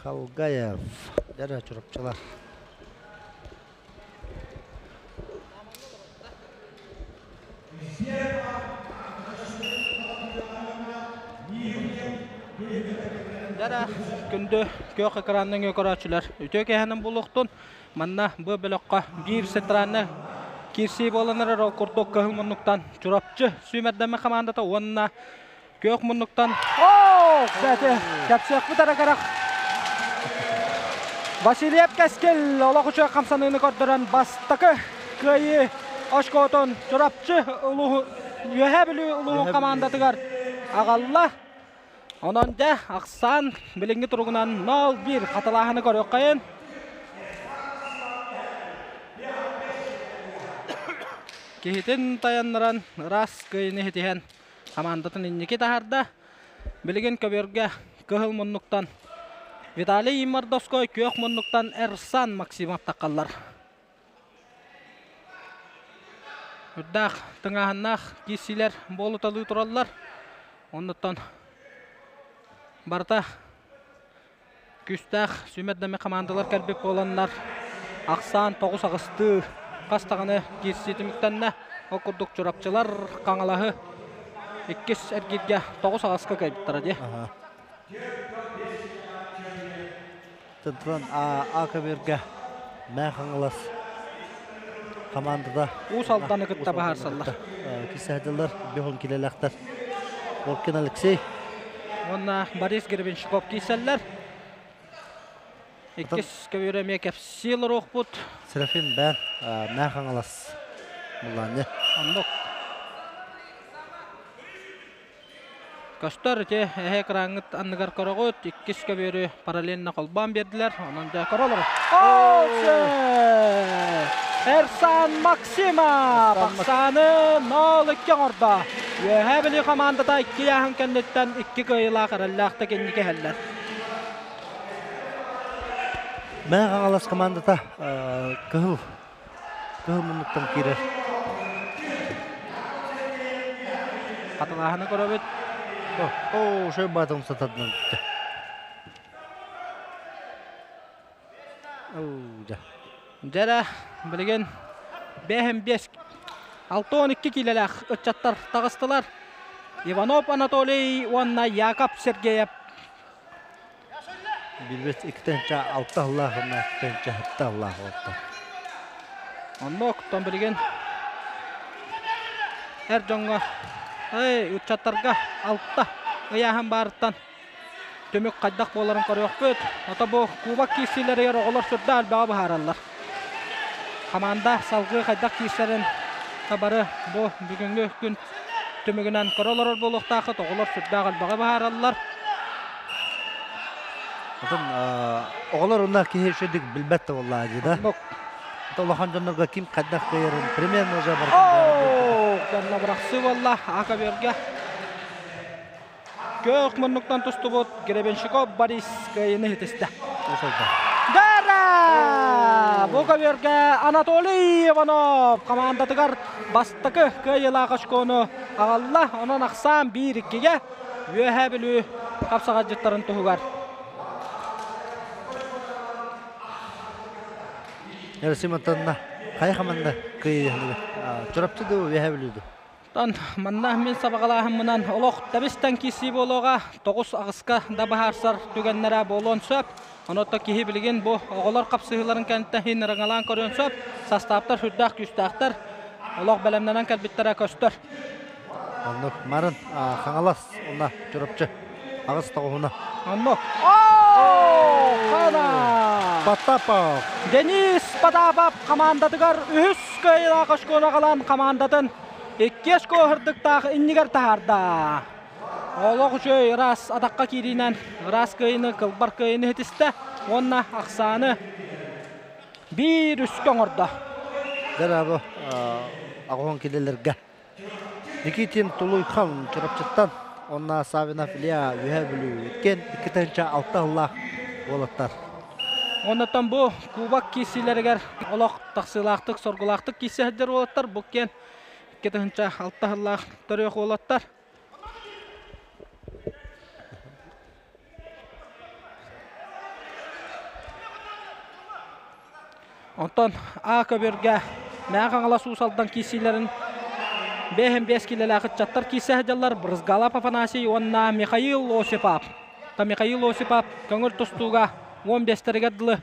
Халгаев. Дәрі чұрапчылар. Дәрі күнді көк экранның өкөрачылар. Үтөк әхінің бұлықтың манна бұл біліққа бір сетранны кирси боланыр ол құрдық көхіл мұнықтан чұрапчы сүймердәмі командата онына көк мұнықтан сәті кәпсек бұтара қарақ Василиев кәскел олақ үші қамсанығыны көрдірін бастықы көйі ашқотын чұрапчы үйе білі ұлығын командатығар ағалла онында ақсан біліңгі тұрғынан 0-1 қаталағыны көрі қайын Кехитин таяннаран рас көйіні хетихен командатын иннеки тахарда білген көберге көхіл мұннықтан Виталий Имардовской көк мұннықтан Эрсан Максимов таққалар. Үрдақ тыңағыннақ кесілер болу талы тұралар. Ондықтан барта күстақ сүймәддәме командалар кәлбек боланлар. Ақсан 9 ағысты қастағыны кесетіміктенне оқырдық чұрапчылар қаңалағы 2 әргерге 9 ағысқа кәлбеттара де. Тынтран Акаберге мәқаңылас командада Усалданы күтті бағар саллар. Кесәділер, беғын келеләқтір. Оркен Алексей. Онна Борис Гербеншиков кесәллер. Еккес көбереме кәпсилер оқпұт. Серафин бән мәқаңылас. Мұлланы. Андық. Көстөр те экрангыт анныгар корогот 2 көбөрү параллельно колбан бердилер. Онан да королор. Эрсан Максимов Аксаны 0-2 орда. Өһәбили командада 2 яһын кеннеттен 2 кыйла караллакта кеннике хәлләр. Мәғаңалас командада кыл мұнықтан керер. Қатылағыны көрөбет. Шөй батым сатадынан күтті. Жәрі білген 5-5 6-12 келеләқ өтчаттар тағыстылар. Иванов Анатолий, онна Яков Сергеев. Билбет 2-6 Аллахына, 2-7 Аллах олды. Онна құттан білген әр жоңға өтчаттарға 6 ұяғын барыттан төмек қайдақ боларын көріоқ бөт. Ота бұл кубак кейсілері оғылар сүрді әлбаға бұхаралар. Команда салғы қайдақ кейсілерін табары бұл бүгінгі күн төмегінен көрілер болуқтақы оғылар сүрді әлбаға бұхаралар. Оғылар онна кейшедік білбәтті олла ажыда. Олахан жонларға ким қайдақ қайырын примерно жа бар. Жанна бұрақсы болла Акаберге. Көк мұнықтан тұсты бұд Геребеншиков Борис көйіні хетісті. Дәрі! Бұқаберге Анатолий Иванов командатығар бастықы көйіла қашқоны ағалла. Онан ақсан 1-2-ге өйе білі қапсаға жеттарын тұғығар. Симонтанна қай команда көйіні чұрапчыды өйе білуді. Манна мен сабағалағым мұнан олық дәбістен кесі болуға 9 ағысқа дабахарсар түгеннері болуын сөп. Онотта кейі білген бұл оғылар қапсығыларын кәнттен хейін рыңалан көрін сөп. Састаптар, хүрдақ, күстақтар олық бәлемненен кәлбеттері көстір. Онық марын қаңалас ona çorapçı. Ağız tavuğuna. Onno. Kana. Patapov. Denis Patapov komandadıgar ühüs kıyla koşkona kalan komandatın. İkkeş kohırdıktağ inniger taharda. Oğluq üçöy ras adakka kirinen ras kıyını kılbar kıyını hitiste. Onna aksanı bir üskön orada. Derabı ağın kilelerge. Nikitin Tuluykan çorapçıttan. Onna Savina Filia ühe bülü etken 2-6 Allah Олаттар. Оннан бу кубак кисилергер олох тахсылактык, соргулактык кисеһдер олаттар. Бу кен кетенче алтахлах төрөк олаттар. Онтон А көбөргө мәгән ала суусалдан кисилерин бехем 5 килеләк чаттар кисеһдерлар. Брызгалап Афанасий, онна Михаил Осипов. Та Михаил Осипов көңүл тустуга 15-терге дылы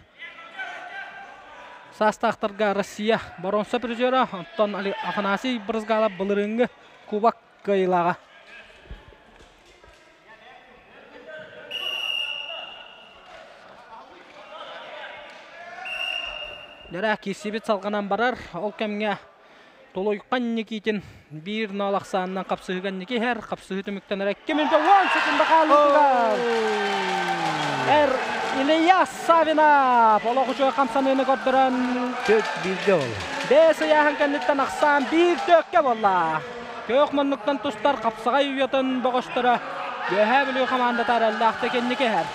састақтарға Россия баронса призері. Антон Афанасий брызгалап былырыңғы кубак кайылаға. Дәрі кесебет салғанан барар, ол кәмге толойқан некейтін бір налақсанынан қапсығыған неке әр қапсығы түміктен әрәкке мүнді 10 секунда қалындығар. Әр Ильяс Савинов олық үшіға қамсанығыны көрдірін. Төк бірге ол. Бесі яғын кәндеттен ақсан бір төкке болла. Көк мұнлықтан тұстар қапсыға үйетін бұғыштыры. Гөһә білу қамандатар әлі ақты кеннеке әр.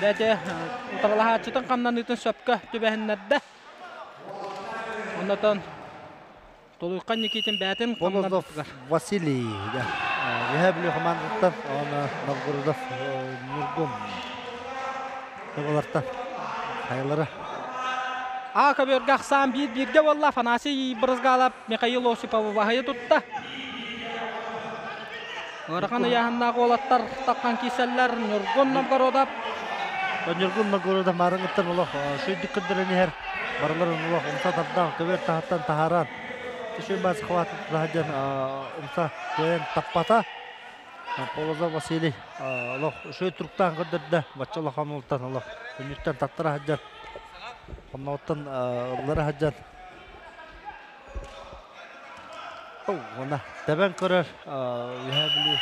Дәте ұтаралаға чытын қамнан үтін сөпкі түбәхіннәрді. Оннатан толуйқан некейтін бәтін қамнан Полозов Василий. Гөһәбілі командаттан оны Новгородов Нургун. Олардан қайылары. А көберге ақсан бірге болла. Афанасий брызгалап Михаил Осипов бағайы тұтта. Ораған аяғындағы олаттар таққан киселлер Нургун Новгородов. Нургун Новгородов марыңыттан олық шүйдік күндіріні әр барыларын олық ұмса табдан көбер тағаттан тағаран. Түшін бәзі қуатын тұдағаден ұмса көйен таппата. Полозов Василий олық шөй тұрқтан күндірді батчалы қамылықтан олық үміттен таттыра хаджан. Қамнауыттан ұлары хаджан. Ona teben körür. Ühəbili.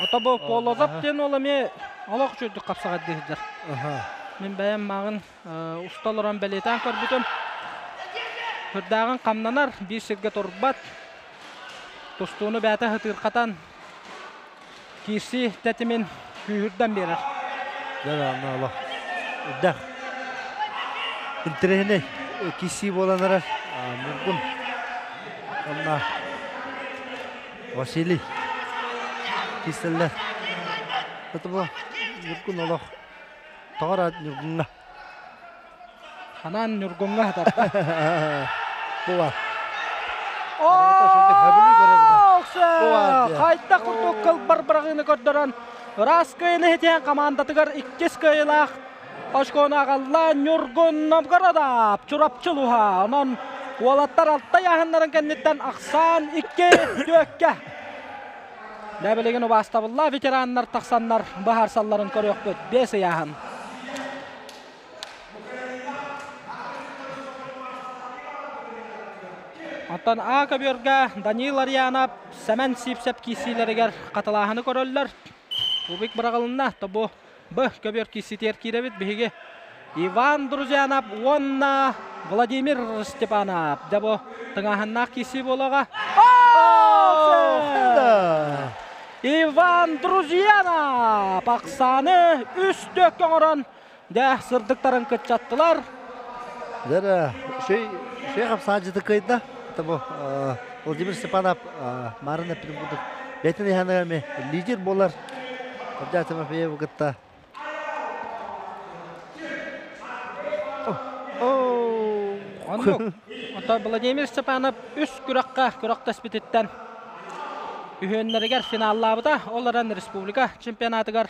Ata bu Polozov den olame alaq çöydük qapsağa deyirlər. Мен бәйән мағын ұсталыран бәлетен көрбітім. Хүрдағын қамнанар, бір сірге тұрбат. Тұстуыны бәті ғытырқатан кирси тәтімен күйірден берір. Дәрі ана Allah. Үддәқ. Інтірегіне кирси боланырар. Мүмкін. Онна Василий. Кирсілер. Өті бұл. Мүмкін Allah. Тағар Нургунға. Ханан Нургунға хатарда. Бұға. Оғсы! Қайта құрту қыл бір-бірғыны көрдірін. Раскайыны хетен командатығыр 2 кайлақ. Ашқона ағалла Нургун Новгородов. Чурапчылуға. Онын олаттар алтта яғынларын кәннеттен ақсан 2 төкке. Дәбілеген ұбастабылла ветеранлар тақсанлар бағар салларын көрек бөт. 5 яғын. Антан А көберге Даниил Арьянов сәмән сипсәп кисилерігер қатылағыны көрілер. Убик бірағылына табу Б көбер киситер керебет бейге Иван Друзьянов, онна Владимир Степанов. Дәбу тыңағынна киси болуға. Иван Друзьянов ақсаны үсті көңірін дә сырдықтарын күтчаттылар. Дәрі шей қапсаға жыты қайда. Табу Владимир Степанов марына пірімбудық. Бәйтін еханығаме лидер болар. Обдятыма пейе бұғытта. Владимир Степанов үс күраққа таспететтен үйенлерігер финаллабыда. Оларан республика чемпионатығар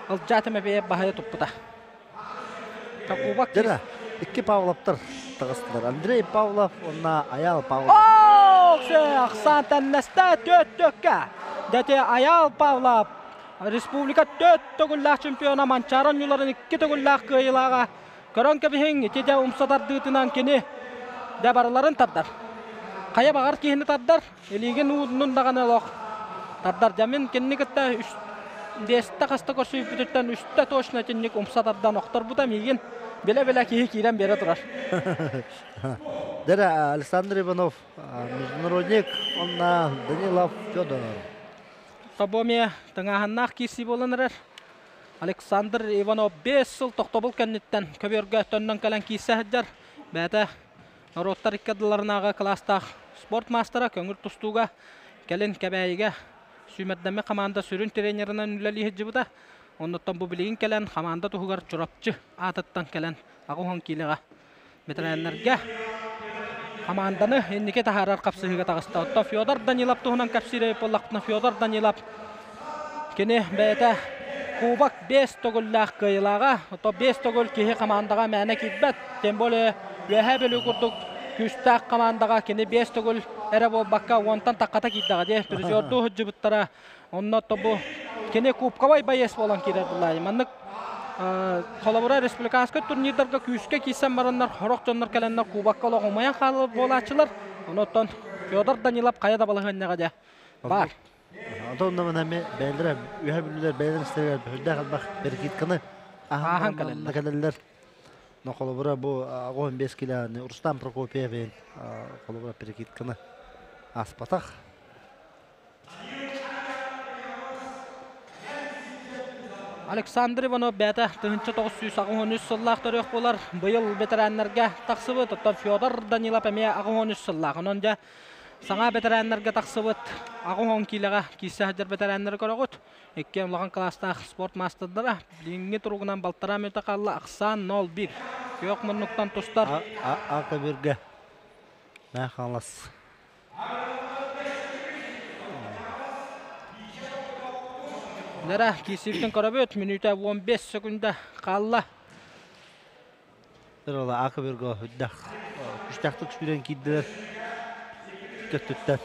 Обдятыма пейе бағайы тұппыда. Дәрі 2 Павловтар тағыстылар. Андрей Павлов, онна Аял Павлов. Ақсан тәннәсті 4 төкке. Дәте Аял Павлов. Республика 4 түгілләқ чемпиона манчаран юларын 2 түгілләқ қиылаға. Көрін көбіхің етеде ұмсадар дұйтынан кені дәбарларын тардар. Қая бағар кейіні тардар. Елеген ұудының дағаны лоқ. Тардар жәмен кені күтті десте каста көрсөйбүтүттен үстө точно тинник умсатардан октор бута миген беле кии кирен бере турар. Дера Александр Иванов, международник, онна Данилов Федор. Тобоме тыңаһаннах киси боланырар. Александр Иванов 5 жыл токтобул кенниттен көбөргө төннөн калан кисе хаджар. Бәті Ороттар иккадыларынаға класстақ спорт мастера көңір тұстуға кәлін кәбәйіге сүймәддәме команда сүрін тренерынан үләлі хеджібіда. Оннаттан бұл білігін кәлін команда тұғығар жұрапчы атыттан кәлін ағуған кейліға. Бетерәнлерге команданы еннеке тахарар қапсығыға тағыста. Отта Федор Данилап тұғынан кәпсірі боллақпына Федор Данилап кені бәті Кубак 5 тогуллах кыйлага, то 5 тогул кихи командаға мәне китбет. Тем более Вәһә бөлі күрдік күстәк командаға кені 5 тогул әрі бол баққа онтан таққата киттіға де. Призерді хүджі бұттара. Онна тобу кені кубкавай байес болан керер бұлай. Маннық Қолабыра республиканскы турнирдарға күске кейсен барандар, хорақ жонлар кәлінна кубакқа олағымаян қалы болачылар. Оныттан Федор Данилап қаяда балығыннеға де. Бар. Антон намынаме бәлдірі, үйә бүлілер бәлдір істерлер бүлді қалбақ берекеткіні ағын кәлелер. Қолабыра бұл 15 килоны Рустам Прокопьевен қолабыра берекеткіні аспатақ. Александр Иванов бәті 1913 сыллақтар өқ болар. Бұйыл бетерәнлерге тақсыбыт. Оттан Федор Данилап әме 13 сыллақ. Онында саңа бетерәнлерге тақсыбыт. Ағуын кейліға кейсі хаджар бетерәнлер көріғыт. Екке ұлаған кластақ спорт мастырдыра. Лингі тұрғынан балтара мөті қалы Ақсан 01. Көк мұнлықтан тұстар. Ақа бірге. Мәй қалас. Дәрі кейсіліктің көріп өт. Минута 15 секунда қалла. Бір ола ақа бірге үддақ. Күштақты күшпірен кейділер. Көттіттен.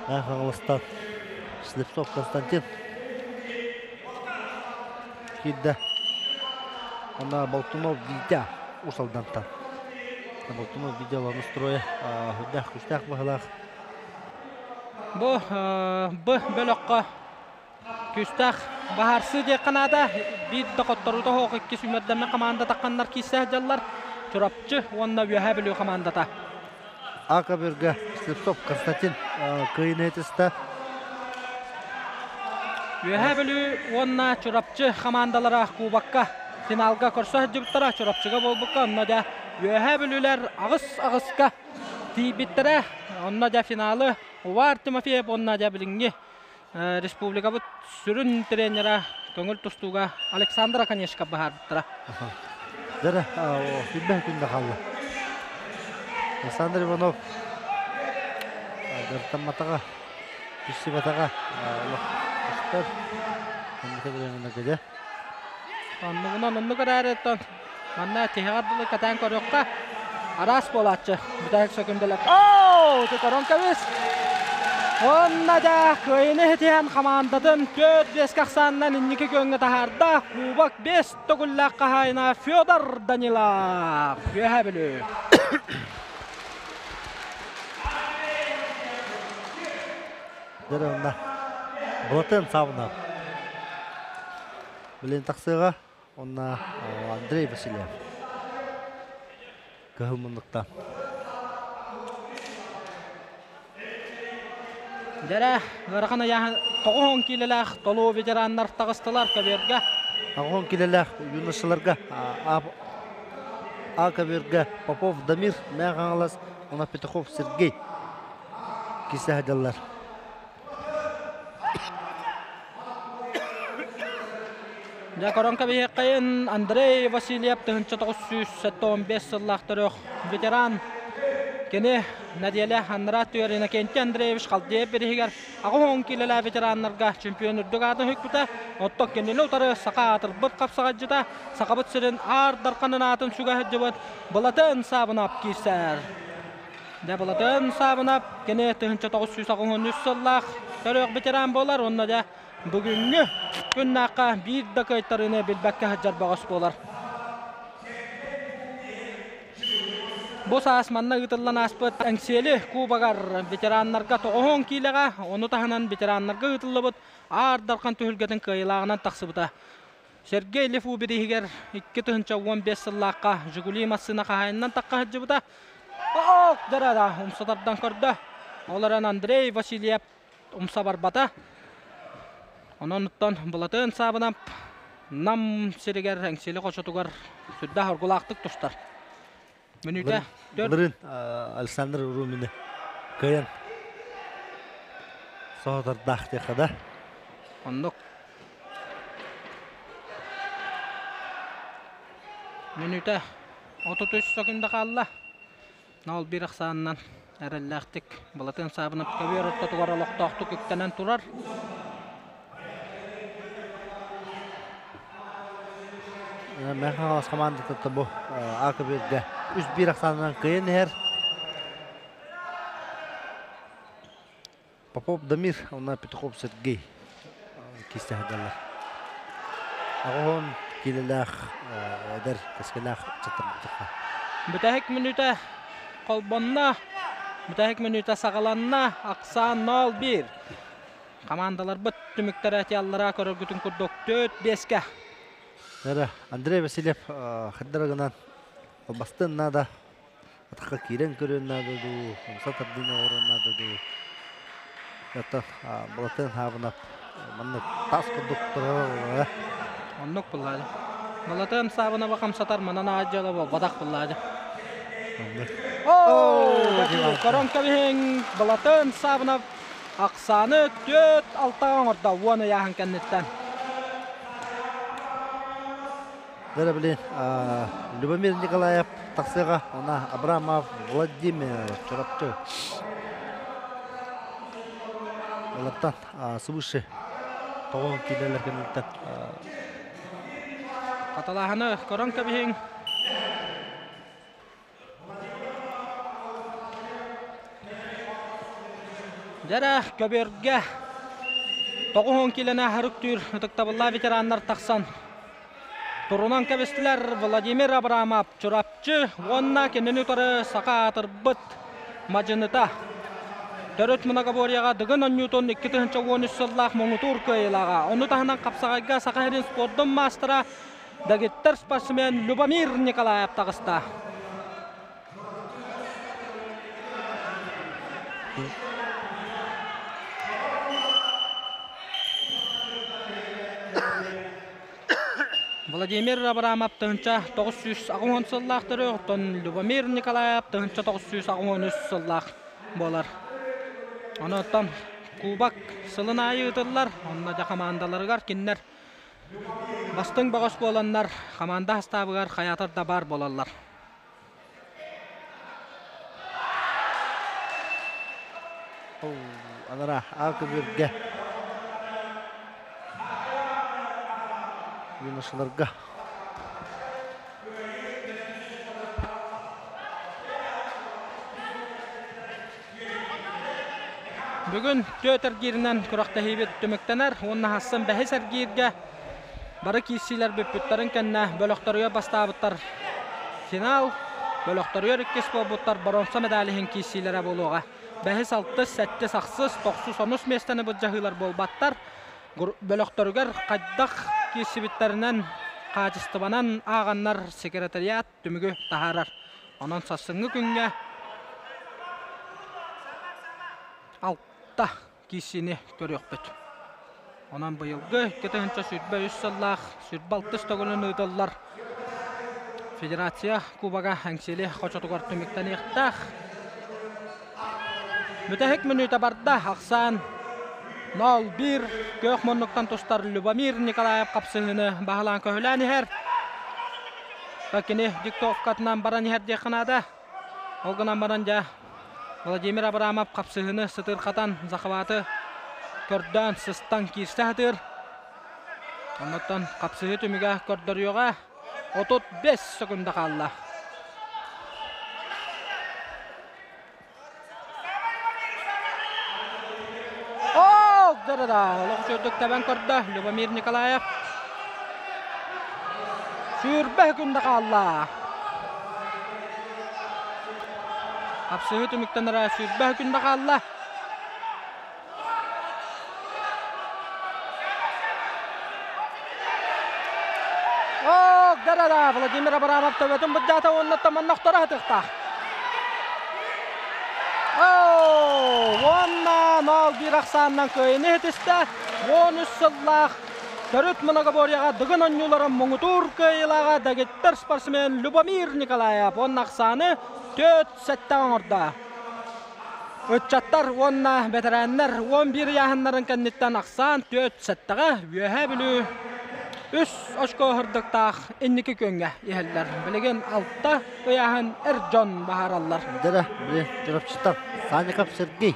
Мәй қаластан. Слепцов Константин. Кейді. Она Болтунов Витя. Усалдантан. Болтунов Витя ланы строя. Үддақ күштақ бағылақ. Бұл бөліққа күстақ бағарсы де қанада бейді қоттаруды хоқ екі сүймәддәме команда таққандар кейсі жаллар тұрапчы онына өйә білу командата. Ақа бірге Слепцов Константин қиын етісті. Өйә білу онына тұрапчы командалара Кубакка финалға көрсі жүбіттара тұрапчыға болбыққа онына да өйә білулер ағыс-ағысқа тейбіттірі онына да финалы Увар Тимофеев онна да билинги республика бут сүрүн тренера көңүл тустуга Александра Конешка бахардыра. Дара фидбэ күндө калды. Александр Иванов дартаматага бисибатага лохтар көмөкөлөрүнө келе. Онну карареттен манна техадылы катан көрөкка арас болачы. Бутак сөкүндөлөп. Ты коронкавис. Онна да көйне тиен командадын 4-5 қақсаннан инники көңі тахарда Кубак 5 тогуллақ қағайна Федор Данилап. Өйә білі. Дәрі онда Болатын сауына. Білен тақсыға онна Андрей Васильев. Көхілмұндықта. Дәрі ғырқына яғын 9 келеләқ толу ветераннар тағыстылар көберге. 10 келеләқ юношыларға Акаберге Попов Дамир, Мәғаңалас, она Петухов Сергей. Кесе хадалар. Дә коронка бейқайын Андрей Васильев 1975 сыллақтыр өқ ветеран. Кені Надияле Ханрат Түйеріне Кенті Андреевич қалдеп берігер. Ағуын келелі ветеранларға чемпион үрдік атын хүкбіті. Оттық кенелі ұтары сақа атыр бұт қапсаға жыта. Сақа бұт сірін ардарқанын атын сүға хүджібіт. Бұлатын сабынап кейсер. Дә бұлатын сабынап кені 1993 сыллақ төрек ветеран болар. Онна да бүгінгі күннаққа бір дақайттарыны білбәкке хаджар бағыс болар. Босас манна гытыллан аспыт әңсели кубагар ветераннарга тоғон килега, оны таханан ветераннарга гытыллыбыт ардарқан түһүлгетін кыйлагынан тақсыбыта. Сергей Лефу биригер 2-15 сыллаққа Жигули массына қағайыннан таққа хыджыбыта. Оқ, дарада, умсатардан көрді. Оларан Андрей Васильев умса барбата. Ононуттан бұлатын сабынап, нам серегер әңсели қошатуғар сүдді хоргулақтық тұстар. Минута 4. Александр Румини кыйын соғытардақ текада. Ондық. Минута 33 секунда қалла. Нол бір ақсанынан әрілләқтік. Бұлатын сабынып көбер ұттатуғар олықтақты көктенен тұрар. Мен қағалас команда тұтты бұл ақыберді. Үз бір ақсанынан кыйын әр. Попов Дамир, она Петухов Сергей. Кисті әділер. Ағуын келеләқ, әдір, кескеләқ чыттыр бұтыққа. Бүтәхік минута қолбонна, бүтәхік минута сағаланна, ақсан 0-1. Командалар бұт түміктер әтияллара көрігітін күрдік 4-5-ке. Андрей Васильев қыдырығынан бастын нада, атаққа керен көрін нады ду, сатырдың орын нады ду. Яттан бұлатын хабынап, мұны тас күрдік тұрар. Оннық бұллады. Бұлатын сабына бақам сатар, мұнан ажалы бол, бадақ бұллады. Корон көбіхен бұлатын сабына ақсаны 4-6 орда, оны яғын кәннеттен. Дәрі білен, Любомир Николаев тақсыға, она Абрамов Владимир Чорапчы. Олаттан свыше тоғын келелер кәннеттен. Қаталағаны корон көбіхен. Жара көберге тоғын келені әріктүр ұтықтабылла ветераннар тақсан. Турунан кәбістілер Владимир Абрамов Чурапчы, онна кенен ұтары сақа атыр бұт мажыныта. Дөрөт мұнағаборияға дығын 10 Ньютон 2-13 сыллақ мұңы туркы елаға. Оны тағынан қапсағайға сақа әрін спорттың мастыра дәгеттер спортсмен Любомир Николаев тағыста. Владимир Абрамов тыңча 960 сыллақтыры, оқтын Любомир Николаев тыңча 963 сыллақ болар. Онықтан кубак сылын айы ұтылар, онына жа командаларығар кеннер. Бастың бағыс боланлар, команда хастабығар хаятар да бар болалар. Анара, ақы бірге. Юношыларға. Бүгін төт әргерінен күрақта хейбет түміктенер, онына хассын бәхес әргерге бары кейсілер бүппіттарын кәнне бөліқтарыға бастабыттар. Финал бөліқтарыға реккес болбыттар бронса медаліхін кейсілері болуға. Бәхес 6-7 сақсыз 9-13 местені бұджағылар болбаттар. Бөліқтарыға қайдақ кейсібіттерінен қажыстыбанан ағаннар секретариат түмігі тахарар. Онын сасыңғы күнге алтта кейсіні көрек бүт. Онан бұйылғы кетігінші сүрбе 3 сыллақ, сүрбе 6 төгілін ұйдылар. Федерация Кубаға әңселі қочатығар түміктен еқтақ. Мүтәхік минута барда ақсан 0-1 көк мұнлықтан тұстар Любомир Николаев қапсығыны бағылан көхіләні әр. Бәкіне диктовкатынан баран әр деқынады. Олғынан баран жа Владимир Абрамов қапсығыны сытыр қатан зақываты көрден сыстан кирсті әтір. Онықтан қапсығы түміге көрдір еуға 35 секунда қалла. Дәріда, олық жүрдік тәбән көрді Любомир Николаев. Сүрбе күнді қалла. Kapsığı tümükten ara sürbah gün bakalla. Darada Vladimir Abramov töbetün budjata onnattaman noktara hatıqta. Onna nol bir aksandan köyüne hetiste. 13 sıllah. Törüt mınaga boryaga dıgın onyuların muğutur köyülaga dagittir sportsmen Lubomir Nikolayev. Onun aksanı 4 setten orada. Ötçattar onna veteranlar 11 yaşınların kenditten aksan 4 settega üyehe bilü. Üç oşko hırdıktağ inniki könge yeheller. Bilegen altta öyahan Ercan baharallar. Dara bir tarafçıdan Sanikap Sergey.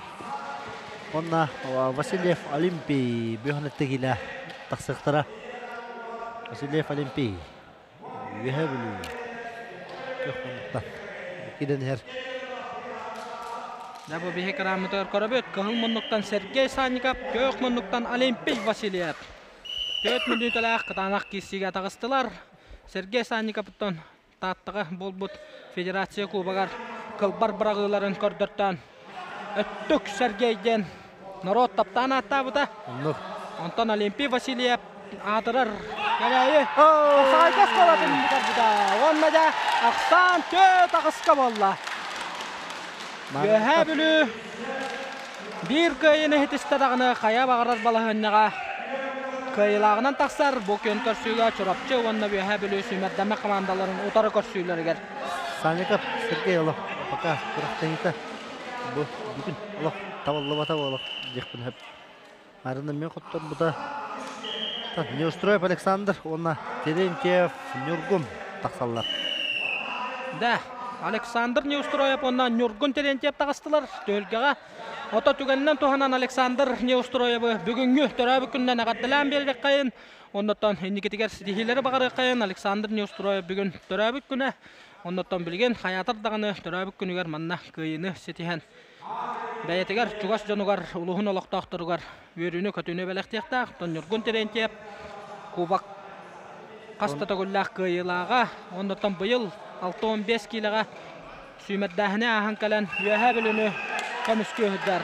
Onna Vasilyev Olimpiy büyüğünettekiyle taksıqtara. Vasilyev Olimpiy. Üyehebilü. Kökmanlıktan. Giden her. Bu bir hekaramıtör koraböt. Kıhılmınlıktan Sergey Sanikap, Kökmanlıktan Olimpiy Vasilyev. 4 minütölək qıtanaq kisiga tağıstılar. Sergey Sanikap'tan tattığı bolbut Federasiya Kubagar kılbar bırağıların kördörtten. Öttük Sergey'den Narod taptan atta bu da. Ondan Olimpiy Vasilyev atırar. Geleyi. Saygas kolatın bu da. Onunla da aksan töt ağısqa bolla. Göhəbülü bir köyünü hitistadağını qaya bağırar balahınnağa. Kıyılağından taksar bu kön körsüyle çorapçı onunla bir həbülü süməddəmə komandaların otarı körsüyləri gel. Sanikap Sergey Allah. Baka kurakta bu bugün Allah tavallı bata Allah. Dikpin hep. Arında men qottor bu da. Neustroyev Alexander ona Terentyev Nurgun taksallar. Da Alexander Neustroyev ona Nurgun Terentyev takastılar. Tölgəyə Ota tügəndən tohanan Alexander Neustroyev bugünkü törəbü gündən aqaddilan berdik qayın. Ondan indiketiger stihileri bağırı qayın. Alexander Neustroyev bugün törəbü günə. Ondan bilgen hayatır dağını törəbü günüger manna kıyını setihen. Bəyetiger çugas jonugar uluğun olaqtaqtırıgar. Yörünü kötünü bələxtiqtaq. Nurgun Terentyev Kubak qastata güllaq kıyılağa. Ondan bıyıl 6-15 kilağa süməddəhinə ahan kalan üyehebilünü Kömüskühüddər.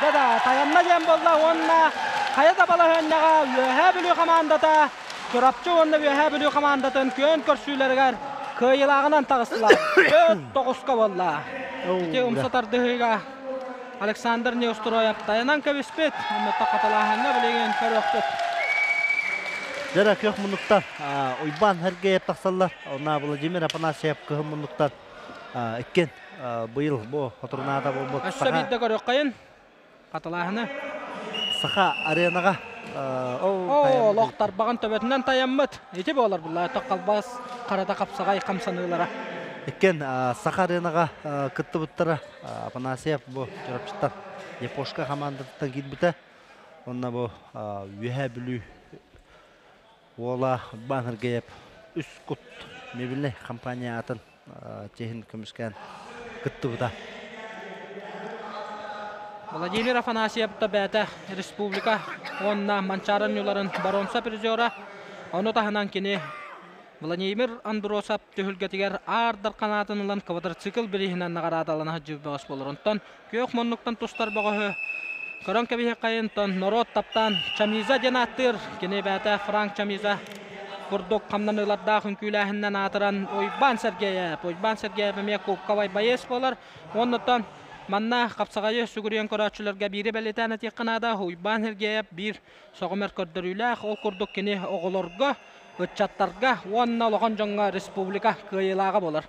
Dada tayanma jem bolla onna hayata balahınnağa üyehebilü komandata çorapçı onna üyehebilü komandatın kön körsüylerger kıyılağынан tağıstılar. 4-9'ka bolla. İşte umsatardıhıga Alexander Neustroyev tayanan kebispet. Onda taqatalahınna bilegen köröktüt. Dara Kökmanlıktan Uyban Sergey taksallar. Ona Vladimir Afanasyev Kökmanlıktan ikken bu yıl bu oturunada bu Aşağı bir de görüyor kayın. Katalahını. Saha arenaga. Loqtar bağın töbetinden tayanmıt. Eti bolar bunlar taqalbas qarada kapsagay kamsanılara. Ikken Saha arenaga kıttı buttara Afanasyev bu çorapçıdan Yapoşka komandattan gitbite. Onda bu üyehebilü Ola Uyban Sergeyev üst kut mebilli kampanya atın Çehin kömüsken kıttı bu da. Vladimir Afanasyev da bäte Respublika onna Mançaran yolların baronsa prizora. Onu tahanan kini Vladimir Androsov tühülgetiger ardar kanatınılan kvadrotsikl birihinden nagaradalana hacı bağış bolur. Ondan Kökmanlıktan tuştar bağıhı. Karan kebihe kayıntan Narod taptan Chamiza denattır. Kini bäte Frank Chamiza. Kurduk kamdan ılarda hünkülahinden atıran Uyban Sergeyev. Uyban Sergeyev mekub kavay bayes bolar. Ondan manna kapsagayı sügürüyen koraççılarga biri belirtene tekanada Uyban Sergeyev bir soğumer kördürüyle ol kurduk kini oğulorga ıçattarga onna loğan jonga Respublika kıyılağı bolar.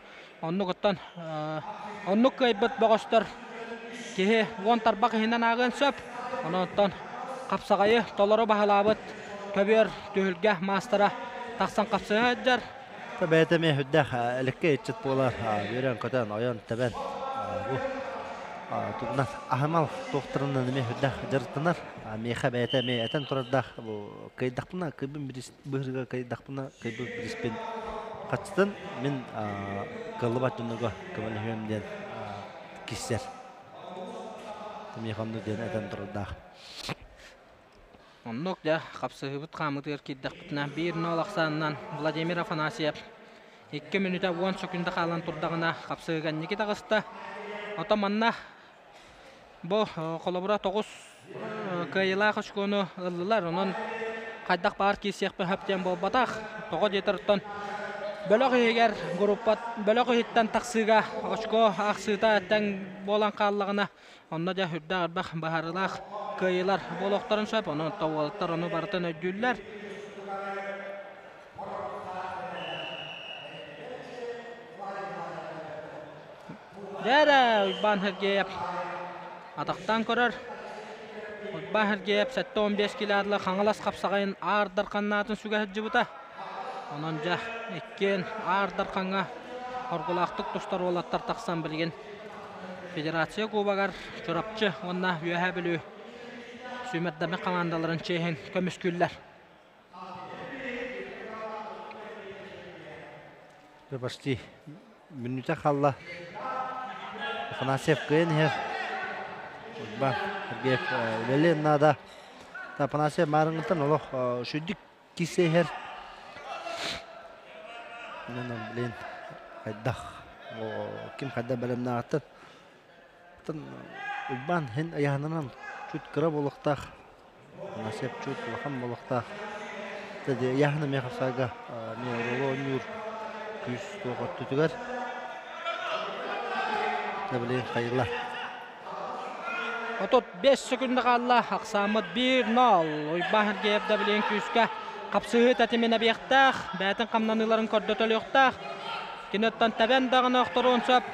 Onnu kıybıt bağıştır. Kehe on tarbaq hinden ağın söp. Ondan kapsagayı doları bahalabıt köbür tühülge mastera taqsan kapsığı hıccar. Tabii me hüddəh elekke etçit bolar. Beren köten oyan teben. Bu Tuğdan ahmal doktorundan me hüddəh jartınar. Meha bete me eten turadaq bu kıydaqpına kıybın biris bırga kıydaqpına kıybın birispen qaçtın men qalıbat dunuga kömelhemden kisser. Mexandı den eten turadaq. Onluk da kapsığı bit qamıdır kiddaq bitna 1-0 aqsandan Vladimir Afanasyev 2 минута 10 секунда қалан тұрдағына қапсыған Никита қысты. Ота манна бұл қолабыра 9 кайыла қышқыны ұлылар. Оның қайдақ бар кейсек бі хөптен бұл батақ. 9 жетірттен бөліқ егер группат бөліқ еттен тақсыға қышқы ақсыта әттен болан қалығына. Онда да хүрді арбақ бағарылақ кайылар болуқтарын сөп. Оның тауалықтар оны бартын өйділер. Дәрі Ұйбан Хергеев атақтан көрір. Ұйбан Хергеев 7-15 келі қаңылас қапсағайын ардар қаннатын сүгі жүбіті. Онын жа еккен ардар қаңа орғылақтық тұстар олаттар тақсан білген. Федерация кубағар чұрапчы онына үйәе білі сүймәддәмі командаларын чейін көміскүллер. Почти минута қалла. Панасев күйін хер. Ұйбан Хергеев өлелен нада. Панасев марыңғытын олық шүдік кесе хер. Мен білен қайдақ. Кім қайда бәлемні ағыттын. Ұйбан хен аяғынан чүт кірі болықтақ. Панасев чүт лақам болықтақ. Тәді аяғыны мен қапсаға мен ролы өнер күз тоғат түтігер. Білен қайырла. Отот 5 секунда қалла ақсамыд 1-0. Ұйбан Хергеев да білен күзге қапсығы тәтімен әбияқтақ. Бәтін қамнаныларын көрді төліқтақ. Кенеттен тәбен дағына ұқтыруын сөп.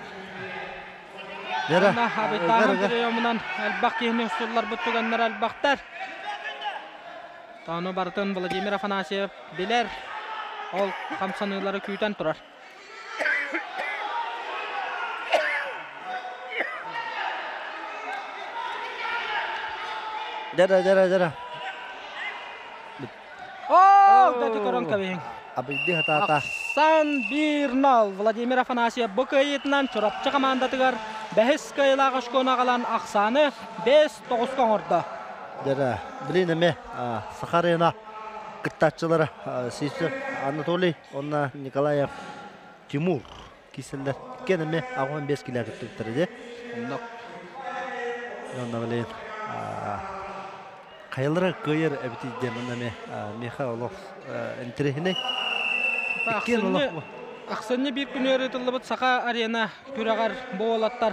Ona habitahın priyomundan elbaq kehini usullar büttügenler elbaqtar. Tanu barıtın Vladimir Afanasyev biler. Ol kamsanıları küyten turar. Jara. Oh, dati koron kabehin. Abidi hata-hata. Aksan 1-0. Vladimir Afanasyev bu kayıtından çorapçı komandatıgar. Бәхіс кайыла қашқона қалан ақсаны 5-9 қоңырды. Дәрі, білейін әме Сахарина күттатшылары Сейсі Анатолий, онна Николаев, Тимур кеселдер. Кен әме ағуан 5 келі күттіктірі де. Онна білейін. Қайылыры көйір әбітейден онна әме Михайлов интерехіне. Ақсынны бір күн өрітілі бұд Сақа арена күрағар болаттар.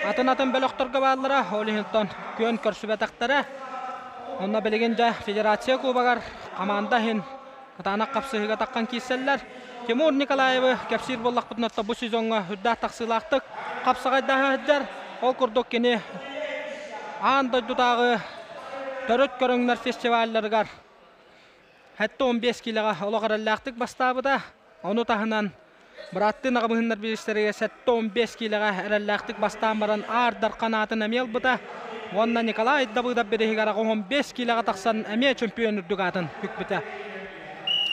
Атын бөліқтіргі бағылыра, Олихинтон көн көрсі бәтақтары. Онна білеген жа Федерация кубағар команда хен қатанақ қапсығыға таққан кейселлер. Тимур Николаевы кәпсір болақ бұтынатта бұл сезонға үддәқ тақсылақтық. Қапсығайдағы әджар, ол күрдік кені аңды дұдағы төрөт көріңлер фестивалларығар. Хәтті 15 келіға олығар әлләқтік бастабыда. Onu tahınan Bırattın ağabeyinler birişleriyle 15 kiloga әрәлләқтік бастан баран ардар қанатын әмел бұта. Онна Николай Дабыдап берегара 15 kiloga тақсан әме чемпион үрдігатын бүкбіті.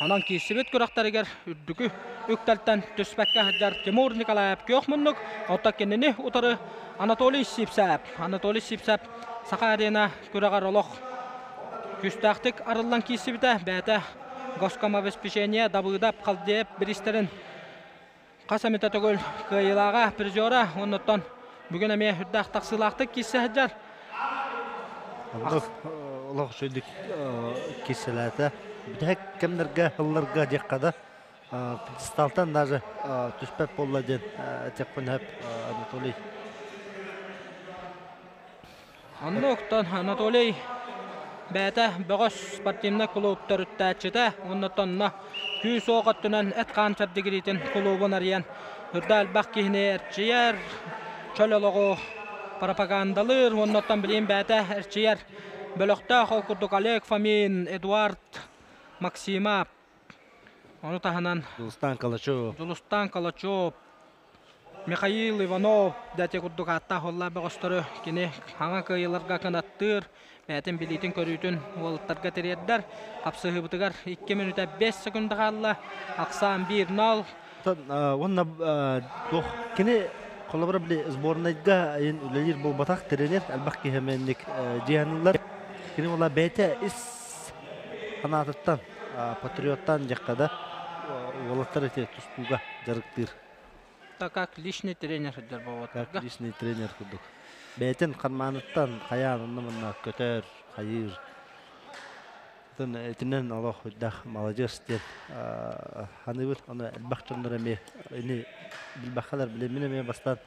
Онан кейсібет көрақтарығар үрдігі үктәлттен түспәкке жар Тимур Николаев көк мұнлық. Отта кенені ұтары Анатолий Сипсәп. Анатолий Сипсәп Сақа арена көрағар олық. Күстәқтік арылан кейсібіті бәті Госком обеспечения Дабыдап қалдеп бірістерін Қасамета түгіл қайылаға призера, оннаттан бүгін әме үрдәқ тақсылақтық кесі әджар. Олық сөйдік кеселәті. Бүдәк кәмдерге, ғылларға деққада. Сталтан даже түспәп болла ден текпін әп Анатолий. Аннуқтан Анатолий бәті бұғыс спортивна клубтар үттәтшіті. Оннаттанна күйіс оғаттынан әтқан сәбдігіретін клубын ариян. Үрдәл бақ кейіне әрчияр, чөліліғу пропагандалыр. Оннаттан білейін бәті әрчияр. Бөліқті қолқырдық Олег Фомин, Эдуард Максимов. Оны тағынан Жулустан Калачев, Михаил Иванов дәте күрдік атта қолла бұғыстыры кені хаңа күйелерға қанаттыр. Бәтін білейтін көрійтін олыттарға терейдер. Қапсығы бұтығар 2 минута 5 секунда қалла. Ақсан 1-0. Онна кені қолабыра біле сборнайға айын үлелер бұл батақ тренер әлбақ кейхеменлік жиянылар. Кені ола бәті іс қанатыттан, патриоттан жаққада Олаттар эте тустуга жарыктыр. Так как личный тренер дер болот. Как личный тренер кудук. Бетен карманыттан каянын мына көтөр, хайыр. Тон этинен Аллах дах молодец деп. Аны бит аны бактырныр эме. Эни билбахалар билемин эме бастан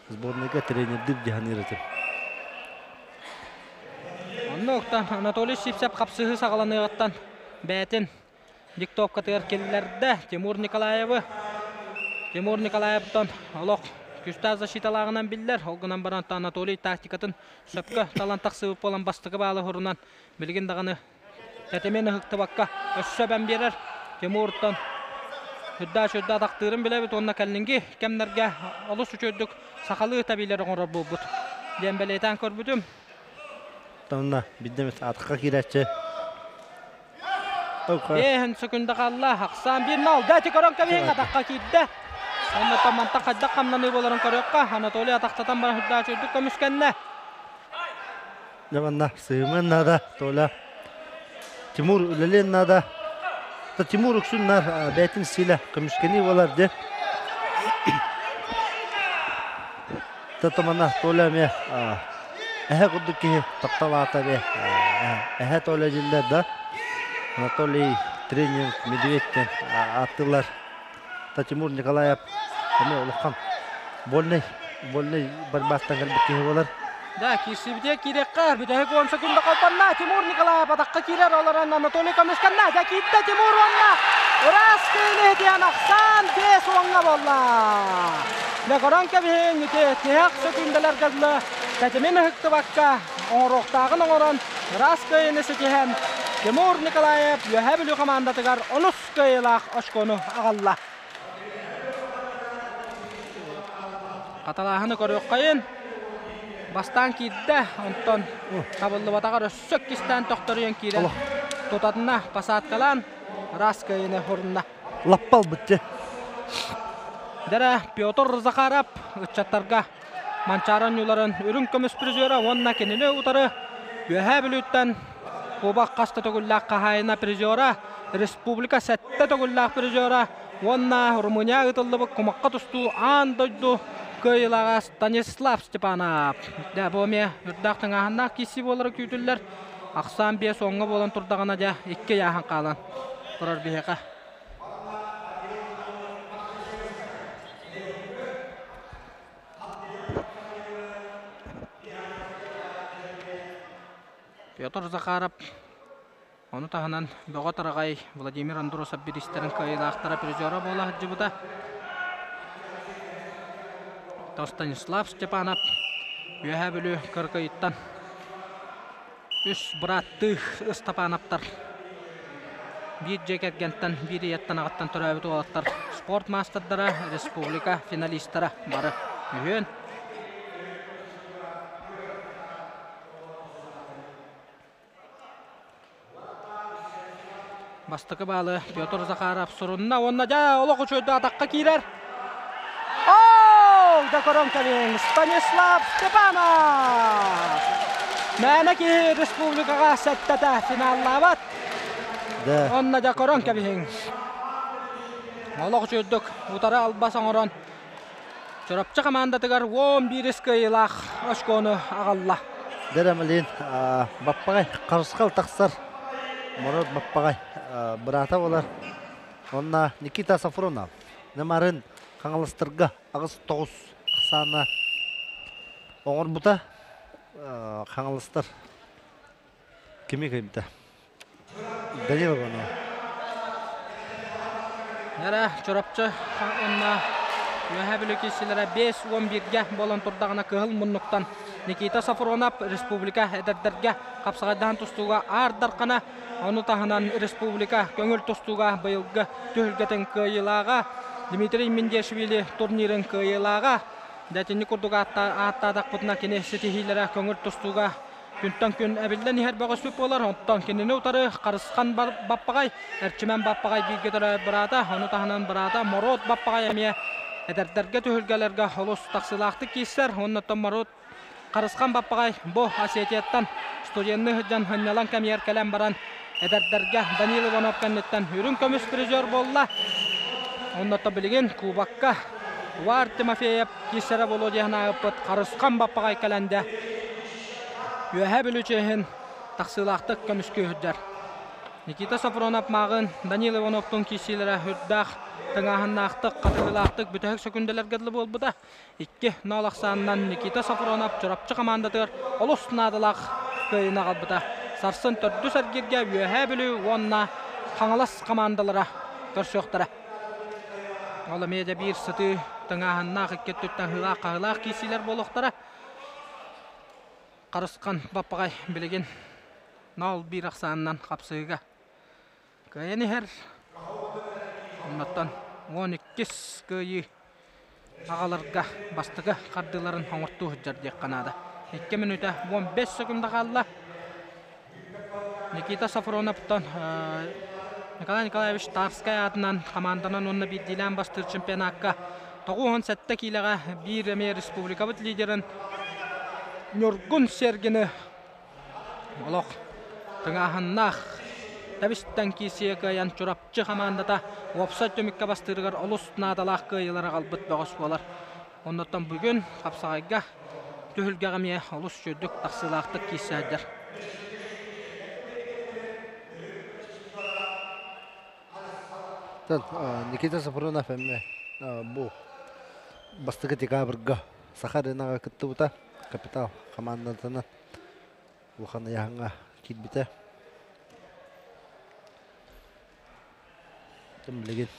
сборныйга тренер деп жаһанырытып. Онноктан Анатолий Сипсеп капсыгы сагаланыгаттан бетен диктовка келлерде Тимур Николаевтан Аллах күстә защиталагынан биллер. Олгынан баран Анатолий тактикатын сөпкө талантак сыбып болан бастыгы баалы хорунан билген даганы тәтемен хыкты бакка өссөбен берер. Тимуртан хүддә тактырын биле бит онна келнинги кемнерге алыс үчөдүк сакалы табилер оңрор булбут. Дембелетан көрбүдүм. Тонна бидемет атка кирәче. Бehen секунда калла Хаксан бир нол дәти коронка бен атакка китте. Онда таманта кадда камнаны боларын көрөккө Анатолий атактан бар хүддә чөдүк көмүскәнне. Набанна сыйман нада тола. Тимур үлелен нада. Тимур үксүннар бетин сила көмүскәни болар де. Татамана тола ме кудуки тапталата бе. Тола жилдер да. Анатолий тренер Медведтен аттылар. Тимур Николаев эме улуккан. Больный барбаттан келбекке болар. Да, кисибде кирекка бидеге 10 секунда калпанна Тимур Николаев атакка кирер оларан Анатолий көмүскәнне. Да китте Тимур онна. Ураскыны диан Аксан 5 онга болла. Да коранка бен ите 10 секундалар гадла. Тәтемен хыкты бакка. Оңроктагын оңорон Ураскыны сетен Тимур Николаев Йохабилю командатыгар онускайлах очкону агалла. Каталахыны көрөккайын. Бастан кидде, онтон табылды батагар өссөк кистен токторуен кирен. Тотатына пасаткалан Раскайны хорунна. Лаппал битте. Дара Петр Захаров ычаттарга манчаран юларын үрүн көмөс призера онна кенене утары Йохабилюттан Кубак каста тогуллак кахайна призера республика сетте тогуллак призера онна Румыния ытылды кумакка тусту андойду кыйлага Станислав Степанов. Да боме үрдактын ахына киси болары күтүллер. Аксан 5 оңга болон турдагана да 2 яхан калан. Турар бияка. Петр Захаров оны тағынан Бөгатарағай Владимир Андросов биристерін кайылақтара призера бола жыбыда. Станислав Степанов Йохабилю кыркайыттан үс братты Степановтар бир жекергенттен бир еттен ағаттан түрәбіт олаттар спорт мастerdары республика финалистері бары үйен. Бастықы балы Петр Захаров сұрынна, онна жа олық үшөйді атаққа кейрер. Оу, да коронкавин Станислав Степанов! Мәнеки республикаға сәттәті финаллабат. Онна жа коронкавин. Олық үшөйдік, ұтары албасан орон. Жұрапчы командатығар 11 скайлақ өшкөні ағалла. Дәрәмілен, баппағай қарысқал тақсар. Мұрат баппағай брата олар. Онна Никита Сафронов. Немарын қаңылыстырға ағыз 9 саны оңыр бұта қаңылыстыр. Кеме кемді? Данил ғана. Нәрі жұрапчы онна Йохабилю кесілері 5-11-ге болан тұрдағына кығыл мұннықтан Никита Сафронов республика әдердерге қапсағайдан тұстуға ардарқана оны тағынан республика көңіл тұстуға бұйылғы түхілгетін күйілаға Дмитрий Мендешвили турнирын күйілаға дәтіні күрдіға аттадақ бұтына кенесі тихилері көңіл тұстуға күнттен күн әбілден ехер бағы сөп олар онттан кенені ұтары қарысқан баппағай әрчімен баппағай бейге тұры бұрата оны тағынан бұрата Морот баппағай әме әдердерге түхілгелерге олыс тақсылақты кейсер оннаттан Морот Қарысқан баппағай бұ асететтен студенні ғыджан ғынялан кәмейер кәлем баран Эдердерге Данил Иванов кеннеттен үрін көміс призер болла. Оннатта білген Кубакка Вар Тимофеев кесері болу дейін ағыппыт қарысқан баппағай кәләнді. Үйәе білучейін тақсылақтық көміс көйдер. Никита Сафронов мағын Данил Ивановтың кеселері үрдақ тыңағыннақтық, қатығылақтық бүтәк сөкінделер гәділі болбы да. 2-0 санынан Никита Сафронов жұрапчы командатығыр олыс надылақ көйіна қалбыда. Сарсын түрді сәргерге үйәе білу онына қаңылас командалара көрсөқтірі. Олы меде бір сұты тыңағыннақ кеттіттен ғылақ кеселер болуқтары. Қарысқан баппағай білеген 0-1 ақсанынан қапсығыға. Көйені әр Оннаттан 12 көйі ағаларға бастығы қардыларын оңырту жардек қанады. 2 минута 15 секунда қалды. Никита Сафроновтан Николай Николаевич Тарскай атынан команданан онына білдейлен бастыр чемпионатқа 9-7 келіға бір әме республика бұд лидерін Нұргүн Сергені олық тыңағыннақ Табистан кесие каян чурапчы командата опса төмікке бастырығар олыс надалақ кайылары қалбыт бағыс болар. Оннаттан бүгін қапсағайға төхілге ғамия олыс жөдік тақсылақтық кесе әдер. Никита Сафронов әмі бұл бастығы декабрға Сахаринаға күтті бұта капитал командатыны бұқаны яғынға кетбіті. Тым білеген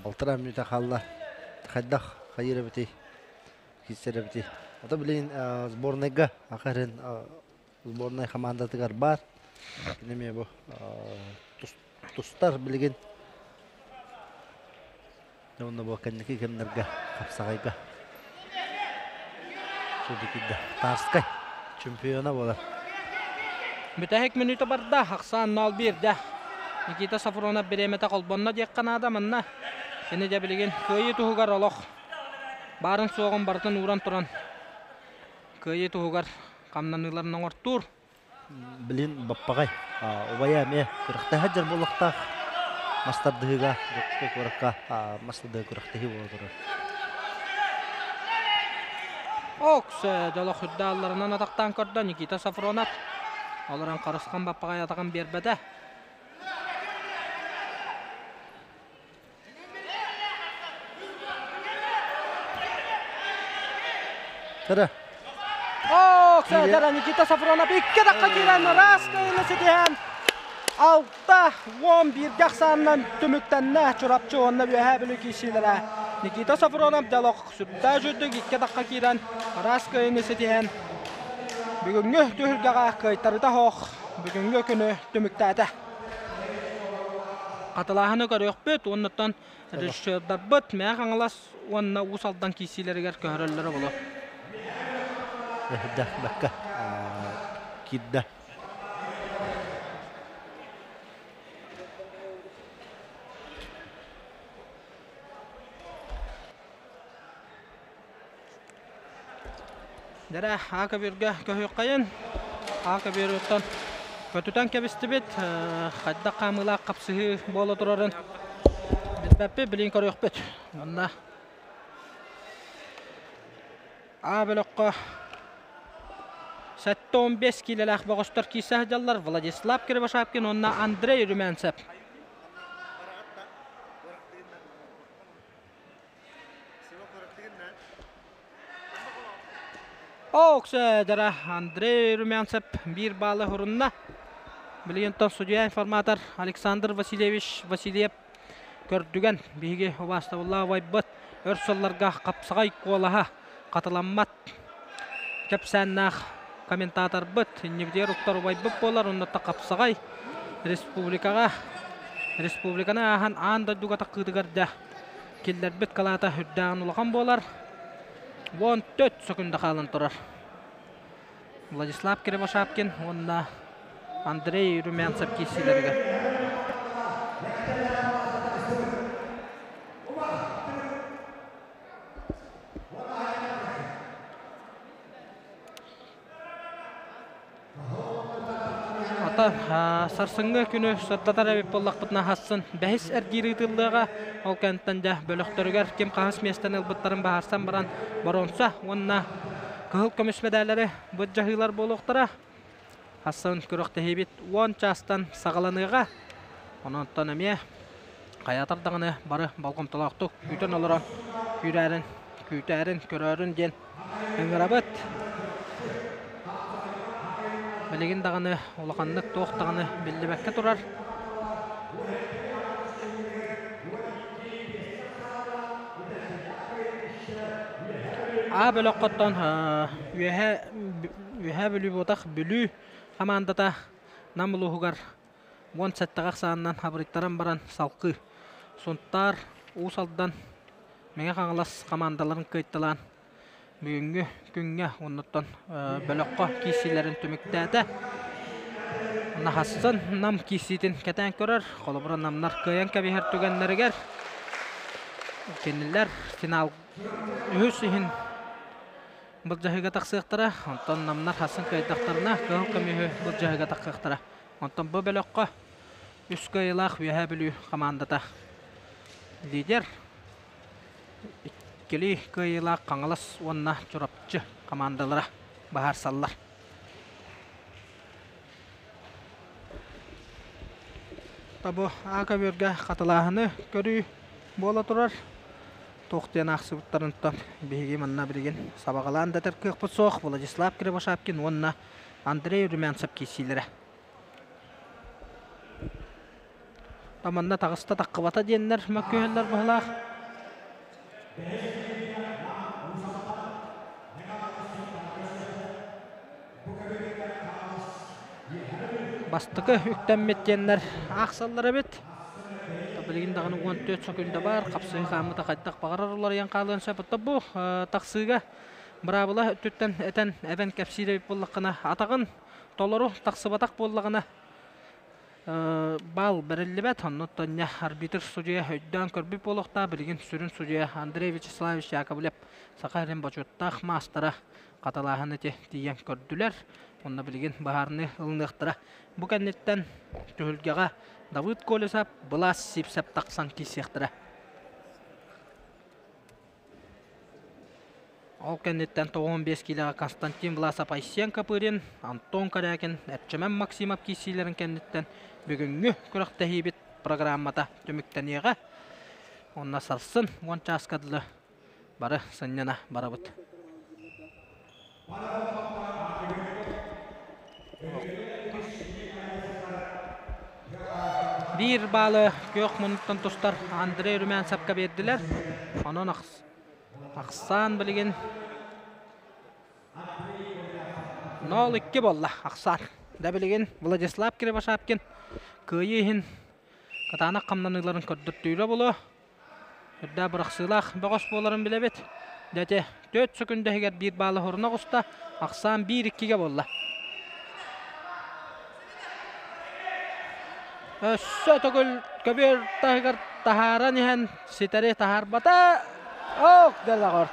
балтыра минута қалла қайдақ қайыры біті кестері біті. Ата білеген сборныйға ақырын сборный командатығар бар. Кенеме бұл тұстар білеген. Онда бұл кәнекі кемдерге қапсағайға. Сөдекеді Тарскай чемпиона болар. Бүтәхек минута барда Ақсан 0-1-де. Никита Сафронов береметі қолбонна дек қанада мұнна. Кені де білеген көйі тұғығар олық. Барын соғын бартын уран тұран. Көйі тұғығар қамнаныларының ортур. Білін баппағай. Обая әме күріқті әджір болықтақ. Мастардығыға, жүкті көріққа, мастарды күріқтігі болдыры. Окс, жалы хүддаларынан атақтан көрді Никита Сафронов. Оларан қарысқан баппағай атаған бербеді. Кірі. Окс, жары Никита Сафронов 2 даққа келен рас көйінісі дейін. 6-11 жақсанынан түміктенне чұрапчы онына бүйәе білі кесілері. Никита Сафронов диалог сүрді жүрдік 2 даққа кейден рас көйінісі дейін. Бүгінгі түйілгіға көйтарыда хоқ, бүгінгі күні түміктәді. Қатылағыны көрек бөт, оннықтан режиссердар бұт, мәе қаңылас онына ұсалдан кесілерігер көрілері болу. Бәкка, кидді. Дәрі ақа берге көйік қайын, ақа бері өттен көтітен кәбісті бет, қайда қамыла қапсығы болы тұрарын. Бәппе білін көрек бет. Онда абылыққа 7-15 келеләқ бағыстар кейсі жаллар Владислав Кирбашапкин, онна Андрей Румянцев. Оксы жара Андрей Румянцев бір балы хұрынна. Білгентон судья информатор Александр Васильевич Васильев көрдіген бейге обастауылла вайбыт өрсолларға қапсағай қолаға қатыламмат. Кәпсәннақ комментатор бұт, невдер ұқтар вайбыт болар, оннатта қапсағай республиканы аған анда дуғата қыдығарды келдер біт қалата үрдәғын ұлған болар. 14 секунда қалын тұрар. Владислав Кирбашапкин, онна Андрей Румянцев кесілерге. Онотта сарсыңы күні сұрттатар әбіп боллақ бұтына хасын бәхіс әргері тылдыға ол кәнттен жа бөліқтірігер кем қағыс местен ұлбыттарын бағарсан баран баронса онына қығыл көміс мәдәлері бұд жағылар болуқтыра хасын көріқті хебет 10 частан сағаланыға ононттан әме қаятардағыны бары балқым тұлақты күйтін олыран күйтәрін көрерін ден үңірабыт Білеген дағаны, олақанлық тоқтағаны білді бәкке тұрар. Бөлік қоттан үйе білі ботақ білі қамандата намылы ғығар 10 сәттіғақ сағынан абыриттаран баран салқы. Сонттар ұсалдан мәңе қаңылас қамандаларын көйттілан. Бүгінгі күнге оннаттан бөліққа кейсилерін түміктәді. Нахасын нам кейсейтін кәтән көрір. Қолы бұрын намнар көйен кәбейхер түгенлерігер. Кенілер финал өз үйін бұл жағыға тақсықтыра. Онтан намнар хасын көйдақтарына көйін көмейі бұл жағыға тақсықтыра. Онтан бұл бөліққа үс көйлақ үйе білі қамандата. Лидер Кели көйіла қаңылас онына чұрапчы командалыра бағар саллар. Табу аға бөрге қатылағыны көрі бола тұрар. Тоқтен ақсы бұттарынттан бейге манна бірген сабағалан дәтір көқпіт соқ Владислав Кривошапкин онына Андрей Румянцев кейсейлері. Таманна тағыста таққыбата денлер мәккөйлер бұғылақ. Бастықы үктен меттенлер ақсаллары бет. Білген дағыны 14 сөкілді бар. Қапсығы қамыта қайттақ бағарар олар ең қалын сөпітті бұл. Тақсыға бұрабыла үттен әтен әбен кәпсейді боллақына атағын толыру тақсыбатақ боллағына бал бірілі бәт. Оннаттан арбитр судья өйден көрбіп болуқта білген сүрін судья Андрей Вячеславович Яковлев сақайрен бачуттақ мастара қаталағыны дейін көрділер. Онна білген бағарыны ұлынықтыра. Бұ кәнеттен түхілгеға Давыд Колесап бұлас сепсеп тақсан кесектіра. Ол кәнеттен 15 келіға Константин Власап Айсенко пырен, Антон Карякин, Әрчемен Максимов кесейлерін кәнеттен бүгінгі күріқті хейбет программата түміктен еға. Онна сарсын, он часкадылы бары сыннена бары бұд. Bir balı kök minuttan dostlar Andrei Rümyansev'ga berdiler. Onun Aksan bilgin 0-2 bolla Aksan. Da bilgin Vladislav Kривошапкин köyühin katana kamdanıların kördürtüyle bulu. Hüdda bıraksılaq bağış boların bile bit. Dete 4 sekünde heger bir balı horuna kusta Aksan 1-2'ge bolla. Sötögül köbür tahgar taharan ihan sitare tahar bata. Oh delagor.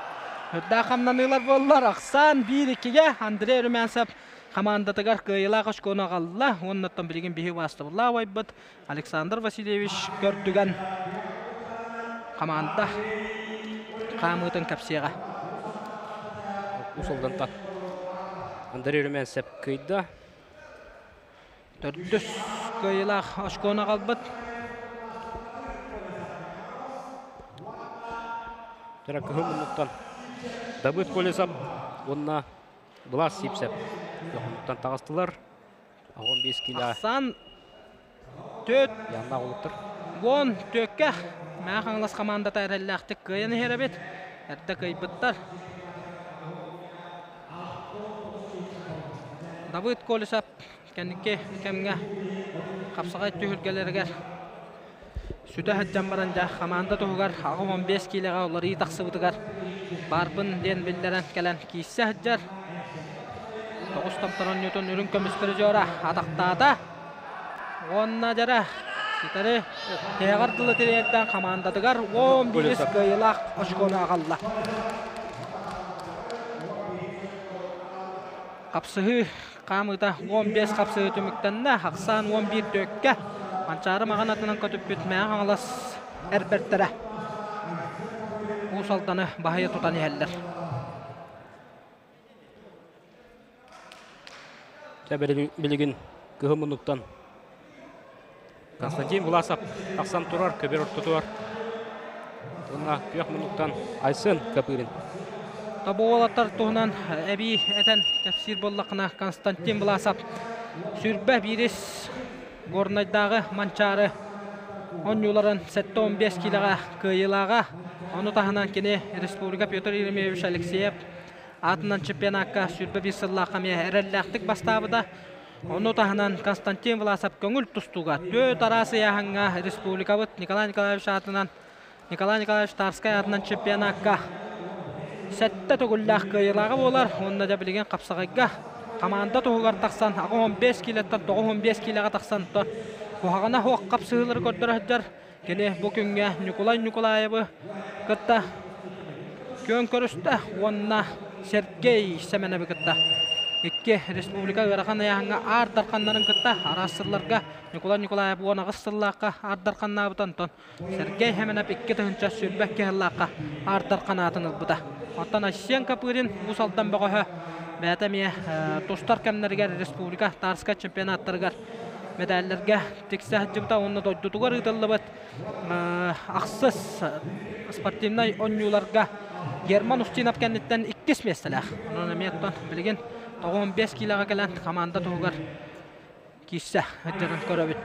Hüdda kamdanılar bollar Aksan 1-2'ge Andrei Rümyansev командатыгар кыйла кошкона галла. Оннаттан билген бихи вастыбылла вайбыт. Александр Васильевич көрдүгөн команда камытын капсияга. Усулдан Андрей Румянцев кыйда. Төрдүс кыйла кошкона галбыт. Тара кыгымыттан Давыд Колесап онна Влас сипсеп. Yoğunluktan tağıstılar. 15 kilo. Aksan 4 yanına oluptur. 10 tökke. Mä kanlas komanda tayarlaqtık kıyını herebet. Erdə kıybyttar. Давыд Колесап кәнеке кемге капсагай төгөлгелерге сүтә хаҗҗан барanja команда тугар 15 килога улары тақсыбытыгар. Барбын ден билдерен келен киссе хаҗҗар. Тоғыстамтаран Ньютон үрін көмістірі жора атақтада. Онна жара ситары теғардылы теректен командадығар 11 кыйлақ ұшқона ағалла. Қапсығы қамыта 15 қапсы өтіміктенді, ақсан 11 дөкке. Манчары мағанатынан көтіп бүтмәң аңылас әрберттері. Усалтаны бағайы тұтан елдер. Білігін күхімінуқтан Константин Власов тақсан тұрар, көбер ұрттытуар. Тұнна күйек мұнуқтан Айсын Капырин. Табу олаттар тұғынан әбей әтен тәпсір боллақына Константин Власов. Сүрбә бирес горнайдағы Манчары 10 юларын 7-15 килаға күйілаға. Оны тағынан кене Республика Петр Еремеевич Алексеев атынан чемпионатқа сүрбә бір сыллаққа ме әрәлләқтік бастабыда. Оны тағынан Константин Власов көңіл тұстуға. Төт арасы яғанға Республика бұд Николай Николаевич атынан Николай Николаевич Тарскай атынан чемпионатқа сәтті түгілләқ күйілаға болар. Онына да білген қапсағайға команда тұғығар тақсан 15 килеттен 95 килаға тақсан Бұғағына хоқ қапсығылыр көрдір әддер. Кені бұл күнге Николай Николаевы күтті көн көрісті. Онына Сергей Семенові күтті. Икке Республика ғыраған аяғыңа ардарқанларын күтті. Арасырларға Николай Николаев оны ғыстырлаққа ардарқанна бұтан тон. Сергей Семенов икке тұхынша сүрбәкке ғылаққа ардарқанатын ұлбыда. Оттан Асен Капырин ұсалдан бұғығы бәтәме тұстар кәмнергер Республика Тарска чемпионаттарғар медальлерге тексі жымта онына дойдутуғар ұтылы бұд. Ақсыз спортивнай онюларға Герман Устинов кәнеттен 2 местеләқ. Оның әметтен білген 15 килаға кәлән команда тұғығар кейсі әттірін көрі бүд.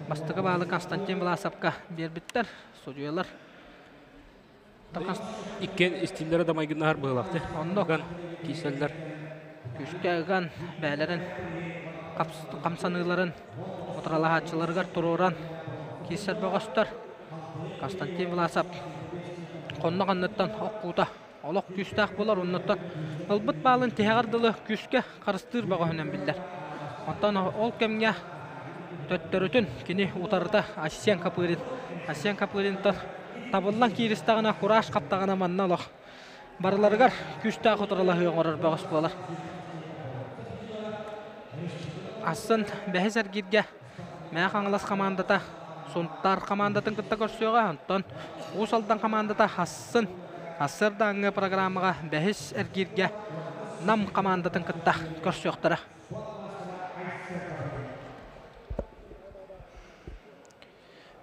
Бастығы бағылы Константин Власовқа бербіттер, судуялар. Иккен истилдері да майгынағар бұғылақты. Онды кейселдер. Күшкәған бәлерін, қамсаныларын, отыралағатшыларғар тұруран кейсер бұғыстар. Константин Власов қонна қаннаттан оққута, олық күстәқ болар, оннаттан ұлбыт балын тегардылы күшке қарыстыр бұға хүнен білдер. Онтан ол кәмге төттірітін кені ұтарыда Асен Капырин. Асен Капырин табылан кейристағына құраш қаптағына манна олық. Барыларығар күстәқ отыралағы оңырыр бұғыс болар. Асын бәхіз әргерге мәқ аңылас командата сонттар командатын күтті көрсеуға, онтан ұсалдан командата асын асырда аңы программаға бәхіз әргерге нам командатын күтті көрсеуқтары.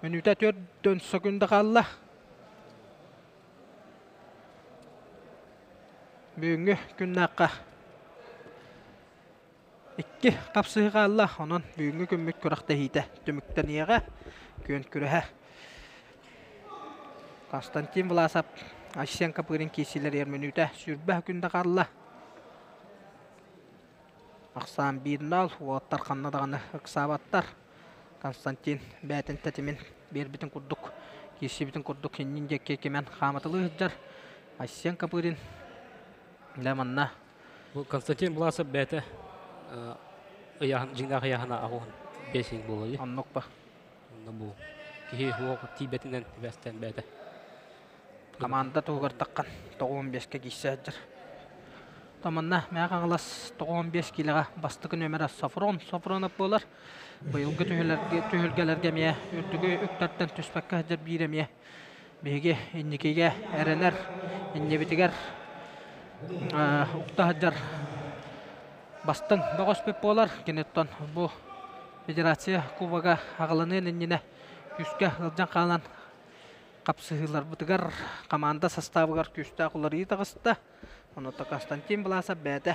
Минута 4 секунды қалла. Бүгінгі күннаққа 2 қапсыға алла, онын бүгінгі күнмік күрақта хейті түміктен еға көн күріға. Константин Власов, Асен Капырин кейсілер ерменуді сүрбә күнді қалла. Ақсан 1-0, оғаттар қаннадағаны ұқсабаттар. Константин бәтін тәтімен бербітін күрдік, кейсі бітін күрдік, еннен жекке кемен қаматылы ұждар. Асен Капырин Леманна. Константин Власов бәті жыңдағы аяғына ағуын бесің болуы. Аннық ба? Онда бұл. Кеге оғы тибетінен бәстен бәті. Команда тұғыр таққан 95-ке кейсі әдір. Таманна мәғ аңылас 95 килаға бастықы нөмірі Сафронов болар. Бұйылғы түйілгелерге мие үртігі үктәрттен түспәкке әдір бейремие. Беге еннекеге әрінер, еннебетігер ұқта әдір бастың бағыс беп болар. Кенеттен бұл федерация кубаға ағылының еніне күске ғылжан қалан қапсығылар бұтығар команда составығар күсті ақылар етіғысты. Онытта Константин Власов бәді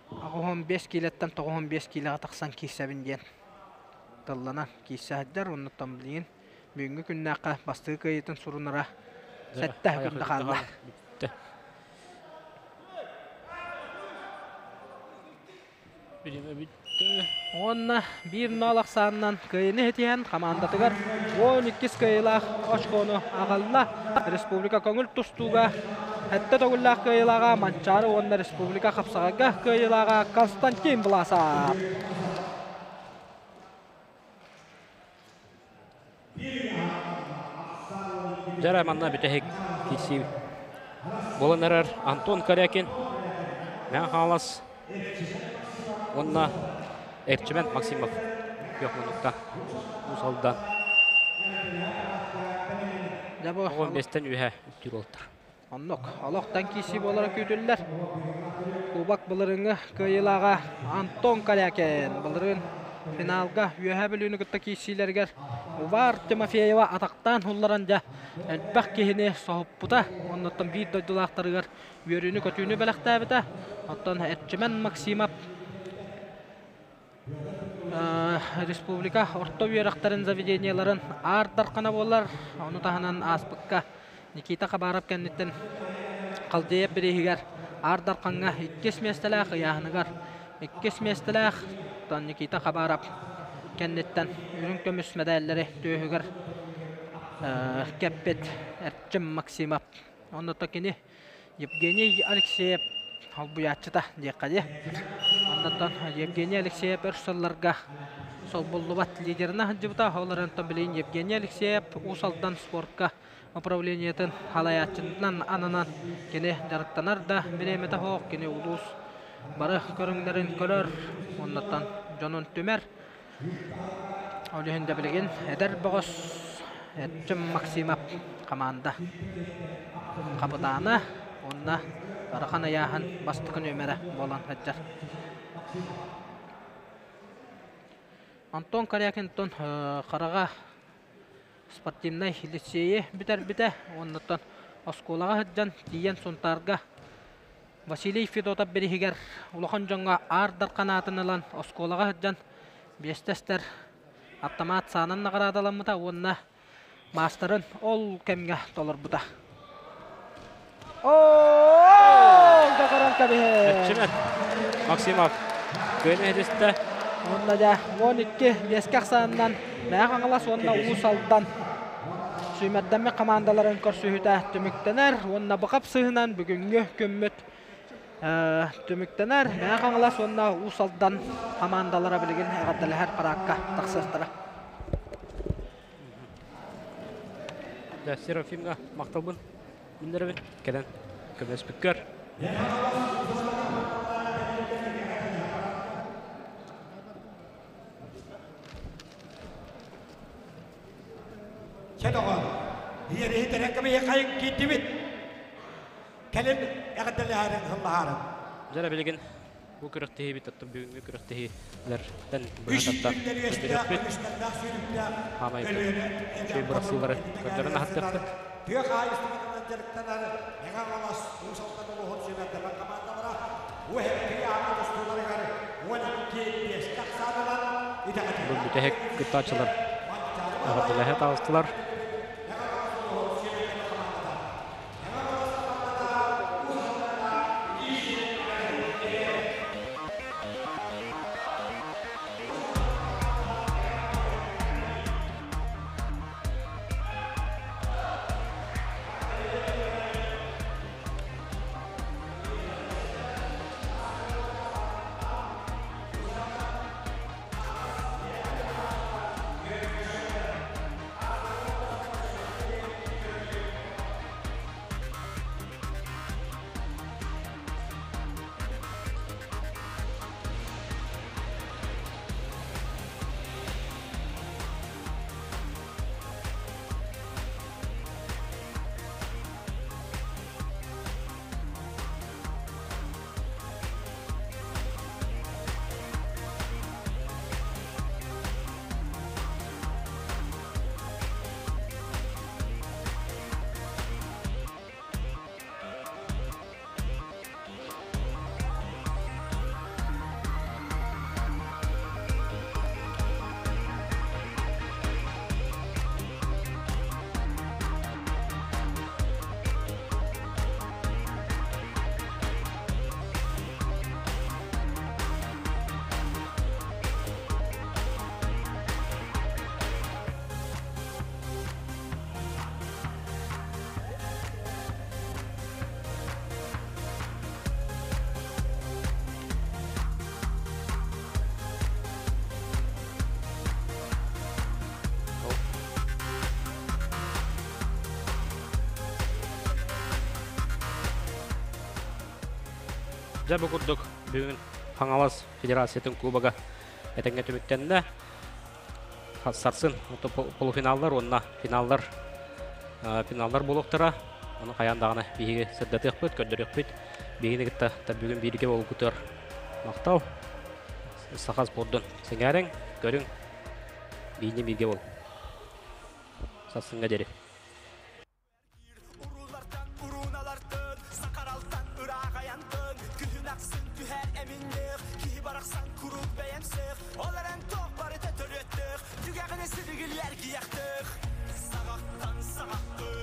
15 килеттен 95 килаға тақсан кейсәбінден тыллана кейсәддер. Оныттан білген бүгінгі күннәққа бастығы көйетін сұрыныра сәтті күнді қалды. Онна 1-0 ақсанынан көйіні етен командатығар 12 көйлақ очконы ағалла Республика көңіл тұстуға әтті тоғыллақ көйлаға Манчары онна Республика қапсағаға көйлаға Константин Власов. Жарайманна бүтәхек кейсі болын әрір Антон Корякин Мен халас. Онна Эрчмен Максимов. Yok minuttan. Usaldan. Жабо 15-тен үйе үттір олтыр. оннок алоқтан киси болара көтүллер. Кубак былырыңы кыйылага Антон Калякен былырын финалга үйе білүүнү кытта кисилергер. Увар Тимофеева атактан хулларanja элбак кехине соһуппута. Оннотон бир дойдулактарыгар үйөрүнү көтүүнү белектебите. Оттон Эрчмен Максимов Республика орто үйерақтарын заведенияларын ардарқана болар. Оны таханан аспыққа Никита Қабарап кәннеттен қалдейіп бірегігер ардарқанға 2 местеләқ ұяғынығар. 2 местеләқ Никита Қабарап кәннеттен үрін көміс медаллері түйігер кәппет Эрчмен Максимов. Оны токені Евгений Алексеев Албуячыта декаде. Ондан Евгений Алексеев өрсалларга сол боллубат лидерна хаджыбыта оларантан билейин Евгений Алексеев усалдан спортка управлениятын халаячындан ананан кене жарыктанар да биремете хоқ кене улус бары көрүңдөрүн көрөр. Ондан Жонун Төмер олехинде билеген эдер богос Эрчмен Максимов команда капитаны онна Арахана яхан бастыкын өмәрі болан хаджар. Антон Карякинтон қараға спортивный лицейі бітер-біті. Оннаттан осколаға хаджан тиен сонтарға Василий Федотов берігер улахан жаңға ардар қанатынылан осколаға хаджан бестестер автомат санын нағарадаламыда онна мастарын ол кемге толыр бұда. Эрчмен Максимов көне edesте. Onda da 12 beskak sandan мәғаңылас онна усалдан сүймәддәме командаларын көрсөһүтә төмүктенер. Онна бақап сыһынан бүгүнгө көммөт төмүктенер. Мәғаңылас онна усалдан командалара билген агадалар паракка таксыстыра. Да Серафимга макталбын. Миндербин келен көмөс бүккөр. Çedoğan, yeri terekkemi yakayın gittibit. Kelin yakadali harın hıllaharın. Jara bilgin bu kürəktehi bit attım бүгүнгү kürəktehilerden Üç bıraktan günleri yaşta, ölüşlerden sürükler. Hamay şey burasıları kötörün hattı. Tüyek ayıstımından cerikteler. Yakan olas, usaldan oluğun sürükler. Kamandalara, bu hep bir ağır ustuları garı. Bu hep beskak sağdalar. Bu mütehek gıttaçılar. Ağırdılar, tavustılar. жабы курдук бүгүн Паңалас Федерациятын кубага этеңге түмүктенде сарсын полуфиналдар, онна финалдар болуктара. Оны каяндагына биги сырдатык бит, көдөрөк бит. Бигини гитта бүгүн бирге болуп күтөр. Мактау. Сахас бордон сеңәрең, көрүң. Бигини бирге бол. Сасынга дери. Sağaktan sağa